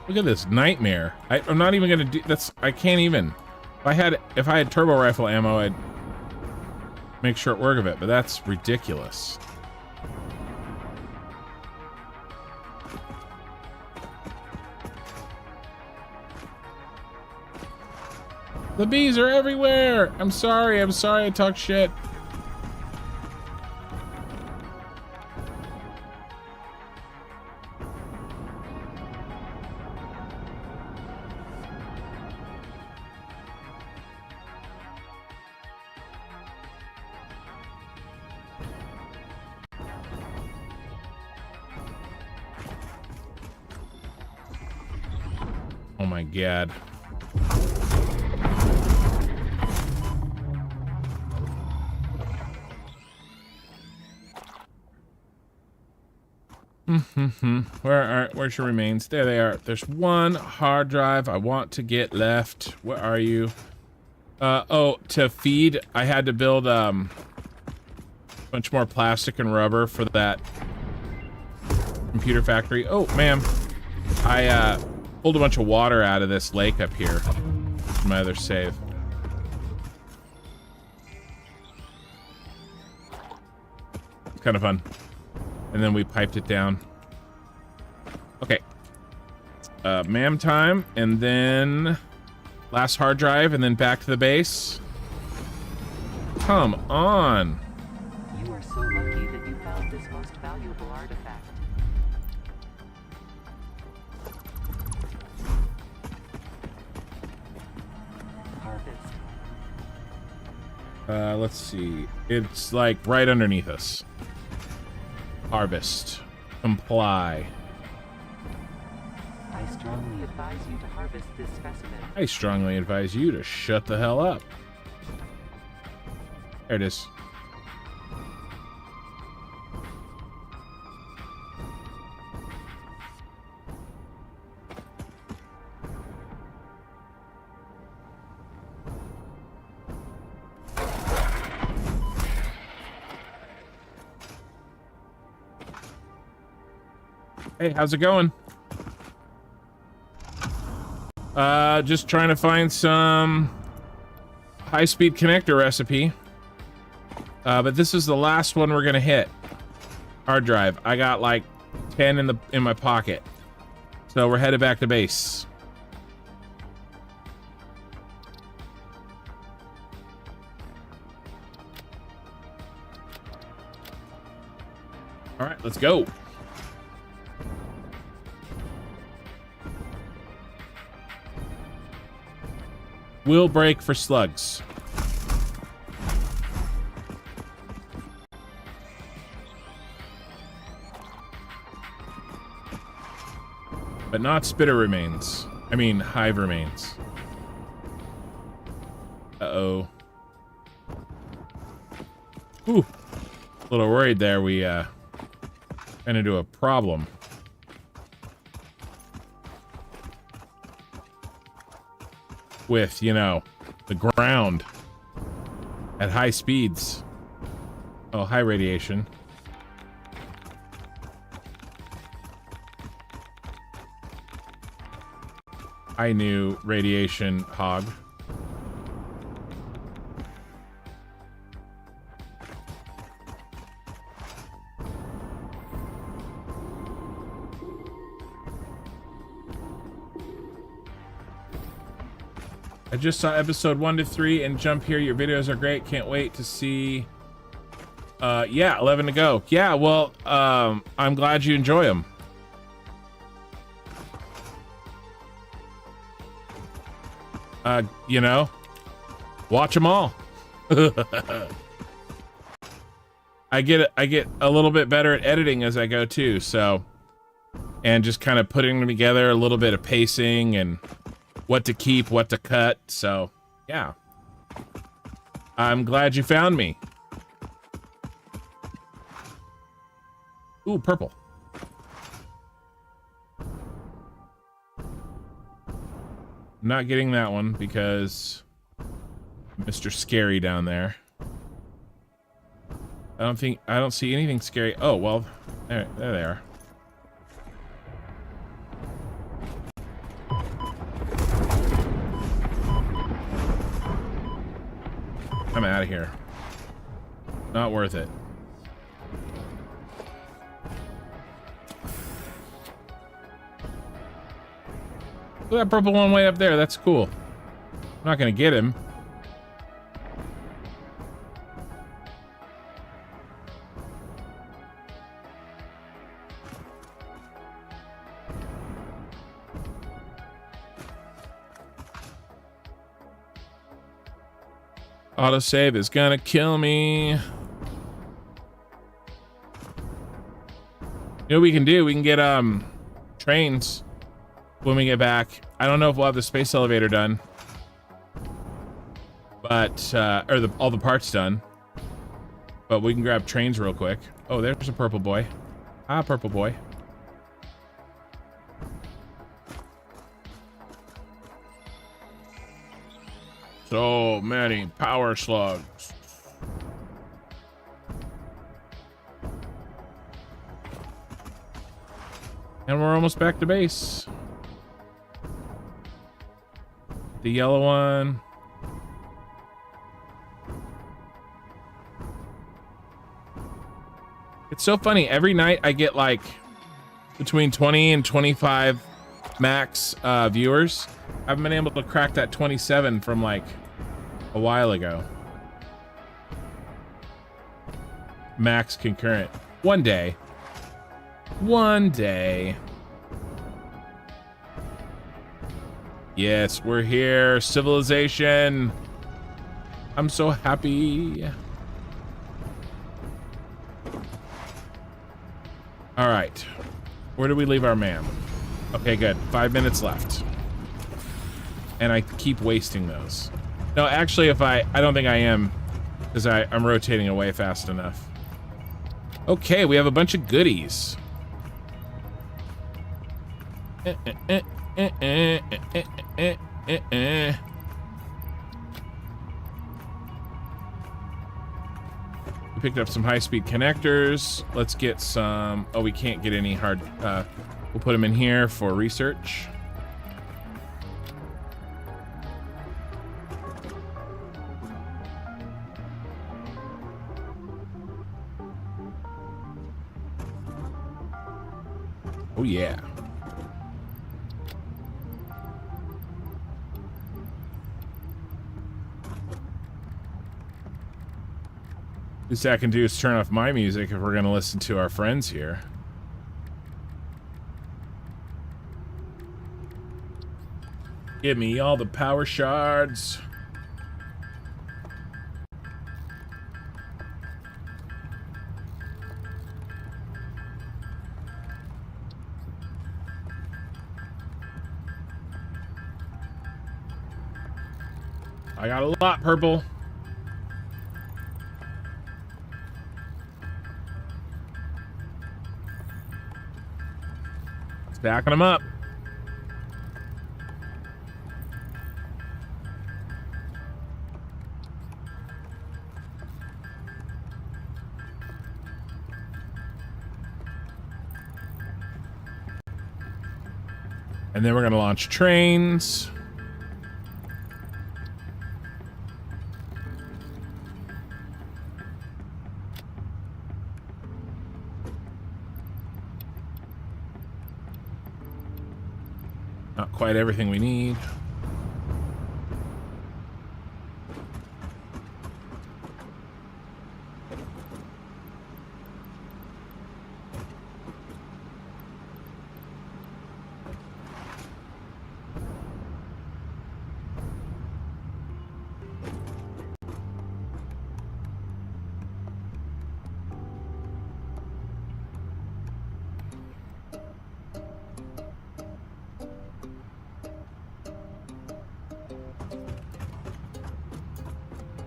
Look at this nightmare. I'm not even gonna do that's. I can't even. If I had turbo rifle ammo, I'd make short work of it. But that's ridiculous. The bees are everywhere. I'm sorry. I talk shit. Oh my god. Where's your remains? There they are. There's one hard drive I want to get left. Where are you? Oh, to feed, I had to build a bunch more plastic and rubber for that computer factory. Oh, ma'am. I pulled a bunch of water out of this lake up here. My other save. It's kind of fun. And then we piped it down. Okay. Ma'am time, and then last hard drive, and then back to the base. Come on. You are so lucky that you found this most valuable artifact. Harvest. Let's see. It's like right underneath us. Harvest. Comply. I strongly advise you to harvest this specimen. I strongly advise you to shut the hell up. There it is. Hey, how's it going? Just trying to find some high-speed connector recipe. But this is the last one we're gonna hit. Hard drive. I got like 10 in my pocket. So we're headed back to base. All right, let's go. Will break for slugs. but not spitter remains. I mean, hive remains. Uh-oh. Ooh. A little worried there. We, ran into a problem. With, you know, the ground at high speeds. Oh, high radiation. I knew radiation hog. I just saw episode 1 to 3 and jump here. Your videos are great. Can't wait to see. Yeah, 11 to go. Yeah, well, I'm glad you enjoy them. You know, watch them all. I get a little bit better at editing as I go too. So, and just kind of putting them together, a little bit of pacing and what to keep, what to cut. So, yeah. I'm glad you found me. Ooh, purple. Not getting that one because Mr. Scary down there. I don't see anything scary. Oh, well, there they are. I'm out of here. Not worth it. Look at that purple one way up there. That's cool. I'm not gonna get him. Autosave is gonna kill me. You know what we can do? We can get trains when we get back. I don't know if we'll have the space elevator done, but or all the parts done, but we can grab trains real quick. Oh, there's a purple boy. Ah, purple boy. So many power slugs. And we're almost back to base. The yellow one. It's so funny. Every night I get like between 20 and 25 max viewers. I haven't been able to crack that 27 from like a while ago. Max concurrent. One day. One day. Yes, we're here. Civilization. I'm so happy. All right. Where do we leave our man? Okay, good. 5 minutes left. And I keep wasting those. No, actually, if I don't think I am, because I'm rotating away fast enough. Okay, we have a bunch of goodies. We picked up some high-speed connectors. Let's get some. Oh, we can't get any hard. We'll put them in here for research. Oh yeah. Least I can do is turn off my music if we're going to listen to our friends here. Give me all the power shards. I got a lot, purple. Stacking them up. And then we're going to launch trains. Not quite everything we need.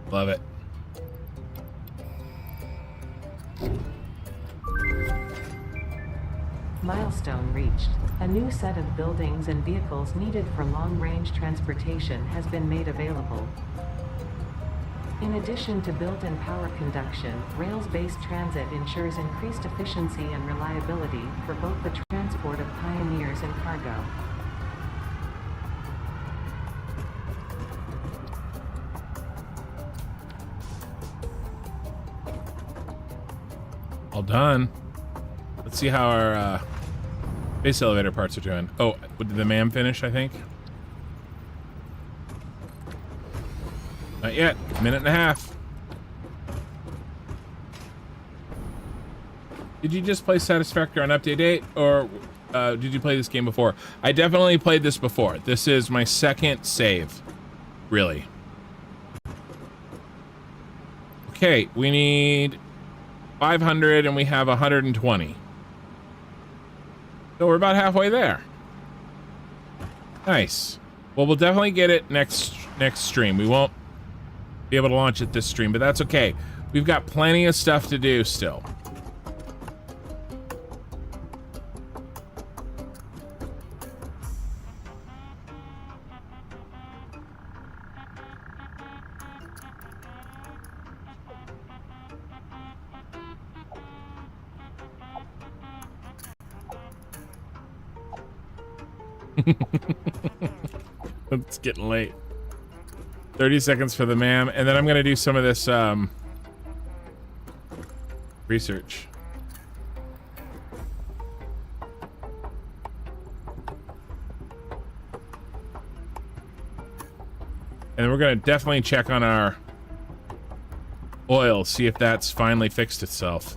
Love it. Milestone reached. A new set of buildings and vehicles needed for long-range transportation has been made available. In addition to built-in power conduction, rails-based transit ensures increased efficiency and reliability for both the transport of pioneers and cargo. All done. Let's see how our base elevator parts are doing. Oh, did the MAM finish, I think? Not yet. Minute and a half. Did you just play Satisfactory on update 8, or did you play this game before? I definitely played this before. This is my second save, really. Okay, we need 500 and we have 120. So we're about halfway there. Nice. Well, we'll definitely get it next stream. We won't be able to launch it this stream, but that's okay. We've got plenty of stuff to do still. It's getting late. 30 seconds for the MAM, and then I'm gonna do some of this research. And we're gonna definitely check on our oil, see if that's finally fixed itself.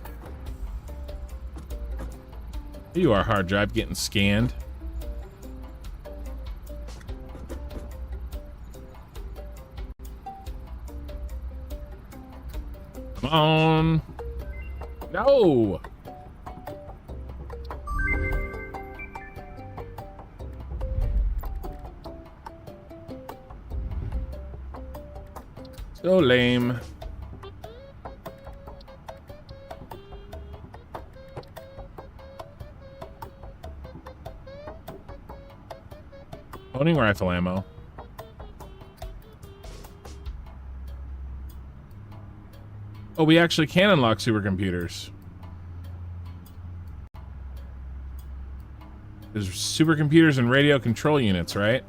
Here you are, hard drive, getting scanned. Come on. No. So lame. Owning rifle ammo. Oh, we actually can unlock supercomputers. There's supercomputers and radio control units, right?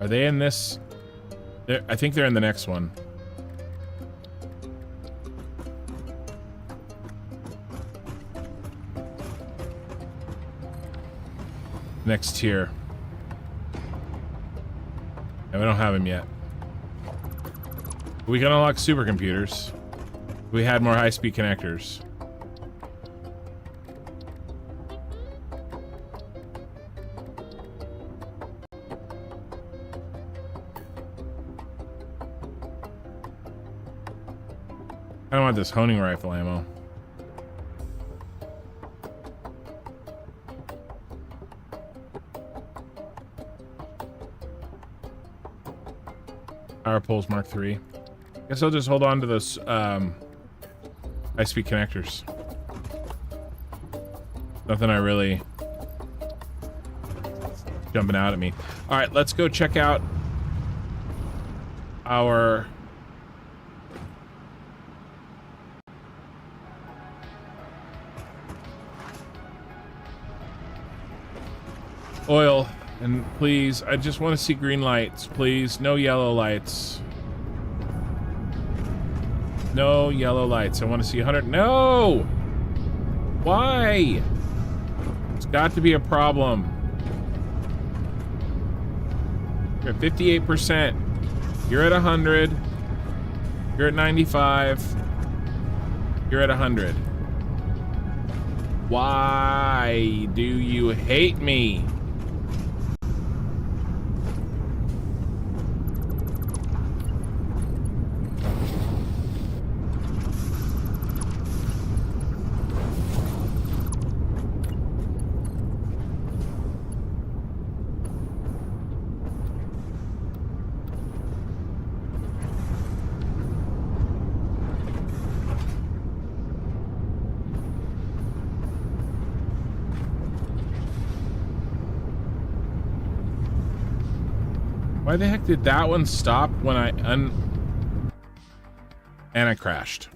Are they in this? I think they're in the next one. Next tier. And we don't have them yet. We can unlock supercomputers. We had more high-speed connectors. I don't want this honing rifle ammo. Power poles Mark III. Guess I'll just hold on to those high-speed connectors. Nothing I really jumping out at me. All right, let's go check out our oil. And please, I just want to see green lights, please. No yellow lights. No yellow lights. I want to see 100. No! Why? It's got to be a problem. You're at 58%. You're at 100. You're at 95. You're at 100. Why do you hate me? Why the heck did that one stop when and I crashed?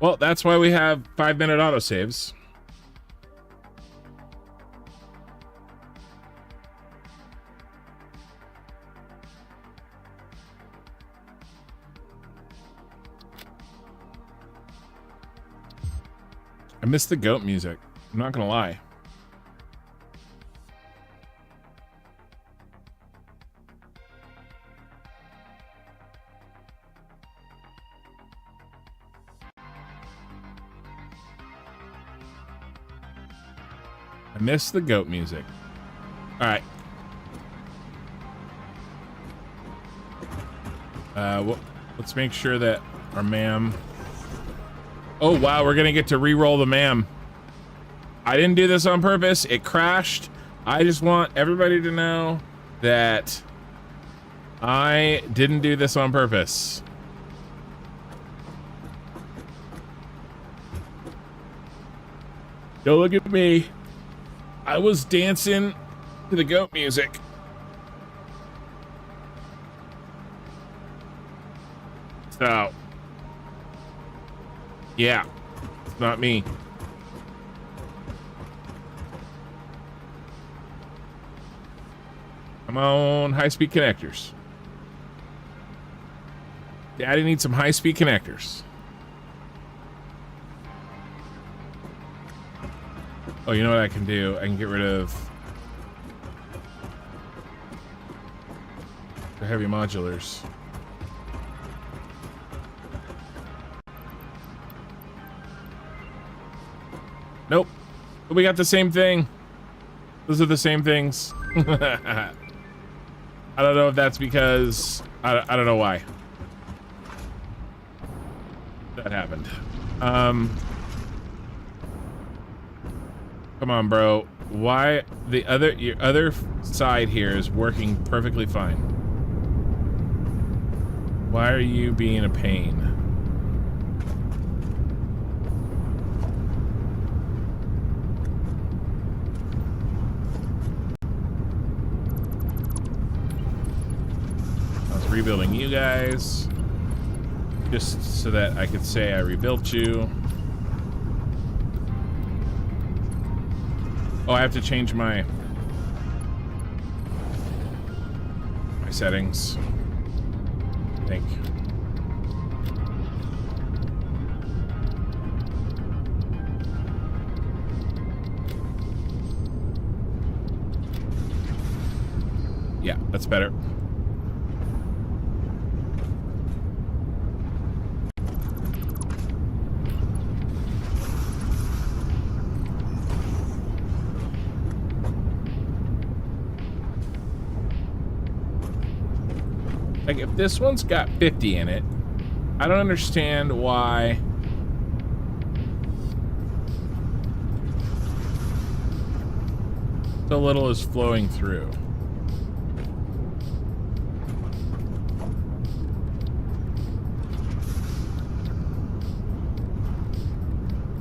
Well, that's why we have 5-minute autosaves. I miss the goat music. I'm not gonna lie. I miss the goat music. All right. Well, let's make sure that our ma'am. Oh, wow, we're gonna get to re-roll the MAM. I didn't do this on purpose. It crashed. I just want everybody to know that I didn't do this on purpose. Don't look at me. I was dancing to the goat music. So. Yeah, it's not me. Come on, high-speed connectors. Daddy needs some high-speed connectors. Oh, you know what I can do? I can get rid of the heavy modulars. Nope. We got the same thing. Those are the same things. I don't know if that's because I don't know why that happened. Come on, bro. Why your other side here is working perfectly fine? Why are you being a pain? Rebuilding you guys just so that I could say I rebuilt you. Oh, I have to change my settings, I think. Yeah, that's better. Like, if this one's got 50 in it, I don't understand why. So little is flowing through.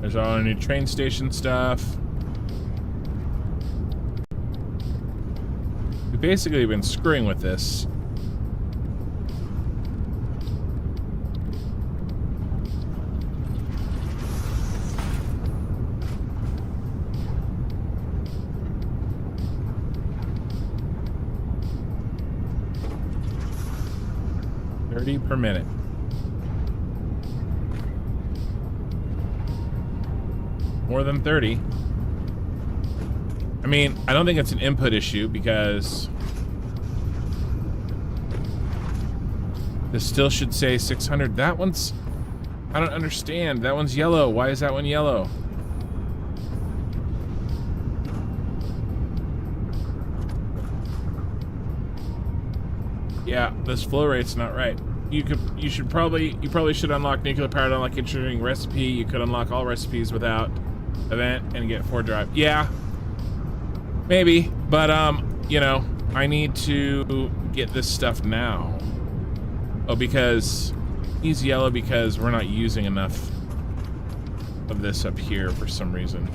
There's all our new train station stuff. We've basically been screwing with this. Per minute. More than 30. I mean, I don't think it's an input issue because this still should say 600. That one's, I don't understand. That one's yellow. Why is that one yellow? Yeah, this flow rate's not right. You probably should unlock nuclear power to unlock interesting recipe. You could unlock all recipes without event and get 4 drive. Yeah, maybe, but you know, I need to get this stuff now. Oh, because he's yellow because we're not using enough of this up here for some reason.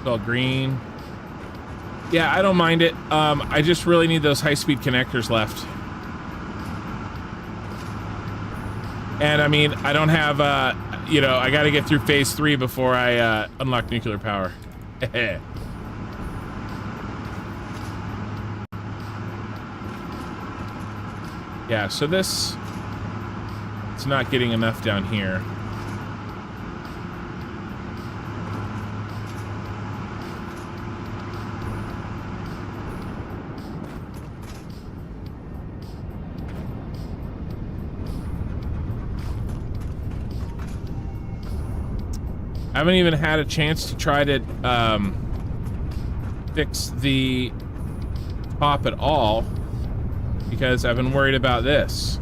All green. Yeah, I don't mind it. I just really need those high-speed connectors left. And I mean, I don't have, you know, I gotta get through phase 3 before I unlock nuclear power. Yeah, so this, it's not getting enough down here. I haven't even had a chance to try to fix the top at all because I've been worried about this.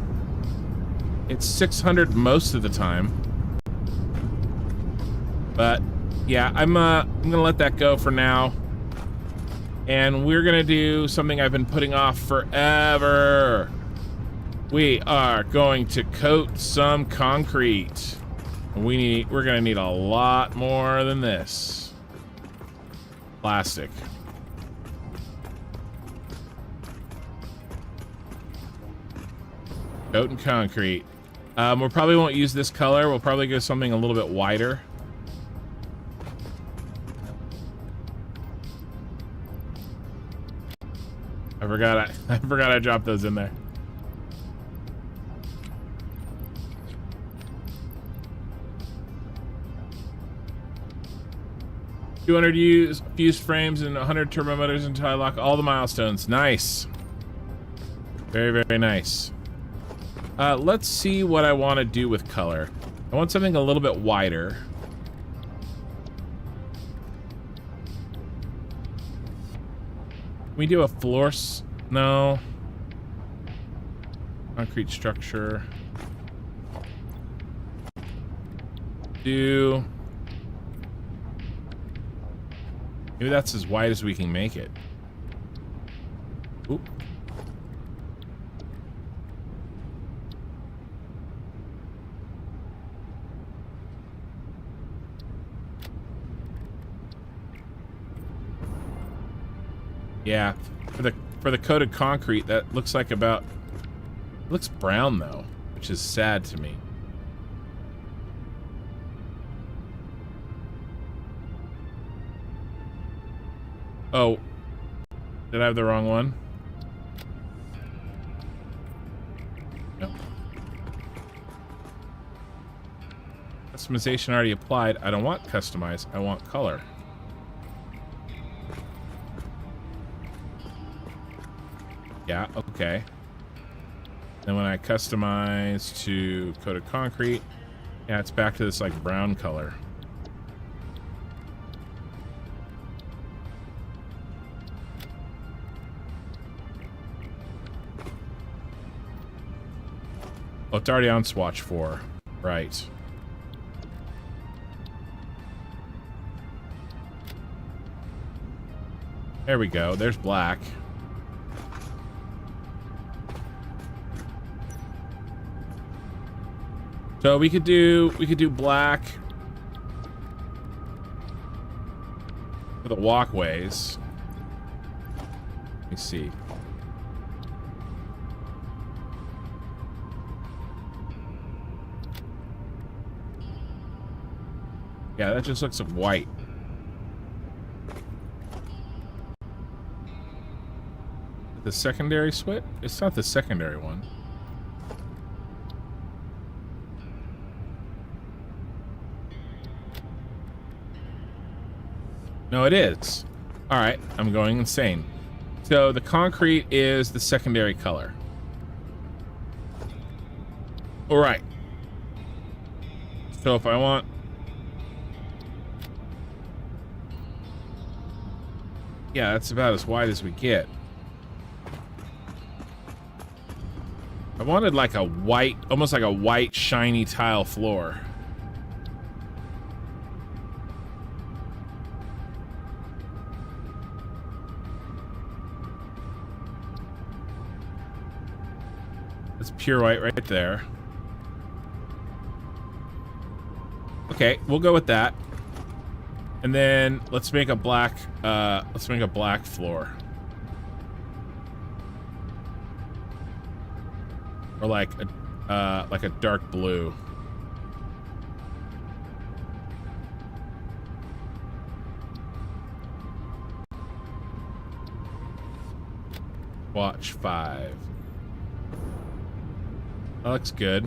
It's 600 most of the time, but yeah, I'm gonna let that go for now, and we're gonna do something I've been putting off forever. We are going to coat some concrete. We're gonna need a lot more than this. Plastic. Coat and concrete. We probably won't use this color. We'll probably go something a little bit wider. I forgot I dropped those in there. $200 fused frames and 100 turbo motors until I lock all the milestones. Nice. Very, very nice. Let's see what I want to do with color. I want something a little bit wider. Can we do a floor? No. Concrete structure. Do... Maybe that's as wide as we can make it. Oop. Yeah, for the coated concrete, that looks like about... It looks brown though, which is sad to me. Oh, did I have the wrong one? Nope. Customization already applied. I don't want customize. I want color. Yeah, okay. Then when I customize to coated concrete, yeah, it's back to this like brown color. Oh, it's already on swatch 4. Right. There we go. There's black. So we could do black for the walkways. Let me see. Yeah, that just looks like white. The secondary switch? It's not the secondary one. No, it is. All right, I'm going insane. So the concrete is the secondary color. All right. So if I want... Yeah, that's about as wide as we get. I wanted like a white, almost like a white shiny tile floor. That's pure white right there. Okay, we'll go with that. And then let's make a black floor. Or like a dark blue. Watch 5. That looks good.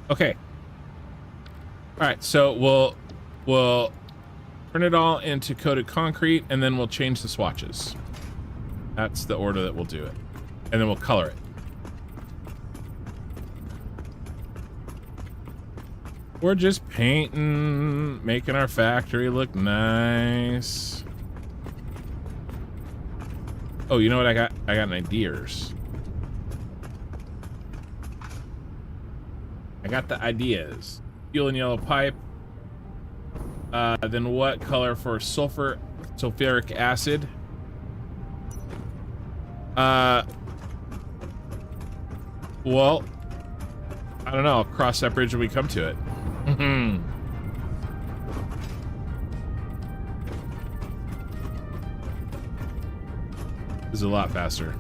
Okay. All right, so we'll turn it all into coated concrete, and then we'll change the swatches. That's the order that we'll do it. And then we'll color it. We're just painting, making our factory look nice. Oh, you know what I got? I got an ideas. I got the ideas. Fuel and yellow pipe. Then what color for sulfuric acid? Well, I don't know. I'll cross that bridge when we come to it. This is a lot faster.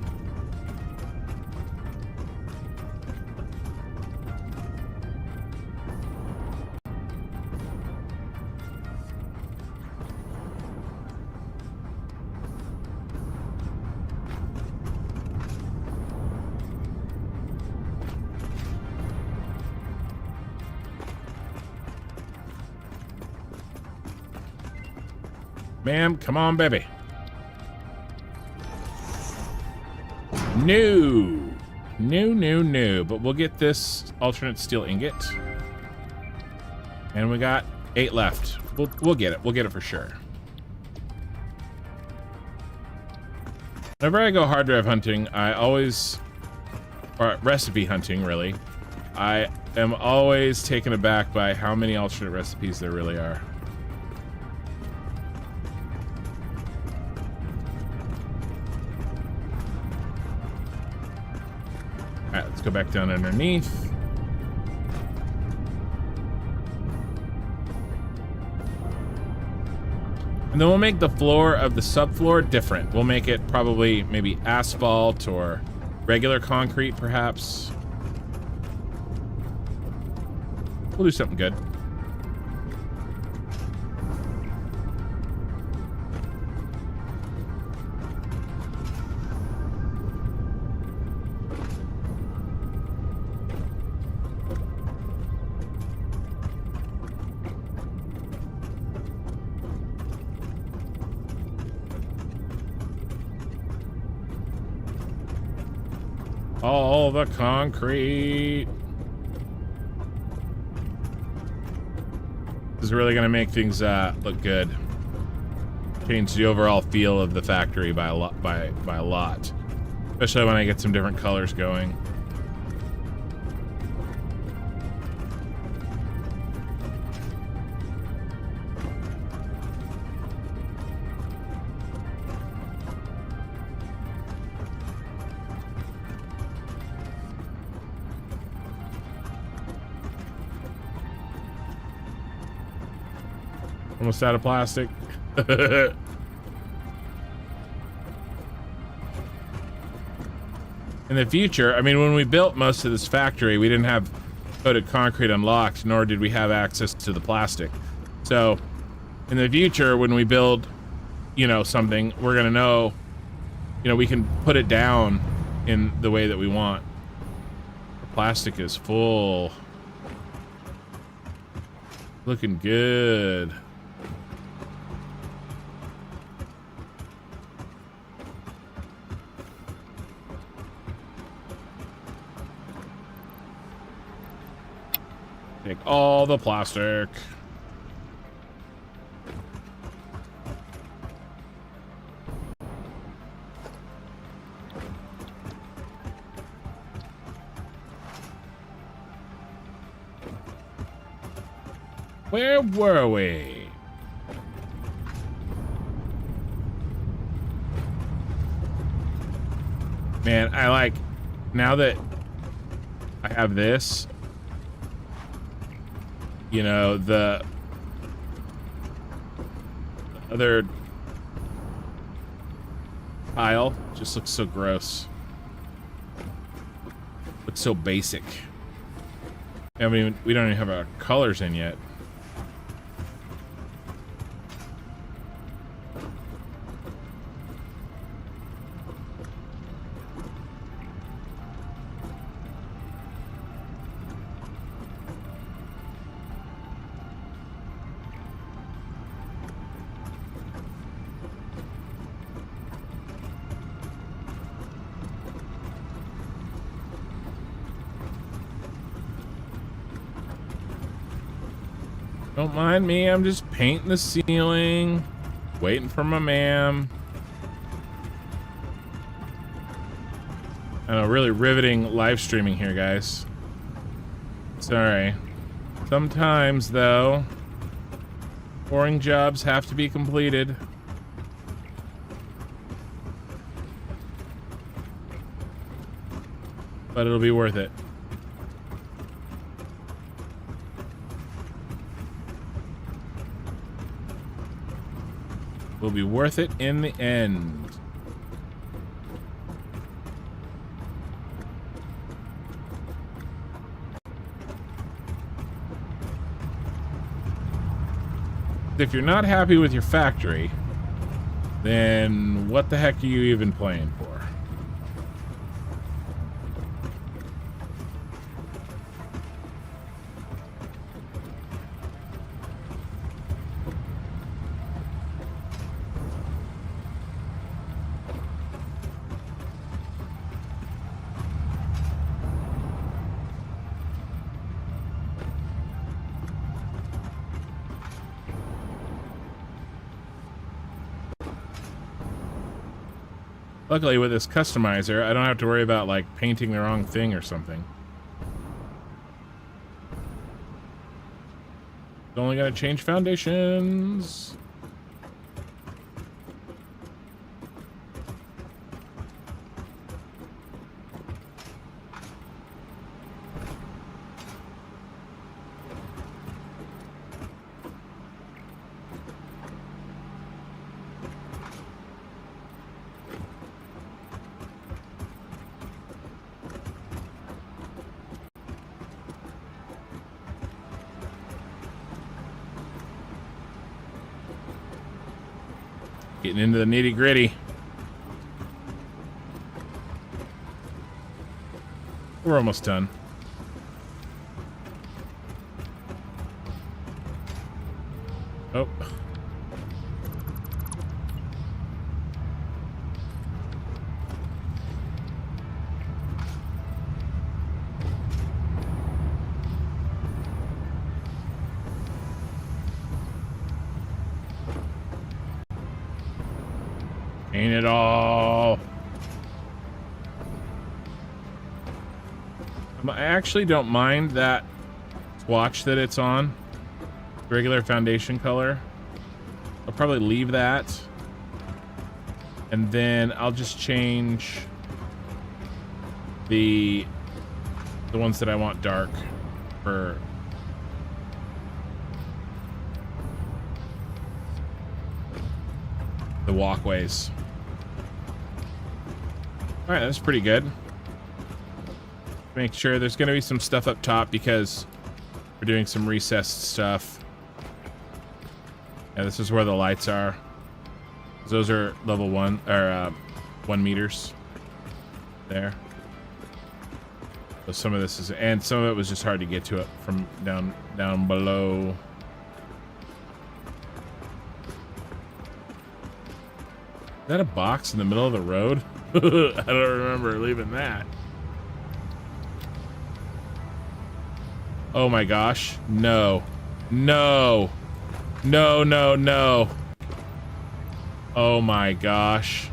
Ma'am, come on, baby. No. But we'll get this alternate steel ingot. And we got 8 left. We'll get it. We'll get it for sure. Whenever I go hard drive hunting, or recipe hunting, really, I am always taken aback by how many alternate recipes there really are. All right, let's go back down underneath. And then we'll make the floor of the subfloor different. We'll make it probably maybe asphalt or regular concrete, perhaps. We'll do something good. All the concrete. This is really gonna make things look good. change the overall feel of the factory by a lot, by a lot. Especially when I get some different colors going. Almost out of plastic. In the future, I mean, when we built most of this factory, we didn't have coated concrete unlocked, nor did we have access to the plastic. So, in the future, when we build, you know, something, we're gonna know, you know, we can put it down in the way that we want. The plastic is full. Looking good. Take all the plastic. Where were we? Man, I like, now that I have this, you know, the other tile just looks so gross. Looks so basic. We don't even have our colors in yet. Don't mind me, I'm just painting the ceiling, waiting for my ma'am. I know, really riveting live streaming here, guys. Sorry. Sometimes, though, boring jobs have to be completed. But it'll be worth it. Will be worth it in the end. If you're not happy with your factory, then what the heck are you even playing for? Luckily, with this customizer, I don't have to worry about, like, painting the wrong thing or something. It's only gonna change foundations. Getting into the nitty-gritty. We're almost done. Oh. Ain't it all? I actually don't mind that swatch that it's on. Regular foundation color. I'll probably leave that. And then I'll just change the ones that I want dark for the walkways. All right, that's pretty good. Make sure there's going to be some stuff up top because we're doing some recessed stuff. Yeah, this is where the lights are. Those are level 1 or 1 meters there. So some of this is, and some of it was just hard to get to it from down below. Is that a box in the middle of the road? I don't remember leaving that. Oh my gosh. No. No. No, no, no. Oh my gosh.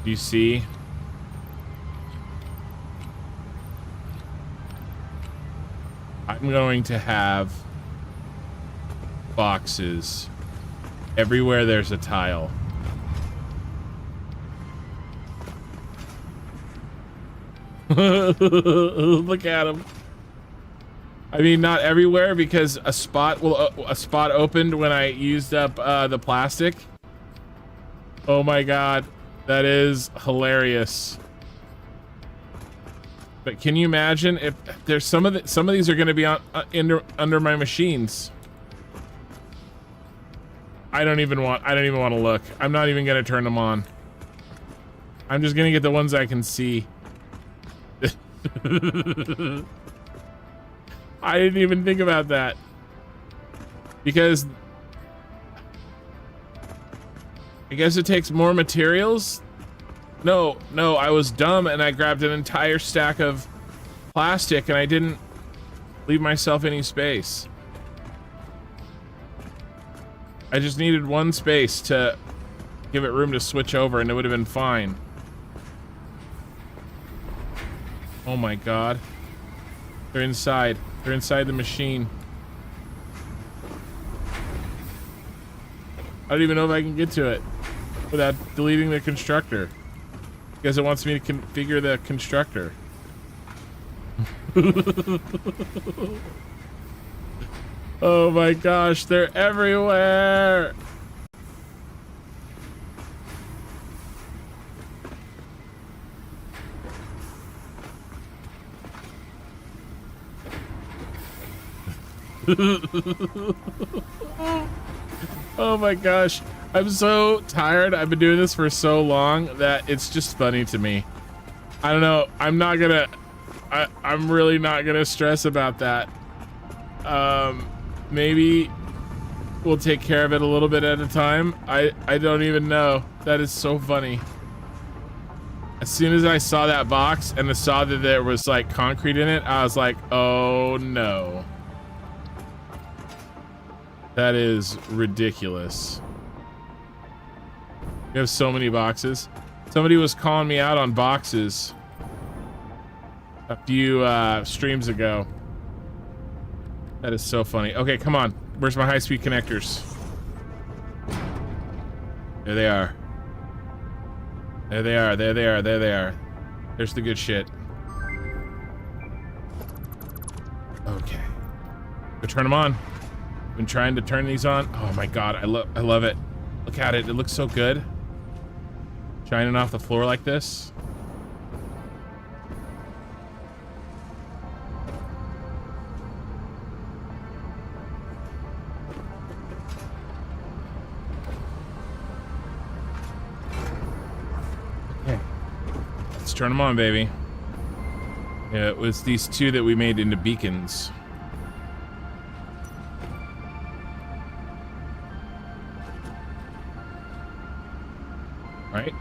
Do you see? I'm going to have boxes everywhere there's a tile. Look at him. I mean, not everywhere because a spot opened when I used up the plastic. Oh my god, that is hilarious. But can you imagine if there's some of these are going to be on under my machines? I don't even want to look. I'm not even going to turn them on. I'm just going to get the ones I can see. I didn't even think about that. Because I guess it takes more materials. No, I was dumb and I grabbed an entire stack of plastic and I didn't leave myself any space. I just needed one space to give it room to switch over and it would have been fine. Oh my god. They're inside. They're inside the machine. I don't even know if I can get to it without deleting the constructor. Because it wants me to configure the constructor. Oh my gosh, they're everywhere! Oh my gosh, I'm so tired. I've been doing this for so long that it's just funny to me. I don't know. I'm really not gonna stress about that. Maybe we'll take care of it a little bit at a time. I don't even know. That is so funny. As soon as I saw that box and I saw that there was like concrete in it, I was like, oh no. That is ridiculous. We have so many boxes. Somebody was calling me out on boxes a few streams ago. That is so funny. Okay, come on. Where's my high-speed connectors? There they are. There they are. There they are. There they are. There's the good shit. Okay. Go turn them on. Been trying to turn these on. Oh my god, I love it. Look at it. It looks so good. Shining off the floor like this. Okay. Let's turn them on, baby. Yeah, it was these two that we made into beacons. Right?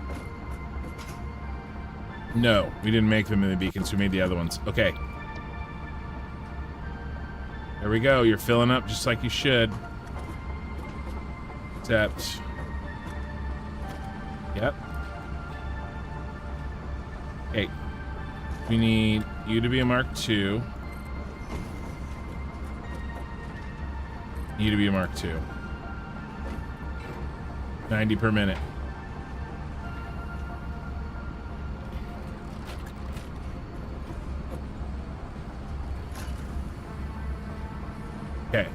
No, we didn't make them in the beacons. We made the other ones. Okay. There we go. You're filling up just like you should. Except... Yep. Okay. We need you to be a Mark II. You to be a Mark II. 90 per minute. Okay.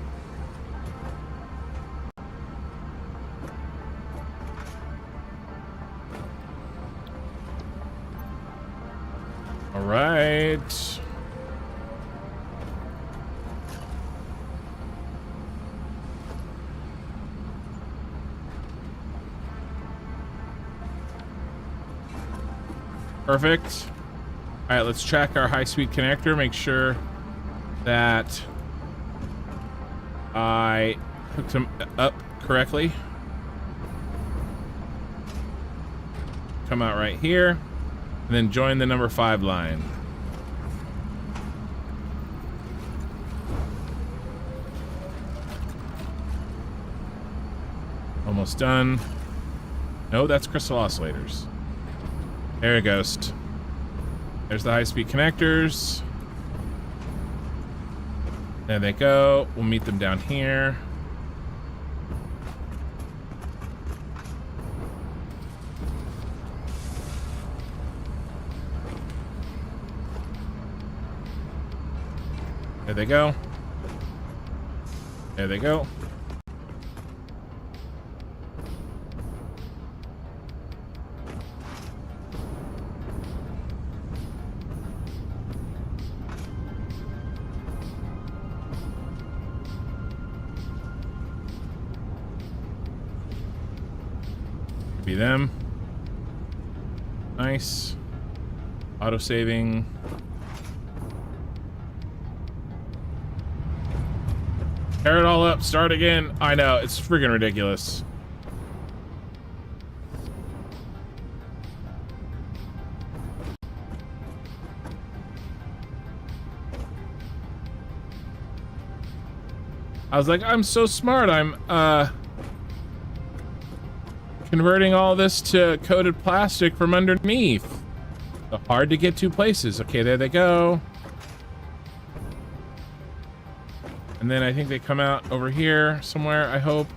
All right. Perfect. All right, let's track our high-speed connector, make sure that I hooked him up correctly. Come out right here, and then join the number 5 line. Almost done. No, that's crystal oscillators. There it goes. There's the high-speed connectors. There they go. We'll meet them down here. There they go. There they go. Be them. Nice. Auto saving. Tear it all up, start again. I know, it's friggin' ridiculous. I was like, I'm so smart. I'm converting all this to coated plastic from underneath. So hard to get to places. Okay, there they go. And then I think they come out over here somewhere, I hope.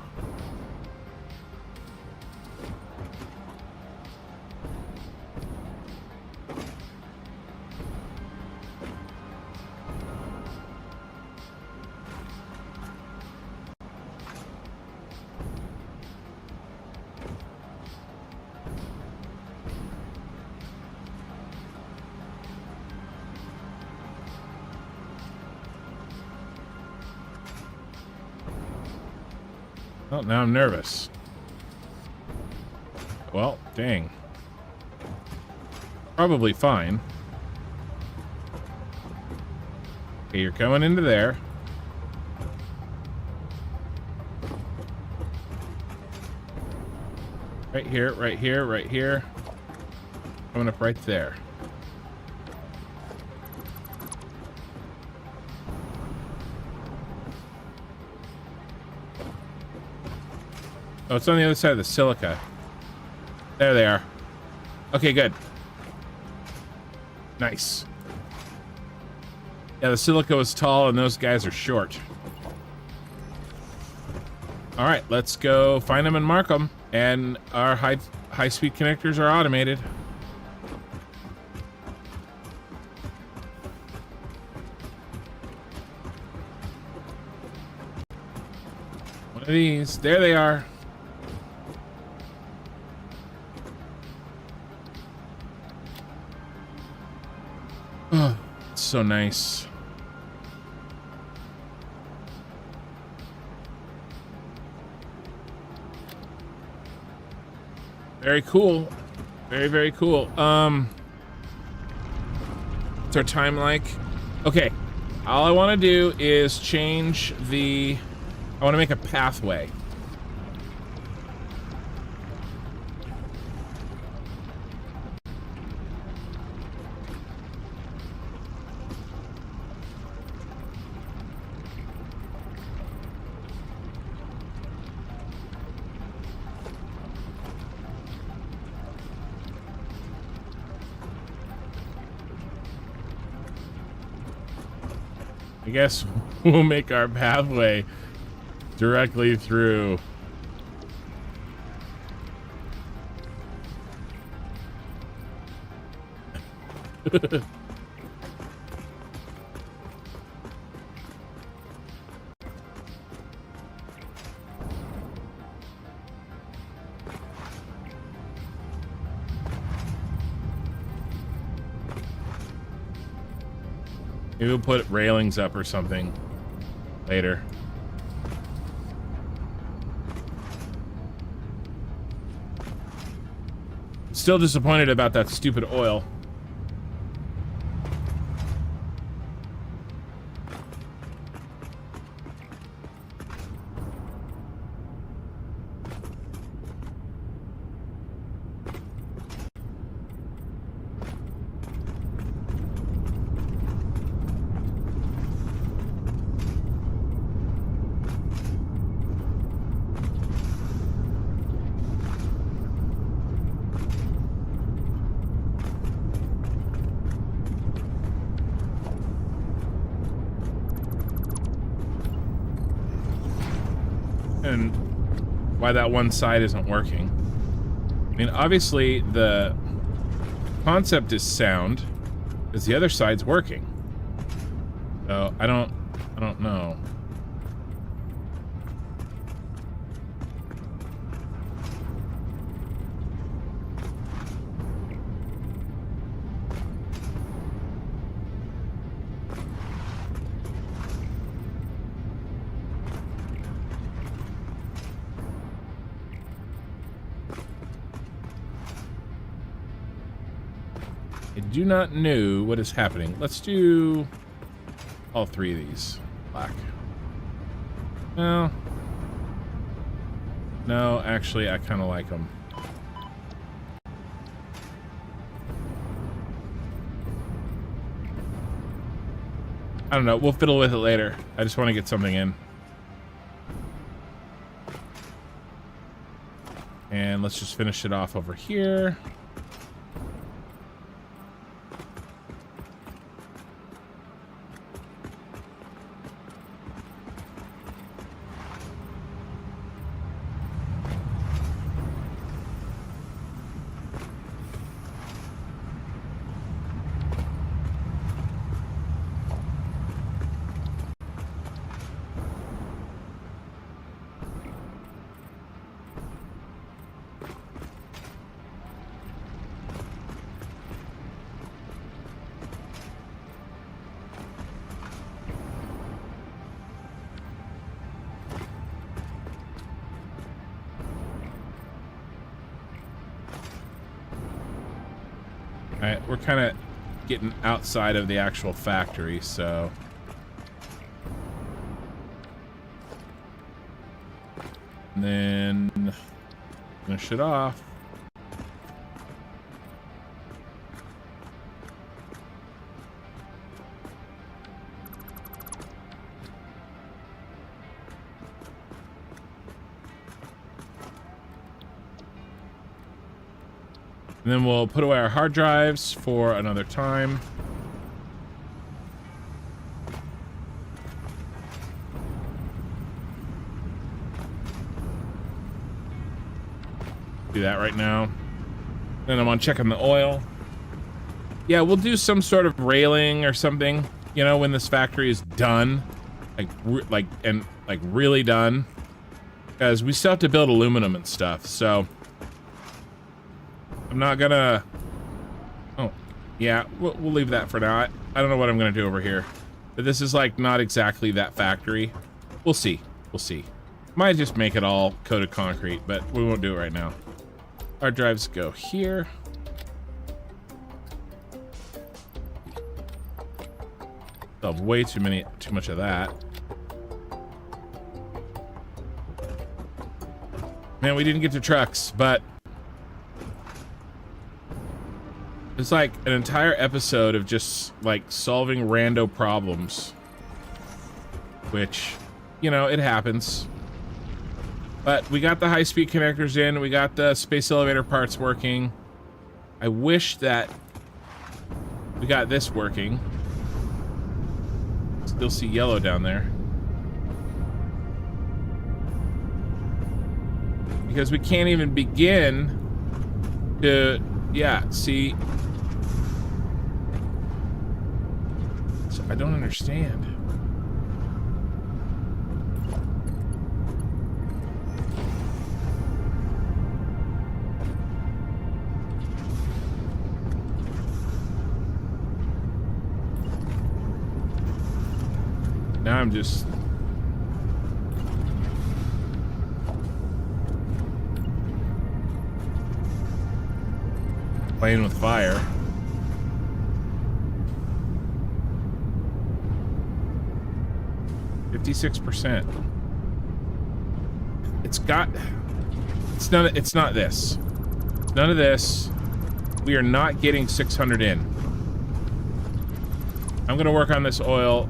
Well, now I'm nervous. Well, dang. Probably fine. Okay, you're coming into there. Right here, right here, right here. Coming up right there. Oh, it's on the other side of the silica. There they are. Okay, good. Nice. Yeah, the silica was tall and those guys are short. All right, let's go find them and mark them. And our high-speed connectors are automated. One of these. There they are. Oh, it's so nice. Very cool. Very, very cool. What's our time like? Okay. All I want to do is change the... I want to make a pathway. I guess we'll make our pathway directly through. Maybe we'll put railings up or something later. Still disappointed about that stupid oil. And why that one side isn't working. I mean, obviously the concept is sound because the other side's working. So I don't know. I do not know what is happening. Let's do all three of these black. No, actually, I kind of like them. I don't know. We'll fiddle with it later. I just want to get something in. And let's just finish it off over here. Alright, we're kind of getting outside of the actual factory, so... And then... finish it off. And then we'll put away our hard drives for another time. Do that right now. Then I'm on checking the oil. Yeah, we'll do some sort of railing or something, you know, when this factory is done. Like really done. Because we still have to build aluminum and stuff, so... I'm not gonna... Oh, yeah, we'll leave that for now. I don't know what I'm gonna do over here. But this is, like, not exactly that factory. We'll see. We'll see. Might just make it all coated concrete, but we won't do it right now. Hard drives go here. Still have way too much of that. Man, we didn't get to trucks, but... It's like an entire episode of just, like, solving rando problems. Which, you know, it happens. But we got the high-speed connectors in. We got the space elevator parts working. I wish that we got this working. still see yellow down there. Because we can't even begin to, yeah, see. So I don't understand. Now I'm just playing with fire. %. It's not this. None of this. We are not getting 600 in. I'm gonna work on this oil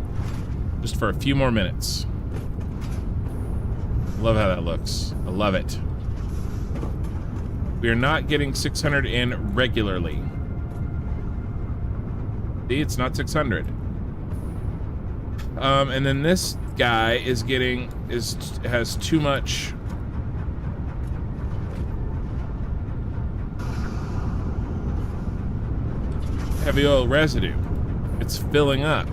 just for a few more minutes. Love how that looks. I love it. We are not getting 600 in regularly. See, it's not 600. And then this guy is has too much heavy oil residue. It's filling up.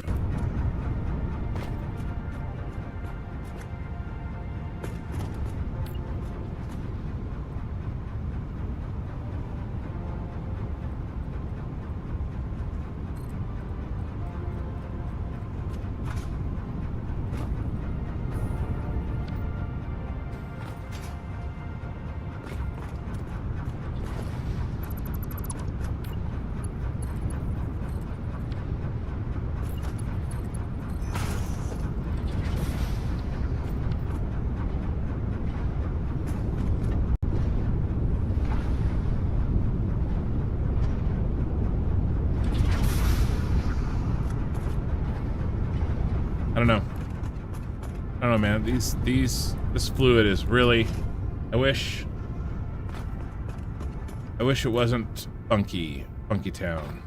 I don't know, man. This fluid is really. I wish it wasn't funky town.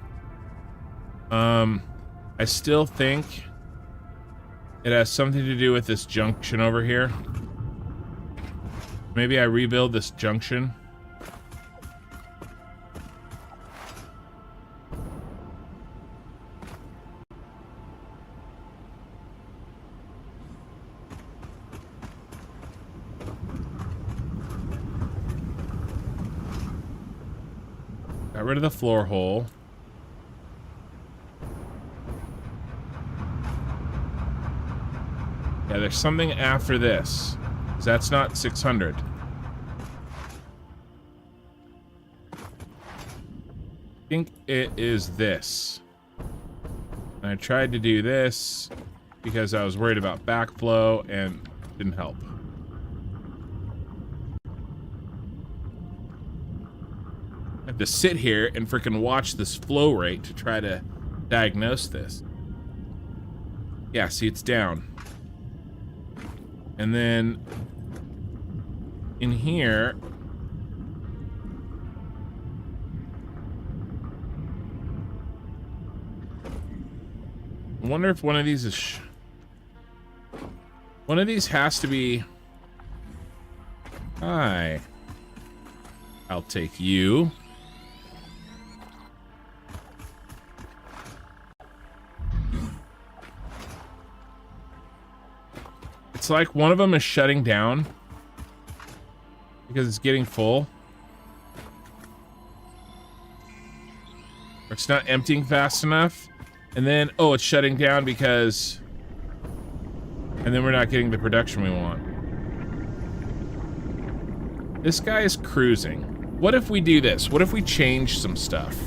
I still think it has something to do with this junction over here. Maybe I rebuild this junction. Got rid of the floor hole. Yeah, there's something after this. 'Cause that's not 600. I think it is this. And I tried to do this because I was worried about backflow and it didn't help. I have to sit here and freaking watch this flow rate to try to diagnose this. Yeah, see, it's down. And then in here, I wonder if one of these is one of these has to be. Hi, I'll take you. It's like one of them is shutting down because it's getting full. Or it's not emptying fast enough. And then, oh, it's shutting down because... And then we're not getting the production we want. This guy is cruising. What if we do this? What if we change some stuff?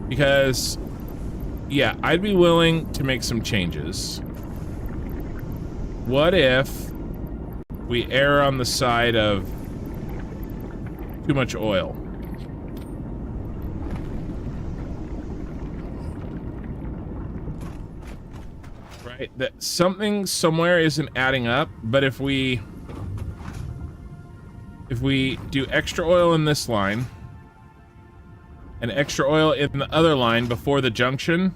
Because, yeah, I'd be willing to make some changes. What if we err on the side of too much oil? Right, that something somewhere isn't adding up, but if we do extra oil in this line and extra oil in the other line before the junction,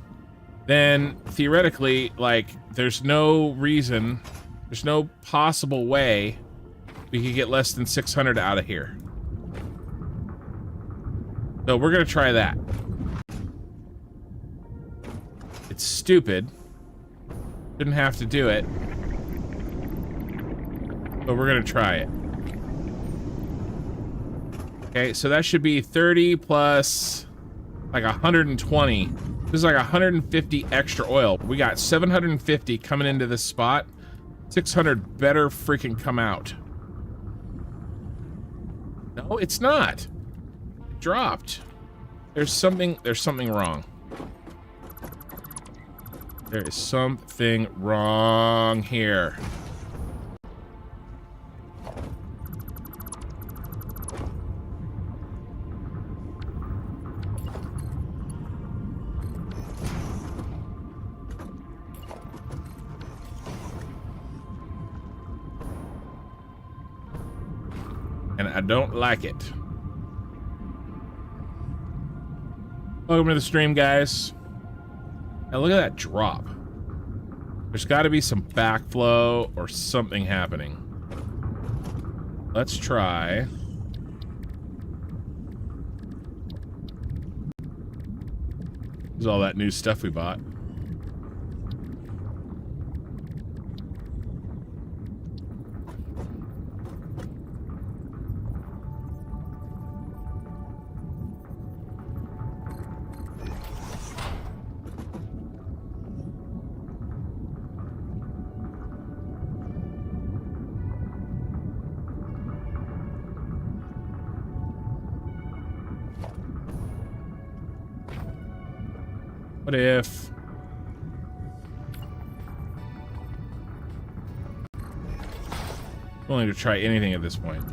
then theoretically, like, there's no reason, there's no possible way we could get less than 600 out of here. So we're gonna try that. It's stupid. Didn't have to do it. But we're gonna try it. Okay, so that should be 30 plus like 120. This is like 150 extra oil. We got 750 coming into this spot. 600 better freaking come out. No, it's not. It dropped. There's something wrong. There is something wrong here. And I don't like it. Welcome to the stream, guys. Now look at that drop. There's got to be some backflow or something happening. Let's try. This is all that new stuff we bought. What if... I'm willing to try anything at this point.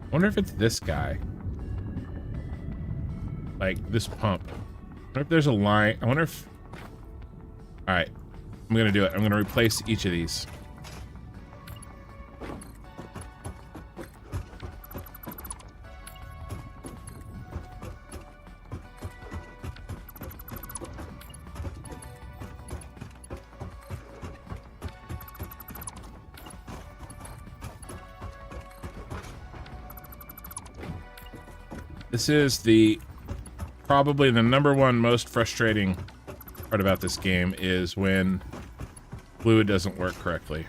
I wonder if it's this guy. Like, this pump. I wonder if there's a line. I wonder if... Alright. I'm gonna do it. I'm gonna replace each of these. This is probably the #1 most frustrating part about this game is when fluid doesn't work correctly.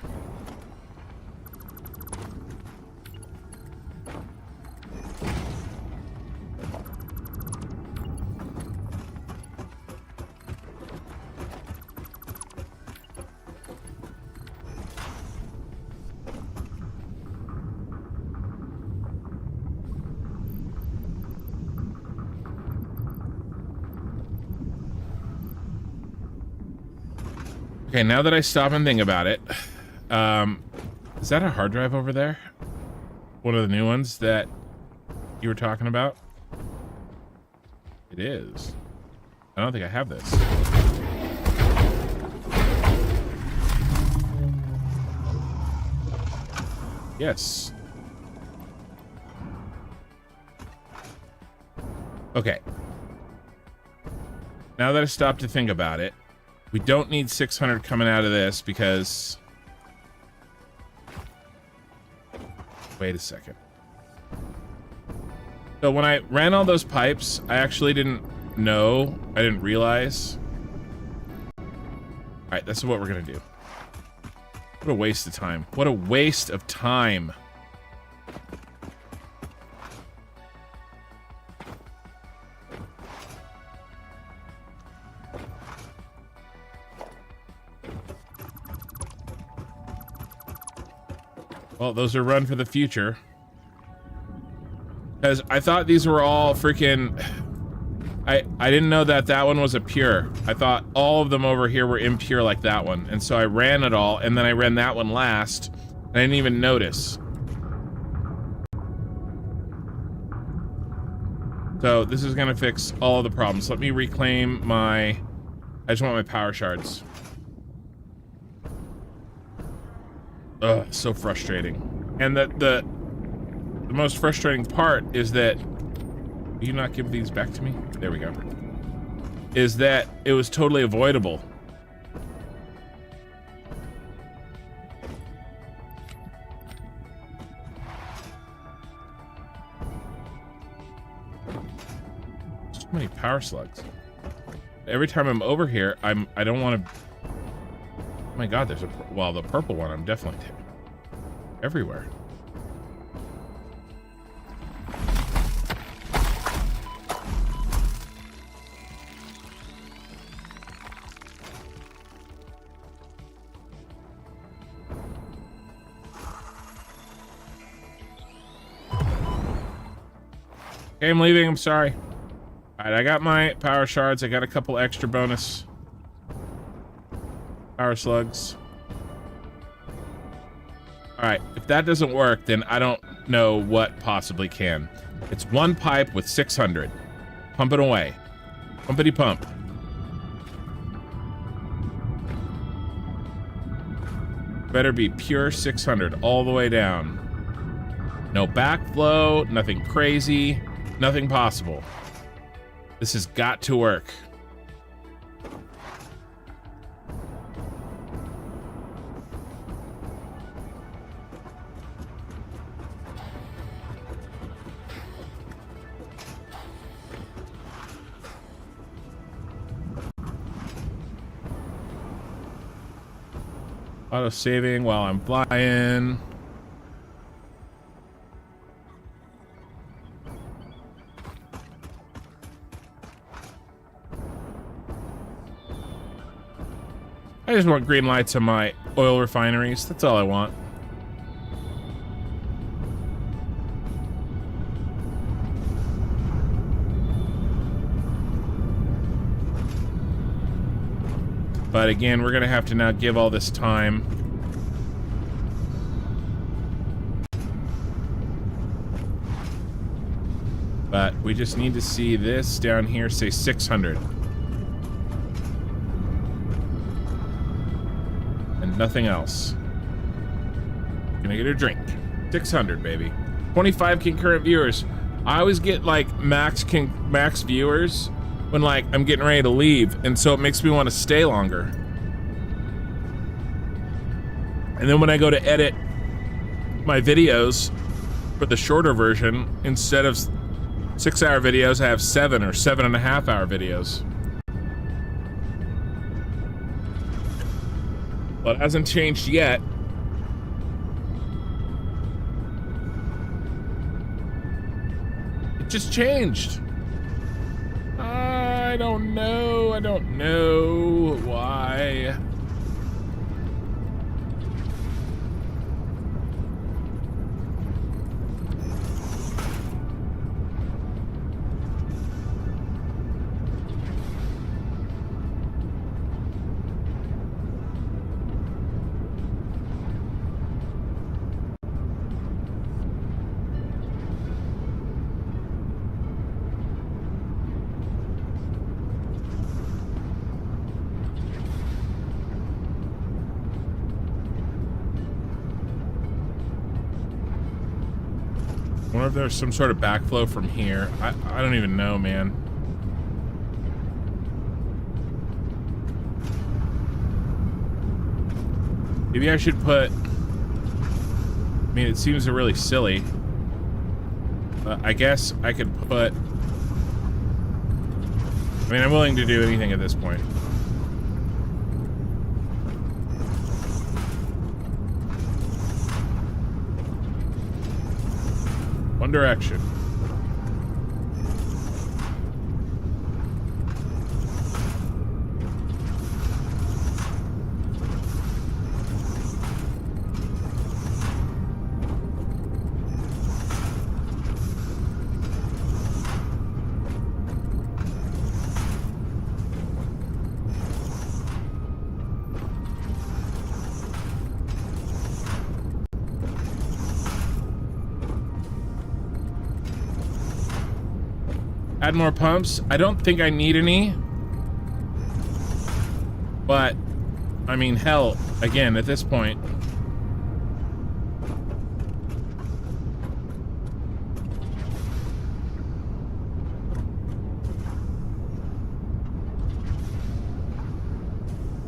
Okay, now that I stop and think about it, is that a hard drive over there? One of the new ones that you were talking about? It is. I don't think I have this. Yes. Okay. Now that I stopped to think about it, we don't need 600 coming out of this because... Wait a second. So when I ran all those pipes, I actually didn't know. I didn't realize. Alright, this is what we're gonna do. What a waste of time. What a waste of time. Well, those are run for the future. Because I thought these were all freaking... I didn't know that that one was a pure. I thought all of them over here were impure like that one. And so I ran it all, and then I ran that one last, and I didn't even notice. So this is gonna fix all of the problems. Let me reclaim my... I just want my power shards. Ugh, so frustrating. And the most frustrating part is that... Will you not give these back to me? There we go. Is that it was totally avoidable. So many power slugs. Every time I'm over here, I don't want to... Oh my god, there's a... Well, the purple one, I'm definitely everywhere. Okay, I'm leaving, I'm sorry. Alright, I got my power shards. I got a couple extra bonus power slugs. Alright, if that doesn't work, then I don't know what possibly can. It's one pipe with 600. Pump it away. Pumpity pump. Better be pure 600 all the way down. No backflow, nothing crazy, nothing possible. This has got to work. Auto saving while I'm flying. I just want green lights on my oil refineries. That's all I want. But again, we're gonna have to now give all this time. But we just need to see this down here say 600. And nothing else. Gonna get a drink. 600, baby. 25 concurrent viewers. I always get like max viewers when like I'm getting ready to leave, and so it makes me want to stay longer. And then when I go to edit my videos for the shorter version, instead of 6-hour videos, I have 7 or 7.5 hour videos. Well, it hasn't changed yet. It just changed. I don't know. I don't know why. I wonder if there's some sort of backflow from here. I don't even know, man. Maybe I should put... I mean, it seems really silly. But I guess I could put... I mean, I'm willing to do anything at this point. One direction. Add more pumps. I don't think I need any. But, I mean, hell, again, at this point.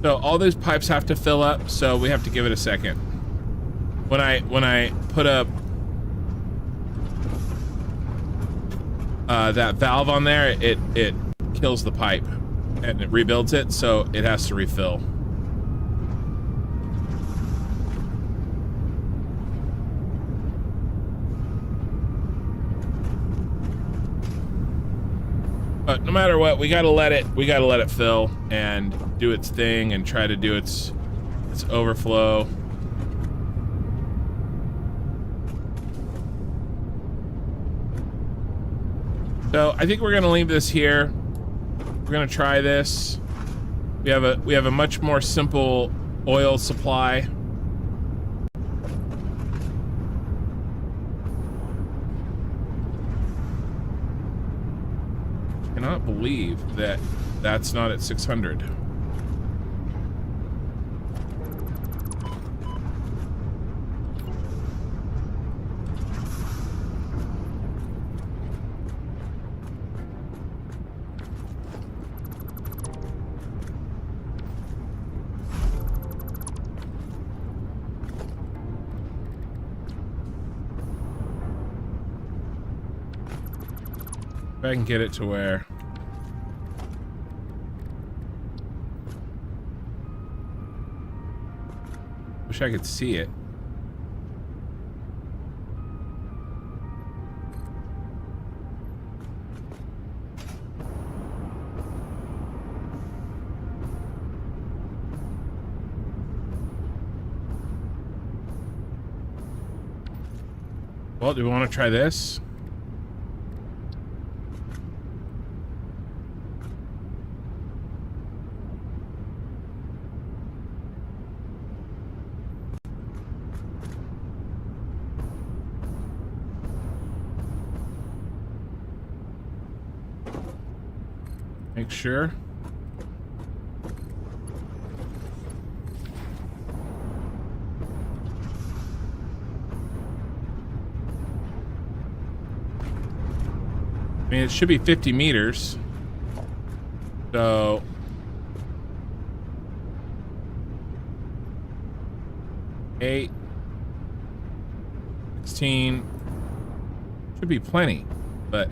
So all those pipes have to fill up, so we have to give it a second. When I put up that valve on there, it kills the pipe and it rebuilds it, so it has to refill. But no matter what, we gotta let it fill and do its thing and try to do its overflow. So I think we're gonna leave this here. We're gonna try this. We have a much more simple oil supply. I cannot believe that that's not at 600. If I can get it to where... Wish I could see it. Well, do we want to try this? Make sure. I mean, it should be 50 meters. So... eight, 16... should be plenty, but...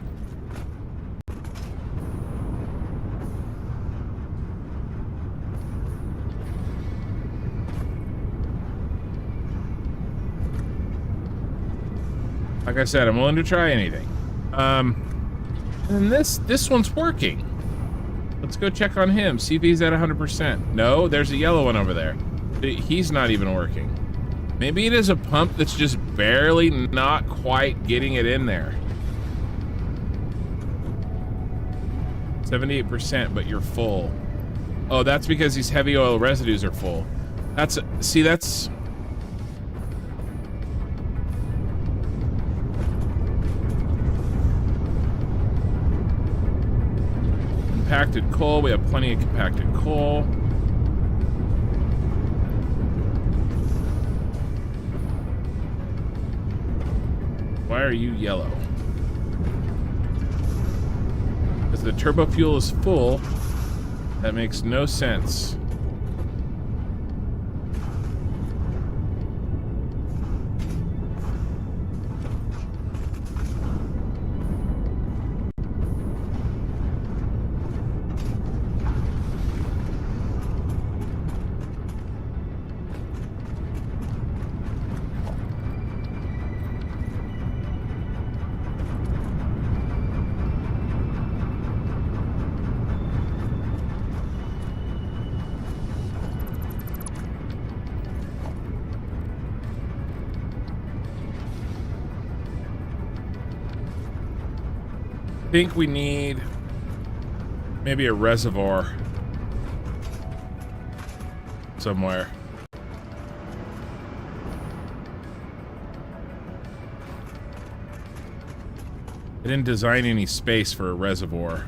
like I said, I'm willing to try anything. And this one's working. Let's go check on him, see if he's at 100%. No, there's a yellow one over there. He's not even working. Maybe it is a pump that's just barely not quite getting it in there. 78%, but you're full. Oh, that's because these heavy oil residues are full. That's compacted coal. We have plenty of compacted coal. Why are you yellow? Because the turbo fuel is full. That makes no sense. I think we need maybe a reservoir somewhere. I didn't design any space for a reservoir.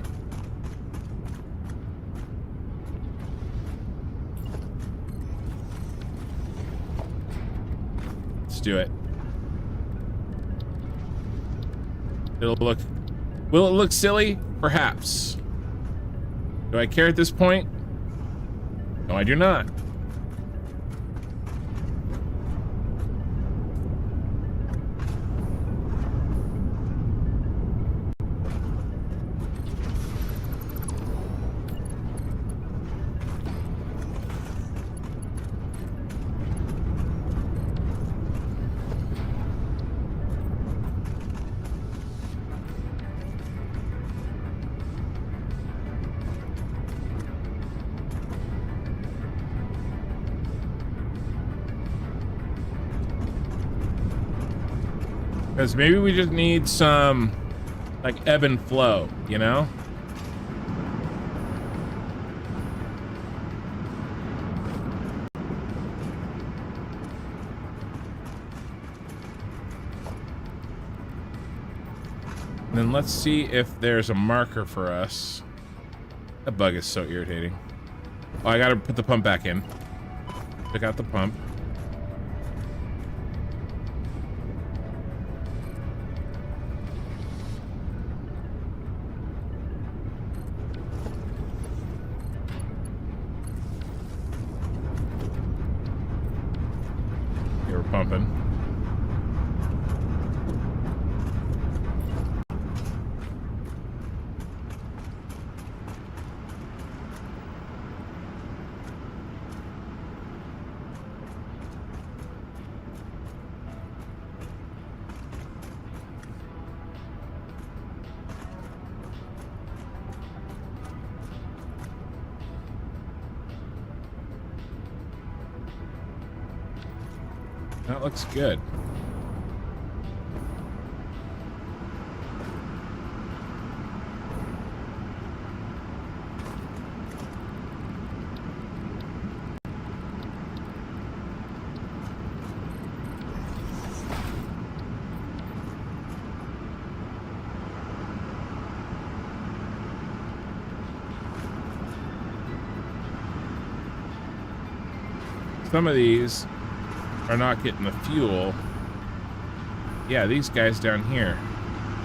Let's do it. Will it look silly? Perhaps. Do I care at this point? No, I do not. Because maybe we just need some, like, ebb and flow, you know? And then let's see if there's a marker for us. That bug is so irritating. Oh, I gotta put the pump back in. Took out the pump. Pumping. That looks good. Some of these are not getting the fuel. Yeah, these guys down here.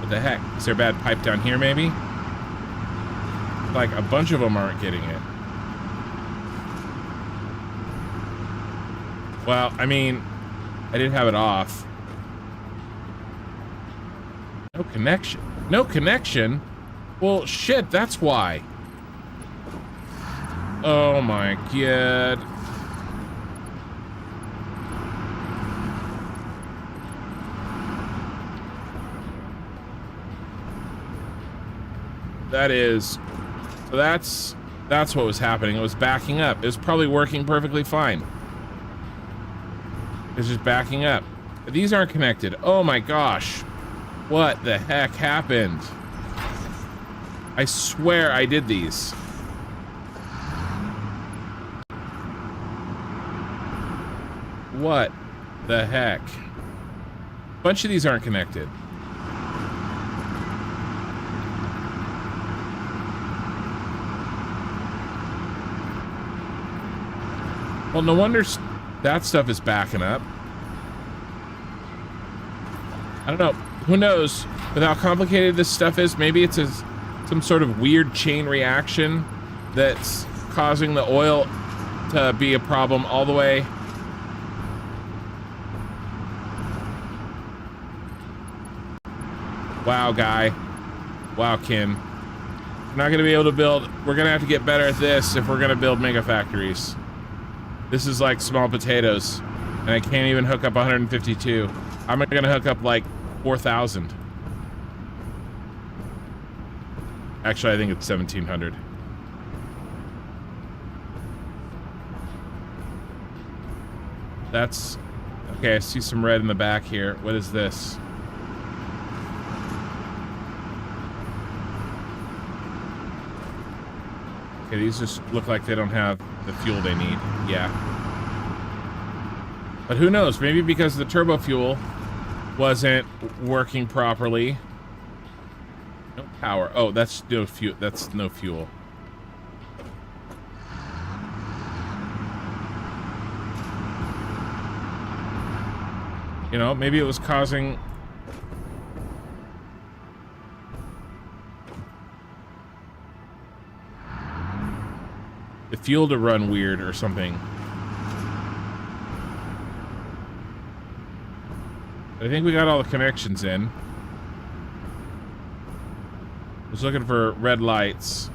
What the heck? Is there a bad pipe down here, maybe? Like, a bunch of them aren't getting it. Well, I mean, I did have it off. No connection. No connection? Well, shit, that's why. Oh my god. That is, so that's what was happening. It was backing up. It was probably working perfectly fine. It's just backing up. These aren't connected. Oh my gosh. What the heck happened? I swear I did these. What the heck? A bunch of these aren't connected. Well, no wonder that stuff is backing up. I don't know. Who knows? With how complicated this stuff is, maybe it's some sort of weird chain reaction that's causing the oil to be a problem all the way. Wow, guy. Wow, Kin. We're not going to be able to build... We're going to have to get better at this if we're going to build mega factories. This is like small potatoes, and I can't even hook up 152. I'm gonna hook up like 4,000. Actually, I think it's 1,700. That's... Okay, I see some red in the back here. What is this? Okay, these just look like they don't have the fuel they need. Yeah. But who knows? Maybe because the turbo fuel wasn't working properly, No power. Oh, that's no fuel. That's no fuel. You know, maybe it was causing... the fuel to run weird or something. I think we got all the connections in. I was looking for red lights.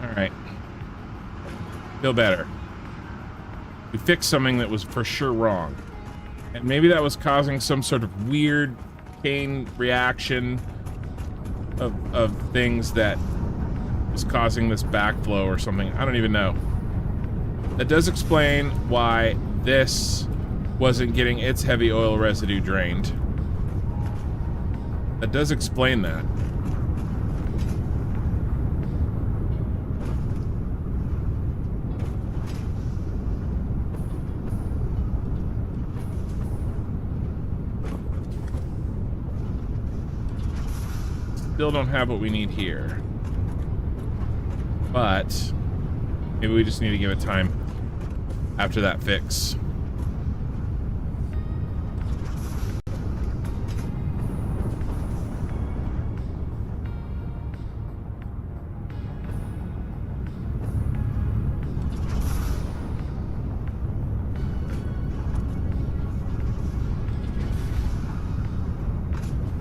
All right. Feel better. We fixed something that was for sure wrong. And maybe that was causing some sort of weird chain reaction of things that was causing this backflow or something. I don't even know. That does explain why this wasn't getting its heavy oil residue drained. That does explain that. Still don't have what we need here. But maybe we just need to give it time after that fix.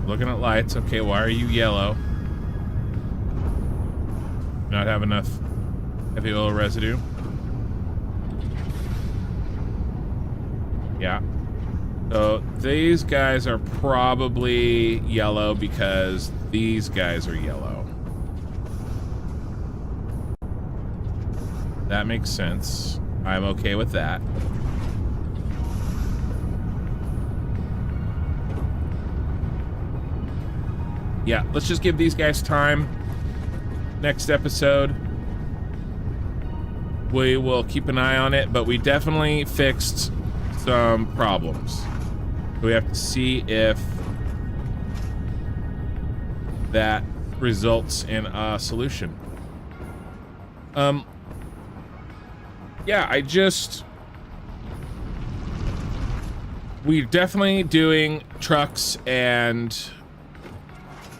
Looking at lights. Okay, why are you yellow? Not have enough heavy oil residue. Yeah. So these guys are probably yellow because these guys are yellow. That makes sense. I'm okay with that. Yeah, let's just give these guys time. Next episode, we will keep an eye on it, but we definitely fixed some problems. We have to see if that results in a solution. Yeah, we're definitely doing trucks and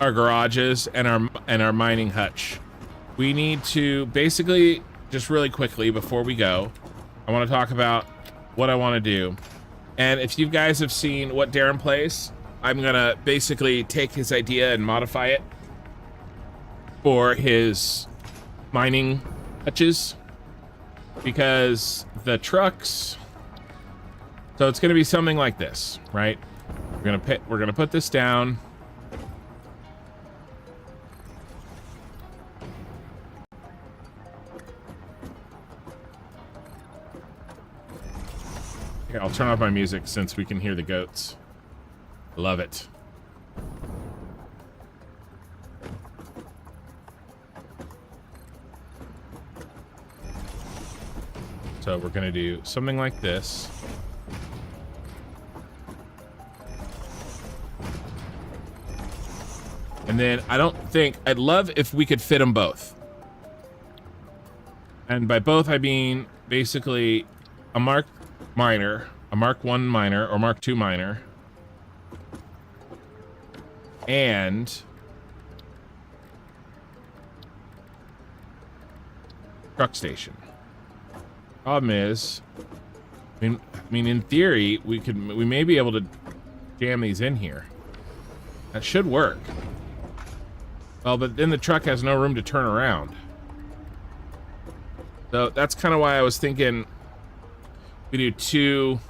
our garages and our mining hutch. We need to basically, just really quickly before we go, I want to talk about what I want to do. And if you guys have seen what Darren plays, I'm gonna basically take his idea and modify it for his mining hutches, because the trucks, so it's gonna be something like this, right? We're gonna put this down. Here, I'll turn off my music since we can hear the goats. Love it. So we're gonna do something like this. And then I'd love if we could fit them both. And by both, I mean basically a Mark miner, a Mark 1 miner or Mark 2 miner, and truck station. Problem is, I mean, in theory, we may be able to jam these in here. That should work. Well, but then the truck has no room to turn around. So that's kind of why I was thinking we do 2.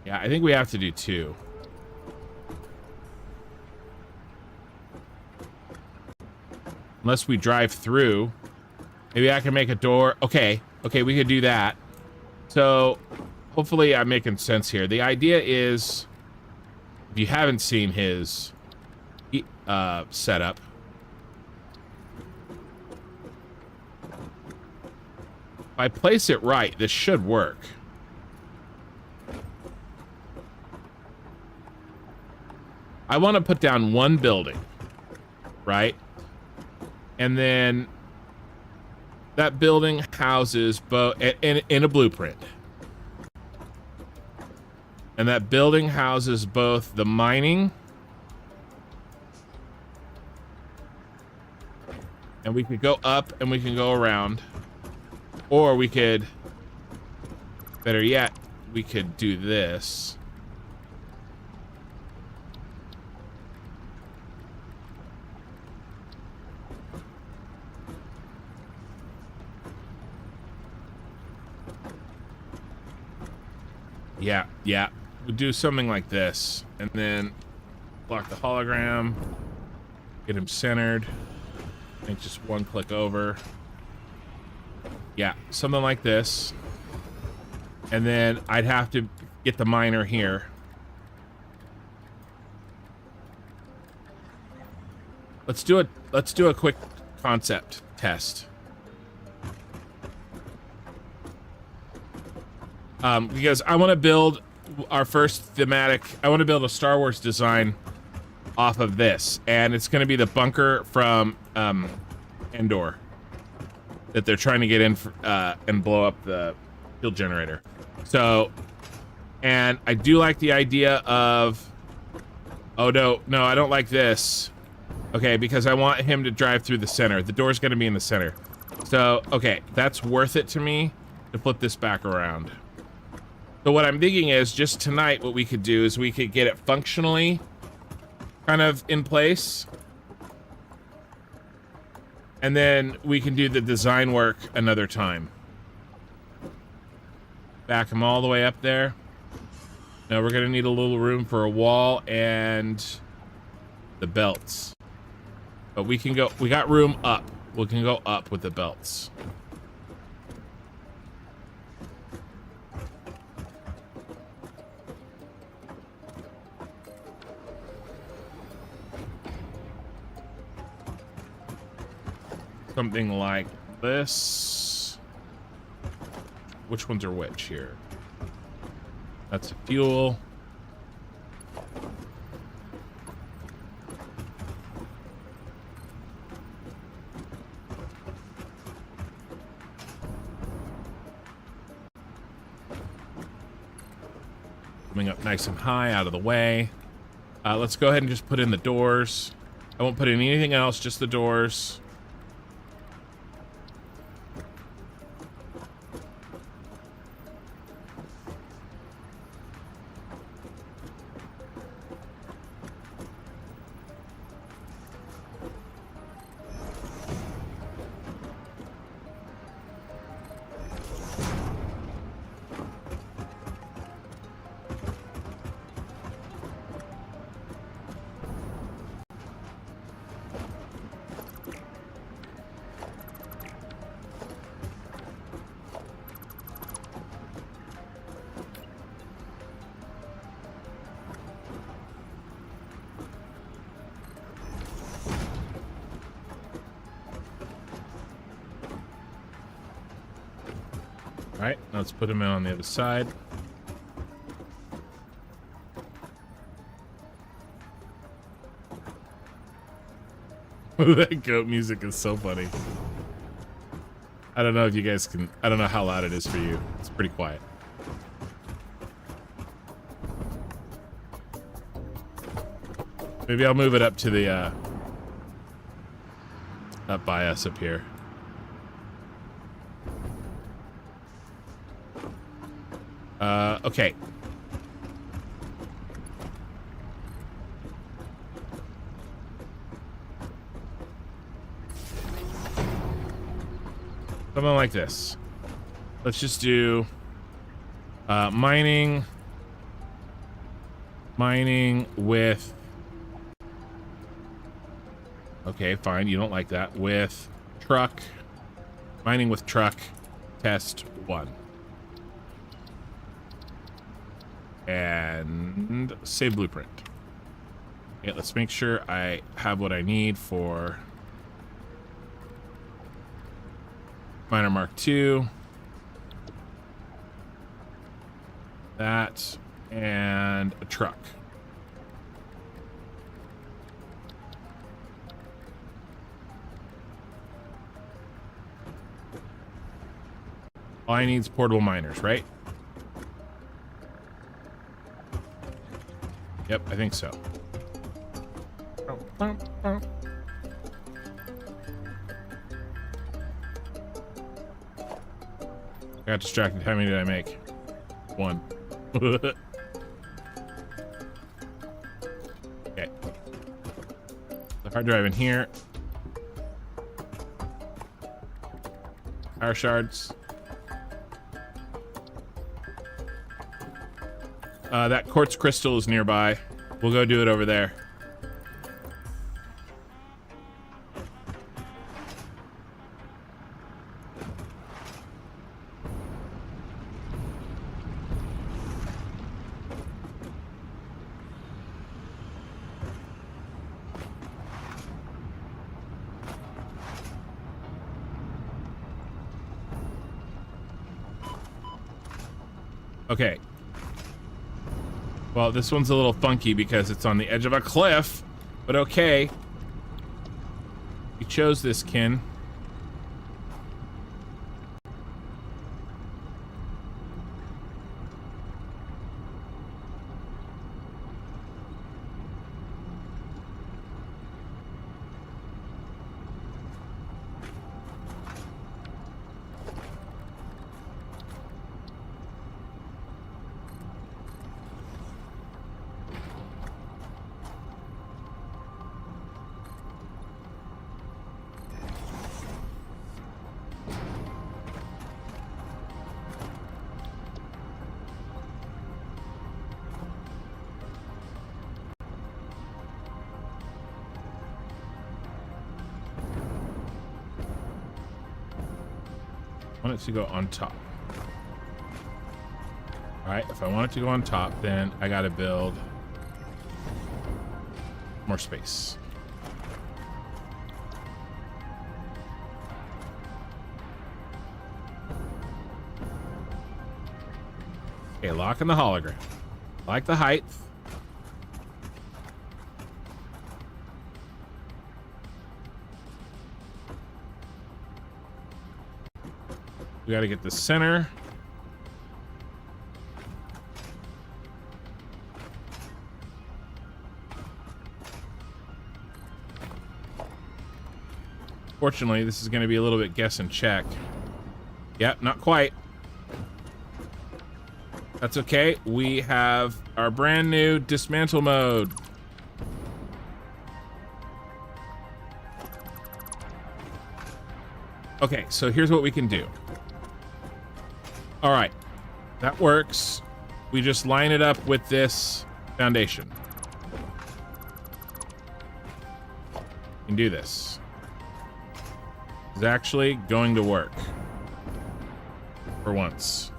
Yeah, I think we have to do 2. Unless we drive through. Maybe I can make a door. Okay, we could do that. So hopefully I'm making sense here. The idea is, if you haven't seen his setup. If I place it right, this should work. I want to put down one building, right? And then that building houses both in a blueprint. And that building houses both the mining, and we could go up and we can go around, or we could, better yet, we could do this. Yeah. We'll do something like this, and then block the hologram, get him centered, make just one click over. Yeah, something like this. And then I'd have to get the miner here. Let's do a quick concept test. Because I want to build our first thematic. I want to build a Star Wars design off of this, and it's going to be the bunker from Endor that they're trying to get in for, and blow up the field generator. So, and I do like the idea of, oh no, I don't like this. Okay, because I want him to drive through the center. The door's going to be in the center. So, okay, that's worth it to me to flip this back around. So what I'm thinking is, just tonight, what we could do is we could get it functionally kind of in place. And then we can do the design work another time. Back them all the way up there. Now we're going to need a little room for a wall and the belts. But we can go, we got room up. We can go up with the belts. Something like this. Which ones are which here? That's a fuel. Coming up nice and high, out of the way. Let's go ahead and just put in the doors. I won't put in anything else, just the doors. Alright, let's put him on the other side. That goat music is so funny. I don't know if you guys can... I don't know how loud it is for you. It's pretty quiet. Maybe I'll move it up to the, up by us up here. Okay. Something like this. Let's just do mining with, okay, fine, you don't like that, with truck, mining with truck, test 1. And save blueprint. Okay, let's make sure I have what I need for Miner Mark II. That and a truck. All I need is portable miners, right? Yep, I think so. I got distracted. How many did I make? 1. Okay. The hard drive in here. Power shards. That quartz crystal is nearby. We'll go do it over there. Okay. Well, this one's a little funky because it's on the edge of a cliff, but okay. We chose this kin. I want it to go on top. All right, if I want it to go on top, then I gotta build more space. Okay, lock in the hologram. Like the height. We gotta get the center. Fortunately, this is gonna be a little bit guess and check. Yep, not quite. That's okay. We have our brand new dismantle mode. Okay, so here's what we can do. All right, that works. We just line it up with this foundation. We can do this. It's actually going to work. For once.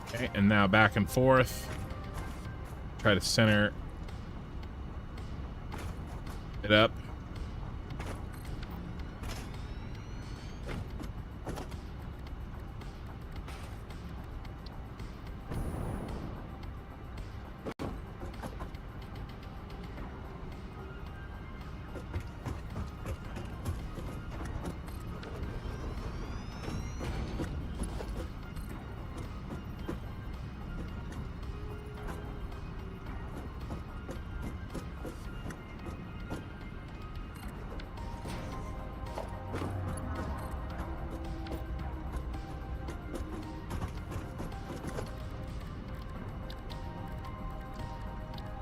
Okay, and now back and forth. Try to center it up.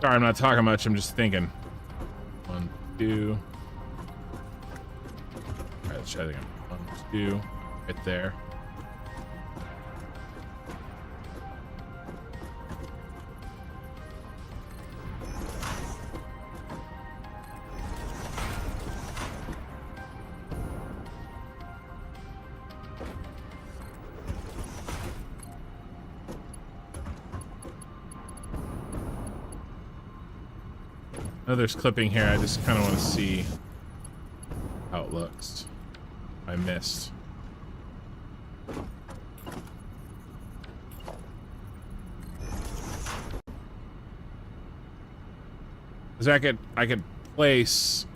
Sorry, I'm not talking much. I'm just thinking. 1, 2. All right, let's try it again. 1, 2. Right there. know there's clipping here. I just kind of want to see how it looks. I missed. Because I could place...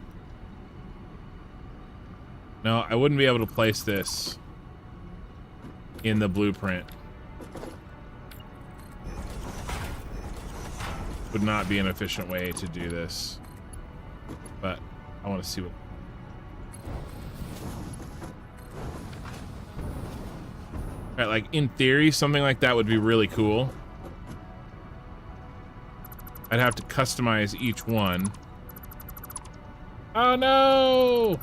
No, I wouldn't be able to place this in the blueprint. Would not be an efficient way to do this. But I want to see what... Right, like in theory, something like that would be really cool. I'd have to customize each one. Oh no!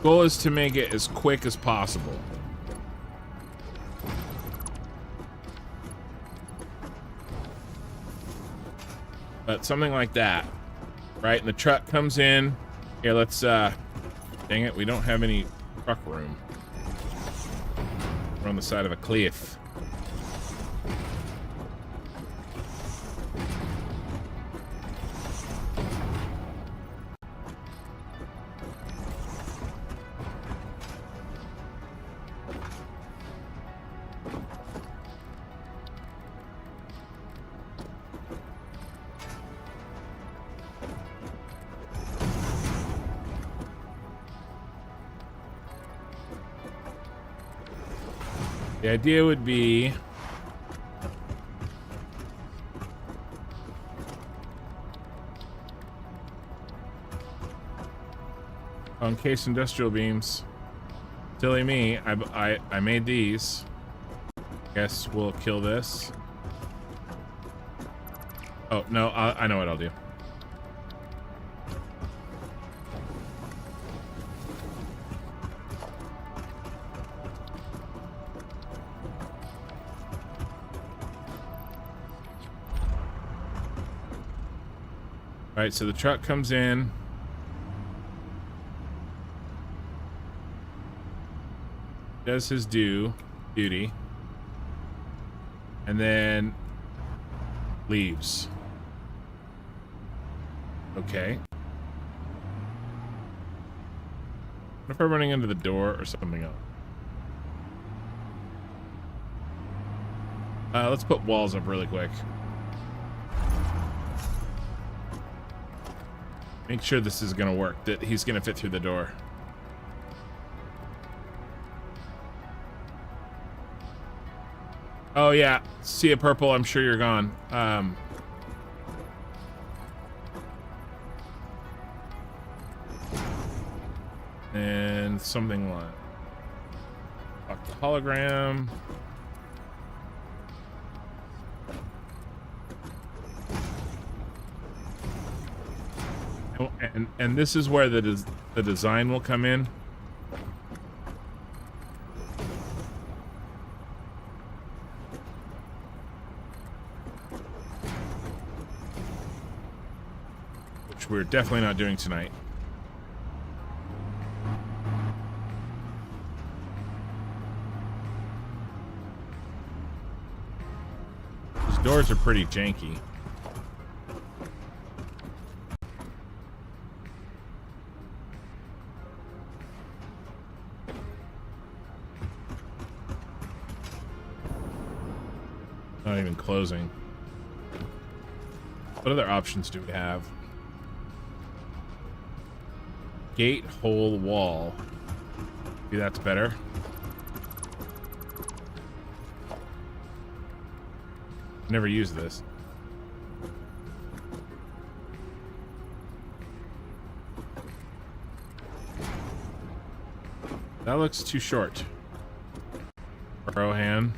Goal is to make it as quick as possible. But something like that, right? And the truck comes in. Here, let's, dang it, we don't have any truck room. We're on the side of a cliff. The idea would be encased industrial beams. Silly me, I made these. Guess we'll kill this. Oh no, I know what I'll do. Alright, so the truck comes in. Does his duty. And then leaves. Okay. What if I'm running into the door or something else? Let's put walls up really quick. Make sure this is gonna work, that he's gonna fit through the door. Oh yeah, see a purple, I'm sure you're gone. And something like fuck the hologram. And this is where the design will come in. Which we're definitely not doing tonight. These doors are pretty janky. Not even closing. What other options do we have? Gate, hole, wall. Maybe that's better. Never used this. That looks too short. Rohan.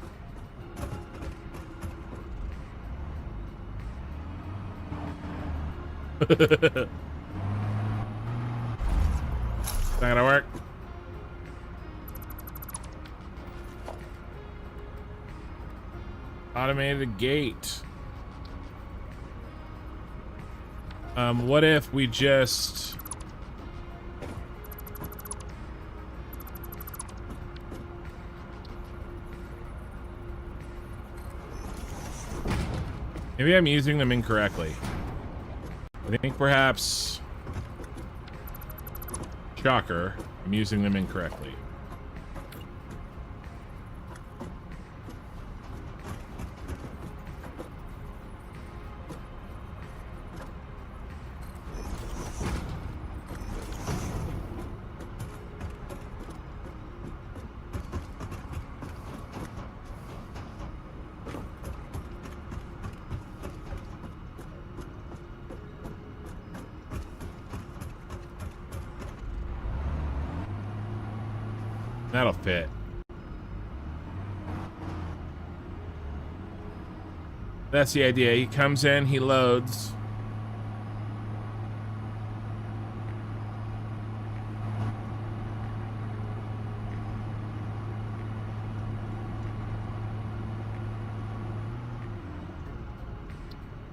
It's not gonna work. Automated gate. What if we just Maybe I'm using them incorrectly. I think perhaps... Shocker, I'm using them incorrectly. That'll fit. That's the idea. He comes in, he loads.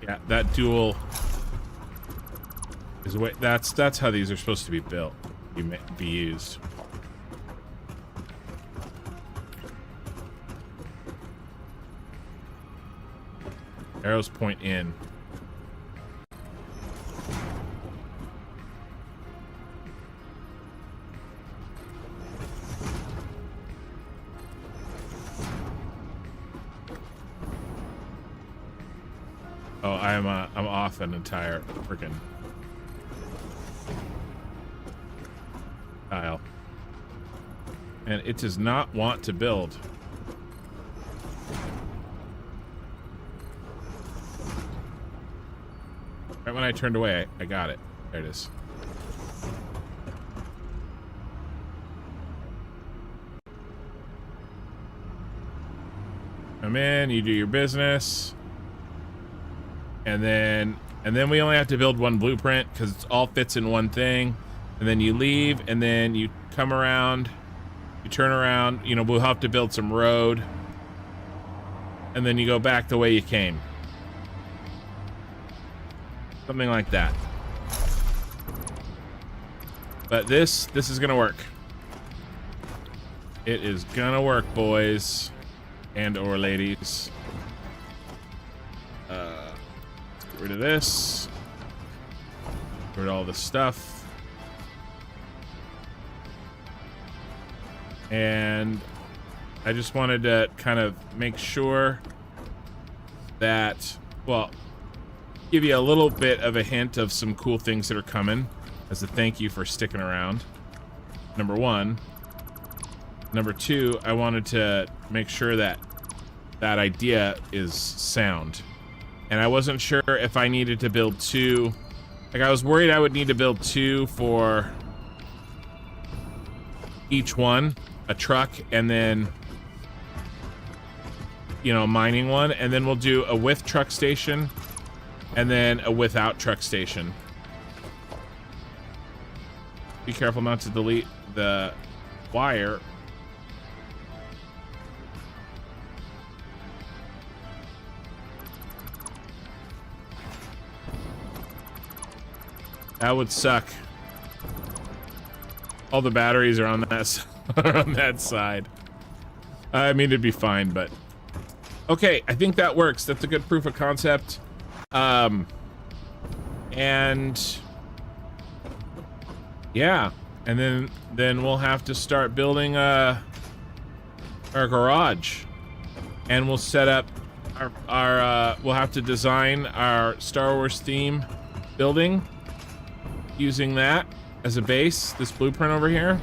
Yeah, that dual is the way. That's how these are supposed to be built, be used. Arrows point in. Oh, I'm off an entire freaking tile. And it does not want to build. Right when I turned away, I got it. There it is. Come in, you do your business. And then we only have to build one blueprint because it all fits in one thing. And then you leave, and then you come around, you turn around, you know, we'll have to build some road. And then you go back the way you came. Something like that. But this is gonna work. It is gonna work, boys and or ladies. Get rid of this. Get rid of all this stuff. And I just wanted to kind of make sure that, well, give you a little bit of a hint of some cool things that are coming as a thank you for sticking around. Number one. Number two, I wanted to make sure that that idea is sound. And I wasn't sure if I needed to build two. Like, I was worried I would need to build two for each one, a truck, and then, you know, mining one, and then we'll do a with truck station and then a without truck station. Be careful not to delete the wire. That would suck. All the batteries are on that on that side. I mean, it'd be fine, but okay. I think that works. That's a good proof of concept. And yeah, and then we'll have to start building our garage, and we'll set up our we'll have to design our Star Wars theme building using that as a base, this blueprint over here.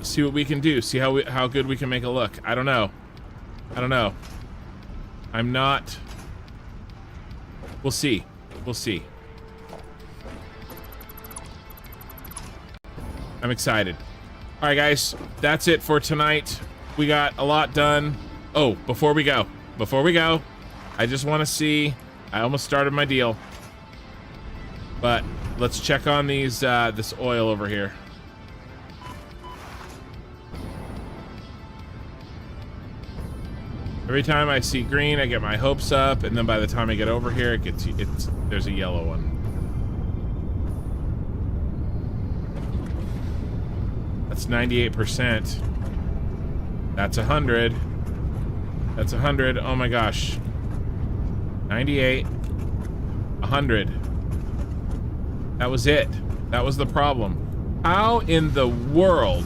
See what we can do. See how good we can make it look. I don't know. I'm not. We'll see. We'll see. I'm excited. All right, guys, that's it for tonight. We got a lot done. Oh, before we go, I just want to see. I almost started my deal, but let's check on these this oil over here. Every time I see green, I get my hopes up, and then by the time I get over here, there's a yellow one. That's 98%. That's 100. That's 100. Oh my gosh. 98. 100. That was it. That was the problem. How in the world?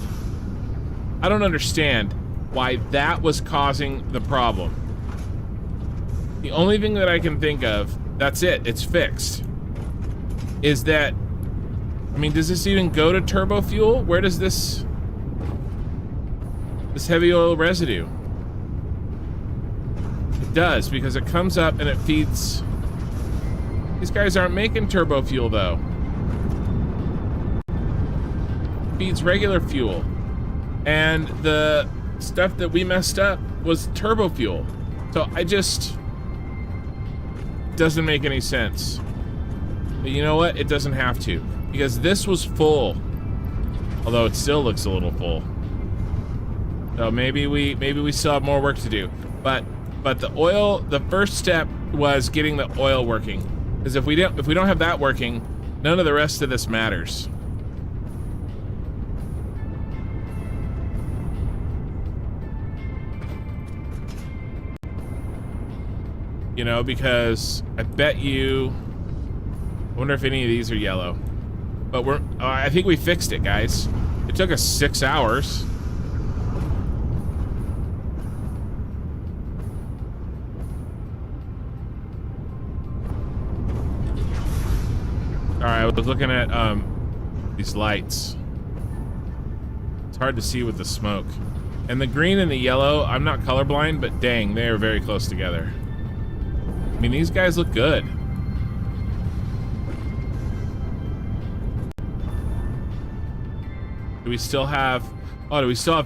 I don't understand why that was causing the problem. The only thing that I can think of, that's it, it's fixed, is that, I mean, does this even go to turbo fuel? Where does this heavy oil residue? It does, because it comes up and it feeds. These guys aren't making turbo fuel though. It feeds regular fuel. And the stuff that we messed up was turbo fuel. So I just, doesn't make any sense. But you know what? It doesn't have to, because this was full. Although it still looks a little full. So maybe we still have more work to do. But the oil, the first step was getting the oil working. Because if we don't have that working, none of the rest of this matters. You know, because I bet you, I wonder if any of these are yellow. But I think we fixed it, guys. It took us 6 hours. All right, I was looking at these lights. It's hard to see with the smoke. And the green and the yellow, I'm not colorblind, but dang, they are very close together. I mean, these guys look good. Do we still have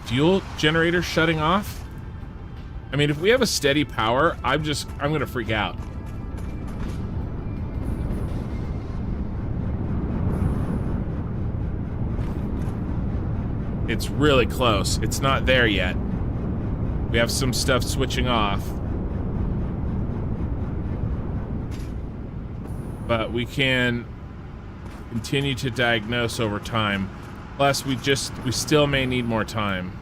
fuel generators shutting off? I mean, if we have a steady power, I'm gonna freak out. It's really close. It's not there yet. We have some stuff switching off. But we can continue to diagnose over time. Plus, we still may need more time.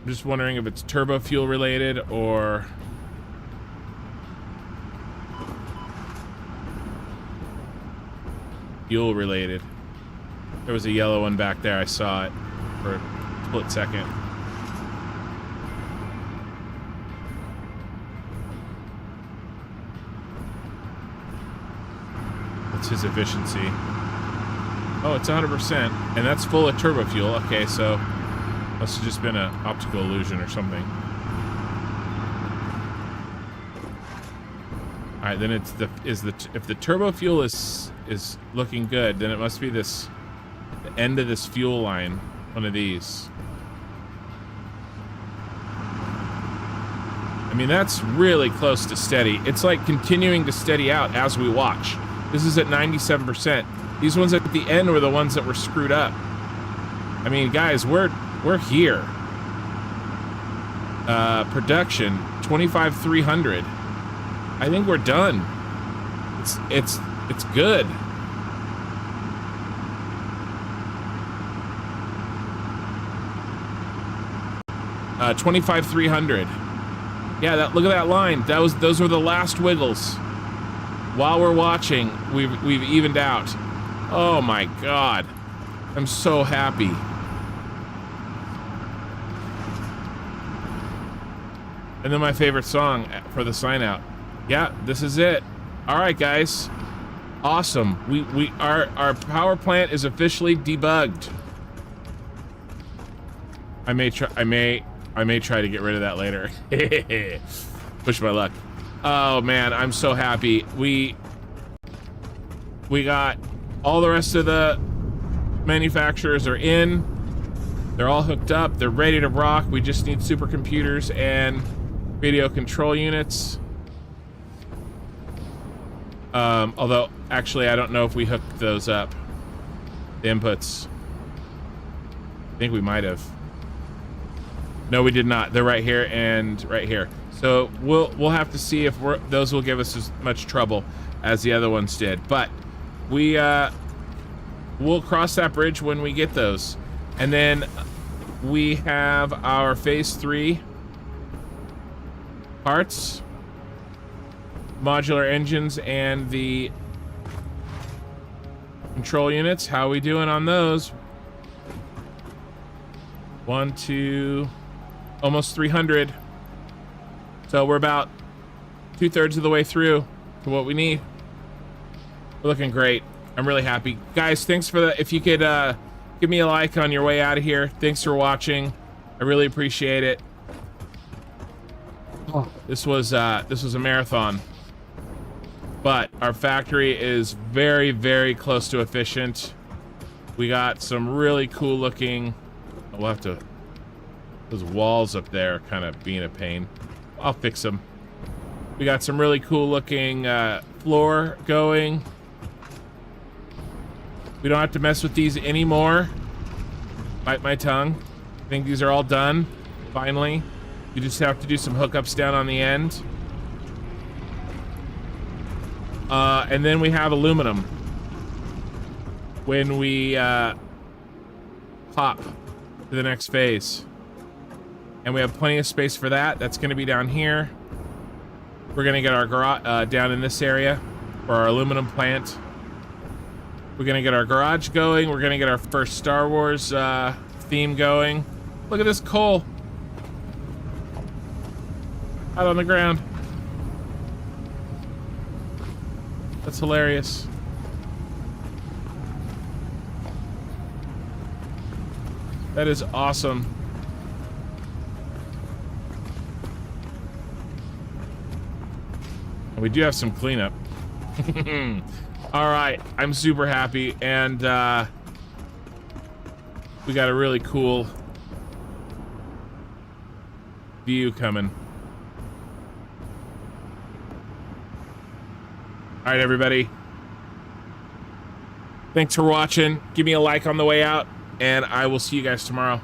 I'm just wondering if it's turbo fuel related or fuel related. There was a yellow one back there. I saw it for a split second. What's his efficiency? Oh, it's 100%, and that's full of turbo fuel. Okay, so must have just been an optical illusion or something. All right, then if the turbo fuel is looking good, then it must be the end of this fuel line, one of these. I mean, that's really close to steady. It's like continuing to steady out as we watch. This is at 97%. These ones at the end were the ones that were screwed up. I mean, guys, we're here. Production 25,300. I think we're done. It's good. 25,300. Yeah, look at that line. Those were the last wiggles. While we're watching, we've evened out. Oh my God, I'm so happy. And then my favorite song for the sign out. Yeah, this is it. All right, guys, awesome. Our power plant is officially debugged. I may try to get rid of that later. Push my luck. Oh man, I'm so happy. We got all the rest of the manufacturers are in. They're all hooked up. They're ready to rock. We just need supercomputers and video control units. Although, actually, I don't know if we hooked those up. The inputs. I think we might have. No, we did not. They're right here and right here. So we'll have to see if those will give us as much trouble as the other ones did. But we'll cross that bridge when we get those. And then we have our phase 3 parts, modular engines, and the control units. How are we doing on those? 1, 2, almost 300. So we're about 2/3 of the way through to what we need. We're looking great. I'm really happy. Guys, thanks for the, if you could give me a like on your way out of here. Thanks for watching. I really appreciate it. Oh, this was a marathon. But our factory is very, very close to efficient. We got some really cool looking, we'll have to, those walls up there kind of being a pain. I'll fix them. We got some really cool looking floor going. We don't have to mess with these anymore. Bite my tongue. I think these are all done, finally. You just have to do some hookups down on the end. And then we have aluminum. When we hop to the next phase. And we have plenty of space for that. That's going to be down here. We're going to get our garage down in this area for our aluminum plant. We're going to get our garage going. We're going to get our first Star Wars theme going. Look at this coal. Out on the ground. That's hilarious. That is awesome. And we do have some cleanup. All right, I'm super happy, and we got a really cool view coming. All right, everybody. Thanks for watching. Give me a like on the way out, and I will see you guys tomorrow.